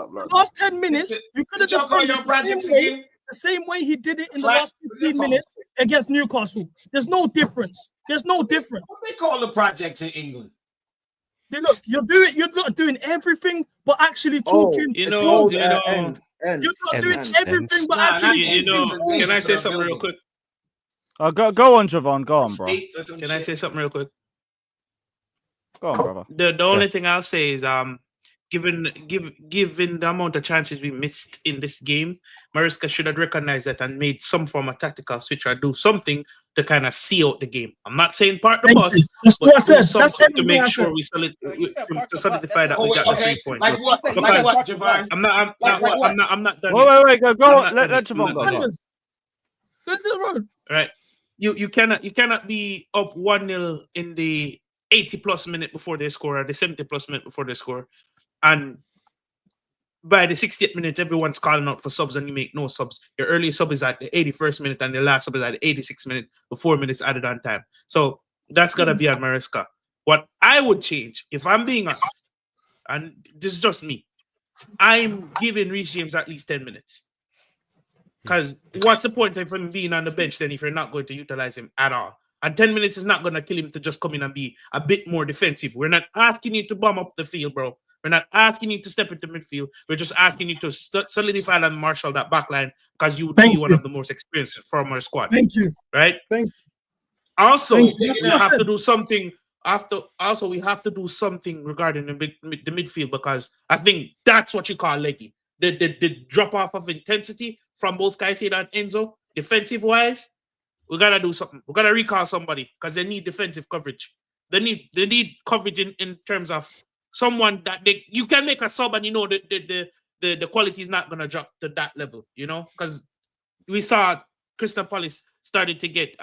the last 10 minutes. You could have defended the same way he did it in the last 15 minutes against Newcastle. There's no difference. There's no difference. What they call the projects in England? Look, you're not doing everything, but actually talking. You're not doing everything, but actually. Can I say something real quick? Go on, Javon. Go on, bro. Can I say something real quick? Go on, brother. The only thing I'll say is given the amount of chances we missed in this game, Maresca should have recognized that and made some form of tactical switch or do something to kind of see out the game. I'm not saying part the bus, That's but what I said. do something to make I sure said. we solidify that we got the 3 points. Like what? Because Like what, Javon? I'm not done. Wait. Go. I'm not Let done. Javon go. Right. You cannot be up 1-0 in the 80+ minute before they score or the 70+ minute before they score, and by the 60th minute everyone's calling out for subs and you make no subs. Your early sub is at the 81st minute and the last sub is at the 86th minute with 4 minutes added on time. So that's gotta be on Maresca. What I would change, if I'm being honest, and this is just me, I'm giving Reece James at least 10 minutes. Because what's the point of him being on the bench then if you're not going to utilize him at all? And 10 minutes is not going to kill him to just come in and be a bit more defensive. We're not asking you to bomb up the field, bro. We're not asking you to step into midfield. We're just asking you to solidify and marshal that back line because you would be one of the most experienced from our squad. Thank you. Right? Thank you. Also, Thank you. we have to do something we have to do something regarding the midfield because I think that's what you call leggy. The drop off of intensity from both Caicedo and Enzo, defensive wise, we gotta do something. We gotta recall somebody because they need defensive coverage. They need coverage in terms of someone that you can make a sub and you know the quality is not gonna drop to that level, you know, because we saw Crystal Palace started to get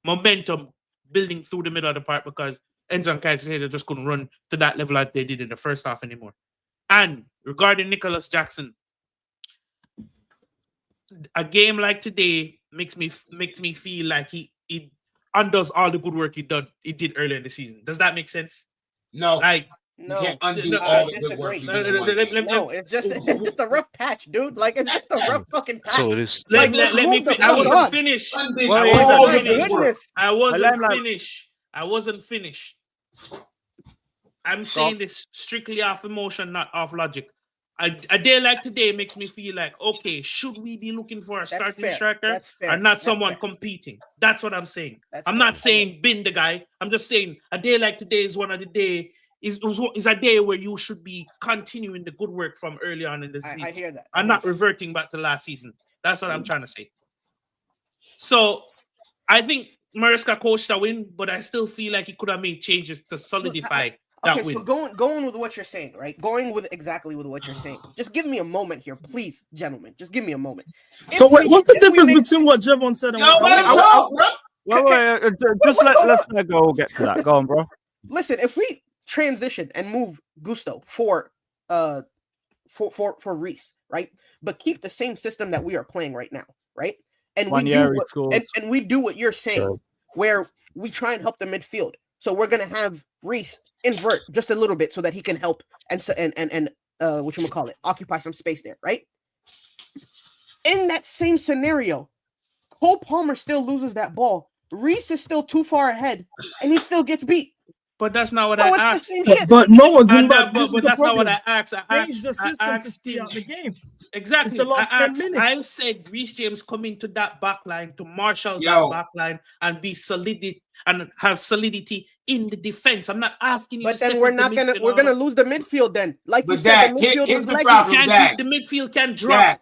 momentum building through the middle of the park because Enzo and Caicedo just couldn't run to that level like they did in the first half anymore. And regarding Nicholas Jackson, a game like today makes me feel like he undoes all the good work he did earlier in the season. Does that make sense? No. Like No, can't undo I all the good work disagree. you did in one game. No, it's just a rough patch, dude. Like it's just a rough fucking patch. So it is. Like, let me hold the I fuck wasn't on. finished. Undid I all wasn't the good finished. work. I wasn't like- finished. I wasn't finished. I'm saying this strictly off emotion, not off logic. A day like today makes me feel like, okay, should we be looking for a starting fair. striker That's fair. or not That's someone fair. competing? That's what I'm saying. That's I'm fair. not saying bin the guy. I'm just saying a day like today is one of the day is a day where you should be continuing the good work from early on in the season. I hear that. I'm not reverting back to last season. That's what I'm trying to say. So I think Maresca coached a win, but I still feel like he could have made changes to solidify that Okay, win. so going with what you're saying, right? Going with exactly with what you're saying. Just give me a moment here, please, gentlemen. Just give me a moment. So wait, what's the difference between what Jevon said and Yo, what let him talk, bro. Let's let go get to that. Go on, bro. Listen, if we transition and move Gusto for Reese, right? But keep the same system that we are playing right now, right? And we and we do what you're saying, where we try and help the midfield. So we're gonna have Reese invert just a little bit so that he can help and whatchamacallit, occupy some space there, right? In that same scenario, Cole Palmer still loses that ball. Reese is still too far ahead, and he still gets beat. But that's not what So I it's the asked. same shit. But no one And can. but that's not what I asked. Change the I system to asked stay him. out the game. Exactly. It's the last 10 minutes. I said Reece James come into that back line to marshal Yo. that back line and be solidity and have solidity in the defense. I'm not asking you. But to then step we're into not gonna midfield we're or- gonna lose the midfield then. Like you But said, Dak, the midfield here's was the like problem, Dak. The midfield can drop. Dak,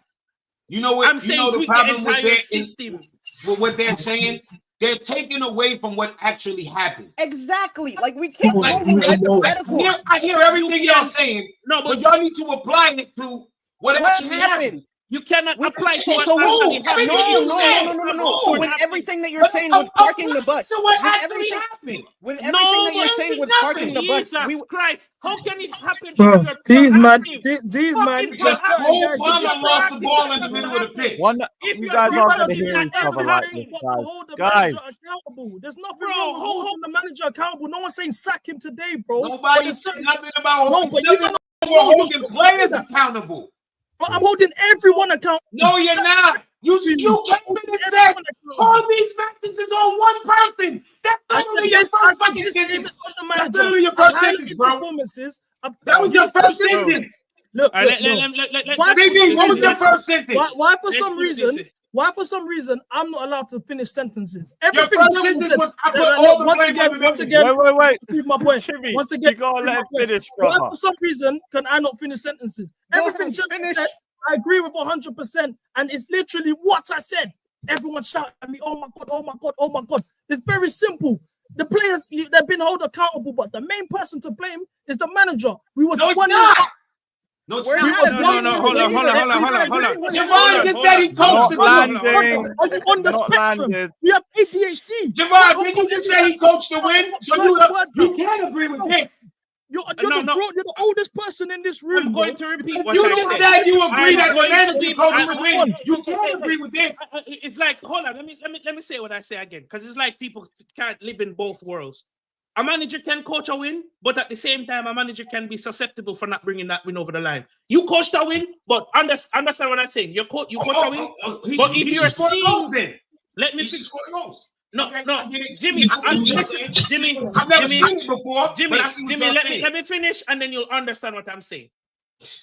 you know what? I'm saying you know the tweak the problem with entire their system. with what they're saying. They're taking away from what actually happened. Exactly. Like we can't Like, go with hypotheticals. I hear everything y'all saying, No, but y'all need to apply it to what actually happened. You cannot apply to So what who? actually No, happened. no. So with everything that you're saying with parking the bus, So what with actually everything, happened? with everything that you're saying with parking the bus, Jesus Christ, how can it happen? Bro, if these you're man, proactive? these man, Because just Cole guys, Palmer just lost the proactive, ball in that the middle doesn't of the pitch. One, If you you're guys aren't going to proactive, hear that each doesn't other like happen. this, You've got to hold the guys. manager accountable. There's nothing Bro, wrong with holding the manager accountable. No one's saying sack him today, bro. Nobody But said it's- nothing about No, but you nothing don't about know holding you're players that. accountable. But I'm holding everyone accountable. No, you're not. You came in and said all these matches is on one person. That's literally your first fucking sentence. That's literally your first sentence, bro. That was your first sentence. Look, Why BB, what was your first sentence? Why for Let's some put it this reason? way. Why for some reason I'm not allowed to finish sentences? Your Everything first Jevon sentence said- was I put all the blame on the once manager. again, Wait. prove my point. Jimmy, Once again, you gotta prove let my him point. finish, Why brother. for some reason can I not finish sentences? Everything Jevon said, I agree with 100%, and it's literally what I said. Everyone shout at me, "Oh my god, oh my god, oh my god!" It's very simple. The players they've been held accountable, but the main person to blame is the manager. We was No, it's 1-0 not. up. No, it's We not. was No, 1-0 hold on. Javon just said he coached the Not win. landing. Are you on the Not spectrum? landed. You have ADHD. Javon, didn't you just say he coached the win? So you can't agree with this. You're No. the oldest person in this room. I'm going to repeat what You I just said. said you agree that the going to manager be- coached the I- win. You can't agree with this. It's like, hold on, let me say what I say again, because it's like people can't live in both worlds. A manager can coach a win, but at the same time, a manager can be susceptible for not bringing that win over the line. You coached a win, but understand what I'm saying. You coach a win, but if you're seeing, let me fix. No, Jimmy, Jimmy, I've never seen it before. Jimmy, but I see what y'all saying. let me finish, and then you'll understand what I'm saying.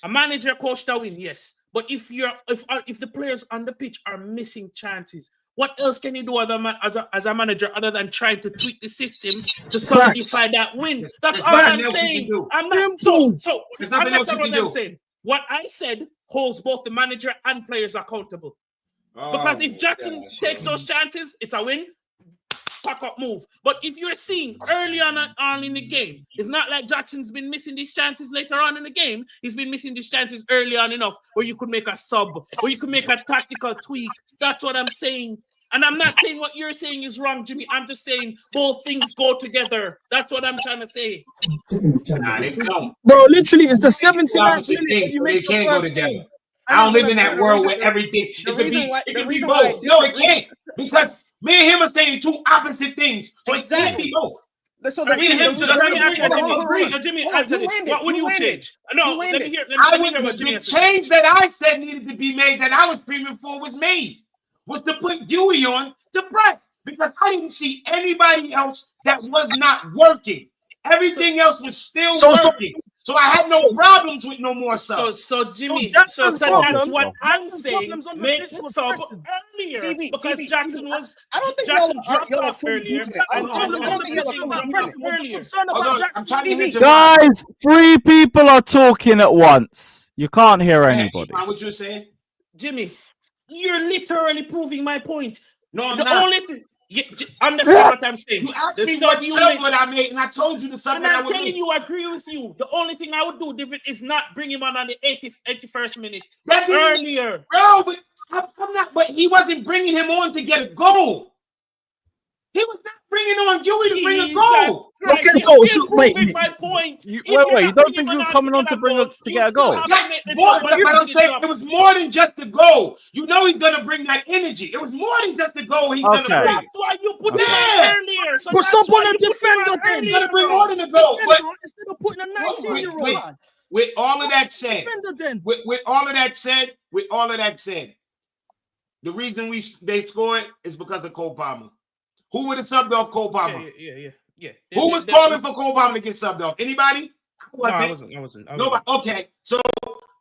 A manager coached a win, yes, but if the players on the pitch are missing chances, what else can you do as a manager other than trying to tweak the system to solidify that win? That's all I'm saying. I'm not so understand what I'm saying. What I said holds both the manager and players accountable. Because if Jackson takes those chances, it's a win. Pack up move. But if you're seeing early on in the game, it's not like Jackson's been missing these chances later on in the game. He's been missing these chances early on enough where you could make a sub, where you could make a tactical tweak. That's what I'm saying. And I'm not saying what you're saying is wrong, Jimmy. I'm just saying both things go together. That's what I'm trying to say. Nah, they don't. Bro, literally, it's the 79th minute. They can't go together. I don't live in that world where everything it could be both. No, it can't, because me and him are saying two opposite things. So it can't be both. So let me answer Jimmy, answer this. What would you change? No, let me hear what Jimmy has to say. The change that I said needed to be made, that I was screaming for, was made. Was to put Dewey on to press, because I didn't see anybody else that was not working. Everything else was still working. So I had no problems with no more stuff. So Jimmy, that's what I'm saying. Make the sub earlier, because Jackson was. I don't think Jackson y'all dropped off earlier. Guys, 3 people are talking at once. You can't hear anybody. What you saying, Jimmy? You're literally proving my point. No, I'm the not. only thing. Understand what I'm saying? You asked me what sub I made, and I told you the sub and that I I'm would telling make. you, I agree with you. The only thing I would do different is not bring him on the 81st minute. That Earlier. Bro, but I'm not. But he wasn't bringing him on to get a goal. He was not bringing on Dewey to bring a goal. Wait. My point. You don't think he was coming on to get a goal? But I'm saying it was more than just the goal. You know he's gonna bring that energy. It was more than just the goal he's gonna bring. That's why you put him on earlier. So Put someone a defender then. He's gonna bring more than the goal. But instead of putting a 19-year-old on. With all of that said, with all of that said, the reason they scored is because of Cole Palmer. Who would have subbed off Cole Palmer? Yeah. Who was calling for Cole Palmer to get subbed off? Anybody? No, I wasn't. Nobody. Okay, so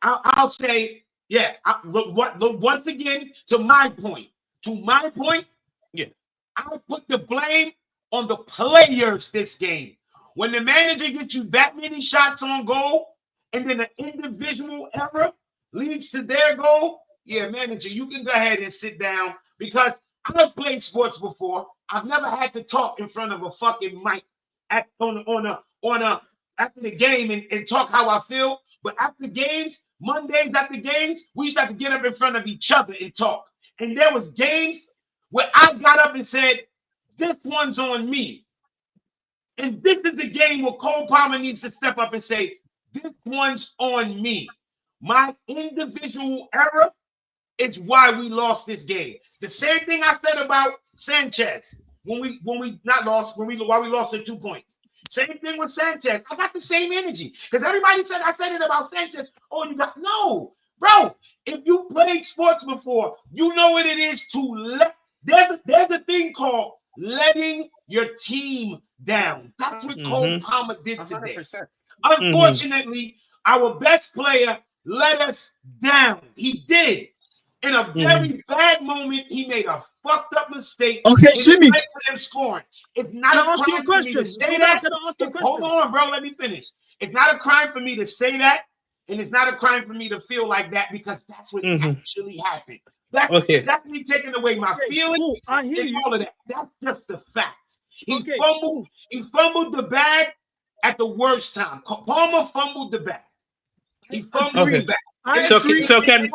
I'll say, yeah. Once again, to my point, yeah, I put the blame on the players this game. When the manager gets you that many shots on goal, and then an individual error leads to their goal, yeah, manager, you can go ahead and sit down, because I've played sports before. I've never had to talk in front of a fucking mic after the game and talk how I feel. But after games, Mondays after games, we used to have to get up in front of each other and talk. And there was games where I got up and said, this one's on me. And this is the game where Cole Palmer needs to step up and say, this one's on me. My individual error is why we lost this game. The same thing I said about Sanchez why we lost the 2 points. Same thing with Sanchez. I got the same energy, because everybody said I said it about Sanchez. Oh, you got no, bro. If you played sports before, you know what it is to let. There's a thing called letting your team down. That's what Cole Palmer did today. 100%. Unfortunately, our best player let us down. He did. In a very bad moment, he made a fucked up mistake. Okay, Jimmy. Him scoring. It's not a crime for me to say that. Hold on, bro. Let me finish. It's not a crime for me to say that, and it's not a crime for me to feel like that, because that's what actually happened. That's me taking away my feelings. Cool. I hear you. All of that. That's just the facts. He fumbled the bag at the worst time. Palmer fumbled the bag. He fumbled the bag. So can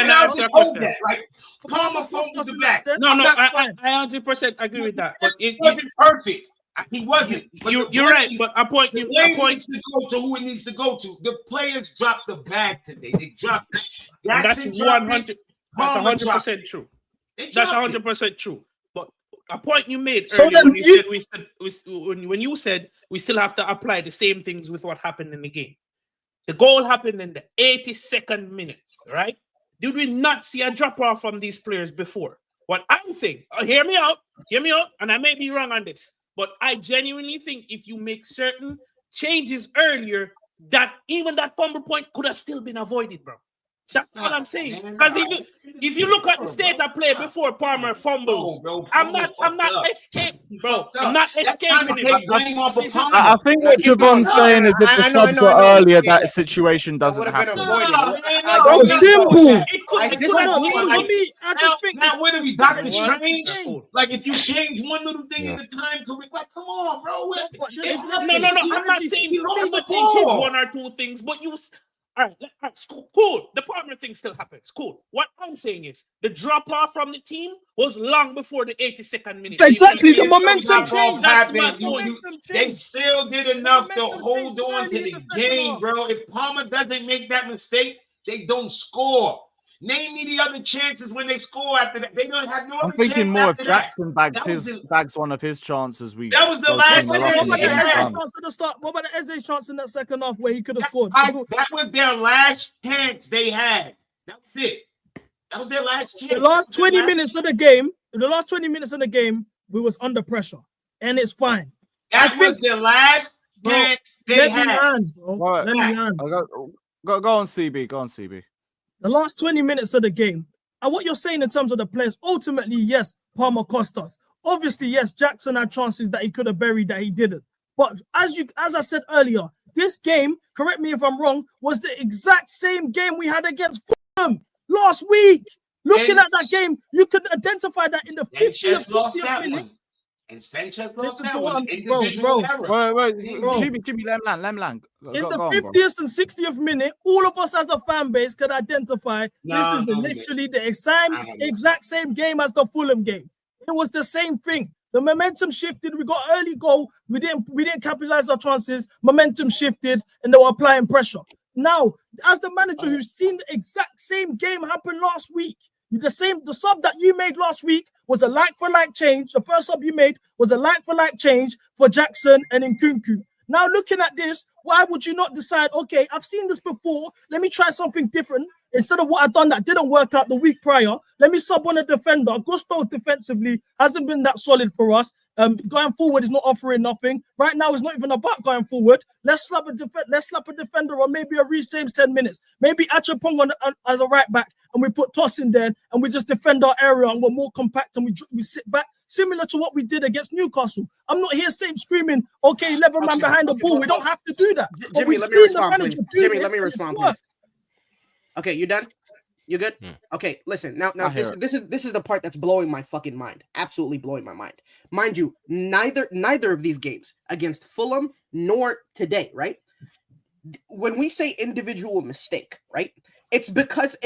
I ask you a question? Like, Palmer fumbled the bag. No, I 100% agree with that. But it wasn't perfect. He wasn't. You're right. But a point needs to go to who it needs to go to. The players dropped the bag today. They dropped it. That's 100. That's 100% true. That's 100% true. But a point you made earlier when you said we still have to apply the same things with what happened in the game. The goal happened in the 82nd minute, right? Did we not see a drop-off from these players before? What I'm saying, hear me out, and I may be wrong on this, but I genuinely think if you make certain changes earlier, that even that fumble point could have still been avoided, bro. That's what I'm saying. Because if you look at the state of play before Palmer fumbles, I'm not escaping, bro. I'm not escaping it. I think what Javon's saying is if the subs were earlier, that situation doesn't happen. It's simple. Now, what are we, Dr. Strange? Like, if you change one little thing in the time, like, come on, bro. No. I'm not saying change one or two things, but you. All right, cool. The Palmer thing still happens. Cool. What I'm saying is the drop off from the team was long before the 82nd minute. Exactly. The momentum changed. That's my point. They still did enough to hold on to the game, bro. If Palmer doesn't make that mistake, they don't score. Name me the other chances when they score after that. They don't have no I'm other thinking chance more if after that. Jackson bags That was bags one of his chances. that was the go last 2-0 up chance and the they game's had. done. At the start, what about the Eze's chance in that second half where he could have scored? That was their last chance they had. That was it. That was their last chance. The last 20 minutes of the game, we was under pressure, and it's fine. That was their last chance they let me had. land, bro. Let me land. Go on, CB. Go on, CB. The last 20 minutes of the game, and what you're saying in terms of the players, ultimately, yes, Palmer cost us. Obviously, yes, Jackson had chances that he could have buried that he didn't. But as I said earlier, this game, correct me if I'm wrong, was the exact same game we had against Fulham last week. Looking at that game, you could identify that in the 50th, 60th minute. And Sanchez lost Listen that to one. what Individual error. Wait, Jimmy, let him land. In the 50th and 60th minute, all of us as the fan base could identify this is literally the exact same game as the Fulham game. It was the same thing. The momentum shifted. We got early goal. We didn't capitalize our chances. Momentum shifted, and they were applying pressure. Now, as the manager who's seen the exact same game happen last week, the sub that you made last week was a like-for-like change. The first sub you made was a like-for-like change for Jackson and Nkunku. Now, looking at this, why would you not decide, okay, I've seen this before, let me try something different. Instead of what I've done that didn't work out the week prior, let me sub on a defender. Gusto defensively hasn't been that solid for us. Going forward is not offering nothing. Right now, it's not even about going forward. Let's slap a defender or maybe a Reece James 10 minutes. Maybe Achapong as a right back, and we put Toss in there, and we just defend our area, and we're more compact, and we sit back, similar to what we did against Newcastle. I'm not here screaming, okay, 11 man behind the ball. We don't have to do that. Jimmy, let me respond, please. Jimmy, let me respond, please. Okay, you done? You good? Okay, listen. Now this is the part that's blowing my fucking mind. Absolutely blowing my mind. Mind you, neither of these games against Fulham nor today, right? When we say individual mistake, right? It's because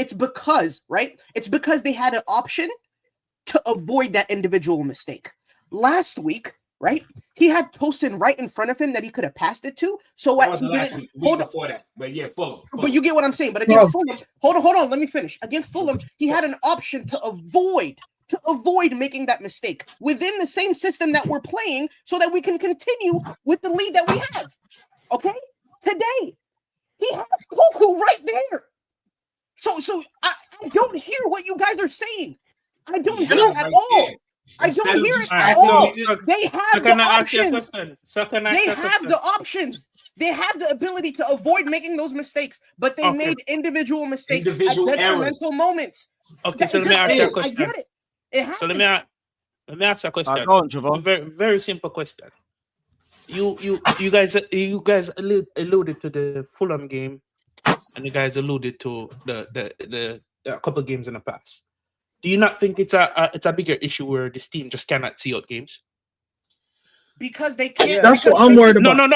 they had an option to avoid that individual mistake. Last week, right? He had Tosin right in front of him that he could have passed it to. So what he didn't hold on. But yeah, Fulham. But you get what I'm saying. But against Fulham, hold on, let me finish. Against Fulham, he had an option to avoid making that mistake within the same system that we're playing, so that we can continue with the lead that we have. Okay, today he has Koku right there. So I don't hear what you guys are saying. I don't hear it at all. I don't hear it at all. They have the options. They have the options. They have the ability to avoid making those mistakes, but they made individual mistakes at detrimental moments. Okay, so let me ask you a question. I get it. It happens. So let me ask you a question. Go on, Javon. A very, very simple question. You guys alluded to the Fulham game, and you guys alluded to the couple games in the past. Do you not think it's a bigger issue where this team just cannot see out games? Because they can't. That's what I'm worried about. No.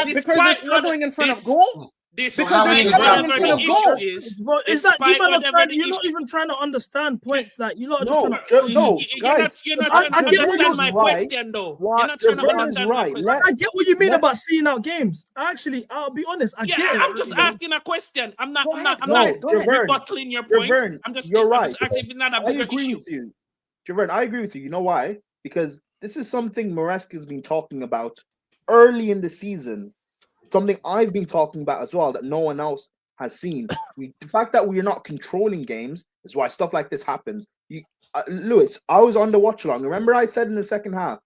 Because they're struggling in front of goal. Is that you're not even trying to understand points that you're not just trying to. Guys, you're not trying to understand my question, though. You're not trying to understand my question. I get what you mean about seeing out games. Actually, I'll be honest. I get it. I'm just asking a question. I'm not rebuttaling your point. Javern, I'm just asking if it's not a I bigger agree issue. with you. Javern, I agree with you. You know why? Because this is something Maresca's been talking about early in the season. Something I've been talking about as well that no one else has seen. The fact that we are not controlling games is why stuff like this happens. Lewis, I was on the watch along. Remember I said in the second half,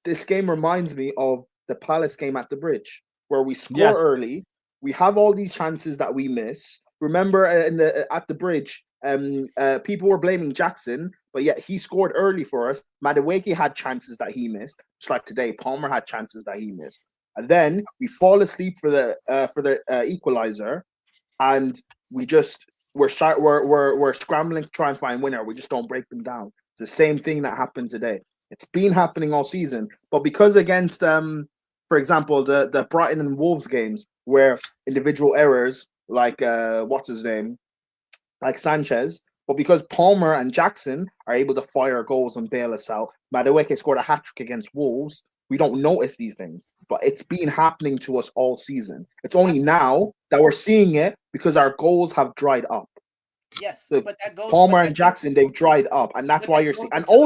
this game reminds me of the Palace game at the Bridge, where we score early. We have all these chances that we miss. Remember at the Bridge, people were blaming Jackson, but yet he scored early for us. Madueke had chances that he missed. Just like today, Palmer had chances that he missed. And then we fall asleep for the equalizer, and we're scrambling to try and find winner. We just don't break them down. It's the same thing that happened today. It's been happening all season, but because against for example, the Brighton and Wolves games where individual errors like what's his name, like Sanchez, but because Palmer and Jackson are able to fire goals and bail us out, Madueke scored a hat-trick against Wolves. We don't notice these things, but it's been happening to us all season. It's only now that we're seeing it because our goals have dried up. Yes, So but that goes. Palmer but and Jackson, they've dried up, and that's but why that you're goes seeing. And into the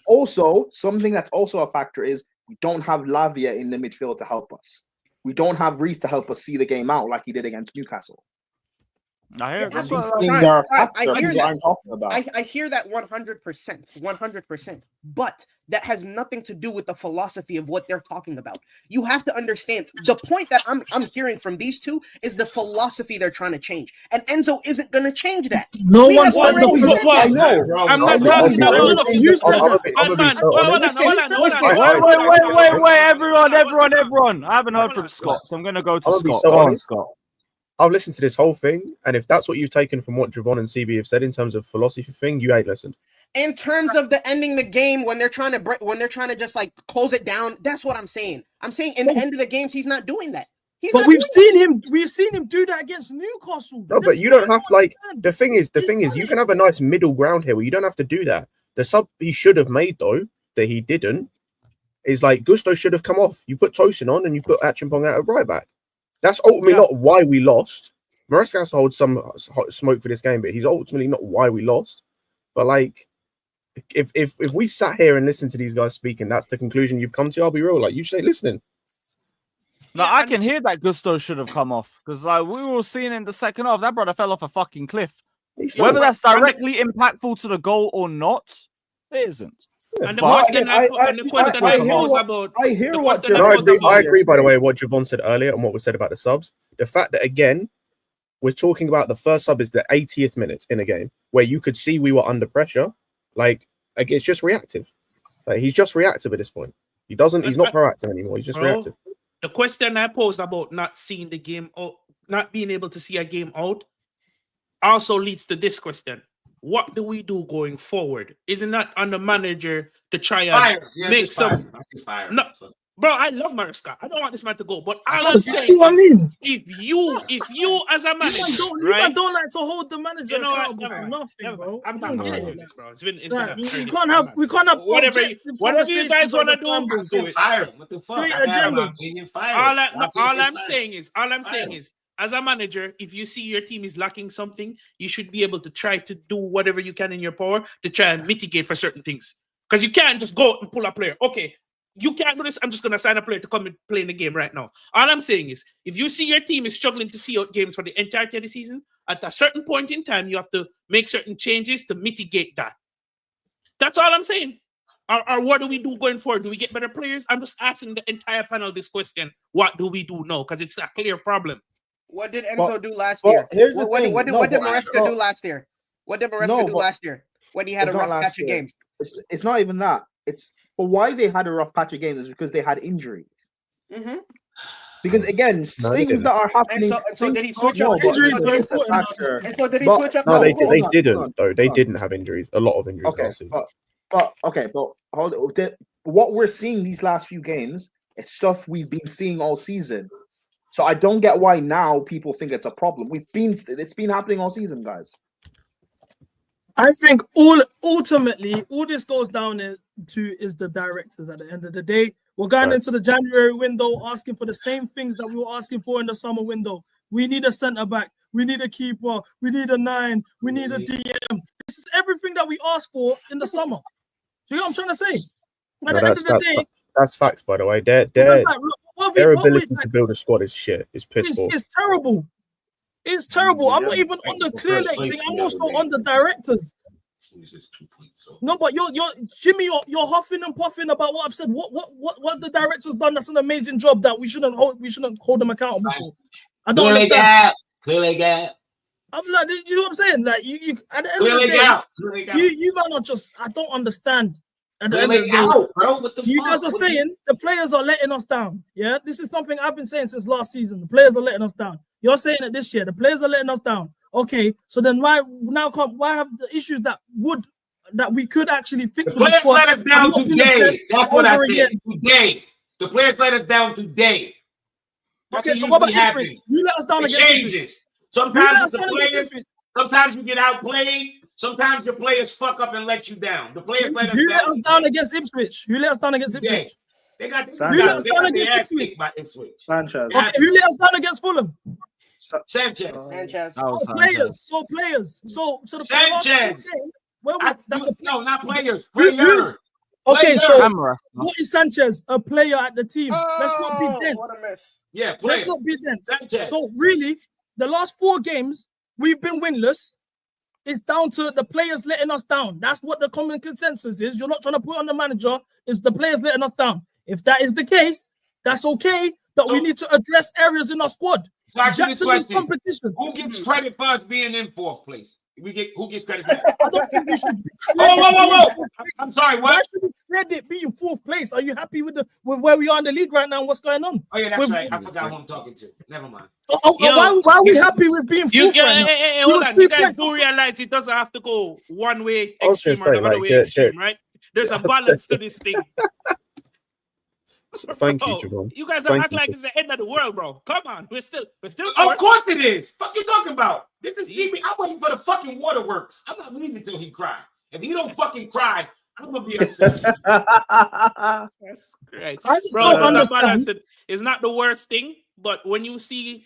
also, philosophy. something that's also a factor is we don't have Lavia in the midfield to help us. We don't have Reece to help us see the game out like he did against Newcastle. I hear Yeah, that's These what things Right, are a right. factor. I hear People that. aren't talking about. I hear that 100%. But that has nothing to do with the philosophy of what they're talking about. You have to understand the point that I'm hearing from these two is the philosophy they're trying to change. And Enzo isn't going to change that. No We one have said already the said that. I know. I'm not talking about the You said that. I'm gonna be so honest. Wait, everyone. I haven't heard from Scott, so I'm gonna go to I'm gonna be Scott. so Go on, honest. Scott. I've listened to this whole thing, and if that's what you've taken from what Javon and CB have said in terms of philosophy thing, you ain't listened. In terms of the ending the game when they're trying to break, when they're trying to just like close it down, that's what I'm saying. I'm saying in the end of the games, he's not doing that. But we've seen him do that against Newcastle. No, but you don't have like the thing is you can have a nice middle ground here where you don't have to do that. The sub he should have made though that he didn't is like Gusto should have come off. You put Tosin on and you put Achimpong out at right back. That's ultimately not why we lost. Maresca has to hold some smoke for this game, but he's ultimately not why we lost. But like, if we sat here and listened to these guys speak and that's the conclusion you've come to, I'll be real. Like you should listening. No, I can hear that Gusto should have come off because like we were seeing in the second half, that brother fell off a fucking cliff. Whether that's directly impactful to the goal or not, it isn't. And the question I pose about I hear what I agree, by the way, what Javon said earlier and what was said about the subs. The fact that again, we're talking about the first sub is the 80th minute in a game where you could see we were under pressure. Like it's just reactive. Like, he's just reactive at this point. He's not proactive anymore. He's just reactive. The question I posed about not seeing the game out, not being able to see a game out, also leads to this question. What do we do going forward? Isn't that on the manager to try and make some... No, bro, I love Maresca. I don't want this man to go. But all I'm saying is, if you as a manager, I don't like to hold the manager accountable for nothing, bro. I'm not going to do this, bro. It's been we can't have whatever you guys want to do it. Fire him. What the fuck? All I'm saying is, as a manager, if you see your team is lacking something, you should be able to try to do whatever you can in your power to try and mitigate for certain things. Because you can't just go out and pull a player. Okay, you can't do this. I'm just going to sign a player to come and play in the game right now. All I'm saying is, if you see your team is struggling to see out games for the entirety of the season, at a certain point in time, you have to make certain changes to mitigate that. That's all I'm saying. Or what do we do going forward? Do we get better players? I'm just asking the entire panel this question. What do we do now? Because it's a clear problem. What did Enzo do last year? Here's the what thing. did Maresca do last year? What did Maresca do last year when he had a rough patch of games? It's not even that. It's why they had a rough patch of games is because they had injuries. Mm-hmm. Because again, things that are happening. And so did he switch up? And so did he switch up? No, they didn't. Though they didn't have injuries. A lot of injuries. Okay, but what we're seeing these last few games, it's stuff we've been seeing all season. So I don't get why now people think it's a problem. It's been happening all season, guys. I think ultimately all this goes down to is the directors at the end of the day. We're going into the January window asking for the same things that we were asking for in the summer window. We need a centre back, we need a keeper, we need a 9, we need a DM. This is everything that we asked for in the summer. Do you know what I'm trying to say? At the end of the day, that's facts, by the way. Their ability to build a squad is shit. It's piss poor. It's terrible. It's terrible. I'm not even on the clear thing. I'm also on the directors. No, but you're Jimmy. You're huffing and puffing about what I've said. What the directors done? That's an amazing job that we shouldn't hold them accountable for. I don't understand. Clearly gap. I'm like, you know what I'm saying? Like you at the end of the day, you might not just. I don't understand. At the end of the day, you guys are saying the players are letting us down. Yeah, this is something I've been saying since last season. The players are letting us down. You're saying it this year. The players are letting us down. Okay, so then why have the issues that we could actually fix? The players let us down today. That's what I said. Today, the players let us down today. Okay, so what about Ipswich? You let us down against changes. Sometimes the players. Sometimes you get outplayed. Sometimes your players fuck up and let you down. The players let us down. Who let us down against Ipswich? Who let us down against Ipswich? They got who let us down against Ipswich? Sanchez. Okay, who let us down against Fulham? Sanchez. Sanchez. Players. So the last Sanchez. game, no, not players. You- Player. Okay, so Player. what is Sanchez? A player at the team. Let's not be dense. What a miss. Yeah, player. Let's not be dense. Sanchez. So really, the last 4 games we've been winless. It's down to the players letting us down. That's what the common consensus is. You're not trying to put on the manager. It's the players letting us down. If that is the case, that's okay. But we need to address areas in our squad. So ask you this Jackson is question. competition. Who gets credit for us being in 4th place? Who gets credit for that? I don't think we should. Whoa. I'm sorry, what? Why should we credit being 4th place? Are you happy with where we are in the league right now and what's going on? Oh, yeah, that's right. I forgot who I'm talking to. Never mind. Why are we happy with being 4th right now? Hey, hold on. You guys do realize it doesn't have to go one way extreme or the other way extreme, right? There's a balance to this thing. Thank you, Javon. You guys don't act like it's the end of the world, bro. Come on. We're still. Of course it is. Fuck you talking about? This is TV. I'm waiting for the fucking waterworks. I'm not leaving until he cries. If he don't fucking cry, I'm gonna be upset. That's great. I just Bro, don't understand. It's not the worst thing, but when you see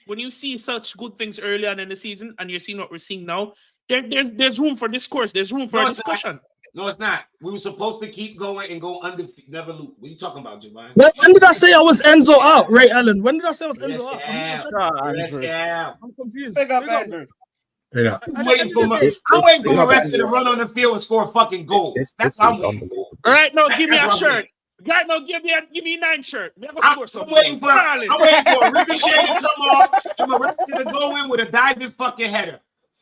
such good things early on in the season and you're seeing what we're seeing now, there's room for discourse. There's room for a discussion. No, it's not. We were supposed to keep going and go undefeated, never lose. What are you talking about, Javon? When did I say I was Enzo out, Ray Allen? When did I say I was Enzo out? I'm confused. Pick up Andrew. I'm waiting for Maressa to run on the field and score a fucking goal. That's what I'm waiting for. All right, now give me a shirt. Right now, give me 9 shirt. I'm waiting for a ricochet to come off and Maressa to go in with a diving fucking header.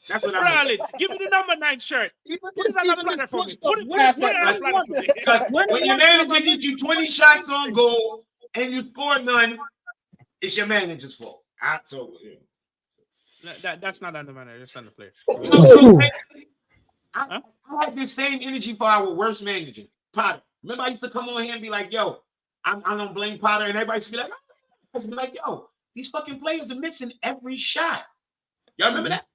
That's what I'm doing. Give me the number 9 shirt. Put it on the platter for me. Put it on the platter for me. When your manager gives you 20 shots on goal and you score none, it's your manager's fault. That's not on the manager. That's on the player. I had this same energy for our worst manager, Potter. Remember, I used to come on here and be like, "Yo, I don't blame Potter," and everybody used to be like, "Oh," I'd be like, "Yo, these fucking players are missing every shot." Y'all remember that?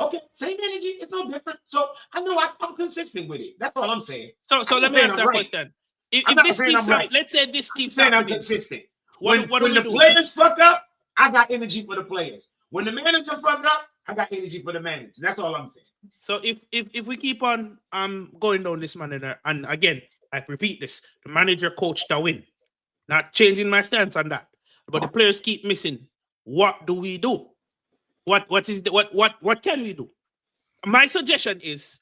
Okay, same energy. It's no different. So I know I'm consistent with it. That's all I'm saying. So let me ask that question. If this keeps up, let's say this keeps saying happening. I'm consistent. What when do we the do? players fuck up, I got energy for the players. When the manager fuck up, I got energy for the manager. That's all I'm saying. So if we keep on going down this manner, and again, I repeat this, the manager coached to win. Not changing my stance on that. But the players keep missing. What do we do? What can we do? My suggestion is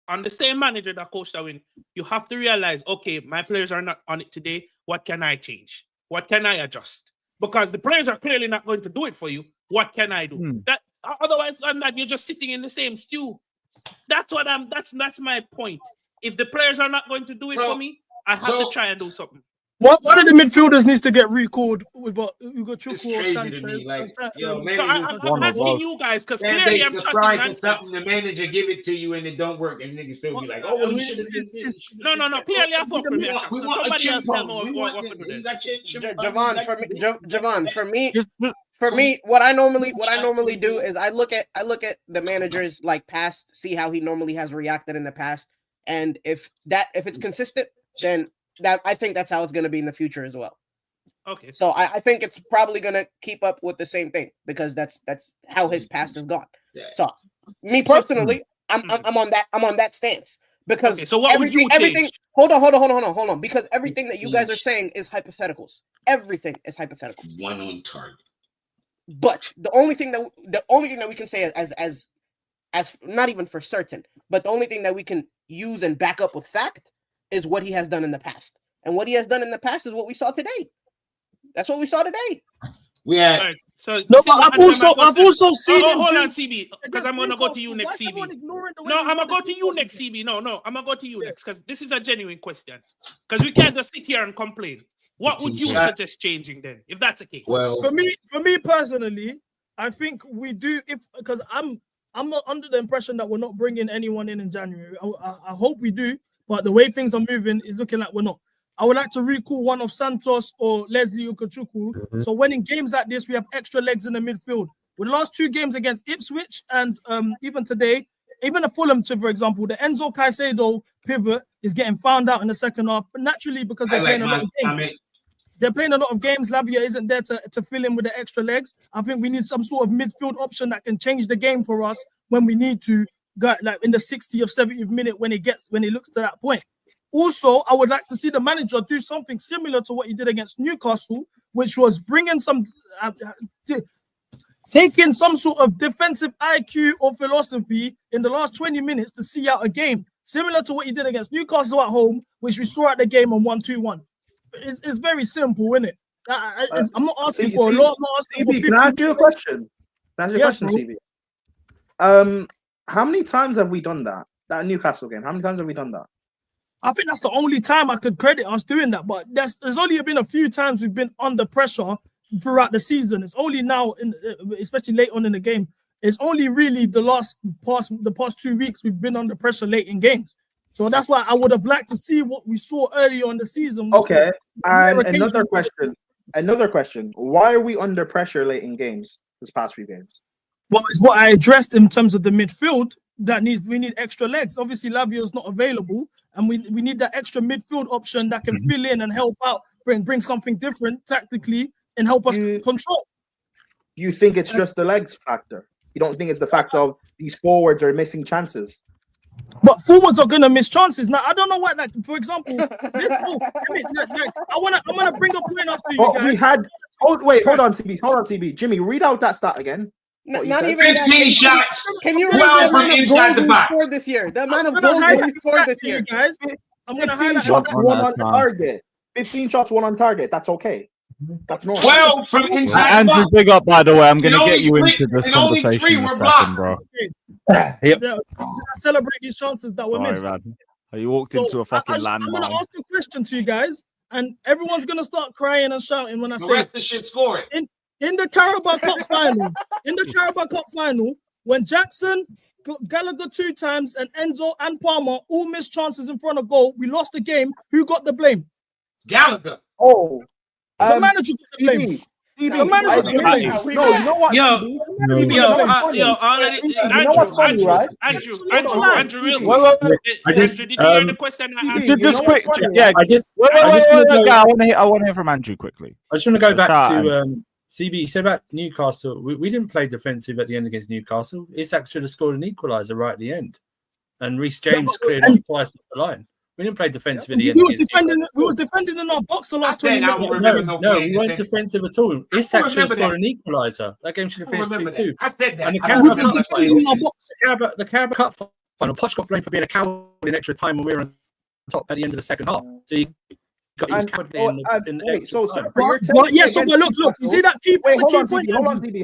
on the same manager that coached to win, you have to realize, okay, my players are not on it today. What can I change? What can I adjust? Because the players are clearly not going to do it for you. What can I do? That otherwise than that, you're just sitting in the same stew. That's my point. If the players are not going to do it for me, I have to try and do something. One of the midfielders needs to get recalled with Hugo Chuku or Sanchez. I'm asking you guys because clearly I'm trying something. The manager give it to you and it don't work, and niggas still be like, "Oh, well, you should have did this." No. Clearly I fuck with me. So somebody else tell me what to do. Javon, for me, what I normally do is I look at the manager's like past, see how he normally has reacted in the past, and if it's consistent, then I think that's how it's going to be in the future as well. Okay. So I think it's probably going to keep up with the same thing because that's how his past has gone. Yeah. So me personally, I'm on that stance because so what would you everything. Hold on, because everything that you guys are saying is hypotheticals. Everything is hypotheticals. One on target. But the only thing that we can say as not even for certain, but the only thing that we can use and back up with fact is what he has done in the past. And what he has done in the past is what we saw today. That's what we saw today. Yeah. So I've also seen him. Hold on, CB, because I'm gonna go to you next, CB. No, I'm gonna go to you next, CB. No, I'm gonna go to you next because this is a genuine question. Because we can't just sit here and complain. What would you suggest changing then, if that's the case? Well, for me personally, I think we do because I'm not under the impression that we're not bringing anyone in January. I hope we do. But the way things are moving is looking like we're not. I would like to recall one of Santos or Leslie Ukachukwu. So when in games like this, we have extra legs in the midfield. With the last 2 games against Ipswich and even today, even a Fulham, for example, the Enzo Caicedo pivot is getting found out in the second half. But naturally, because they're playing a lot of games. they're playing a lot of games. Lavia isn't there to fill in with the extra legs. I think we need some sort of midfield option that can change the game for us when we need to, like in the 60th or 70th minute when it looks to that point. Also, I would like to see the manager do something similar to what he did against Newcastle, which was bringing taking some sort of defensive IQ or philosophy in the last 20 minutes to see out a game, similar to what he did against Newcastle at home, which we saw at the game on 1-2-1. It's very simple, isn't it? I'm not asking for a lot. I'm not asking for 50. Can I ask you a question? CB? How many times have we done that? That Newcastle game. How many times have we done that? I think that's the only time I could credit us doing that. But there's only been a few times we've been under pressure throughout the season. It's only now, especially late on in the game. It's only really the past 2 weeks we've been under pressure late in games. So that's why I would have liked to see what we saw earlier on the season. Okay, and another question. Why are we under pressure late in games this past few games? Well, it's what I addressed in terms of the midfield. We need extra legs. Obviously, Lavia is not available, and we need that extra midfield option that can fill in and help out, bring something different tactically, and help us control. You think it's just the legs factor? You don't think it's the fact of these forwards are missing chances? But forwards are gonna miss chances. Now I don't know what. Like for example, I'm gonna bring a point up to you guys. Hold on, TB. Jimmy, read out that stat again. Not even 15 shots. Can you 12 from inside the we box. scored this year? The amount of goals we scored this year, guys. I'm gonna 15 highlight shots, one on target. 15 shots, one on target. That's okay. That's normal. 12 from inside. Andrew, big up, by the way. I'm going to And get you only into this and only conversation three in a were second, bro. Celebrate these chances that were Sorry, missed. man. You walked into a fucking I'm gonna landmine. ask a question to you guys, and everyone's gonna start crying and shouting when I The say rest of the shit score it. in the Carabao Cup final, when Jackson, Gallagher 2 times, and Enzo and Palmer all missed chances in front of goal, we lost the game. Who got the blame? Gallagher. Oh, the manager got the blame. The manager got the blame. No, you know what? Andrew, real quick. Did you hear the question I asked? Just quick, I want to hear from Andrew quickly. I just want to go back to CB. You said about Newcastle. We didn't play defensive at the end against Newcastle. Isak should have scored an equaliser right at the end, and Reece James cleared off twice off the line. We didn't play defensive at the end. We was defending in our box the last 20 minutes. No, we weren't defensive at all. Isak should have scored an equaliser. That game should have finished 2-2. I said that. And the Carabao Cup final, Posh got blamed for being a coward in extra time when we were on top at the end of the second half. So he got his cowardly in the extra time. Look, you see that key point? Hold on, CB.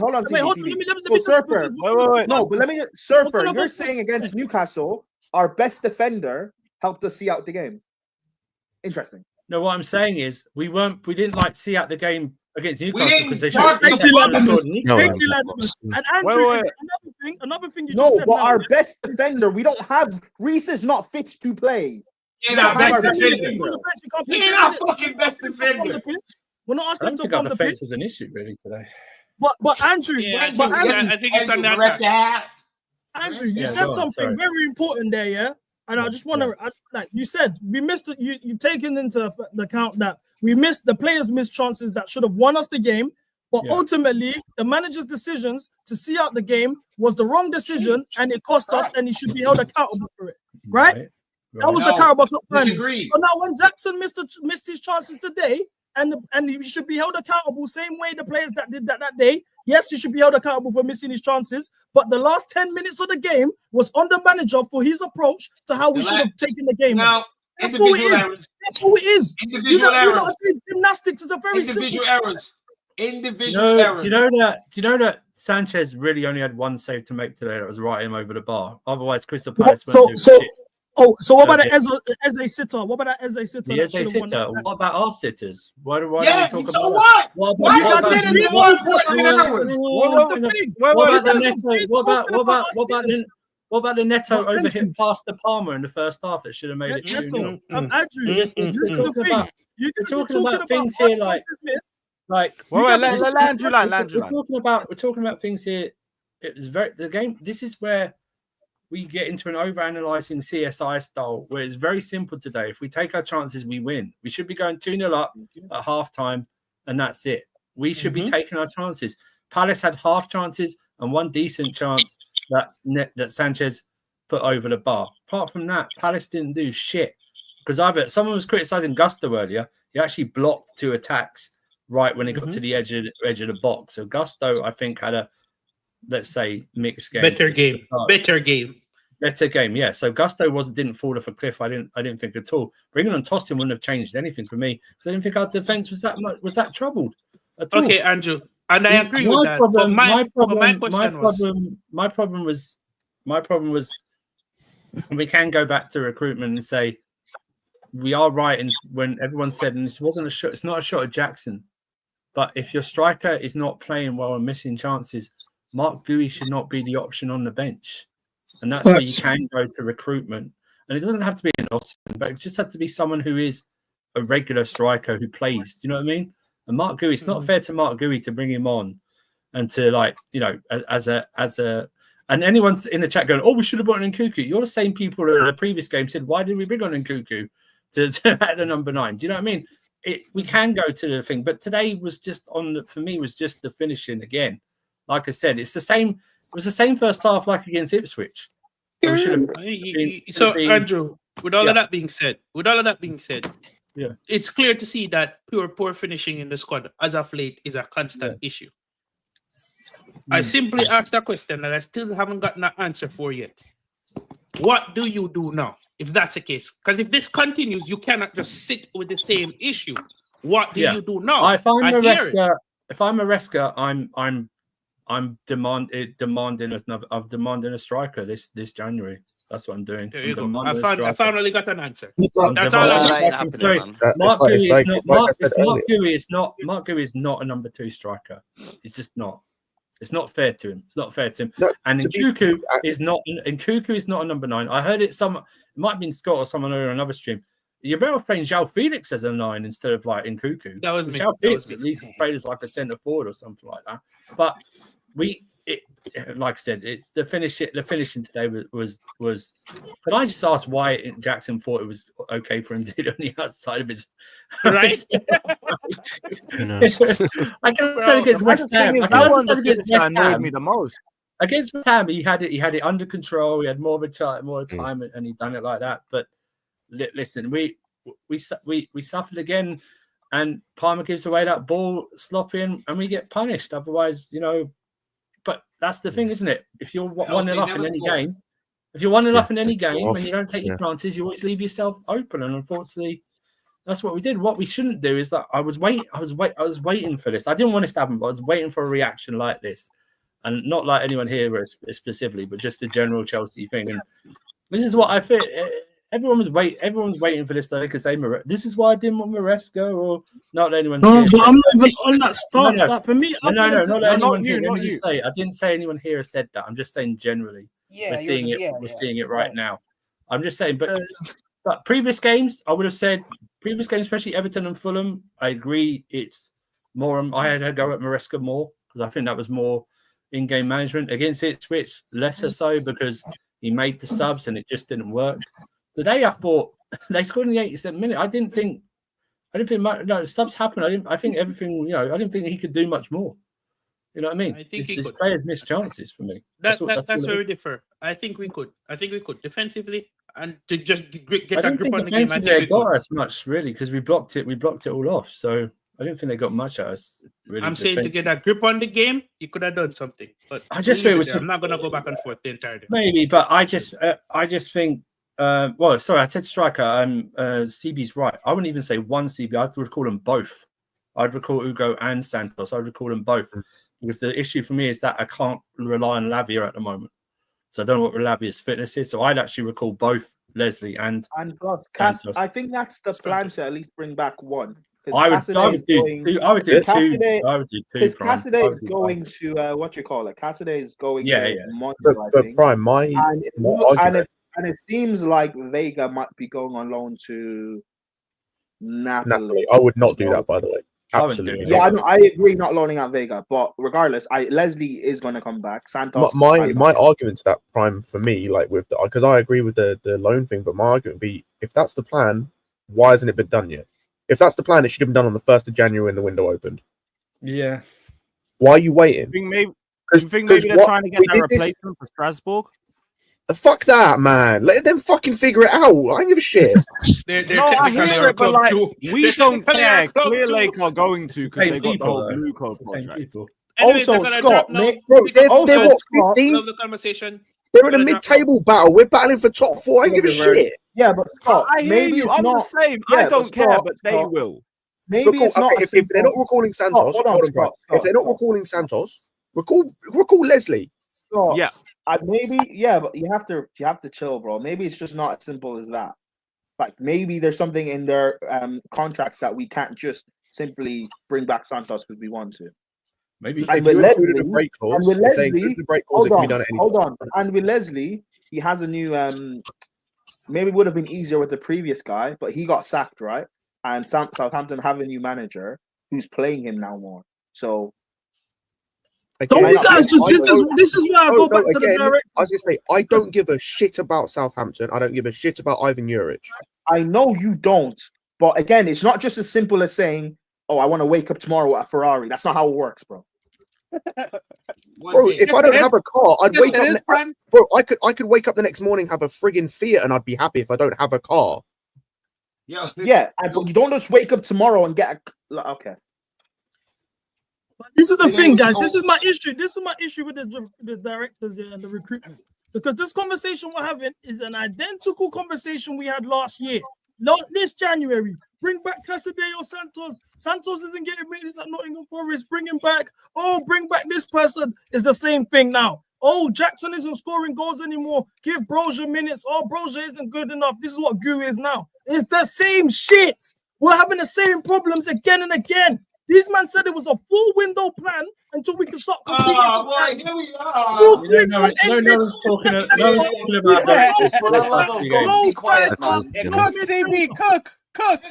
No, but let me Surfer, you're saying against Newcastle, our best defender helped us see out the game. Interesting. No, what I'm saying is we didn't like see out the game against Newcastle because they Thank you, Ladimus. And Andrew, another thing you just said. No, but our best defender, we don't have. Reece is not fit to play. He's our best defender. He's our fucking best defender. We're not asking him to come on the pitch. Defense was an issue really today. But Andrew, I think it's on that. Andrew, you said something very important there, yeah. And I just want to, like you said, we missed it. You've taken into the account that the players missed chances that should have won us the game. But ultimately, the manager's decisions to see out the game was the wrong decision, and it cost us, and he should be held accountable for it. Right? That was the Carabao Cup final. So now, when Jackson missed his chances today, and he should be held accountable same way the players that did that day. Yes, he should be held accountable for missing his chances. But the last 10 minutes of the game was on the manager for his approach to how we should have taken the game. Now, that's who it is. That's who it is. Individual errors. Gymnastics is a very individual simple errors. Individual errors. Do you know that Sanchez really only had one save to make today? That was right him over the bar. Otherwise, Crystal Palace went so what about the Eze sitter? What about that Eze sitter? The Eze sitter. What about our sitters? Why do we talk about that? What about the Neto overhit past the Palmer in the first half that should have made it? You're talking about things here we're talking about things here. It was the game. This is where we get into an over-analyzing CSI style where it's very simple today. If we take our chances, we win. We should be going 2-0 up at halftime, and that's it. We should be taking our chances. Palace had half chances and one decent chance that Sanchez put over the bar. Apart from that, Palace didn't do shit. Because someone was criticizing Gusto earlier. He actually blocked 2 attacks right when he got to the edge of the box. So Gusto, I think, had a, let's say, mixed game. Better game. Yeah. So Gusto didn't fall off a cliff. I didn't think at all. Bringing on Tostin wouldn't have changed anything for me because I didn't think our defense was that troubled at all. Okay, Andrew, and I agree with that. My problem was we can go back to recruitment and say we are right. And when everyone said, and this wasn't a shot, it's not a shot at Jackson, but if your striker is not playing well and missing chances, Mark Gui should not be the option on the bench. And that's where you can go to recruitment. And it doesn't have to be an Osman, but it just has to be someone who is a regular striker who plays. Do you know what I mean? And Mark Gui, it's not fair to Mark Gui to bring him on and to and anyone's in the chat going, oh, we should have brought in Nkunku. You're the same people that in the previous game said, why did we bring on Nkunku to at the number 9? Do you know what I mean? We can go to the thing, but today was just for me was just the finishing again. Like I said, it's the same. It was the same first half like against Ipswich. Andrew, with all of that being said, yeah, it's clear to see that poor finishing in the squad as of late is a constant issue. I simply asked that question that I still haven't gotten an answer for yet. What do you do now if that's the case? Because if this continues, you cannot just sit with the same issue. What do you do now? If I'm Maresca, I'm demanding a striker this January. That's what I'm doing. There you go. I finally got an answer. That's all I'm saying. Mark Gui is not a number 2 striker. It's just not. It's not fair to him. No, and Nkunku is not. Nkunku is not a number 9. I heard it. It might have been Scott or someone on another stream. You're better off playing João Felix as a 9 instead of like Nkunku. That was me. João Felix at least played as like a centre forward or something like that. But like I said, it's the finishing today was. Can I just ask why Jackson thought it was okay for him to hit on the outside of his right? I can't against West Ham. Annoyed me the most. Against West Ham, he had it under control. He had more time, and he done it like that. But listen, we suffered again, and Palmer gives away that ball sloppy, and we get punished. Otherwise, But that's the thing, isn't it? If you're 1-0 up in any game, and you don't take your chances, you always leave yourself open. And unfortunately, that's what we did. What we shouldn't do is that I was waiting for this. I didn't want this to happen, but I was waiting for a reaction like this, and not like anyone here specifically, but just the general Chelsea thing. And this is what I feel. Everyone's waiting for this so they could say this is why I didn't want Maresca or not let anyone. No, but I'm not even on that stance. Like for me, not let anyone here. Let me just say, I didn't say anyone here has said that. I'm just saying generally. Yeah, we're seeing it. We're seeing it right now. I'm just saying, but previous games, I would have said previous games, especially Everton and Fulham. I agree. It's more. I had to go at Maresca more because I think that was more in-game management. Against Ipswich, lesser so because he made the subs and it just didn't work. Today, I thought they scored in the 87th minute. I didn't think subs happened. I think everything. I didn't think he could do much more. You know what I mean? I think these players missed chances for me. That's where we differ. I think we could defensively and to just get I that don't grip think on the game. defensively they got us much really because we blocked it. We blocked it all off. So I didn't think they got much at us. Really, I'm saying to get that grip on the game, you could have done something. But I just feel it was I'm not going to go back and forth the entire day. Maybe, but I just think. Sorry, I said striker. CB's right. I wouldn't even say one CB. I would call them both. I'd recall Ugo and Santos. I would call them both because the issue for me is that I can't rely on Lavia at the moment. So I don't know what Lavia's fitness is. So I'd actually recall both Leslie and Santos. I think that's the plan to at least bring back one. I would do two. Because Cassidy is going to Cassidy is going to Monza, but Prime, and it seems like Vega might be going on loan to Napoli. I would not do that, by the way. Absolutely. Yeah, I agree not loaning out Vega, but regardless, Leslie is going to come back. Santos. My argument to that, Prime, for me, like with because I agree with the loan thing, but my argument would be, if that's the plan, why hasn't it been done yet? If that's the plan, it should have been done on the 1st of January when the window opened. Yeah. Why are you waiting? You think maybe they're trying to get that replacement for Strasbourg? Fuck that, man. Let them fucking figure it out. I don't give a shit. No, I hear it, but like, we don't care. Clear Lake are going to because they got the whole Blue Code project. Anyways, Also, I'm gonna Scott, drop now. Bro, they're what, Love 15th? the conversation. They're in a mid-table battle. We're battling for top 4. I don't give a shit. Yeah, but Scott, I hear maybe you. it's I'm not the same. Yeah, I don't care, Scott, but they will. Maybe it's not. If they're not recalling Santos, if they're not recalling Santos, recall Leslie. Scott, yeah, but you have to chill, bro. Maybe it's just not as simple as that. Like maybe there's something in their contracts that we can't just simply bring back Santos because we want to. Maybe. And with Leslie, hold on. And with Leslie, he has a new. Maybe it would have been easier with the previous guy, but he got sacked, right? And Southampton have a new manager who's playing him now more. So. Don't you guys just this is why I go back to the direct. I was gonna say, I don't give a shit about Southampton. I don't give a shit about Ivan Juric. I know you don't, but again, it's not just as simple as saying, "Oh, I want to wake up tomorrow at a Ferrari." That's not how it works, bro. Bro, if I don't have a car, I'd wake up. Bro, I could wake up the next morning, have a friggin' Fiat, and I'd be happy if I don't have a car. Yeah, but you don't just wake up tomorrow and get a. Okay. But this is the thing, guys. This is my issue. This is my issue with the directors and the recruitment. Because this conversation we're having is an identical conversation we had last year. Not this January. Bring back Casadeo Santos. Santos isn't getting minutes at Nottingham Forest. Bring him back. Oh, bring back this person. It's the same thing now. Oh, Jackson isn't scoring goals anymore. Give Brozier minutes. Oh, Brozier isn't good enough. This is what Gu is now. It's the same shit. We're having the same problems again and again. These men said it was a full window plan until we can start competing. Boy, here we are. No one's talking about that. Be quiet, man. Cook, CB, cook.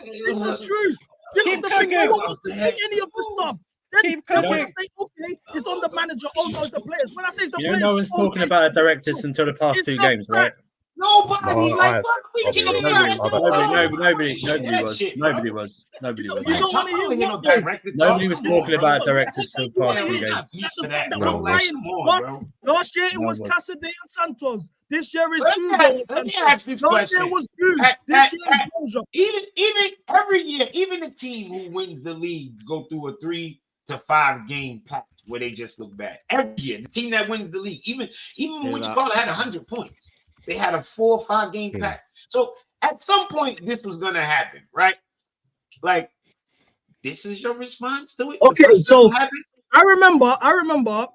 It's not true. This is the thing. No one wants to say any of this stuff. Keep cooking. Say, okay, it's on the manager. Oh, no, it's the players. When I say it's the players, no one's talking about the directors until the past 2 games, right? Nobody, like, what we give a fuck? Nobody was. You don't want to hear what Nobody was talking about directors till the past 2 games. Last year it was Casadei and Santos. This year is Ugo. Let me ask this Last question. year was Gu. This year is Brozier. Even every year, even the team who wins the league go through a 3 to 5 game patch where they just look bad. Every year, the team that wins the league, even when you call it had 100 points. They had a 4 or 5 game pack. So at some point, this was gonna happen, right? Like, this is your response to it? Okay, so I remember at that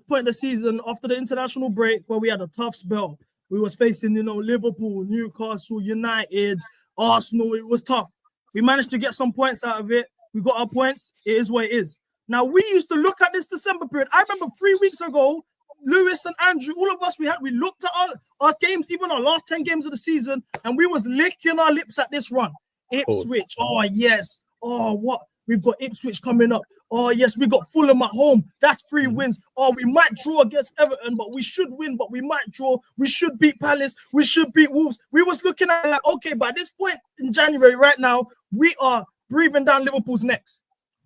point in the season after the international break where we had a tough spell. We was facing, Liverpool, Newcastle, United, Arsenal. It was tough. We managed to get some points out of it. We got our points. It is what it is. Now we used to look at this December period. I remember 3 weeks ago. Lewis and Andrew, all of us, we looked at our games, even our last 10 games of the season, and we was licking our lips at this run. Ipswich, oh yes. Oh, what? We've got Ipswich coming up. Oh yes, we got Fulham at home. That's 3 wins. Oh, we might draw against Everton, but we should win, but we might draw. We should beat Palace. We should beat Wolves. We was looking at like, okay, by this point in January right now, we are breathing down Liverpool's necks.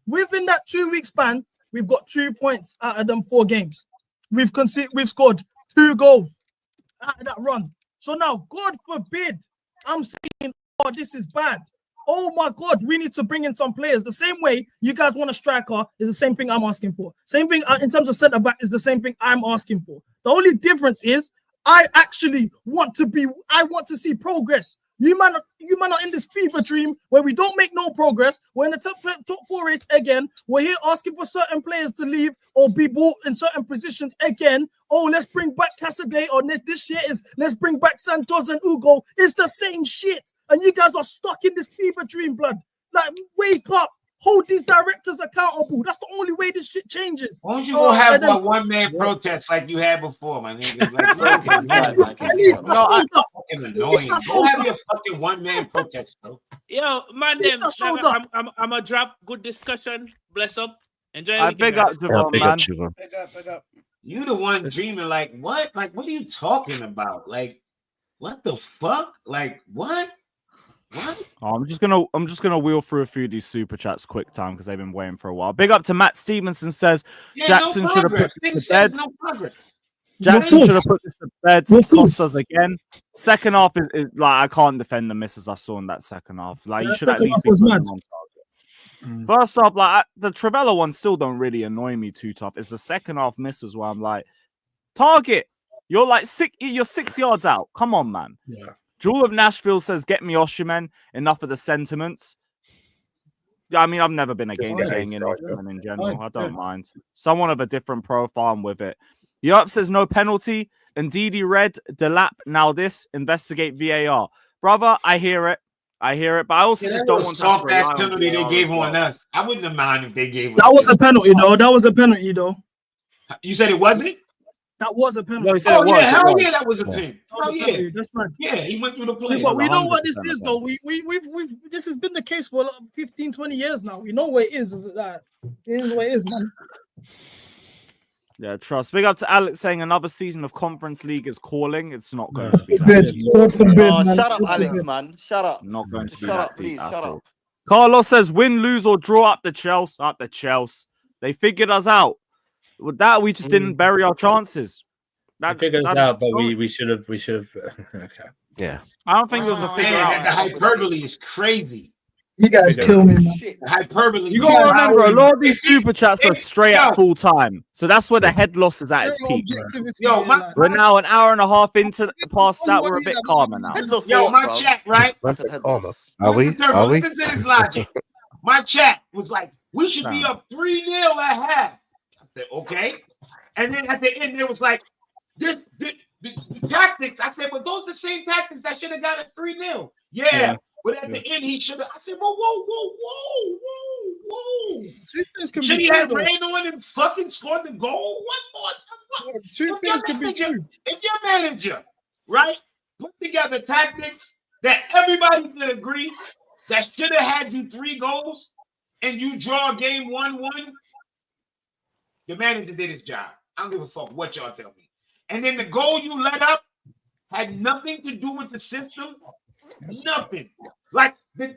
Within that 2 week span, we've got 2 points out of them 4 games. We've scored 2 goals out of that run. So now, God forbid, I'm saying, oh, this is bad. Oh my God, we need to bring in some players. The same way you guys want a striker is the same thing I'm asking for. Same thing in terms of centre back is the same thing I'm asking for. The only difference is I actually want to see progress. You man are in this fever dream where we don't make no progress. We're in the top 4 race again. We're here asking for certain players to leave or be bought in certain positions again. Oh, let's bring back Casadei, or this year is let's bring back Santos and Ugo. It's the same shit. And you guys are stuck in this fever dream, blood. Like, wake up. hold these directors accountable. That's the only way this shit changes. Why don't you go have and then- a one-man protest like you had before, my nigga? Like, At least no, fucking annoying. Go have your fucking one-man protest, bro. Yo, man, It's them. a shoulder. I'm gonna drop good discussion. Bless up. Enjoy. I big up Javon, man. Pick up. You the one dreaming like what? Like what are you talking about? Like what the fuck? Like what? What? Oh, I'm just gonna wheel through a few of these super chats quick time because they've been waiting for a while. Big up to Matt Stevenson says Jackson should have put this to bed. No progress. Jackson should have put this to bed. Cost us again. Second half is like I can't defend the misses I saw in that second half. Like you should at least be putting them on target. First off, like the Travella ones still don't really annoy me too tough. It's the second half misses where I'm like, target. You're like you're 6 yards out. Come on, man. Yeah. Jewel of Nashville says, get me Oshiman. Enough of the sentiments. I mean, I've never been against getting in Oshiman in general. I don't mind. Someone of a different profile, I'm with it. Yup says, no penalty. Ndidi Red, Delap, now this. Investigate VAR. Brother, I hear it. But I also just don't want to soft rely ass on penalty they VAR gave as well. on us. I wouldn't have minded if they gave us. That was a penalty, though. That was a penalty, though. You said it wasn't? That was a penalty. No, he said it was. Hell yeah, that was a penalty. Oh yeah, penalty. That's mad. yeah, he went through the play. But we know what this is, though. We've this has been the case for 15, 20 years now. We know what it is. It is what it is, man. Yeah, trust. Big up to Alex saying another season of Conference League is calling. It's not going to be that deep. Shut up, Alex, man. Shut up. Not going to be Shut that up, deep please. at Shut all. up. Carlos says win, lose, or draw up the Chelsea. Up the Chelsea. They figured us out. With that, we just didn't bury our chances. That figured us out, but we should have. Okay. Yeah. I don't think it was a figure out. The hyperbole is crazy. You guys kill me, man. The hyperbole. You gotta remember, a lot of these super chats are straight at full time, so that's where the head loss is at its peak. Yo, We're now an hour and a half into past that. We're a bit calmer now. Yo, my chat, right? Are we? Listen to this logic. My chat was like, we should be up 3-0 at half. I said, okay. And then at the end, it was like, the tactics. I said, but those are the same tactics that should have got us 3-0. Yeah. But at the end, he should have. I said, whoa. Should he have ran on and fucking scored the goal? What? Two things could be true. If your manager, right, put together tactics that everybody could agree that should have had you 3 goals and you draw a game 1-1, the manager did his job. I don't give a fuck what y'all tell me. And then the goal you let up had nothing to do with the system. Nothing. Like the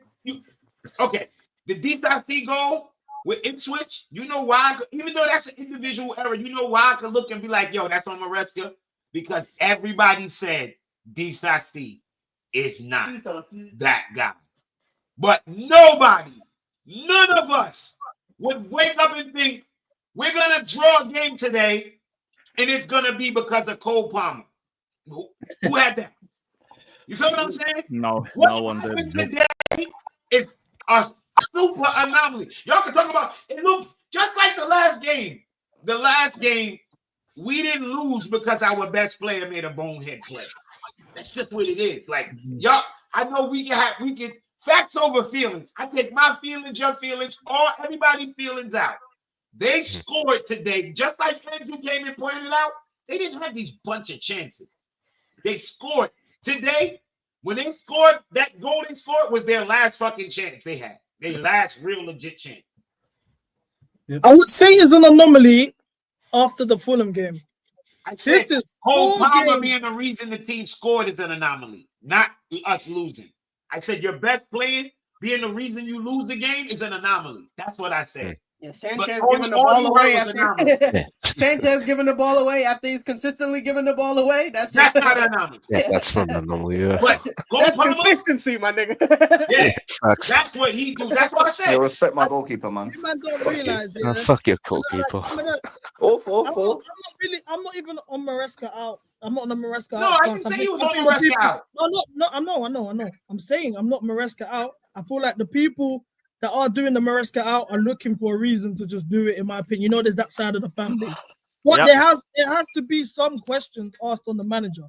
DCC goal with Ipswich, you know why? Even though that's an individual error, you know why I could look and be like, yo, that's on Maresca? Because everybody said DCC is not that guy. But nobody, none of us would wake up and think we're gonna draw a game today and it's gonna be because of Cole Palmer. Who had that? You feel what I'm saying? No, what no one happened did. today is a super anomaly. Y'all can talk about it. Look, just like the last game. The last game, we didn't lose because our best player made a bonehead play. That's just what it is. Like y'all, I know we can facts over feelings. I take my feelings, your feelings, all everybody's feelings out. They scored today, just like Andrew came and pointed out. They didn't have these bunch of chances. They scored. Today, when they scored, that goal they scored was their last fucking chance they had. Their last real legit chance. I would say it's an anomaly after the Fulham game. This is Cole Palmer being the reason the team scored is an anomaly, not us losing. I said your best player being the reason you lose the game is an anomaly. That's what I said. Yeah, Sanchez giving the ball away after Sanchez giving the ball away after he's consistently giving the ball away. That's not an anomaly. Yeah, that's not an anomaly. Yeah. But that's consistency, my nigga. Yeah, Facts. that's what he do. That's what I said. Yo, respect my goalkeeper, man. You man don't realize it. Fuck your goalkeeper. I'm not even on Maresca out. I'm not on the Maresca out. No, I didn't say he was on Maresca out. No, I know. I'm saying I'm not Maresca out. I feel like the people that are doing the Maresca out are looking for a reason to just do it, in my opinion. You know, there's that side of the fan base. But there has to be some questions asked on the manager.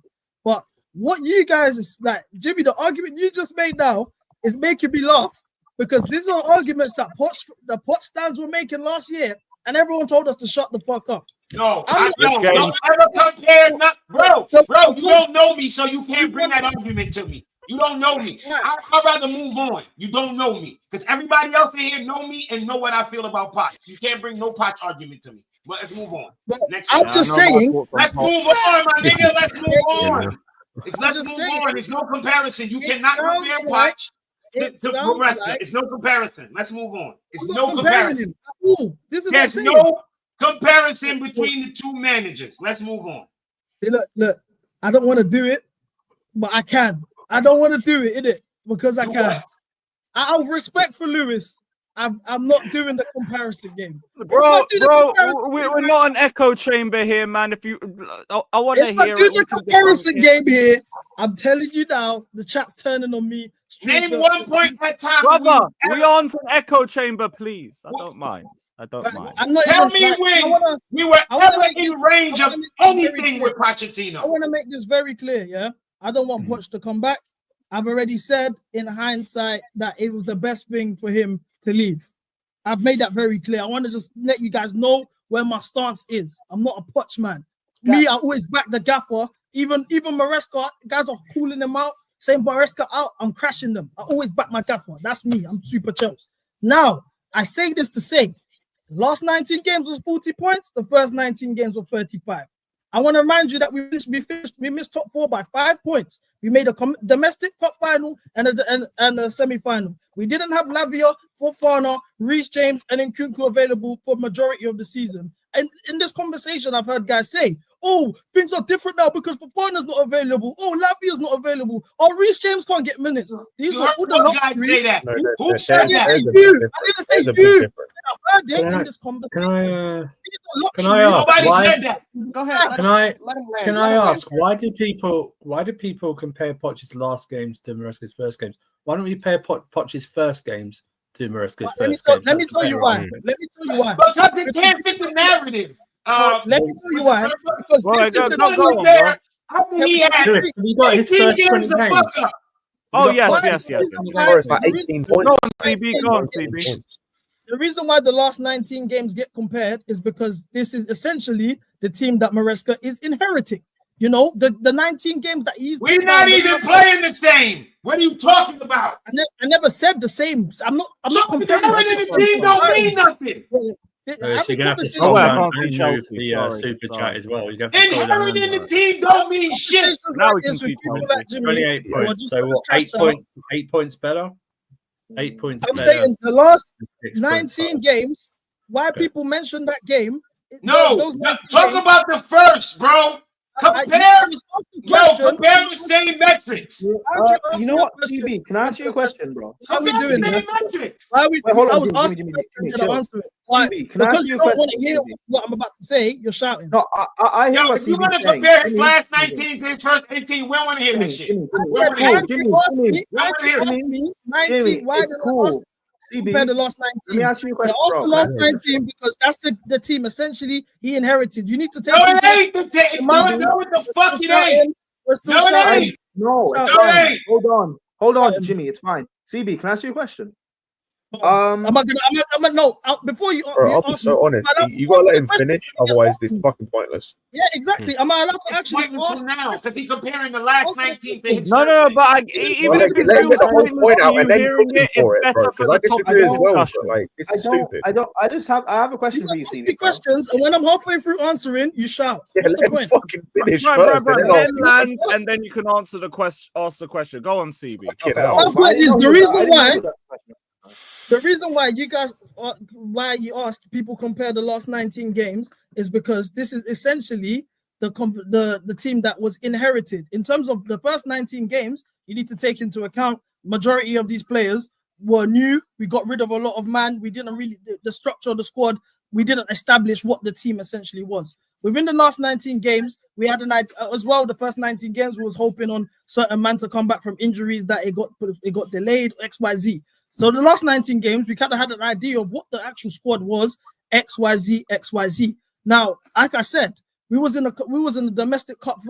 But what you guys is like, Jimmy, the argument you just made now is making me laugh. because these are arguments that the Poch stands were making last year, and everyone told us to shut the fuck up. No, I'm don't ever compare. Bro, you don't know me, so you can't bring that argument to me. You don't know me. I'd rather move on. You don't know me. Because everybody else in here know me and know what I feel about Poch. You can't bring no Poch argument to me. But let's move on. I'm just saying. Let's move on, my nigga. Let's move on. Let's move on. There's no comparison. You cannot compare Poch to Maresca. It's no comparison. Let's move on. It's no comparison. There's no comparison between the two managers. Let's move on. Look. I don't want to do it, but I can. I don't want to do it, innit? Because I can. Out of respect for Lewis, I'm not doing the comparison game. Bro, we're not an echo chamber here, man. If you, I want to hear it. Do the comparison game here. I'm telling you now, the chat's turning on me. Name 1 point at time. Brother, we aren't an echo chamber, please. I don't mind. I'm not Tell me when we were ever in range of anything with Pochettino. I want to make this very clear, yeah? I don't want Poch to come back. I've already said in hindsight that it was the best thing for him to leave. I've made that very clear. I want to just let you guys know where my stance is. I'm not a Poch man. Me, I always back the gaffer. Even Maresca, guys are calling him out, saying Maresca out, I'm crashing them. I always back my gaffer. That's me. I'm super Chelsea. Now, I say this to say, the last 19 games was 40 points. The first 19 games were 35. I want to remind you that we missed top 4 by 5 points. We made a domestic cup final and a semi-final. We didn't have Lavia, Fofana, Reece James, and Nkunku available for majority of the season. And in this conversation, I've heard guys say, "Oh, things are different now because Fofana's not available. Oh, Lavia's not available. Oh, Reece James can't get minutes." These are all the guys say that. Who said that? I didn't say you. I heard it in this conversation. Can I ask why? Go ahead. Can I ask why do people compare Poch's last games to Maresca's first games? Why don't we compare Poch's first games to Maresca's first games? Let me tell you why. Because it can't fit the narrative. Let me tell you why. Because he got his first 20 games. Oh yes. It's like 18 points. Go on, CB. The reason why the last 19 games get compared is because this is essentially the team that Maresca is inheriting. You know, the 19 games that he's... We're not even playing the same. What are you talking about? I never said the same. I'm not comparing. The team don't mean nothing. So you're gonna have to scroll down and move the super chat as well. Inheriting the team don't mean shit. Now we can see 28 points. So what? 8 points? 8 points better. 8 points. I'm saying the last 19 games. Why people mention that game? No, talk about the first, bro. Compare the same metrics. You know what, CB? Can I ask you a question, bro? How we doing? I was asking Why? Can I Because ask you you a don't want question? to hear what I'm about to say, you're shouting. No, I hear what If you're CB gonna is saying. compare his last 19 to his first 18, we don't want to hear that shit. Why compare the last 19? Let me ask you a question, the last 19 because that's the team essentially he inherited. You need to take. No, it ain't the team. No, what the fuck it ain't. No, it ain't. No, it's fine. Hold on, Jimmy. It's fine. CB, can I ask you a question? I'm not no. Before you, Bro, I'll be so honest. You gotta let him finish, otherwise this is fucking pointless. Yeah, exactly. Am I allowed to actually ask now? Because he's comparing the last 19 to his. No, but even if let the whole point out and then cooking for it, bro. Because I disagree as well. But like, it's stupid. I have a question for you, CB. Questions, and when I'm halfway through answering, you shout. Yeah, let him fucking finish first. Then land, and then you can answer the question. Ask the question. Go on, CB. My point is the reason why. The reason why you guys, why you asked people compare the last 19 games is because this is essentially the team that was inherited. In terms of the first 19 games, you need to take into account majority of these players were new. We got rid of a lot of man. We didn't really, the structure of the squad, we didn't establish what the team essentially was. Within the last 19 games, we had an idea as well. The first 19 games, we was hoping on certain man to come back from injuries that it got delayed, XYZ. So the last 19 games, we kind of had an idea of what the actual squad was, XYZ. Now, like I said, we was in the domestic cup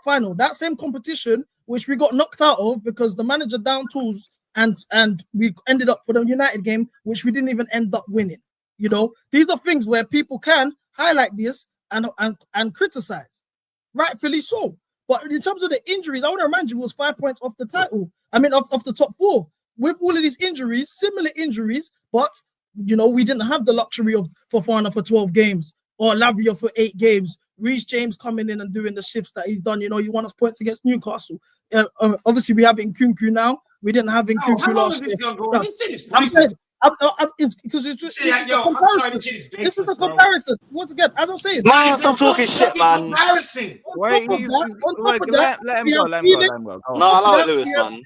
final. That same competition, which we got knocked out of because the manager down tools and we ended up for the United game, which we didn't even end up winning. You know, these are things where people can highlight this and criticize, rightfully so. But in terms of the injuries, I want to remind you, it was 5 points off the title. I mean, off the top four. With all of these injuries, similar injuries, but you know, we didn't have the luxury of Fofana for 12 games or Lavia for 8 games. Reece James coming in and doing the shifts that he's done. You know, he won us points against Newcastle. Obviously, we have Nkunku now. We didn't have Nkunku last year. I'm saying, it's because it's just a comparison. This is a comparison. Once again, as I'm saying, Man, stop talking shit, man. Wait, let him go. Let him go. No, allow it, Lewis, man.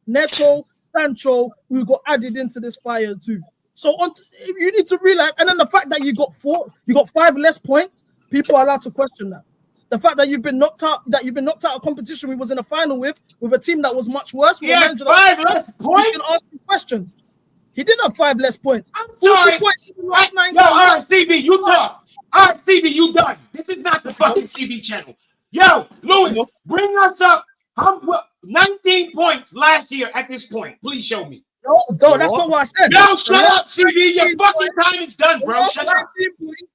Neto, Sancho, we got added into this fire too. So you need to realize, and then the fact that you got 5 less points, people are allowed to question that. The fact that you've been knocked out of competition we was in a final with a team that was much worse. He had 5 less points. You can ask me questions. He did have 5 less points. I'm sorry. Yo, all right, CB, you talk. All right, CB, you done. This is not the fucking CB channel. Yo, Lewis, bring us up. 19 points last year at this point. Please show me. No, that's not what I said. No, shut up, CB. Your fucking time is done, bro. Shut up.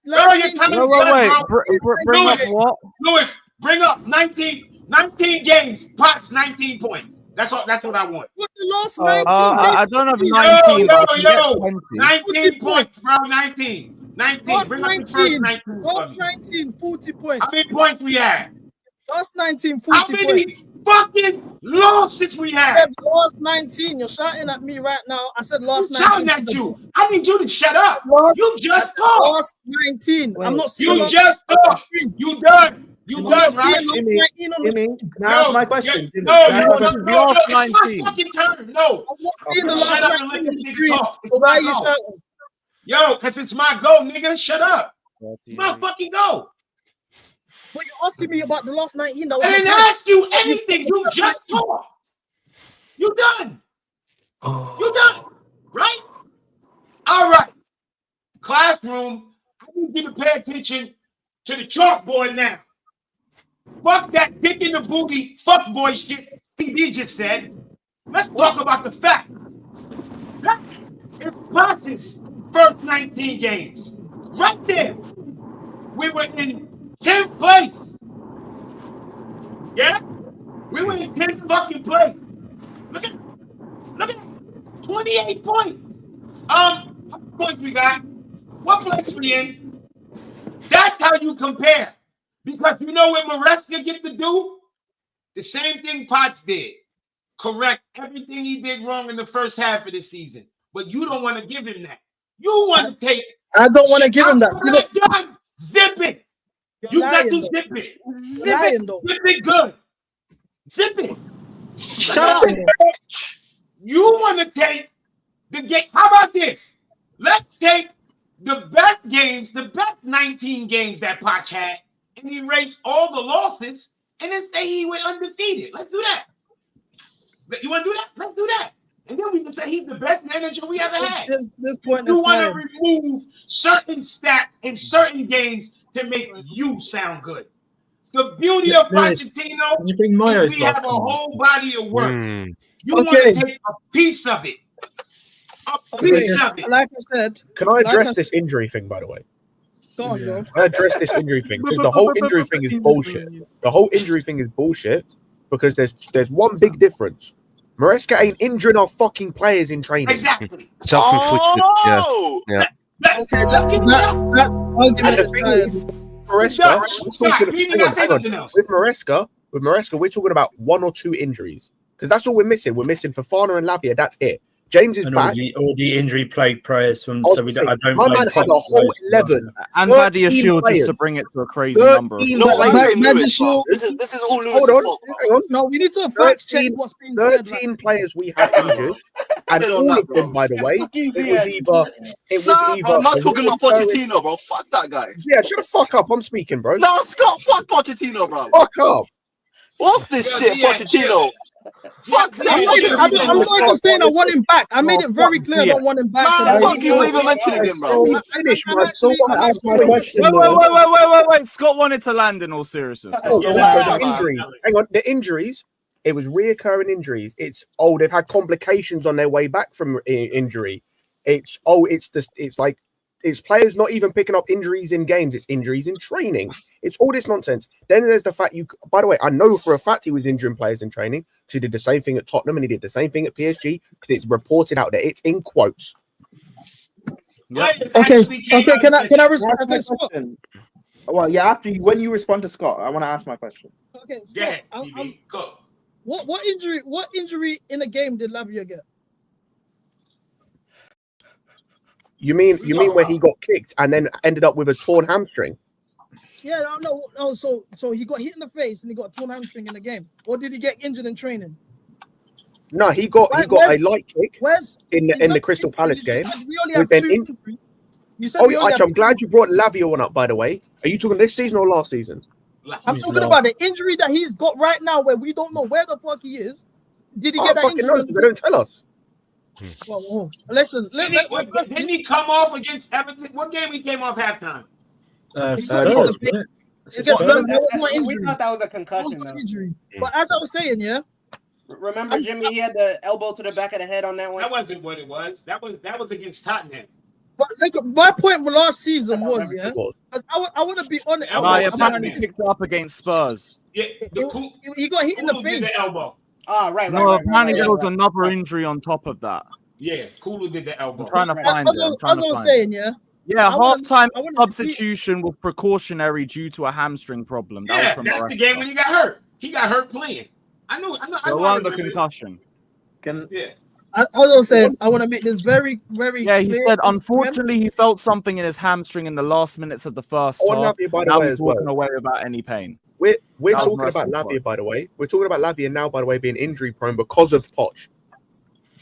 Bro, your time is done, bro. Bring up what? Lewis, bring up 19 games. Potts 19 points. That's what I want. What the last 19 games? I don't have 19. Yo, 19 points, bro. 19. Last Bring up the first 19. Last 19, 40 points. How many points we had? Last 19, 40 How points. many fucking losses we I had? said last 19. You're shouting at me right now. I said last 19. Shouting at you. I need you to shut up. You just talked. Last 19. I'm not seeing. You just talked. You done. You done, right? Jimmy, can I ask my question? Jimmy, No, can I ask my question? no, it's my fucking turn. No. I'm not seeing the Shut last up and 19 let on this the nigga screen. talk. So why are you shouting? Yo, because it's my go, nigga. Shut up. It's my fucking go. But you're asking me about the last 19. That was I didn't ask you anything. You just talked. You done. You done. Right? All right. Classroom, I need you to pay attention to the chalkboard now. Fuck that dick in the booty fuckboy shit TB just said. Let's talk about the facts. That is Potts' first 19 games. Right there. We were in 10th place. Yeah? We were in 10th fucking place. Look at 28 points. How many points we got? What place we in? That's how you compare. Because you know what Maresca get to do? The same thing Potts did. Correct everything he did wrong in the first half of the season. But you don't want to give him that. You want to take. I don't want to give him that. Zip it. You got to zip it. Zip it good. Zip it. Shut up, bitch. You want to take the game. How about this? Let's take the best games, the best 19 games that Potts had, and erase all the losses, and then say he went undefeated. Let's do that. You want to do that? Let's do that. And then we can say he's the best manager we ever had. This point you want to remove certain stats in certain games to make you sound good. The beauty of Pochettino is we have a whole body of work. You want to take a piece of it. A piece of it. Like I said. Can I address this injury thing, by the way? Go on, bro. I address this injury thing because the whole injury thing is bullshit. The whole injury thing is bullshit because there's one big difference. Maresca ain't injuring our fucking players in training. Exactly. Self-inflicted. Yeah. Okay, and the thing is, Maresca, with Maresca, we're talking about 1 or 2 injuries because that's all we're missing. We're missing Fofana and Lavia. That's it. James is and back. All the injury plagued players from. So we don't. I don't. My man had a whole 11 and Vadia Shield just to bring it to a crazy number. No, this is all Lewis' Hold on, fault. hang on. No, we need to fact check what's being said. 13 players we had injured, and all of them, by the way, it was either. I'm not talking about Pochettino, bro. Fuck that guy. Yeah, shut the fuck up. I'm speaking, bro. No, Scott, fuck Pochettino, bro. Fuck up. What's this shit, Pochettino? Fuck I'm not even saying I want him back. I made it very clear I don't want him back. Man, fuck you even mentioning him, bro. Finish, man. So I asked my question. Wait. Scott wanted to land in all seriousness. The injuries. Hang on. The injuries It was reoccurring injuries. It's they've had complications on their way back from injury. It's players not even picking up injuries in games. It's injuries in training. It's all this nonsense. Then there's the fact by the way, I know for a fact he was injuring players in training because he did the same thing at Tottenham and he did the same thing at PSG because it's reported out there. It's in quotes. Yeah. Okay. Can I respond? Okay, Scott. Well, yeah. When you respond to Scott, I want to ask my question. Okay, Scott. Go. What injury in a game did Lavia get? You mean where he got kicked and then ended up with a torn hamstring? Yeah, no. So he got hit in the face and he got a torn hamstring in the game, or did he get injured in training? No, he got a light kick in the Crystal Palace game. I'm glad you brought Lavia one up. By the way, are you talking this season or last season? I'm talking about the injury that he's got right now, where we don't know where the fuck he is. Did he get that injury? No, they don't tell us. Well, listen. Didn't he come off against Everton? What game he came off halftime? We thought that was a concussion. Injury. But as I was saying, yeah. Remember, Jimmy, he had the elbow to the back of the head on that one. That wasn't what it was. That was against Tottenham. But my point with last season was, yeah, I want to be honest. Apparently picked up against Spurs. Yeah, he got hit in the face. The elbow. Right. No, apparently there was another injury on top of that. Yeah, Kulu did the elbow. I'm trying to find it. As I was saying, yeah. Yeah, halftime substitution was precautionary due to a hamstring problem. That was that's the game when he got hurt. He got hurt playing. I know. So one the concussion. I was saying, I want to make this very, very clear. He said, unfortunately, he felt something in his hamstring in the last minutes of the first half. Now he's walking away without any pain. We're talking about Lavia, by the way. We're talking about Lavia now, by the way, being injury prone because of Poch.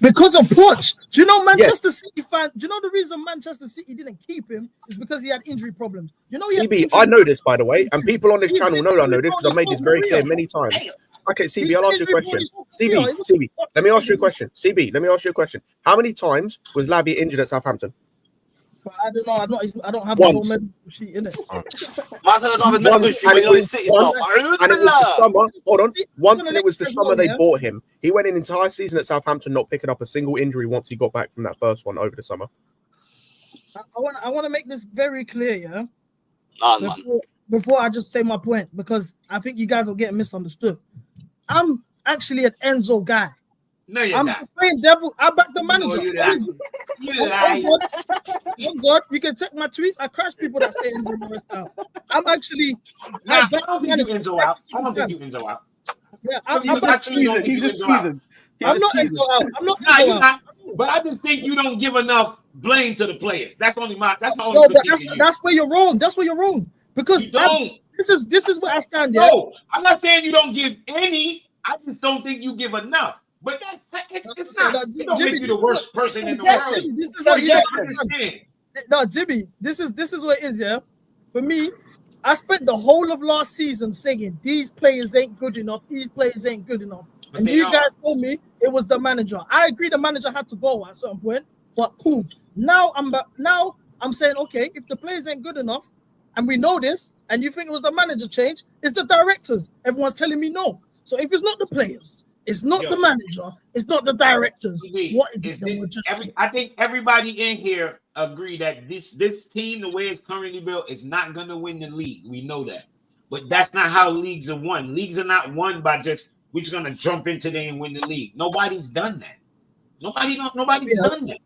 Because of Poch. Do you know Manchester City fan? Do you know the reason Manchester City didn't keep him is because he had injury problems? You know, CB, I know this, by the way, and people on this channel know I know this because I made this very clear many times. Okay, CB, I'll ask you a question. CB, let me ask you a question. CB, let me ask you a question. How many times was Lavia injured at Southampton? I don't know. I don't have Once. the medical sheet in it. And it was the summer. Hold on. Once and it was the summer they bought him. He went an entire season at Southampton not picking up a single injury once he got back from that first one over the summer. I want to make this very clear, yeah. Before I just say my point, because I think you guys are getting misunderstood. I'm actually an Enzo guy. No, you're I'm not. just playing devil. I back the manager. You God, you can check my tweets. I crash people that say Enzo Morris out. I'm actually. I don't think you Enzo out. I don't think you Enzo out. Yeah, He's just teasing. I'm not Enzo out. I'm not Nah, Enzo you're out. not. But I just think you don't give enough blame to the players. That's only my. That's my only. No, but critique of you. that's where you're wrong. That's where you're wrong. Because You don't. this is where I stand. Yeah. No, I'm not saying you don't give any. I just don't think you give enough. But it's not. It don't make you the worst person in the world. This is what you understand. No, Jimmy, this is what it is, yeah. For me, I spent the whole of last season saying these players ain't good enough. These players ain't good enough. But And they you are. guys told me it was the manager. I agree the manager had to go at a certain point, but cool. Now I'm saying, okay, if the players ain't good enough, and we know this, and you think it was the manager change, it's the directors. Everyone's telling me no. So if it's not the players, it's not the manager, it's not the directors. What is it? Then we're just I think everybody in here agree that this team, the way it's currently built, is not going to win the league. We know that. But that's not how leagues are won. Leagues are not won by just, we're just going to jump in today and win the league. Nobody's done that. Nobody's done that.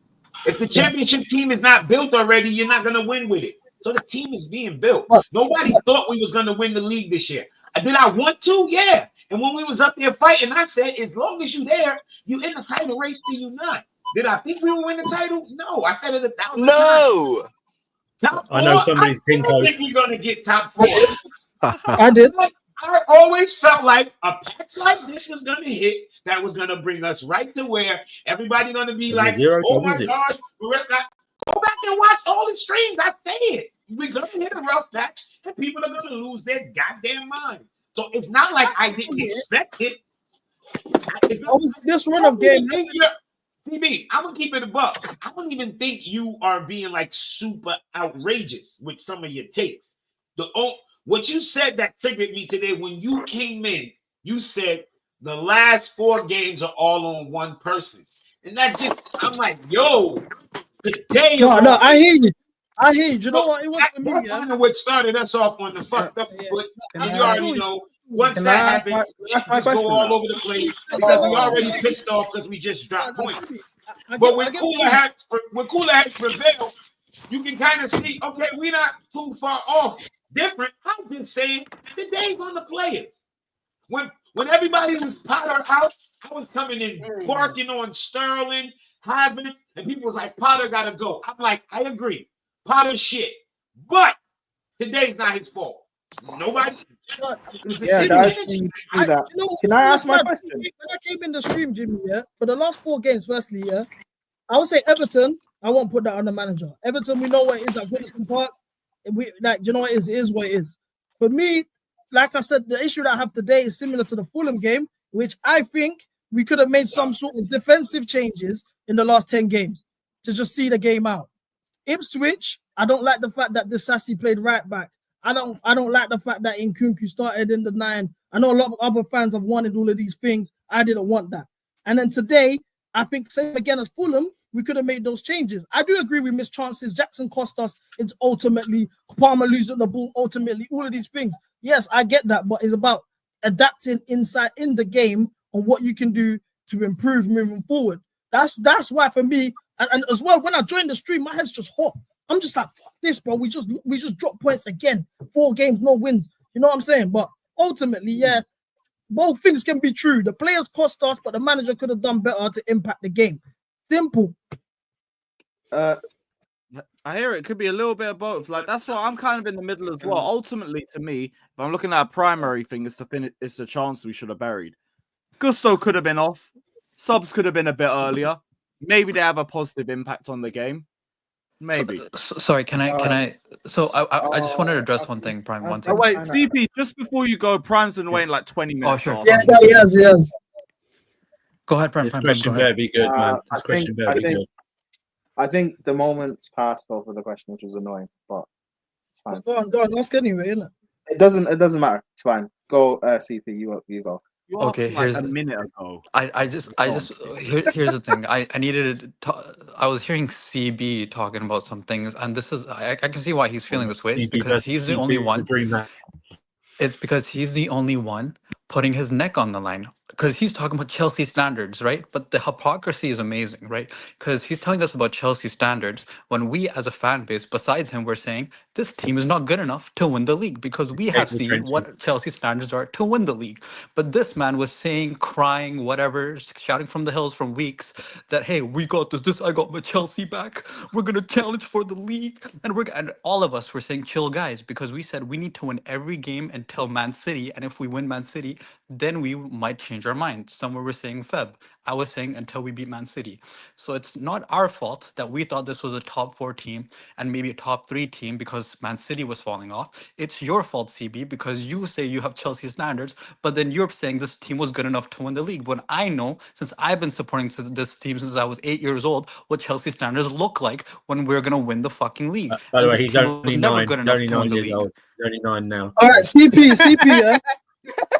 If the championship team is not built already, you're not going to win with it. So the team is being built. Nobody thought we was going to win the league this year. Did I want to? Yeah. And when we was up there fighting, I said, as long as you there, you in the title race till you not. Did I think we would win the title? No. I said it 1,000 No. times. I know somebody's pin I don't code. think we're going to get top 4. I did. I always felt like a patch like this was going to hit that was going to bring us right to where everybody going to be like, oh my gosh, go back and watch all the streams. I say it. We're going to hit a rough patch and people are going to lose their goddamn mind. So it's not like I didn't expect it. This run of game. CB, I'm going to keep it above. I don't even think you are being like super outrageous with some of your takes. What you said that triggered me today when you came in, you said the last 4 games are all on one person. And that just, I'm like, yo, today. No, I hear you. I hear you. Do you know what it was for me? That's kind of what started us off on the fucked up foot. And you already know, once that happens, we just go all over the place because we already pissed off because we just dropped points. But when cooler hats prevail, you can kind of see, okay, we're not too far off. Different. I'm just saying, the day's on the players. When everybody was Potter out, I was coming in barking on Sterling, Havertz, and people was like, Potter gotta go. I'm like, I agree. Potter shit. But today's not his fault. Nobody. Yeah, guys, can I ask my question? When I came in the stream, Jimmy, for the last 4 games, firstly, I would say Everton, I won't put that on the manager. Everton, we know what it is at Goodison Park. You know what it is what it is. For me, like I said, the issue that I have today is similar to the Fulham game, which I think we could have made some sort of defensive changes in the last 10 games to just see the game out. Ipswich, I don't like the fact that Disasi played right back. I don't like the fact that Nkunku started in the 9. I know a lot of other fans have wanted all of these things. I didn't want that. And then today, I think same again as Fulham, we could have made those changes. I do agree we missed chances. Jackson cost us. It's ultimately Palmer losing the ball. Ultimately, all of these things. Yes, I get that, but it's about adapting inside in the game on what you can do to improve moving forward. That's why for me, and as well, when I joined the stream, my head's just hot. I'm just like, fuck this, bro. We just dropped points again. 4 games, no wins. You know what I'm saying? But ultimately, yeah, both things can be true. The players cost us, but the manager could have done better to impact the game. Simple. I hear it could be a little bit of both. Like that's what I'm kind of in the middle as well. Ultimately, to me, if I'm looking at a primary thing, it's a chance we should have buried. Gusto could have been off. Subs could have been a bit earlier. Maybe they have a positive impact on the game. Maybe. Sorry, can I? So I just wanted to address one thing, Prime. One thing. Oh, wait, CP, just before you go, Prime's been waiting like 20 minutes. Oh, sure. Yeah, yes. Go ahead, Prime. This Prime, question go better ahead. be good, man. This question better be good. I think the moment's passed over the question, which is annoying, but it's fine. Go on. Ask anyway, innit? It doesn't matter. It's fine. Go, CP. You go. You Okay, asked here's like a minute ago. here's the thing. I needed to I was hearing CB talking about some things, and this is I can see why he's feeling this way. It's because he's the only one. It's because he's the only one putting his neck on the line. Because he's talking about Chelsea standards, right? But the hypocrisy is amazing, right? Because he's telling us about Chelsea standards when we as a fan base, besides him, we're saying this team is not good enough to win the league because we have seen what Chelsea standards are to win the league. But this man was saying, crying, whatever, shouting from the hills from weeks that, hey, we got this, I got my Chelsea back. We're going to challenge for the league. And all of us were saying, chill guys, because we said we need to win every game until Man City. And if we win Man City, then we might change our mind. Somewhere we're saying Feb. I was saying until we beat Man City. So it's not our fault that we thought this was a top 4 team and maybe a top 3 team because Man City was falling off. It's your fault, CB, because you say you have Chelsea standards, but then you're saying this team was good enough to win the league. When I know, since I've been supporting this team since I was 8 years old, what Chelsea standards look like when we're going to win the fucking league. By the way, this he's team only was never 9. good He's enough only to win 9 the years league. old. He's only 9 now. All right, CP, yeah.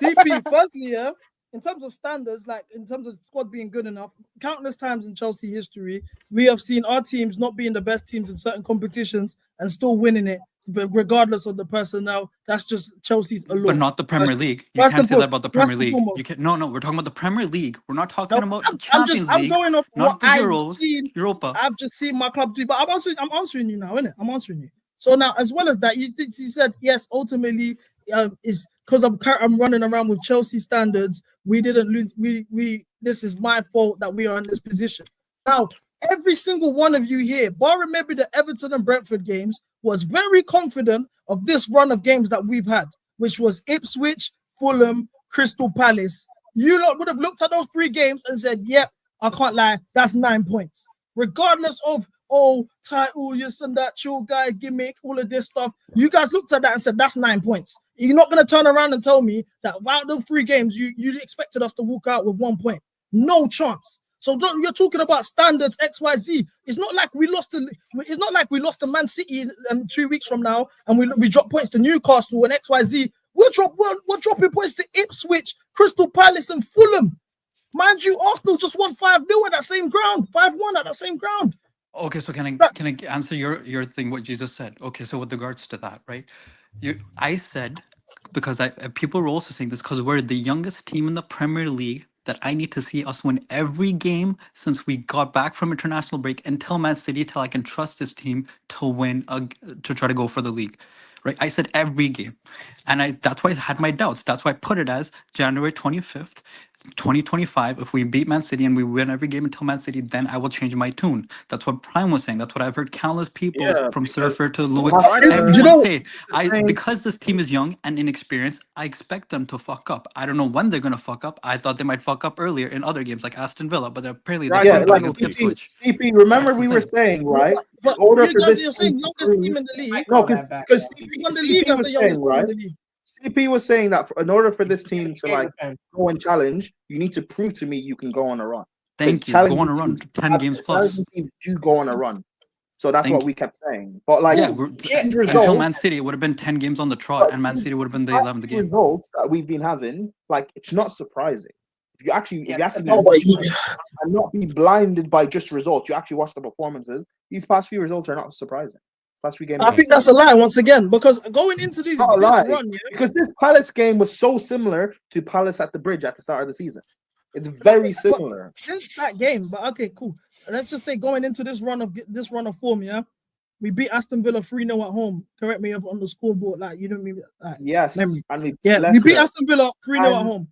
CP, firstly, yeah, in terms of standards, like in terms of squad being good enough, countless times in Chelsea history, we have seen our teams not being the best teams in certain competitions and still winning it, but regardless of the personnel. That's just Chelsea's alone. But not the Premier League. You can't say that about the Premier League. You can no, we're talking about the Premier League. We're not talking about the Champions League. I'm going off not what the I've Euros, seen. Europa. I've just seen my club do, but I'm answering you now, innit? I'm answering you. So now, as well as that, you said yes. Ultimately, is because I'm running around with Chelsea standards. We didn't lose. We this is my fault that we are in this position. Now, every single one of you here, barring maybe the Everton and Brentford games, was very confident of this run of games that we've had, which was Ipswich, Fulham, Crystal Palace. You lot would have looked at those 3 games and said, yep, I can't lie, that's 9 points. Regardless of, title, yes and that, chill guy, gimmick, all of this stuff. You guys looked at that and said, that's 9 points. You're not going to turn around and tell me that out of those 3 games, you expected us to walk out with 1 point. No chance. So you're talking about standards XYZ. It's not like we lost to Man City 2 weeks from now and we drop points to Newcastle and XYZ. We're dropping points to Ipswich, Crystal Palace, and Fulham. Mind you, Arsenal just won 5-0 at that same ground, 5-1 at that same ground. Okay, so can I answer your thing? What you just said? Okay, so with regards to that, right? I said, because people were also saying this, because we're the youngest team in the Premier League, that I need to see us win every game since we got back from international break until Man City, till I can trust this team to win to try to go for the league, right? I said every game, and that's why I had my doubts. That's why I put it as January 25th. 2025, if we beat Man City and we win every game until Man City, then I will change my tune. That's what Prime was saying. That's what I've heard countless people from Surfer to Lewis. Everyone say, because this team is young and inexperienced, I expect them to fuck up. I don't know when they're going to fuck up. I thought they might fuck up earlier in other games like Aston Villa, but apparently they fucked up against Ipswich. CP, remember we were saying, right? In order for this you're saying youngest team in the league. No, because CP was saying, right? CP was saying that in order for this team to like go and challenge, you need to prove to me you can go on a run. Thank you. Go on a run, 10 games plus. Teams do go on a run, so that's what we kept saying. But like, until Man City, it would have been 10 games on the trot, and Man City would have been the 11th game. Results that we've been having, like, it's not surprising. If you actually and not be blinded by just results, you actually watch the performances. These past few results are not surprising. Last 3 games. I think that's a lie once again, because going into this run, because this Palace game was so similar to Palace at the Bridge at the start of the season. It's very similar. Just that game, but okay, cool. Let's just say going into this run of form, yeah, we beat Aston Villa 3-0 at home. Correct me if on the scoreboard, like you don't mean like, yes, memory. And we beat Aston Villa 3-0 at home.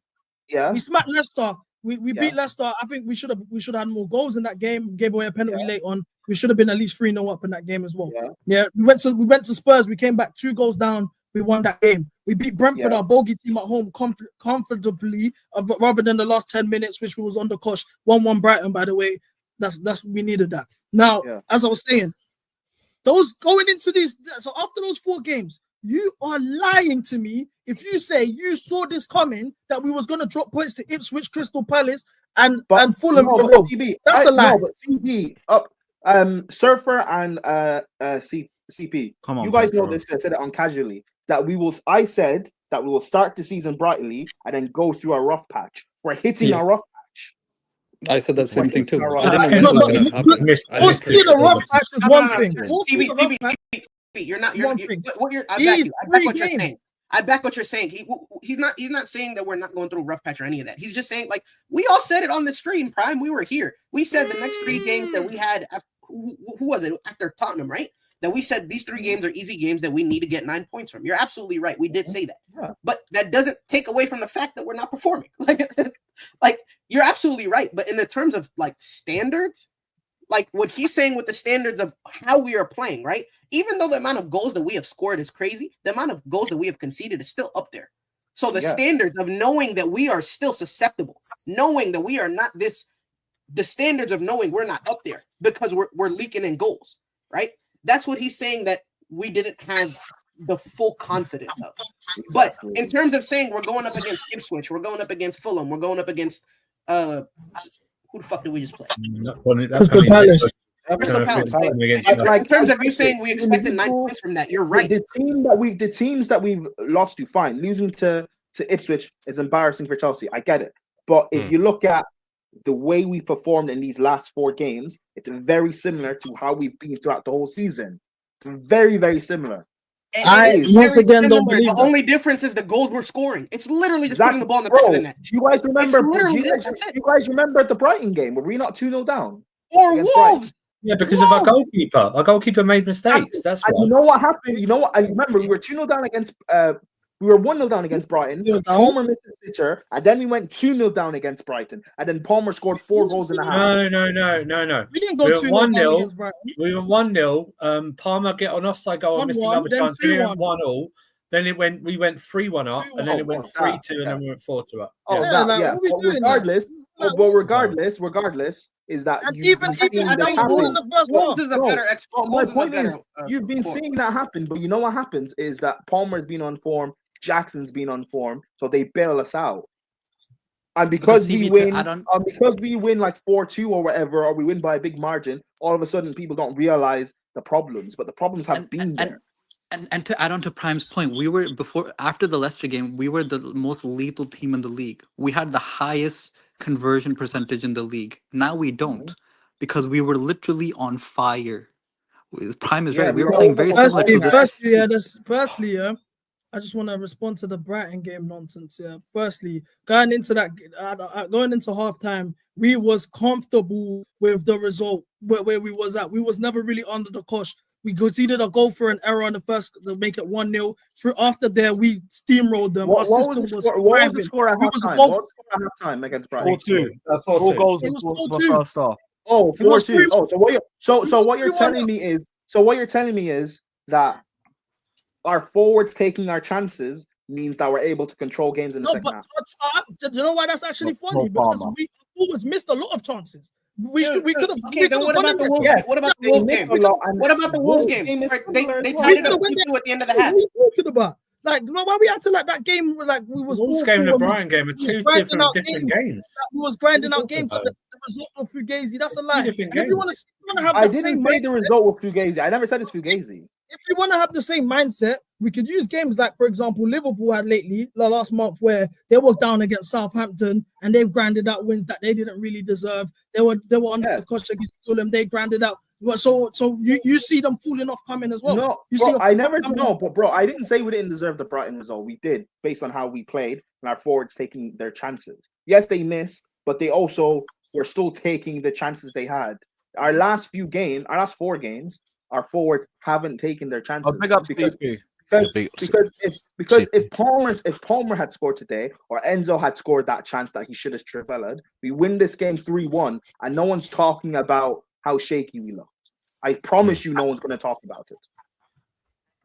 Yeah, we smacked Leicester. We beat Leicester. I think we should have had more goals in that game. Gave away a penalty late on. We should have been at least 3-0 up in that game as well. Yeah. We went to Spurs. We came back 2 goals down. We won that game. We beat Brentford, our bogey team at home, comfortably, rather than the last 10 minutes, which was on the cosh. 1-1 Brighton, by the way. That's we needed that. Now, as I was saying, those going into these. So after those 4 games, you are lying to me if you say you saw this coming, that we was going to drop points to Ipswich, Crystal Palace, and Fulham. That's a lie. No, but CP, Surfer and CP. Come on, you guys know this. I said it on casually that I said that we will start the season brightly and then go through a rough patch. We're hitting a rough patch. I said that same thing too. The rough patch is one thing. You're not. I back what you're saying. I back what you're saying. He's not saying that we're not going through a rough patch or any of that. He's just saying, like, we all said it on the stream, Prime. We were here. We said the next 3 games that we had. Who was it after Tottenham, right? That we said these 3 games are easy games that we need to get 9 points from. You're absolutely right. We did say that, but that doesn't take away from the fact that we're not performing. Like you're absolutely right. But in the terms of like standards, like what he's saying with the standards of how we are playing, right? Even though the amount of goals that we have scored is crazy, the amount of goals that we have conceded is still up there. So the standards of knowing that we are still susceptible, knowing that we are not the standards of knowing we're not up there because we're leaking in goals, right? That's what he's saying, that we didn't have the full confidence of. But in terms of saying we're going up against Ipswich, we're going up against Fulham, we're going up against who the fuck did we just play? Crystal Palace. Crystal Palace. In terms of you saying we expected 9 points from that, you're right. The teams that we've lost to, fine. Losing to Ipswich is embarrassing for Chelsea. I get it. But if you look at the way we performed in these last 4 games, it's very similar to how we've been throughout the whole season. It's very, very similar. Once again, don't believe the only difference is the goals we're scoring. It's literally just putting the ball in the back of the net. You guys remember? You guys remember the Brighton game? Were we not 2-0 down? Or Wolves? Brighton? Yeah, because of our goalkeeper. Our goalkeeper made mistakes. That's why. You know what happened? You know what? I remember we were 2-0 down against. We were 1-0 down against Brighton. Palmer missed a stitcher, and then we went 2-0 down against Brighton, and then Palmer scored 4 goals in a half. No. We didn't go 2-0 down against Brighton. We were 1-0. Palmer get an offside goal and missed another chance. We went 1-0. Then we went 3-1 up, and then it went 3-2, and then we went 4-2 up. Regardless, is that you've been seeing that happen, but you know what happens is that Palmer's been on form, Jackson's been on form, so they bail us out. And because we win like 4-2 or whatever, or we win by a big margin, all of a sudden people don't realize the problems, but the problems have been there. And to add on to Prime's point, we were after the Leicester game, we were the most lethal team in the league. We had the highest conversion percentage in the league. Now we don't, because we were literally on fire. Prime is right. We were playing very similar to this. Firstly, yeah, I just want to respond to the Brighton game nonsense. Yeah, firstly, going into halftime, we was comfortable with the result where we was at. We was never really under the cosh. We conceded a goal for an error on the first to make it 1-0. After there, we steamrolled them. What was the score at halftime? What was the score at halftime against Brighton? 4-2. 4 goals in the first half. Oh, 4-2. Oh, so what you're telling me is that our forwards taking our chances means that we're able to control games in the second half. Do you know why that's actually funny? Because we always missed a lot of chances. We could have. Okay, then what about the Wolves? What about the Wolves game? What about the Wolves game? They tied it up 2-2 at the end of the half. What are you talking about? Like, why we had to that game? Like, we was Wolves game and the Brighton game are two different games. We was grinding out games. The result of Fugazi, that's a lie. I didn't say the result was Fugazi. I never said it's Fugazi. If you want to have the same mindset, we could use games like, for example, Liverpool had lately, last month, where they were down against Southampton and they've grinded out wins that they didn't really deserve. They were under the cosh against Fulham. They grinded out. So you see them falling off coming as well. No, I didn't say we didn't deserve the Brighton result. We did, based on how we played and our forwards taking their chances. Yes, they missed, but they also were still taking the chances they had. Our last 4 games, our forwards haven't taken their chances. Big up because if Palmer had scored today, or Enzo had scored that chance that he should have trivellaed, we win this game 3-1, and no one's talking about how shaky we looked. I promise you, no one's going to talk about it.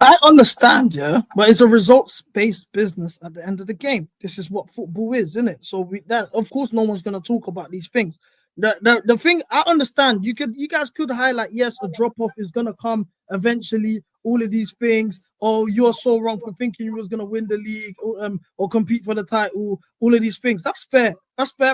I understand, yeah, but it's a results-based business at the end of the game. This is what football is, isn't it? So of course, no one's going to talk about these things. The thing I understand, you guys could highlight, yes, a drop-off is going to come eventually. All of these things. Oh, you're so wrong for thinking you was going to win the league or compete for the title. All of these things. That's fair.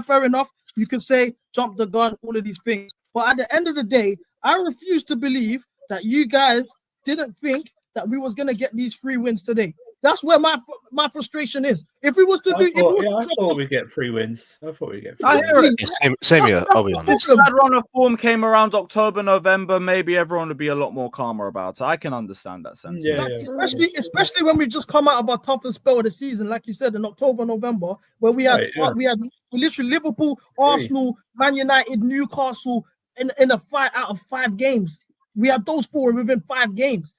Fair enough. You could say jump the gun. All of these things. But at the end of the day, I refuse to believe that you guys didn't think that we was going to get these 3 wins today. That's where my frustration is. If we was to I thought we'd get 3 wins. I thought we'd get 3 I hear wins. it. Same here, I'll be honest. If that run of form came around October, November, maybe everyone would be a lot more calmer about it. I can understand that sentiment. Yeah. Especially when we just come out of our toughest spell of the season, like you said, in October, November, where we had literally Liverpool, Arsenal, Man United, Newcastle in a 5 out of 5 games. We had those 4 within 5 games.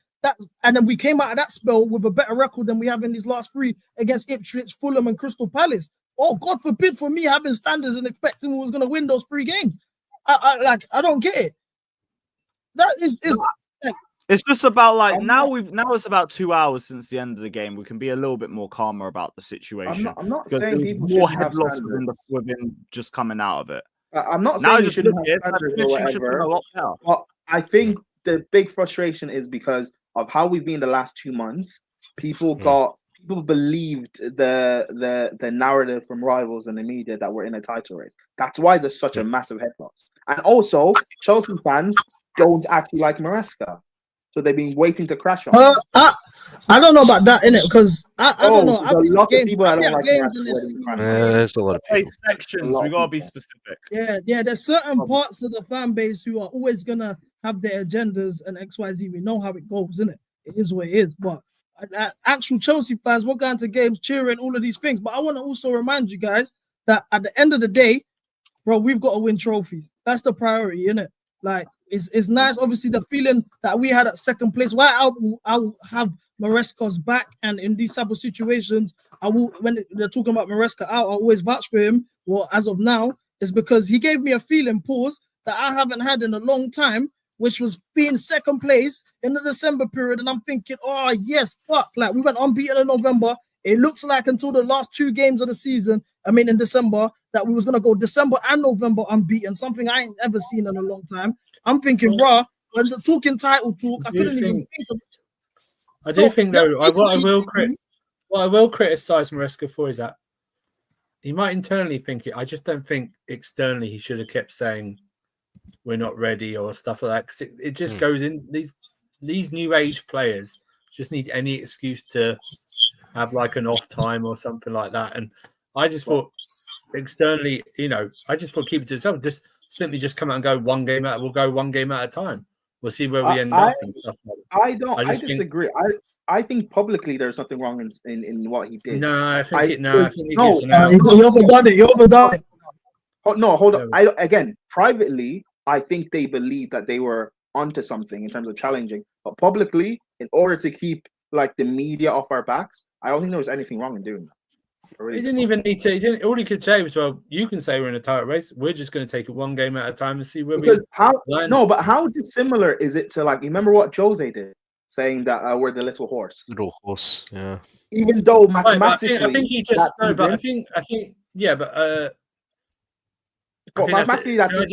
And then we came out of that spell with a better record than we have in these last 3 against Ipswich, Fulham, and Crystal Palace. Oh, God forbid for me having standards and expecting we was going to win those 3 games. I don't get it. That is it's just about now it's about 2 hours since the end of the game. We can be a little bit more calmer about the situation. I'm not because saying people more shouldn't have head loss standards. within just coming out of it. I'm not Now saying you just shouldn't look have at it, standards or whatever. But I think the big frustration is because of how we've been the last 2 months. People believed the narrative from rivals and the media that we're in a title race. That's why there's such a massive head loss. And also, Chelsea fans don't actually like Maresca, so they've been waiting to crash on. I don't know about that, innit? Because I don't know. There's a lot of people that don't like games Maresca. There's a lot of people. Sections. We gotta be specific. Yeah. There's certain parts of the fan base who are always gonna have their agendas and XYZ. We know how it goes, isn't it? It is what it is. But actual Chelsea fans, we're going to games, cheering, all of these things. But I want to also remind you guys that at the end of the day, bro, we've got to win trophies. That's the priority, isn't it? Like, it's nice. Obviously, the feeling that we had at second place. Why I will have Maresca's back, and in these type of situations, I will. When they're talking about Maresca out, I always vouch for him. Well, as of now, is because he gave me a feeling, that I haven't had in a long time, which was being second place in the December period. And I'm thinking, oh, yes, fuck. Like, we went unbeaten in November. It looks like until the last 2 games of the season, in December, that we was going to go December and November unbeaten, something I ain't ever seen in a long time. I'm thinking, when the talking title talk, I couldn't even think of. I do think, though, what I will criticize Maresca for is that he might internally think it. I just don't think externally he should have kept saying we're not ready or stuff like that. Because it just goes in these new age players just need any excuse to have like an off time or something like that. And I just thought externally, I just thought keep it to itself. Just simply just come out and go one game at. We'll go one game at a time. We'll see where we end up and stuff like that. I disagree. I think publicly there's nothing wrong in what he did. No, I think he you overdone it. You overdone it. No, hold on. Again, privately, I think they believe that they were onto something in terms of challenging. But publicly, in order to keep like the media off our backs, I don't think there was anything wrong in doing that. He didn't even need to. He didn't. All he could say was, "Well, you can say we're in a title race. We're just going to take it one game at a time and see where we." But how dissimilar is it to like? You remember what Jose did, saying that we're the little horse. Little horse, yeah. Even though mathematically, I think he just. No, but I think, yeah, but. Mathematically, that's I'll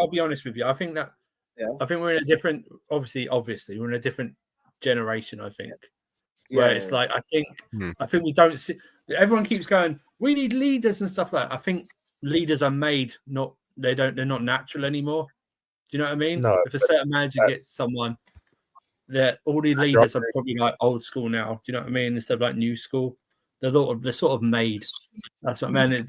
be honest with you. I think that. Yeah. I think we're in a different. Obviously, we're in a different generation. I think. Where it's like I think we don't see. Everyone keeps going. We need leaders and stuff like that. I think leaders are made. They're not natural anymore. Do you know what I mean? No, if a certain manager gets someone, that all the leaders are probably like old school now. Do you know what I mean? Instead of like new school, they're sort of made. That's what I mean.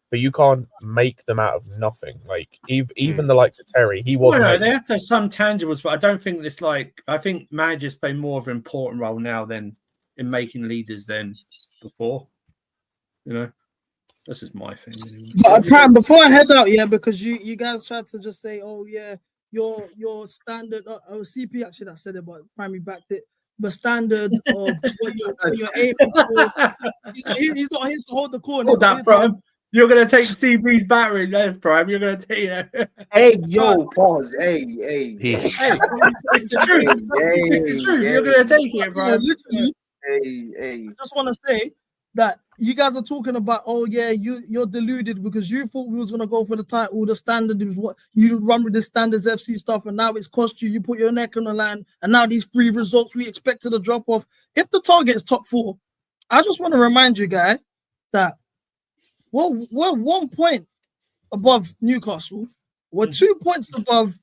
But you can't make them out of nothing. Like even the likes of Terry, he wasn't. Well, no, they have to have some tangibles, but I don't think it's like. I think managers play more of an important role now than in making leaders than before. This is my thing. Anyway. But Prime, before I head out, because you guys tried to just say, oh yeah, your standard. CP actually that said it, but Prime you backed it. The standard of what you're aiming for. He's not here to hold the corner. Hold that, Prime. You're gonna take CB's battery, left, Prime. You're gonna take it. Hey, yo, pause. Hey. It's the truth. It's the truth. You're gonna take it, Prime. Literally. Hey. I just want to say that you guys are talking about. Oh yeah, you're deluded because you thought we was gonna go for the title. The standard is what you run with the standards FC stuff, and now it's cost you. You put your neck on the line, and now these 3 results we expected a drop off. If the target is top 4, I just want to remind you guys that. Well, we're 1 point above Newcastle. We're 2 points above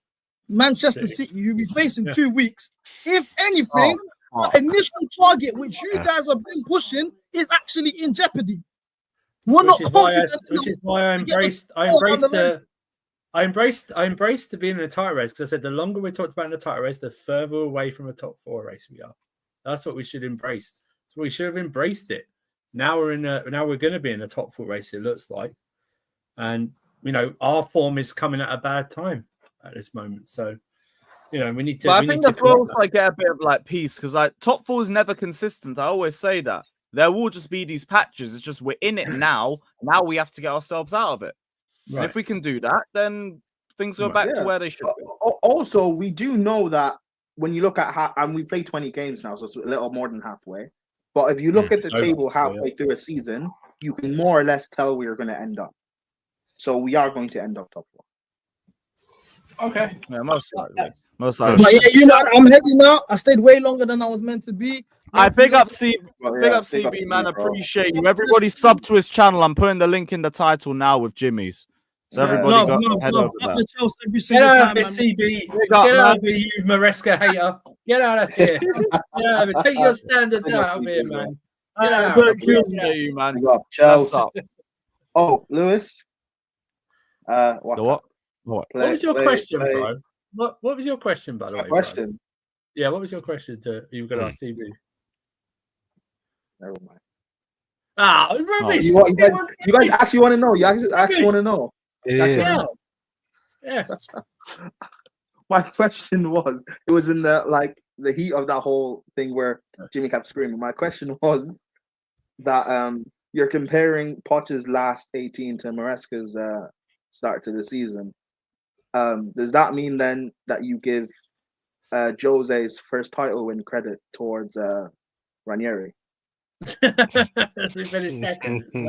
Manchester City. You'll be facing 2 weeks. If anything, our initial target, which you guys have been pushing, is actually in jeopardy. We're not confident. Which is why I embraced to be in a title race, because I said the longer we talked about in the title race, the further away from a top 4 race we are. That's what we should embrace. So we should have embraced it. Now we're going to be in a top 4 race. It looks like, and our form is coming at a bad time at this moment. So, we need to. But I think the flows get a bit of like peace, because like top 4 is never consistent. I always say that there will just be these patches. It's just we're in it now. Now we have to get ourselves out of it. Right. And if we can do that, then things go back to where they should be. Also, we do know that when you look at and we play 20 games now, so it's a little more than halfway. But if you look at the table halfway through a season, you can more or less tell where you're going to end up. So we are going to end up top 4. Okay. Yeah, most likely. But I'm heading out. I stayed way longer than I was meant to be. I big up CB, man. Appreciate you. Everybody sub to his channel. I'm putting the link in the title now with Jimmy's. So everybody head over there. Get out of here, CB. Get out of here, you Maresca hater. Get out of here. Get out of here. Take your standards out of here, man. Don't kill you, man. Chelsea. Oh, Lewis. What was your question, bro? What was your question, by the way? Question. Bro? Yeah, what was your question you were going to ask CB? Never mind. Rubbish. You guys actually want to know? You actually want to know? Yeah. My question was, it was in the heat of that whole thing where Jimmy kept screaming. My question was that you're comparing Poch's last 18 to Maresca's start to the season. Does that mean then that you give Jose's first title win credit towards Ranieri? I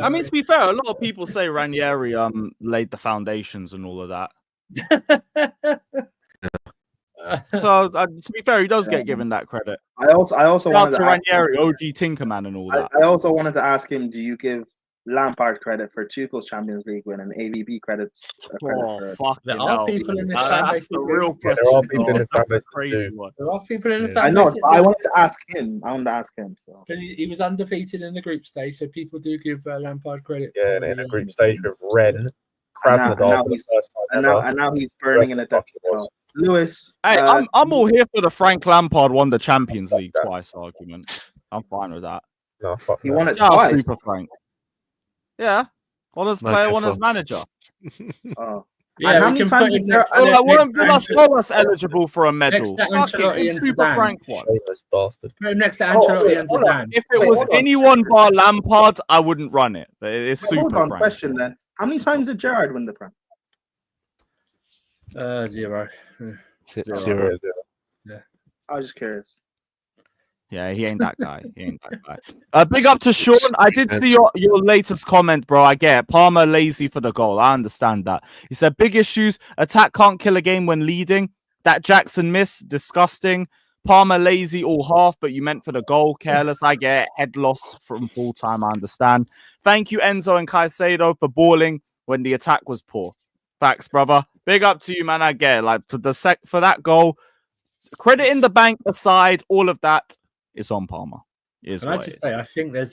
mean, to be fair, a lot of people say Ranieri laid the foundations and all of that. So to be fair, he does get given that credit. I also wanted to Ranieri, OG Tinkerman, and all that. I also wanted to ask him: do you give Lampard credit for Tuchel's Champions League win and AVB credits for fuck. There are people in this fan That's base the that real do. question. There are people in though. this fan That's a base that crazy do. one. There are people in the Yeah. fan I know. base that I do. wanted to ask him. I wanted to ask him. So Because he was undefeated in the group stage, so people do give Lampard credit. Yeah, for in a the, group stage with Ren, and Krasnodar for the first time ever. now he's burning in the depth. Lewis, Hey, I'm all here for the Frank Lampard won the Champions League twice argument. I'm fine with that. No, fuck he that. won it Yeah, twice. Super Frank. Yeah, one as No, player, one careful. as manager. Oh. Yeah, and how we many can times put him did next So to like, next to Villas Ancelotti. Boas eligible for a medal. Next to Fuck it, Ancelotti it's and Super Zidane. Frank one. Shameless bastard. Put him next to Oh, Ancelotti wait, and hold on. Zidane. If it Wait, was hold on. anyone bar Lampard, I wouldn't run it. But it's Wait, Super hold on. Frank. Question then: how many times did Gerrard win the Prem? 0. Zero. Yeah. I was just curious. Yeah, he ain't that guy. He ain't that guy. Big up to Sean. I did see your latest comment, bro. I get it. Palmer lazy for the goal. I understand that. He said big issues. Attack can't kill a game when leading. That Jackson miss, disgusting. Palmer lazy all half, but you meant for the goal. Careless. I get it. Head loss from full time. I understand. Thank you, Enzo and Caicedo, for balling when the attack was poor. Facts, brother. Big up to you, man. I get it. Like for that goal, credit in the bank aside, all of that. It's on Palmer. Can I just say, I think there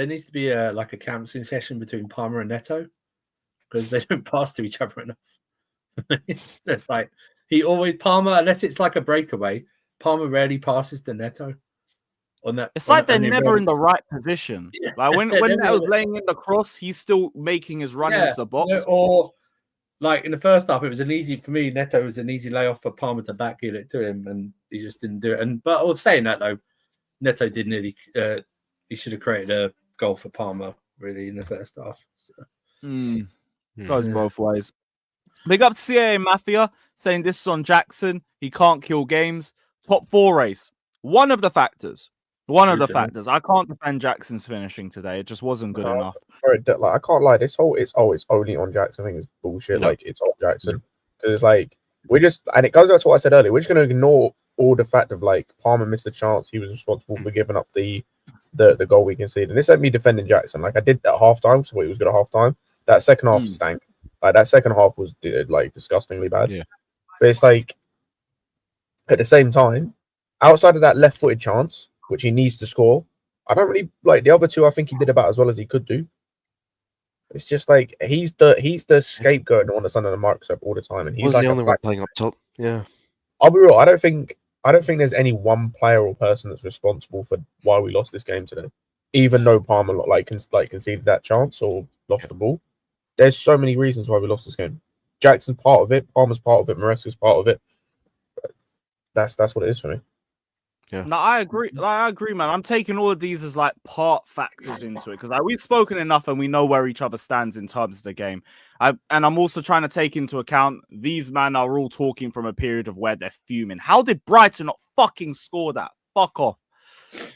needs to be a counselling session between Palmer and Neto because they don't pass to each other enough. It's like Palmer, unless it's like a breakaway, Palmer rarely passes to Neto. It's like they're never in the right position. Yeah. Like when Neto's laying in the cross, he's still making his run into the box. Or like in the first half, it was an easy for me. Neto was an easy layoff for Palmer to backheel it to him, and he just didn't do it. But I was saying that though, Neto did nearly. He should have created a goal for Palmer really in the first half. So. Goes both ways. Big up to CAA Mafia saying this is on Jackson. He can't kill games. Top 4 race. One of the factors. I can't defend Jackson's finishing today. It just wasn't good enough. Like, I can't lie. This whole it's only on Jackson. I think it's bullshit. Like it's on Jackson because it's like and it goes back to what I said earlier. We're just going to ignore all the fact of like Palmer missed a chance. He was responsible for giving up the goal we conceded. And this ain't me defending Jackson. Like I did at halftime, so he was good at halftime. That second half stank. Like that second half was like disgustingly bad. Yeah. But it's like at the same time, outside of that left-footed chance, which he needs to score, I don't really like the other two. I think he did about as well as he could do. It's just like he's the scapegoat and the one that's under the microscope all the time, and he's Wasn't like the only one playing up top. Yeah, I'll be real. I don't think there's any one player or person that's responsible for why we lost this game today. Even though Palmer conceded that chance or lost the ball, there's so many reasons why we lost this game. Jackson's part of it, Palmer's part of it, Maresca's part of it. That's what it is for me. Yeah. No, I agree. I agree, man. I'm taking all of these as like part factors into it because we've spoken enough and we know where each other stands in terms of the game. And I'm also trying to take into account these men are all talking from a period of where they're fuming. How did Brighton not fucking score that? Fuck off.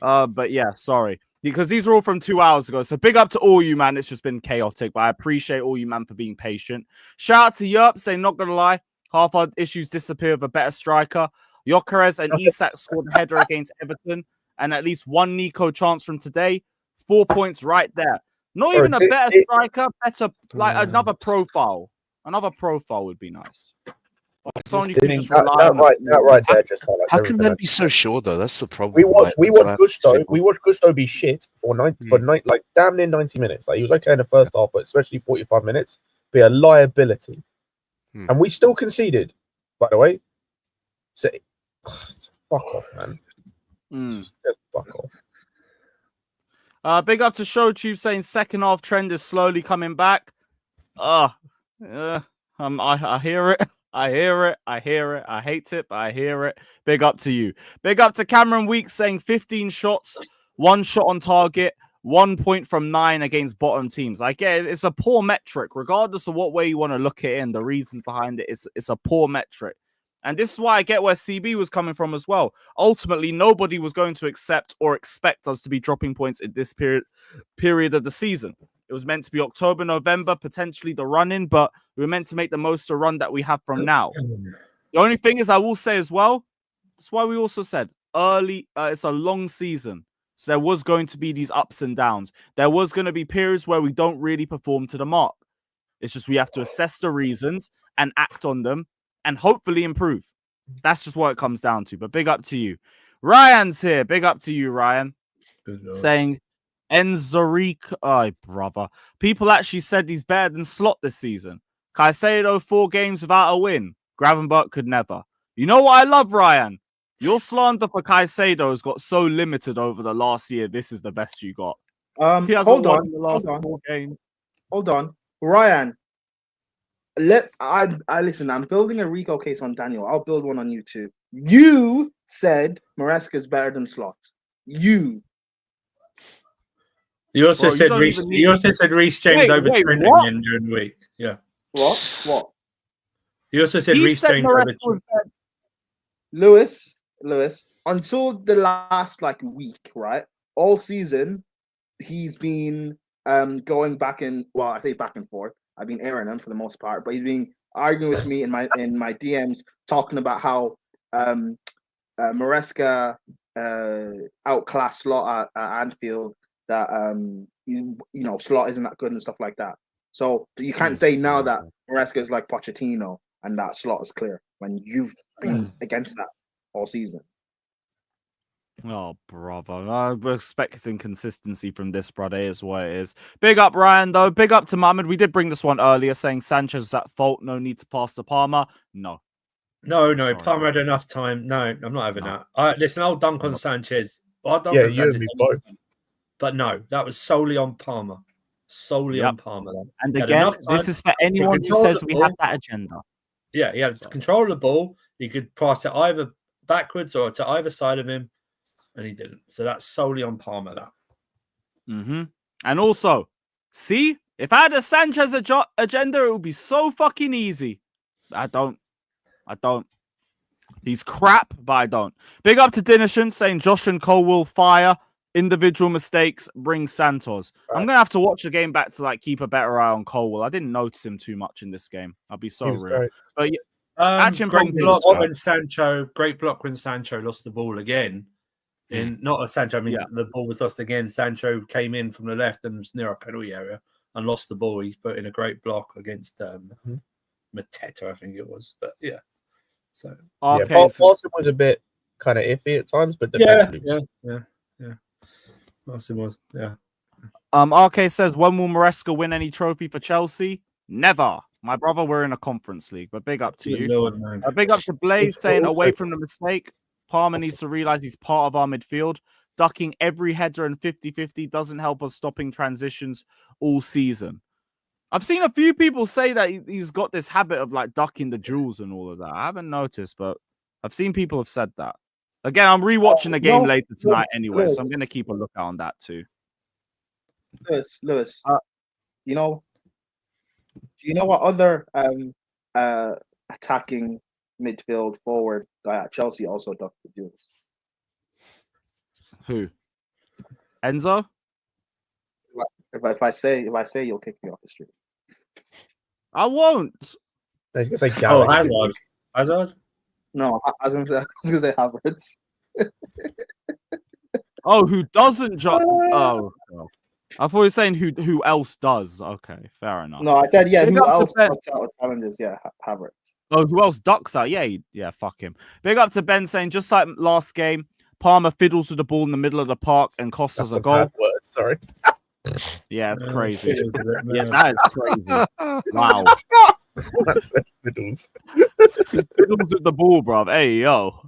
But yeah, sorry. Because these are all from 2 hours ago. So big up to all you, man. It's just been chaotic, but I appreciate all you, man, for being patient. Shout out to Yerp saying, not going to lie, half our issues disappear with a better striker. Jokeres and Isak scored a header against Everton and at least one Nico chance from today. 4 points right there. Not even a better striker, better, like another profile. Another profile would be nice. That right there just highlights How can everything. men be so sure though? That's the problem. We watched Gusto be shit for damn near 90 minutes. Like he was okay in the first half, but especially 45 minutes, be a liability. And we still conceded, by the way. So fuck off, man. Just fuck off. Big up to ShowTube saying second half trend is slowly coming back. I hear it. I hear it. I hear it. I hate it, but I hear it. Big up to you. Big up to Cameron Weeks saying 15 shots, 1 shot on target, 1 point from 9 against bottom teams. I get it. It's a poor metric, regardless of what way you want to look at it and the reasons behind it. It's a poor metric. And this is why I get where CB was coming from as well. Ultimately, nobody was going to accept or expect us to be dropping points in this period of the season. It was meant to be October, November, potentially the run-in, but we were meant to make the most of the run that we have from now. The only thing is I will say as well, that's why we also said early, it's a long season. So there was going to be these ups and downs. There was going to be periods where we don't really perform to the mark. It's just we have to assess the reasons and act on them and hopefully improve. That's just what it comes down to. But big up to you. Ryan's here. Big up to you, Ryan. Saying Enzarique. Oh, brother. People actually said he's better than Slot this season. Caicedo, 4 games without a win. Gravenberch could never. You know what I love, Ryan? Your slander for Caicedo has got so limited over the last year. This is the best you got. He hasn't Hold won on. in the last Hold on. 4 games. Hold on. Ryan, I listen, I'm building a Rico case on Daniel. I'll build one on you too. You said Maresca is better than Slot. You also said Reece. You also said Reece James over Trent again during the week. Yeah. What? You also said Reece James over Trent. Lewis, until the last week, right? All season, he's been going back and I say back and forth. I've been airing him for the most part, but he's been arguing with me in my DMs, talking about how Maresca outclassed Slot at Anfield. That Slot isn't that good and stuff like that. So you can't say now that Maresca is like Pochettino and that Slot is clear when you've been against that all season. Oh, brother. I'm expecting consistency from this, brother. It is what it is. Big up, Ryan, though. Big up to Mohamed. We did bring this one earlier, saying Sanchez is at fault. No need to pass to Palmer. No. No. Palmer had enough time. No, I'm not having that. Listen, I'll dunk on Sanchez. I'll dunk on you and me both. But no, that was solely on Palmer. On Palmer. And again, this is for anyone who says we have that agenda. Yeah, he had control of the ball. He could pass it either backwards or to either side of him, and he didn't. So that's solely on Palmer. That. And also, see, if I had a Sanchez agenda, it would be so fucking easy. I don't. He's crap, but I don't. Big up to Dinishan saying Josh and Cole will fire. Individual mistakes bring Santos. Right. I'm gonna have to watch the game back to keep a better eye on Colwell. I didn't notice him too much in this game. I'll be so real. Great. But great block when Sancho lost the ball again. Not a Sancho. I mean, the ball was lost again. Sancho came in from the left and was near a penalty area and lost the ball. He put in a great block against Mateta, I think it was. But yeah, so Paulson was a bit kind of iffy at times, but defensively, yeah. Austin was, RK says, when will Maresca win any trophy for Chelsea? Never. My brother, we're in a conference league, but big up to you. Lord, big up to Blaze saying, away from the mistake, Palmer needs to realize he's part of our midfield. Ducking every header and 50-50 doesn't help us stopping transitions all season. I've seen a few people say that he's got this habit of ducking the duels and all of that. I haven't noticed, but I've seen people have said that. Again, I'm rewatching the game later tonight anyway, so I'm going to keep a lookout on that too. Lewis, do you know what other attacking midfield forward guy at Chelsea also ducked the duels? Who? Enzo? If I say you'll kick me off the street. I won't. I was going to say Hazard. No, I was gonna say Havertz. Who doesn't jump? Oh, I thought you were saying who else does. Okay, fair enough. No, I said who else ducks out of challenges? Yeah, Havertz. Oh, who else ducks out? Yeah, fuck him. Big up to Ben saying just like last game, Palmer fiddles with the ball in the middle of the park and costs us a goal. Sorry. Yeah, it's crazy. Yeah, that is crazy. Wow. That's fiddles. Fiddles with the ball, bruv. Hey, yo.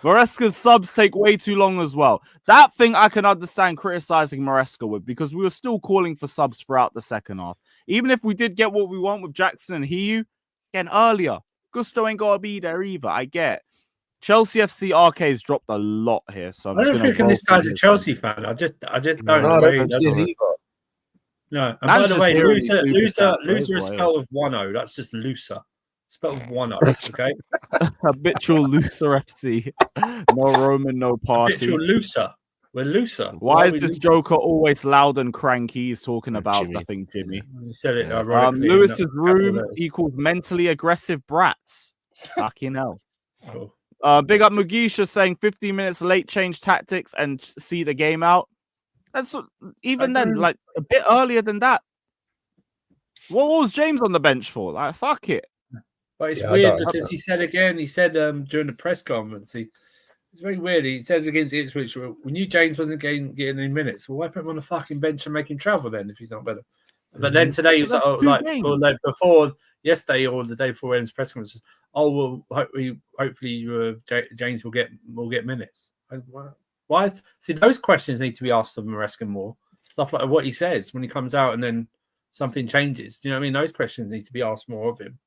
Maresca's subs take way too long as well. That thing I can understand criticizing Maresca with, because we were still calling for subs throughout the second half. Even if we did get what we want with Jackson and Hiu, again, earlier, Gusto ain't got to be there either. I get. Chelsea FC RK's dropped a lot here. So I don't think this guy's a Chelsea fan. I just don't know. No, and by the way, loser is spelled with 1-0. That's just looser. Spelled with 1-0, okay? Habitual loser FC. No Roman, no party. Habitual loser. We're looser. Why is this Joker always loud and cranky? He's talking about nothing, Jimmy. You said it. Lewis's room equals mentally aggressive brats. Fucking hell. Oh. Big up Mugisha saying 15 minutes late, change tactics and see the game out. That's even then, like a bit earlier than that. What was James on the bench for? Like, fuck it. But it's weird because he said during the press conference, it's very weird. He said against Ipswich, we knew James wasn't getting any minutes. Well, why put him on the fucking bench and make him travel then if he's not better? But then today he was like, before yesterday or the day before his press conference, well, hopefully James will get minutes. Why? See, those questions need to be asked of Maresca more. Stuff like what he says when he comes out and then something changes. Do you know what I mean? Those questions need to be asked more of him.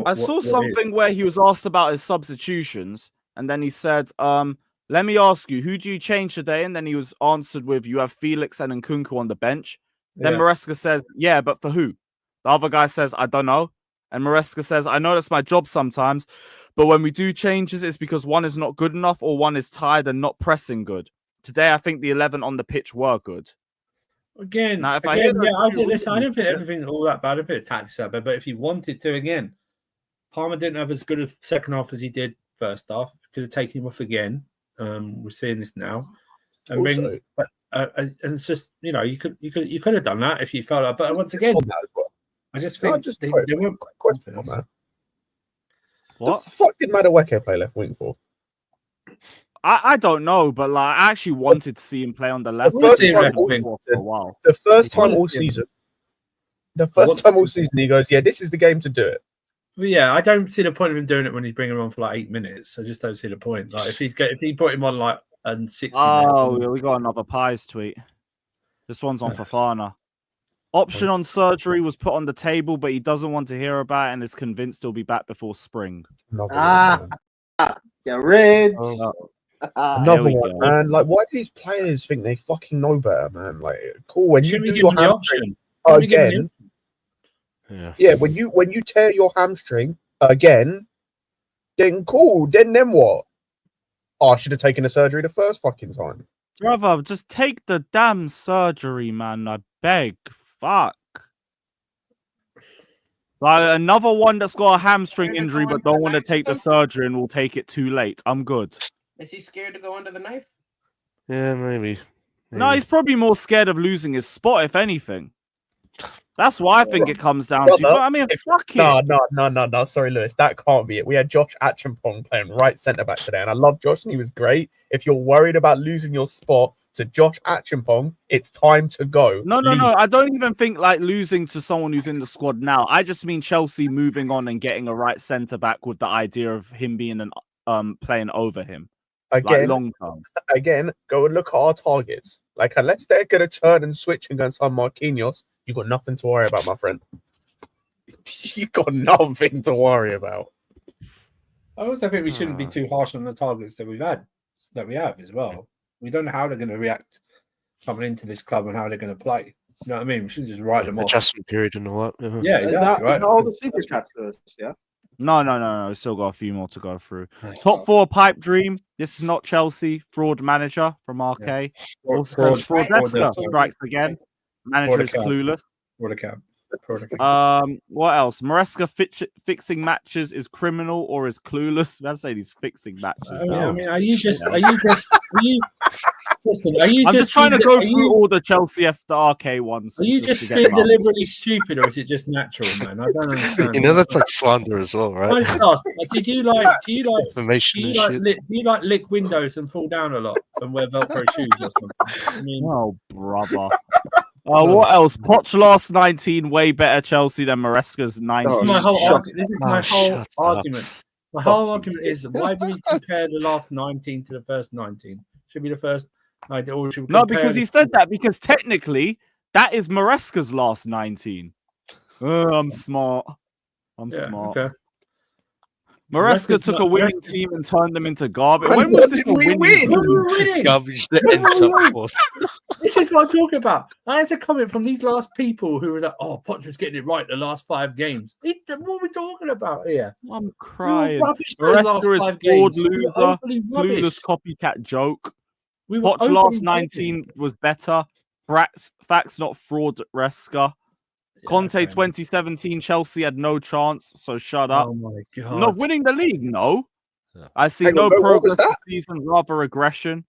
I saw something where he was asked about his substitutions, and then he said, let me ask you, who do you change today? And then he was answered with, you have Felix and Nkunku on the bench. Then Maresca says, yeah, but for who? The other guy says, I don't know. And Maresca says, I know that's my job sometimes, but when we do changes, it's because one is not good enough or one is tired and not pressing good. Today, I think the 11 on the pitch were good. Again, now, if I don't think everything all that bad. I don't think the tactics that bad, but if he wanted to, again, Palmer didn't have as good a second half as he did first half. Could have taken him off again. We're seeing this now, and and it's just you could have done that if you felt like. But once again, I just think they weren't question on that. What the fuck did Madueke play left wing for? I don't know, but like I actually wanted to see him play on the left. The first time all season, he goes, "Yeah, this is the game to do it." Well, yeah, I don't see the point of him doing it when he's bringing him on for like 8 minutes. I just don't see the point. Like if he put him on like 60 minutes. Oh, we got another Pies tweet. This one's on Fafana. Option on surgery was put on the table, but he doesn't want to hear about it and is convinced he'll be back before spring. Yeah, Reds. Another one, man. Like, why do these players think they fucking know better, man? Like, cool. When you do your hamstring again, when you tear your hamstring again, then cool. Then what? Oh, I should have taken the surgery the first fucking time. Brother, just take the damn surgery, man. I beg. Fuck. Like another one that's got a hamstring injury but don't want to take the surgery and will take it too late. I'm good. Is he scared to go under the knife? Yeah, maybe. No, he's probably more scared of losing his spot, if anything. That's what I think it comes down to. But I mean, fuck it. No. Sorry, Lewis. That can't be it. We had Josh Acheampong playing right centre back today, and I love Josh, and he was great. If you're worried about losing your spot to Josh Acheampong, it's time to go. No. I don't even think like losing to someone who's in the squad now. I just mean Chelsea moving on and getting a right centre back with the idea of him being playing over him. Again, like long term. Again, go and look at our targets. Like, unless they're going to turn and switch and go and sign Marquinhos, you've got nothing to worry about, my friend. You've got nothing to worry about. I also think we shouldn't be too harsh on the targets that we have as well. We don't know how they're going to react coming into this club and how they're going to play. You know what I mean? We shouldn't just write them off. Adjustment period and all that. Yeah, exactly. Right. All the super chats first, yeah. No. Still got a few more to go through. Top 4 pipe dream. This is not Chelsea. Fraud manager from RK. Yeah. Fraudesca strikes again. Manager is clueless. What else? Maresca fixing matches is criminal or is clueless. I say he's fixing matches. I mean, are you just trying to go through all the Chelsea after RK ones. Are you just being deliberately stupid, or is it just natural, man? I don't understand. You know that's like slander as well, right? Do you like lick windows and fall down a lot and wear Velcro shoes or something? I mean, oh, brother. What else? Poch last 19, way better Chelsea than Maresca's 19. This is my whole argument. My whole argument is, why do we compare the last 19 to the first 19? Should be the first 19. No, because he said that, because technically, that is Maresca's last 19. I'm smart. I'm smart. Okay. Maresca took a winning team and turned them into garbage. When was this a winning team? Garbage that ends up fourth. This is what I'm talking about. That's a comment from these last people who were like, "Oh, Potter's getting it right the last 5 games." What are we talking about here? I'm crying. Maresca is fraud loser, clueless copycat joke. Poch last 19 was better. Facts, not fraud. Resca. Conte 2017 Chelsea had no chance, so shut up. Oh my god! Not winning the league, no. I see Hang no on, what was progress this that? season, rather regression.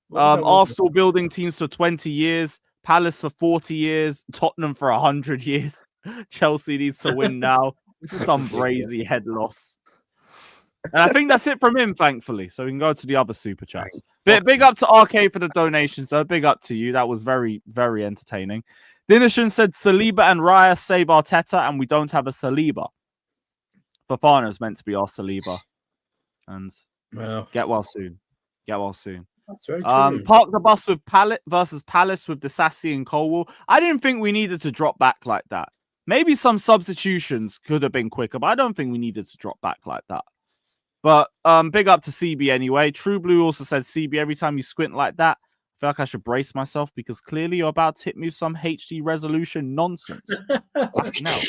What was that one? Arsenal building teams for 20 years, Palace for 40 years, Tottenham for 100 years. Chelsea needs to win now. This is some brazy head loss. And I think that's it from him, thankfully. So we can go to the other super chats. Big up to RK for the donations, though. Big up to you. That was very, very entertaining. Dinishan said Saliba and Raya save Arteta, and we don't have a Saliba. Fofana is meant to be our Saliba. And get well soon. Get well soon. That's very true. Park the bus with versus Palace with the Sassy and Colwell. I didn't think we needed to drop back like that. Maybe some substitutions could have been quicker, but I don't think we needed to drop back like that. But big up to CB anyway. True Blue also said, CB, every time you squint like that, I feel like I should brace myself because clearly you're about to hit me with some HD resolution nonsense. Fucking hell.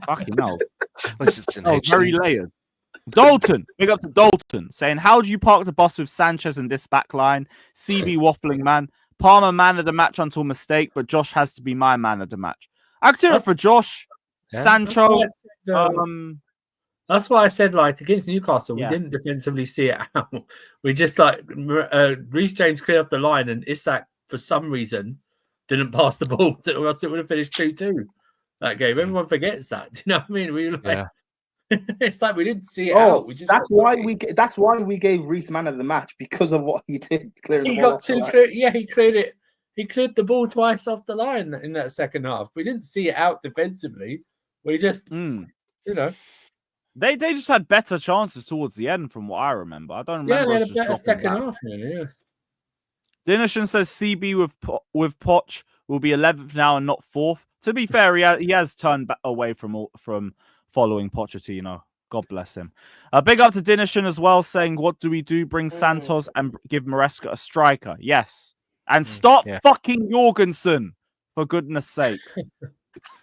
Fucking hell. Very layered. Dalton, big up to Dalton, saying, how do you park the bus with Sanchez in this back line? CB waffling, man. Palmer man of the match until mistake, but Josh has to be my man of the match. I could do it for Josh, Sancho. That's why I said, like, against Newcastle, we didn't defensively see it out. We just, like, Reece James cleared off the line, and Isak, for some reason, didn't pass the ball, or else it would have finished 2-2 that game. Everyone forgets that. Do you know what I mean? We were like, it's like we didn't see it out. We just that's why we gave Reece man of the match, because of what he did. Clearing the ball off the line. He cleared it. He cleared the ball twice off the line in that second half. We didn't see it out defensively. We just, you know. They just had better chances towards the end, from what I remember. I don't remember. Yeah, they had a better second half. Yeah. Dinishan says CB with Poch will be 11th now and not 4th. To be fair, he has turned back away from following Pochettino. God bless him. Big up to Dinishan as well, saying, what do we do? Bring Santos and give Maresca a striker. Yes. And stop fucking Jorgensen, for goodness sakes.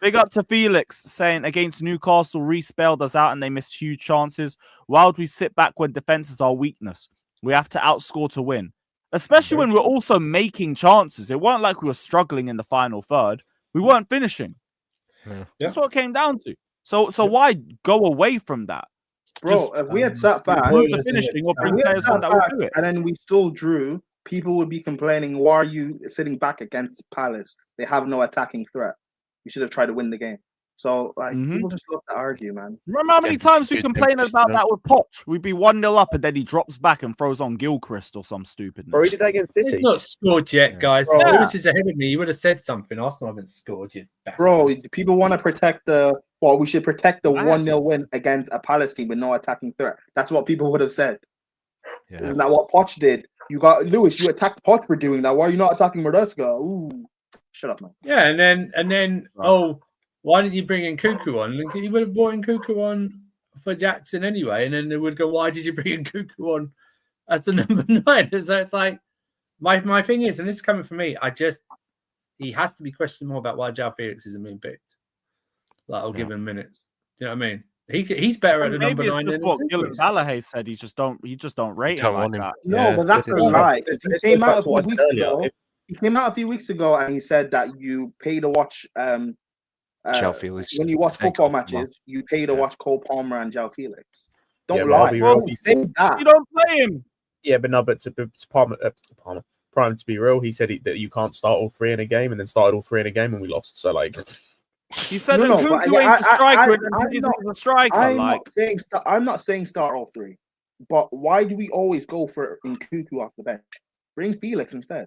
Big up to Felix, saying, against Newcastle, Reece bailed us out and they missed huge chances. Why would we sit back when defense is our weakness? We have to outscore to win. Especially when we're also making chances. It weren't like we were struggling in the final third. We weren't finishing. That's what it came down to. So why go away from that? Bro, if we had sat back, and then we still drew, people would be complaining, why are you sitting back against Palace? They have no attacking threat. You should have tried to win the game. So, like, people just love to argue, man. Remember how many times we complained about that with Poch? We'd be 1-0 up and then he drops back and throws on Gilchrist or some stupidness. Or he did that against City. He's not scored yet, guys. Bro. Lewis is ahead of me. You would have said something. Arsenal haven't scored yet. Bro, people want to protect we should protect the 1-0 win against a Palace team with no attacking threat. That's what people would have said. Isn't that what Poch did? You got Lewis, you attacked Poch for doing that. Why are you not attacking Maresca? Ooh. Shut up, man. Yeah, and then why didn't you bring in Cuckoo on? You would have brought in Cuckoo on for Jackson anyway, and then they would go, why did you bring in Cuckoo on as the number 9? So it's like, my thing is, and this is coming from me, he has to be questioned more about why João Felix isn't being picked. Like, I'll give him minutes. Do you know what I mean? He's better at the number 9 than what Gillen Balahay said. He just don't rate him like that. No, but that's a lie. He came out a few weeks ago. He came out a few weeks ago and he said that you pay to watch João Felix. When you watch football matches, you pay to watch Cole Palmer and João Felix. Don't lie. You don't play him. Yeah, but no, but to Prime, to be real, he said that you can't start all 3 in a game, and then started all 3 in a game and we lost. So like, he said Cuckoo ain't a striker, and he's a striker. I'm not saying start all 3, but why do we always go for Cuckoo off the bench? Bring Felix instead.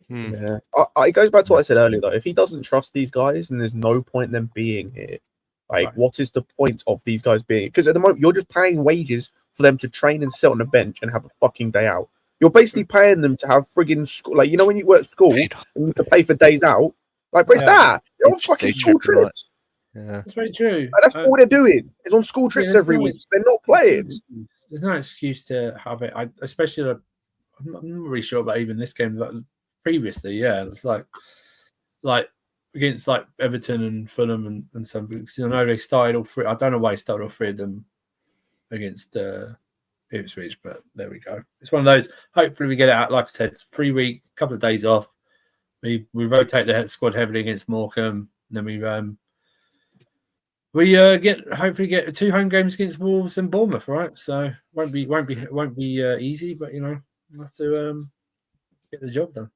Yeah, it goes back to what I said earlier. Though, if he doesn't trust these guys, then there's no point in them being here. Like, what is the point of these guys being? Because at the moment, you're just paying wages for them to train and sit on a bench and have a fucking day out. You're basically paying them to have friggin' school. Like, you know, when you work at school and you have to pay for days out. Like, but it's that they're on fucking school trips. Yeah, that's very true. Like, that's all they're doing. It's on school trips every week. They're not playing. There's no excuse to have it. Especially, I'm not really sure about even this game. But previously, it's like against like Everton and Fulham and something. I know they started all 3. I don't know why they started all 3 of them against Ipswich, but there we go. It's one of those. Hopefully, we get it out. Like I said, 3 week, couple of days off. We rotate the squad heavily against Morecambe, and then We hopefully get 2 home games against Wolves and Bournemouth, right? So won't be easy, but you know, we'll have to get the job done.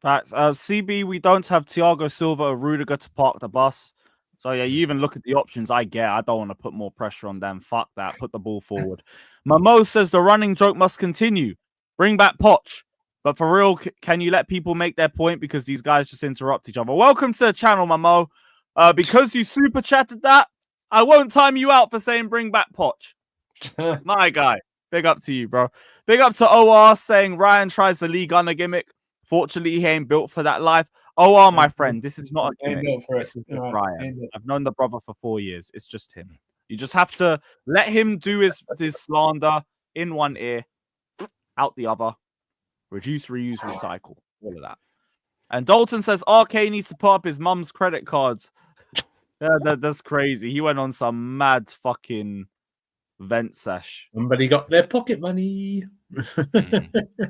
Facts. CB, we don't have Thiago Silva or Rudiger to park the bus. So yeah, you even look at the options I get. I don't want to put more pressure on them. Fuck that. Put the ball forward. Mamo says the running joke must continue. Bring back Poch. But for real, can you let people make their point? Because these guys just interrupt each other. Welcome to the channel, Mamo. Because you super chatted that, I won't time you out for saying bring back Poch. My guy. Big up to you, bro. Big up to OR saying Ryan tries the Lee Gunner gimmick. Fortunately, he ain't built for that life. OR, my friend, this is not a gimmick. This is Ryan. I've known the brother for 4 years. It's just him. You just have to let him do his slander in one ear, out the other. Reduce, reuse, recycle. All of that. And Dalton says RK needs to put up his mum's credit cards. That's crazy. He went on some mad fucking vent sesh. Somebody got their pocket money.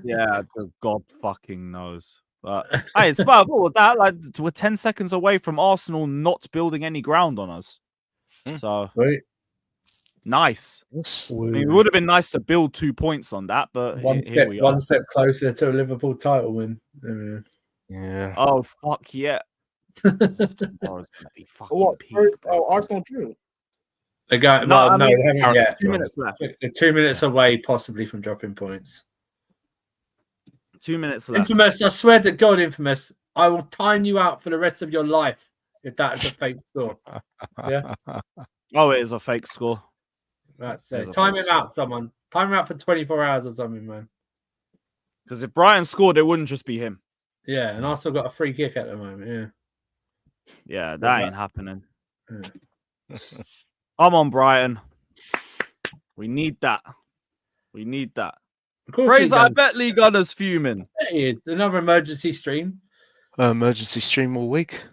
Yeah, God fucking knows. But hey, it's about all of that. Like, we're 10 seconds away from Arsenal not building any ground on us. So nice. I mean, it would have been nice to build 2 points on that, but here we are. One step closer to a Liverpool title win. Yeah. Oh fuck yeah. Tomorrow's gonna be fucking peak, bro. Arsenal drew. They got No, I mean, they haven't yet. 2 minutes left. They're 2 minutes away, possibly from dropping points. 2 minutes left. Infamous, I swear to God, Infamous, I will time you out for the rest of your life if that is a fake score. Yeah. Oh, it is a fake score. That's it. Time him out, someone. Time him out for 24 hours or something, man. Because if Brighton scored, it wouldn't just be him. Yeah, and Arsenal got a free kick at the moment. Yeah. Yeah, that ain't happening. I'm on Brighton. We need that. We need that. Fraser, I bet Lee Gunner's fuming. Another emergency stream. Emergency stream all week.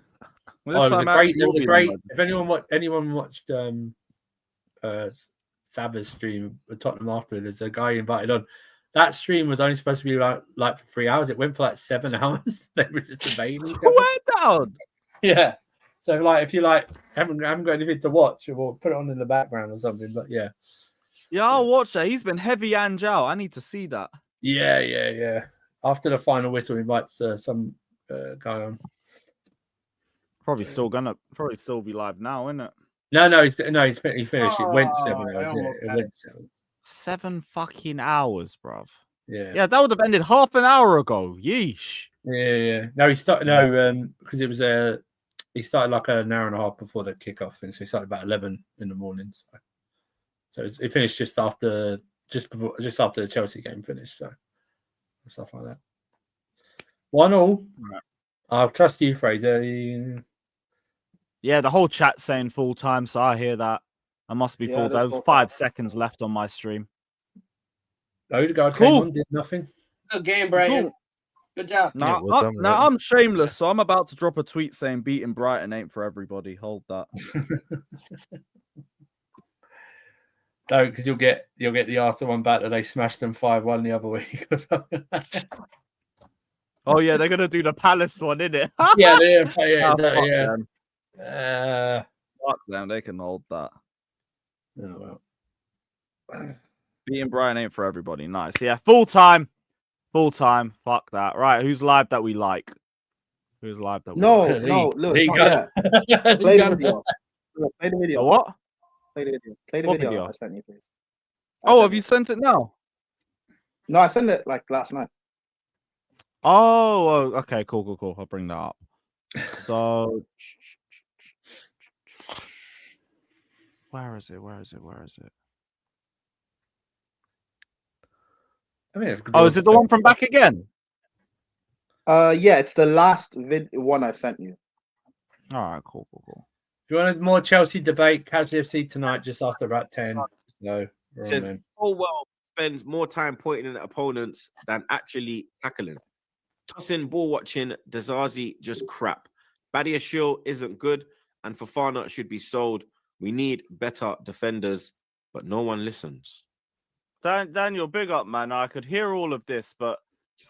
Well, it was a great. If anyone watched Sabba's stream with Tottenham after, there's a guy invited on. That stream was only supposed to be like for 3 hours. It went for like 7 hours. They were just debating. Swear down. Yeah. So like, if you haven't got anything to watch, we'll put it on in the background or something. But yeah. Yeah, I'll watch that. He's been heavy and out. I need to see that. Yeah. After the final whistle, he invites some guy on. Probably still be live now, isn't it? No, he finished. It went 7 hours. Yeah, it went 7. 7 fucking hours, bruv. Yeah, that would have ended half an hour ago. Yeesh. Yeah. No, he started. No, because it was he started like an hour and a half before the kickoff, and so he started about 11 in the morning. So it finished just after the Chelsea game finished. So stuff like that. 1-1. Right. I'll trust you, Fraser. Yeah, the whole chat saying full time, so I hear that. I must be full time. 5 seconds left on my stream. Odegaard came on, did nothing. Good game, Brighton. Cool. Good job. Now I'm shameless, so I'm about to drop a tweet saying beating Brighton ain't for everybody. Hold that. No, because you'll get the Arsenal one back that they smashed them 5-1 the other week or something. Oh yeah, they're gonna do the Palace one, innit? Yeah. Fuck them, they can hold that. Oh, well. Beating Brighton ain't for everybody. Nice. Yeah, full time. Fuck that. Right, who's live that we like? Who's live that we like? No, look. Play the video. What? Play the video. I sent you, please. Have you sent it now? No, I sent it like last night. Oh, okay, cool. I'll bring that up. So, where is it? I mean, is it the one from back again? Yeah, it's the last one I've sent you. All right, cool. If you want more Chelsea debate, Catch FC tonight just after about 10. No, it says Colwell spends more time pointing at opponents than actually tackling. Tossing, ball watching, Dazazi just crap. Badiashile isn't good, and Fofana should be sold. We need better defenders, but no one listens. Daniel, big up, man. I could hear all of this, but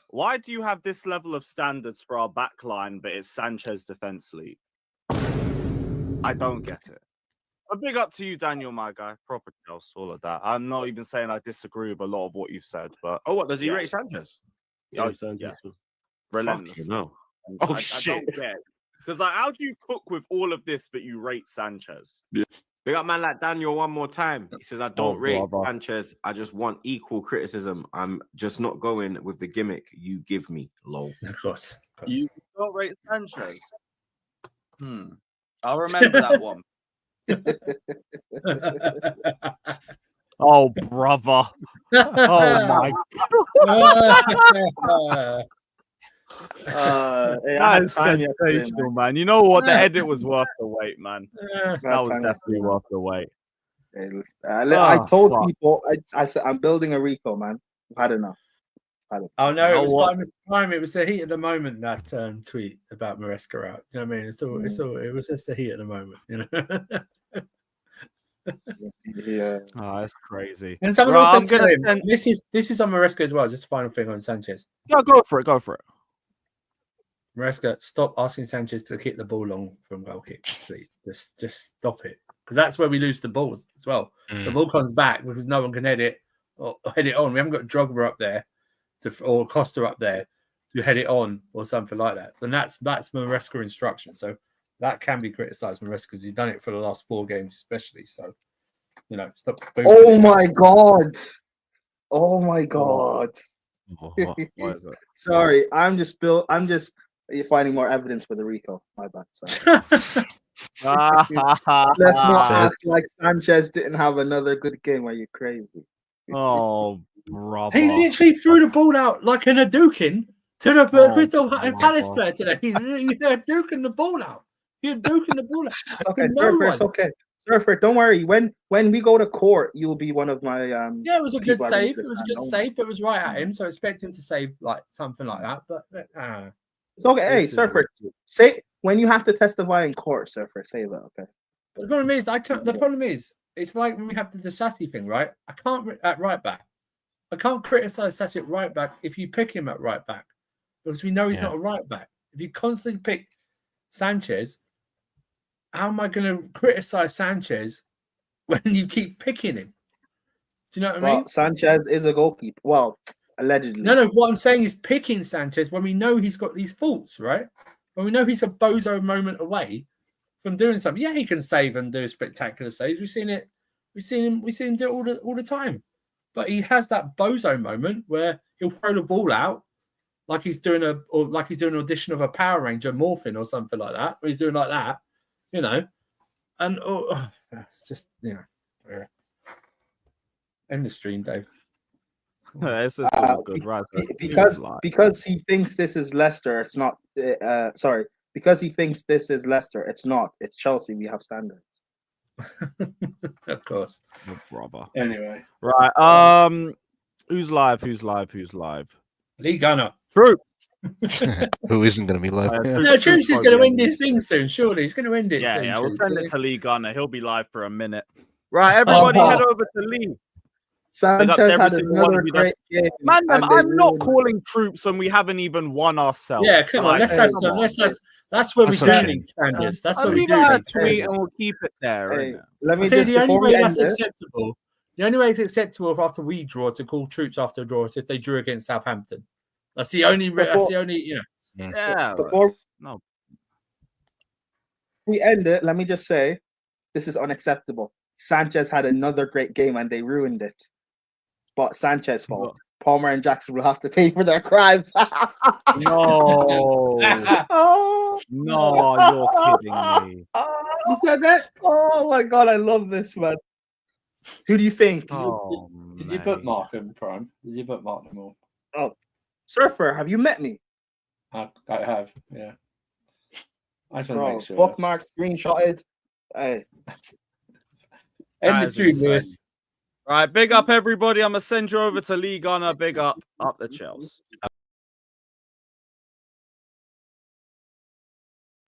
why do you have this level of standards for our back line, but it's Sanchez defense league? I don't get it. A big up to you, Daniel, my guy. Proper Chelsea, all of that. I'm not even saying I disagree with a lot of what you've said, but what does he rate Sanchez? Yeah, Sanchez. yes. Relentless. No. And Oh I shit. don't get it. Because like, how do you cook with all of this, but you rate Sanchez? Yeah. Big up man like Daniel one more time. He says, I don't rate brother. Sanchez. I just want equal criticism. I'm just not going with the gimmick you give me. Lol. Of course. You don't rate Sanchez. I'll remember that one. Oh, brother. Oh, my God. That is sensational, man. You know what? The edit was worth the wait, man. That was definitely worth the wait. I told people, I said, I'm building a Rico, man. I've had enough. Oh no, it was by Mr. Prime. It was the heat of the moment, that tweet about Maresca out. You know what I mean? It was just the heat of the moment, you know. Yeah. Oh, that's crazy. And someone Right, also tell him, this is on Maresca as well. Just a final thing on Sanchez. No, go for it. Maresca, stop asking Sanchez to kick the ball long from goal kick, please. Just stop it, because that's where we lose the ball as well. The ball comes back because no one can head it or head it on. We haven't got Drogba up there or Costa up there to head it on or something like that. And that's Maresca instruction. So that can be criticised, Maresca, because he's done it for the last 4 games, especially. So, you know, stop. Oh my God! Oh my God! What is it? Sorry, I'm just finding more evidence for the Rico. My bad. Sorry. Let's not act like Sanchez didn't have another good game. Are you crazy? Oh, brother. He literally threw the ball out like an Hadouken to the Crystal Palace player today. He's Hadouken the ball out. He's Hadouken the ball out. Okay, it's okay. Surfer, don't worry. When we go to court, you'll be one of my Yeah, it was a good save. It was a good save. It was right at him, so I expect him to save like something like that. But it's okay. Hey, Surfer, say when you have to testify in court, Surfer, say that. Okay. But the problem is, the problem is, it's like when we have the Disasi thing, right? I can't at right back. I can't criticize Disasi at right back if you pick him at right back, because we know he's not a right back. If you constantly pick Sanchez, how am I going to criticize Sanchez when you keep picking him? Do you know what I mean? Sanchez is a goalkeeper. Well, allegedly. No. What I'm saying is picking Sanchez when we know he's got these faults, right? When we know he's a bozo moment away from doing something. Yeah, he can save and do spectacular saves. We've seen him do it all the time. But he has that bozo moment where he'll throw the ball out like he's doing an audition of a Power Ranger morphing or something like that. Where he's doing like that, you know. And it's just, you know, end the stream, Dave. It's just all good, right? Because he thinks this is Leicester. It's not. Sorry. Because he thinks this is Leicester. It's not. It's Chelsea. We have standards. Of course, brother. Anyway, right. Who's live? Lee Gunner. Troop. Who isn't going to be live? No, Troops is going to end this thing soon. Surely he's going to end it. Yeah, soon, yeah. We'll Troops, send isn't it to Lee Gunner. He'll be live for a minute. Right, everybody, head over to Lee. Sanchez had another great game. Man, I'm not calling Troops when we haven't even won ourselves. Yeah, come on. Let's have some. That's where we do need standards. That's where we do need tweet and we'll keep it there. Hey, let me just, just the only before way we end that's it. acceptable. The only way it's acceptable after we draw to call Troops after a draw is if they drew against Southampton. That's the only. You know. Yeah. Before no. we end it, let me just say, this is unacceptable. Sanchez had another great game and they ruined it. But Sanchez's fault. Palmer and Jackson will have to pay for their crimes. No. No, you're kidding me. You said that? Oh my God, I love this, man. Who do you think? Did you bookmark them, Prime? Did you bookmark them all? Oh, Surfer, have you met me? I have, yeah. I just want to make sure. Bookmarked, screenshotted. Hey. End the stream, Lewis. Right, big up everybody. I'm gonna send you over to Lee Gunner. Big up the Chelsea.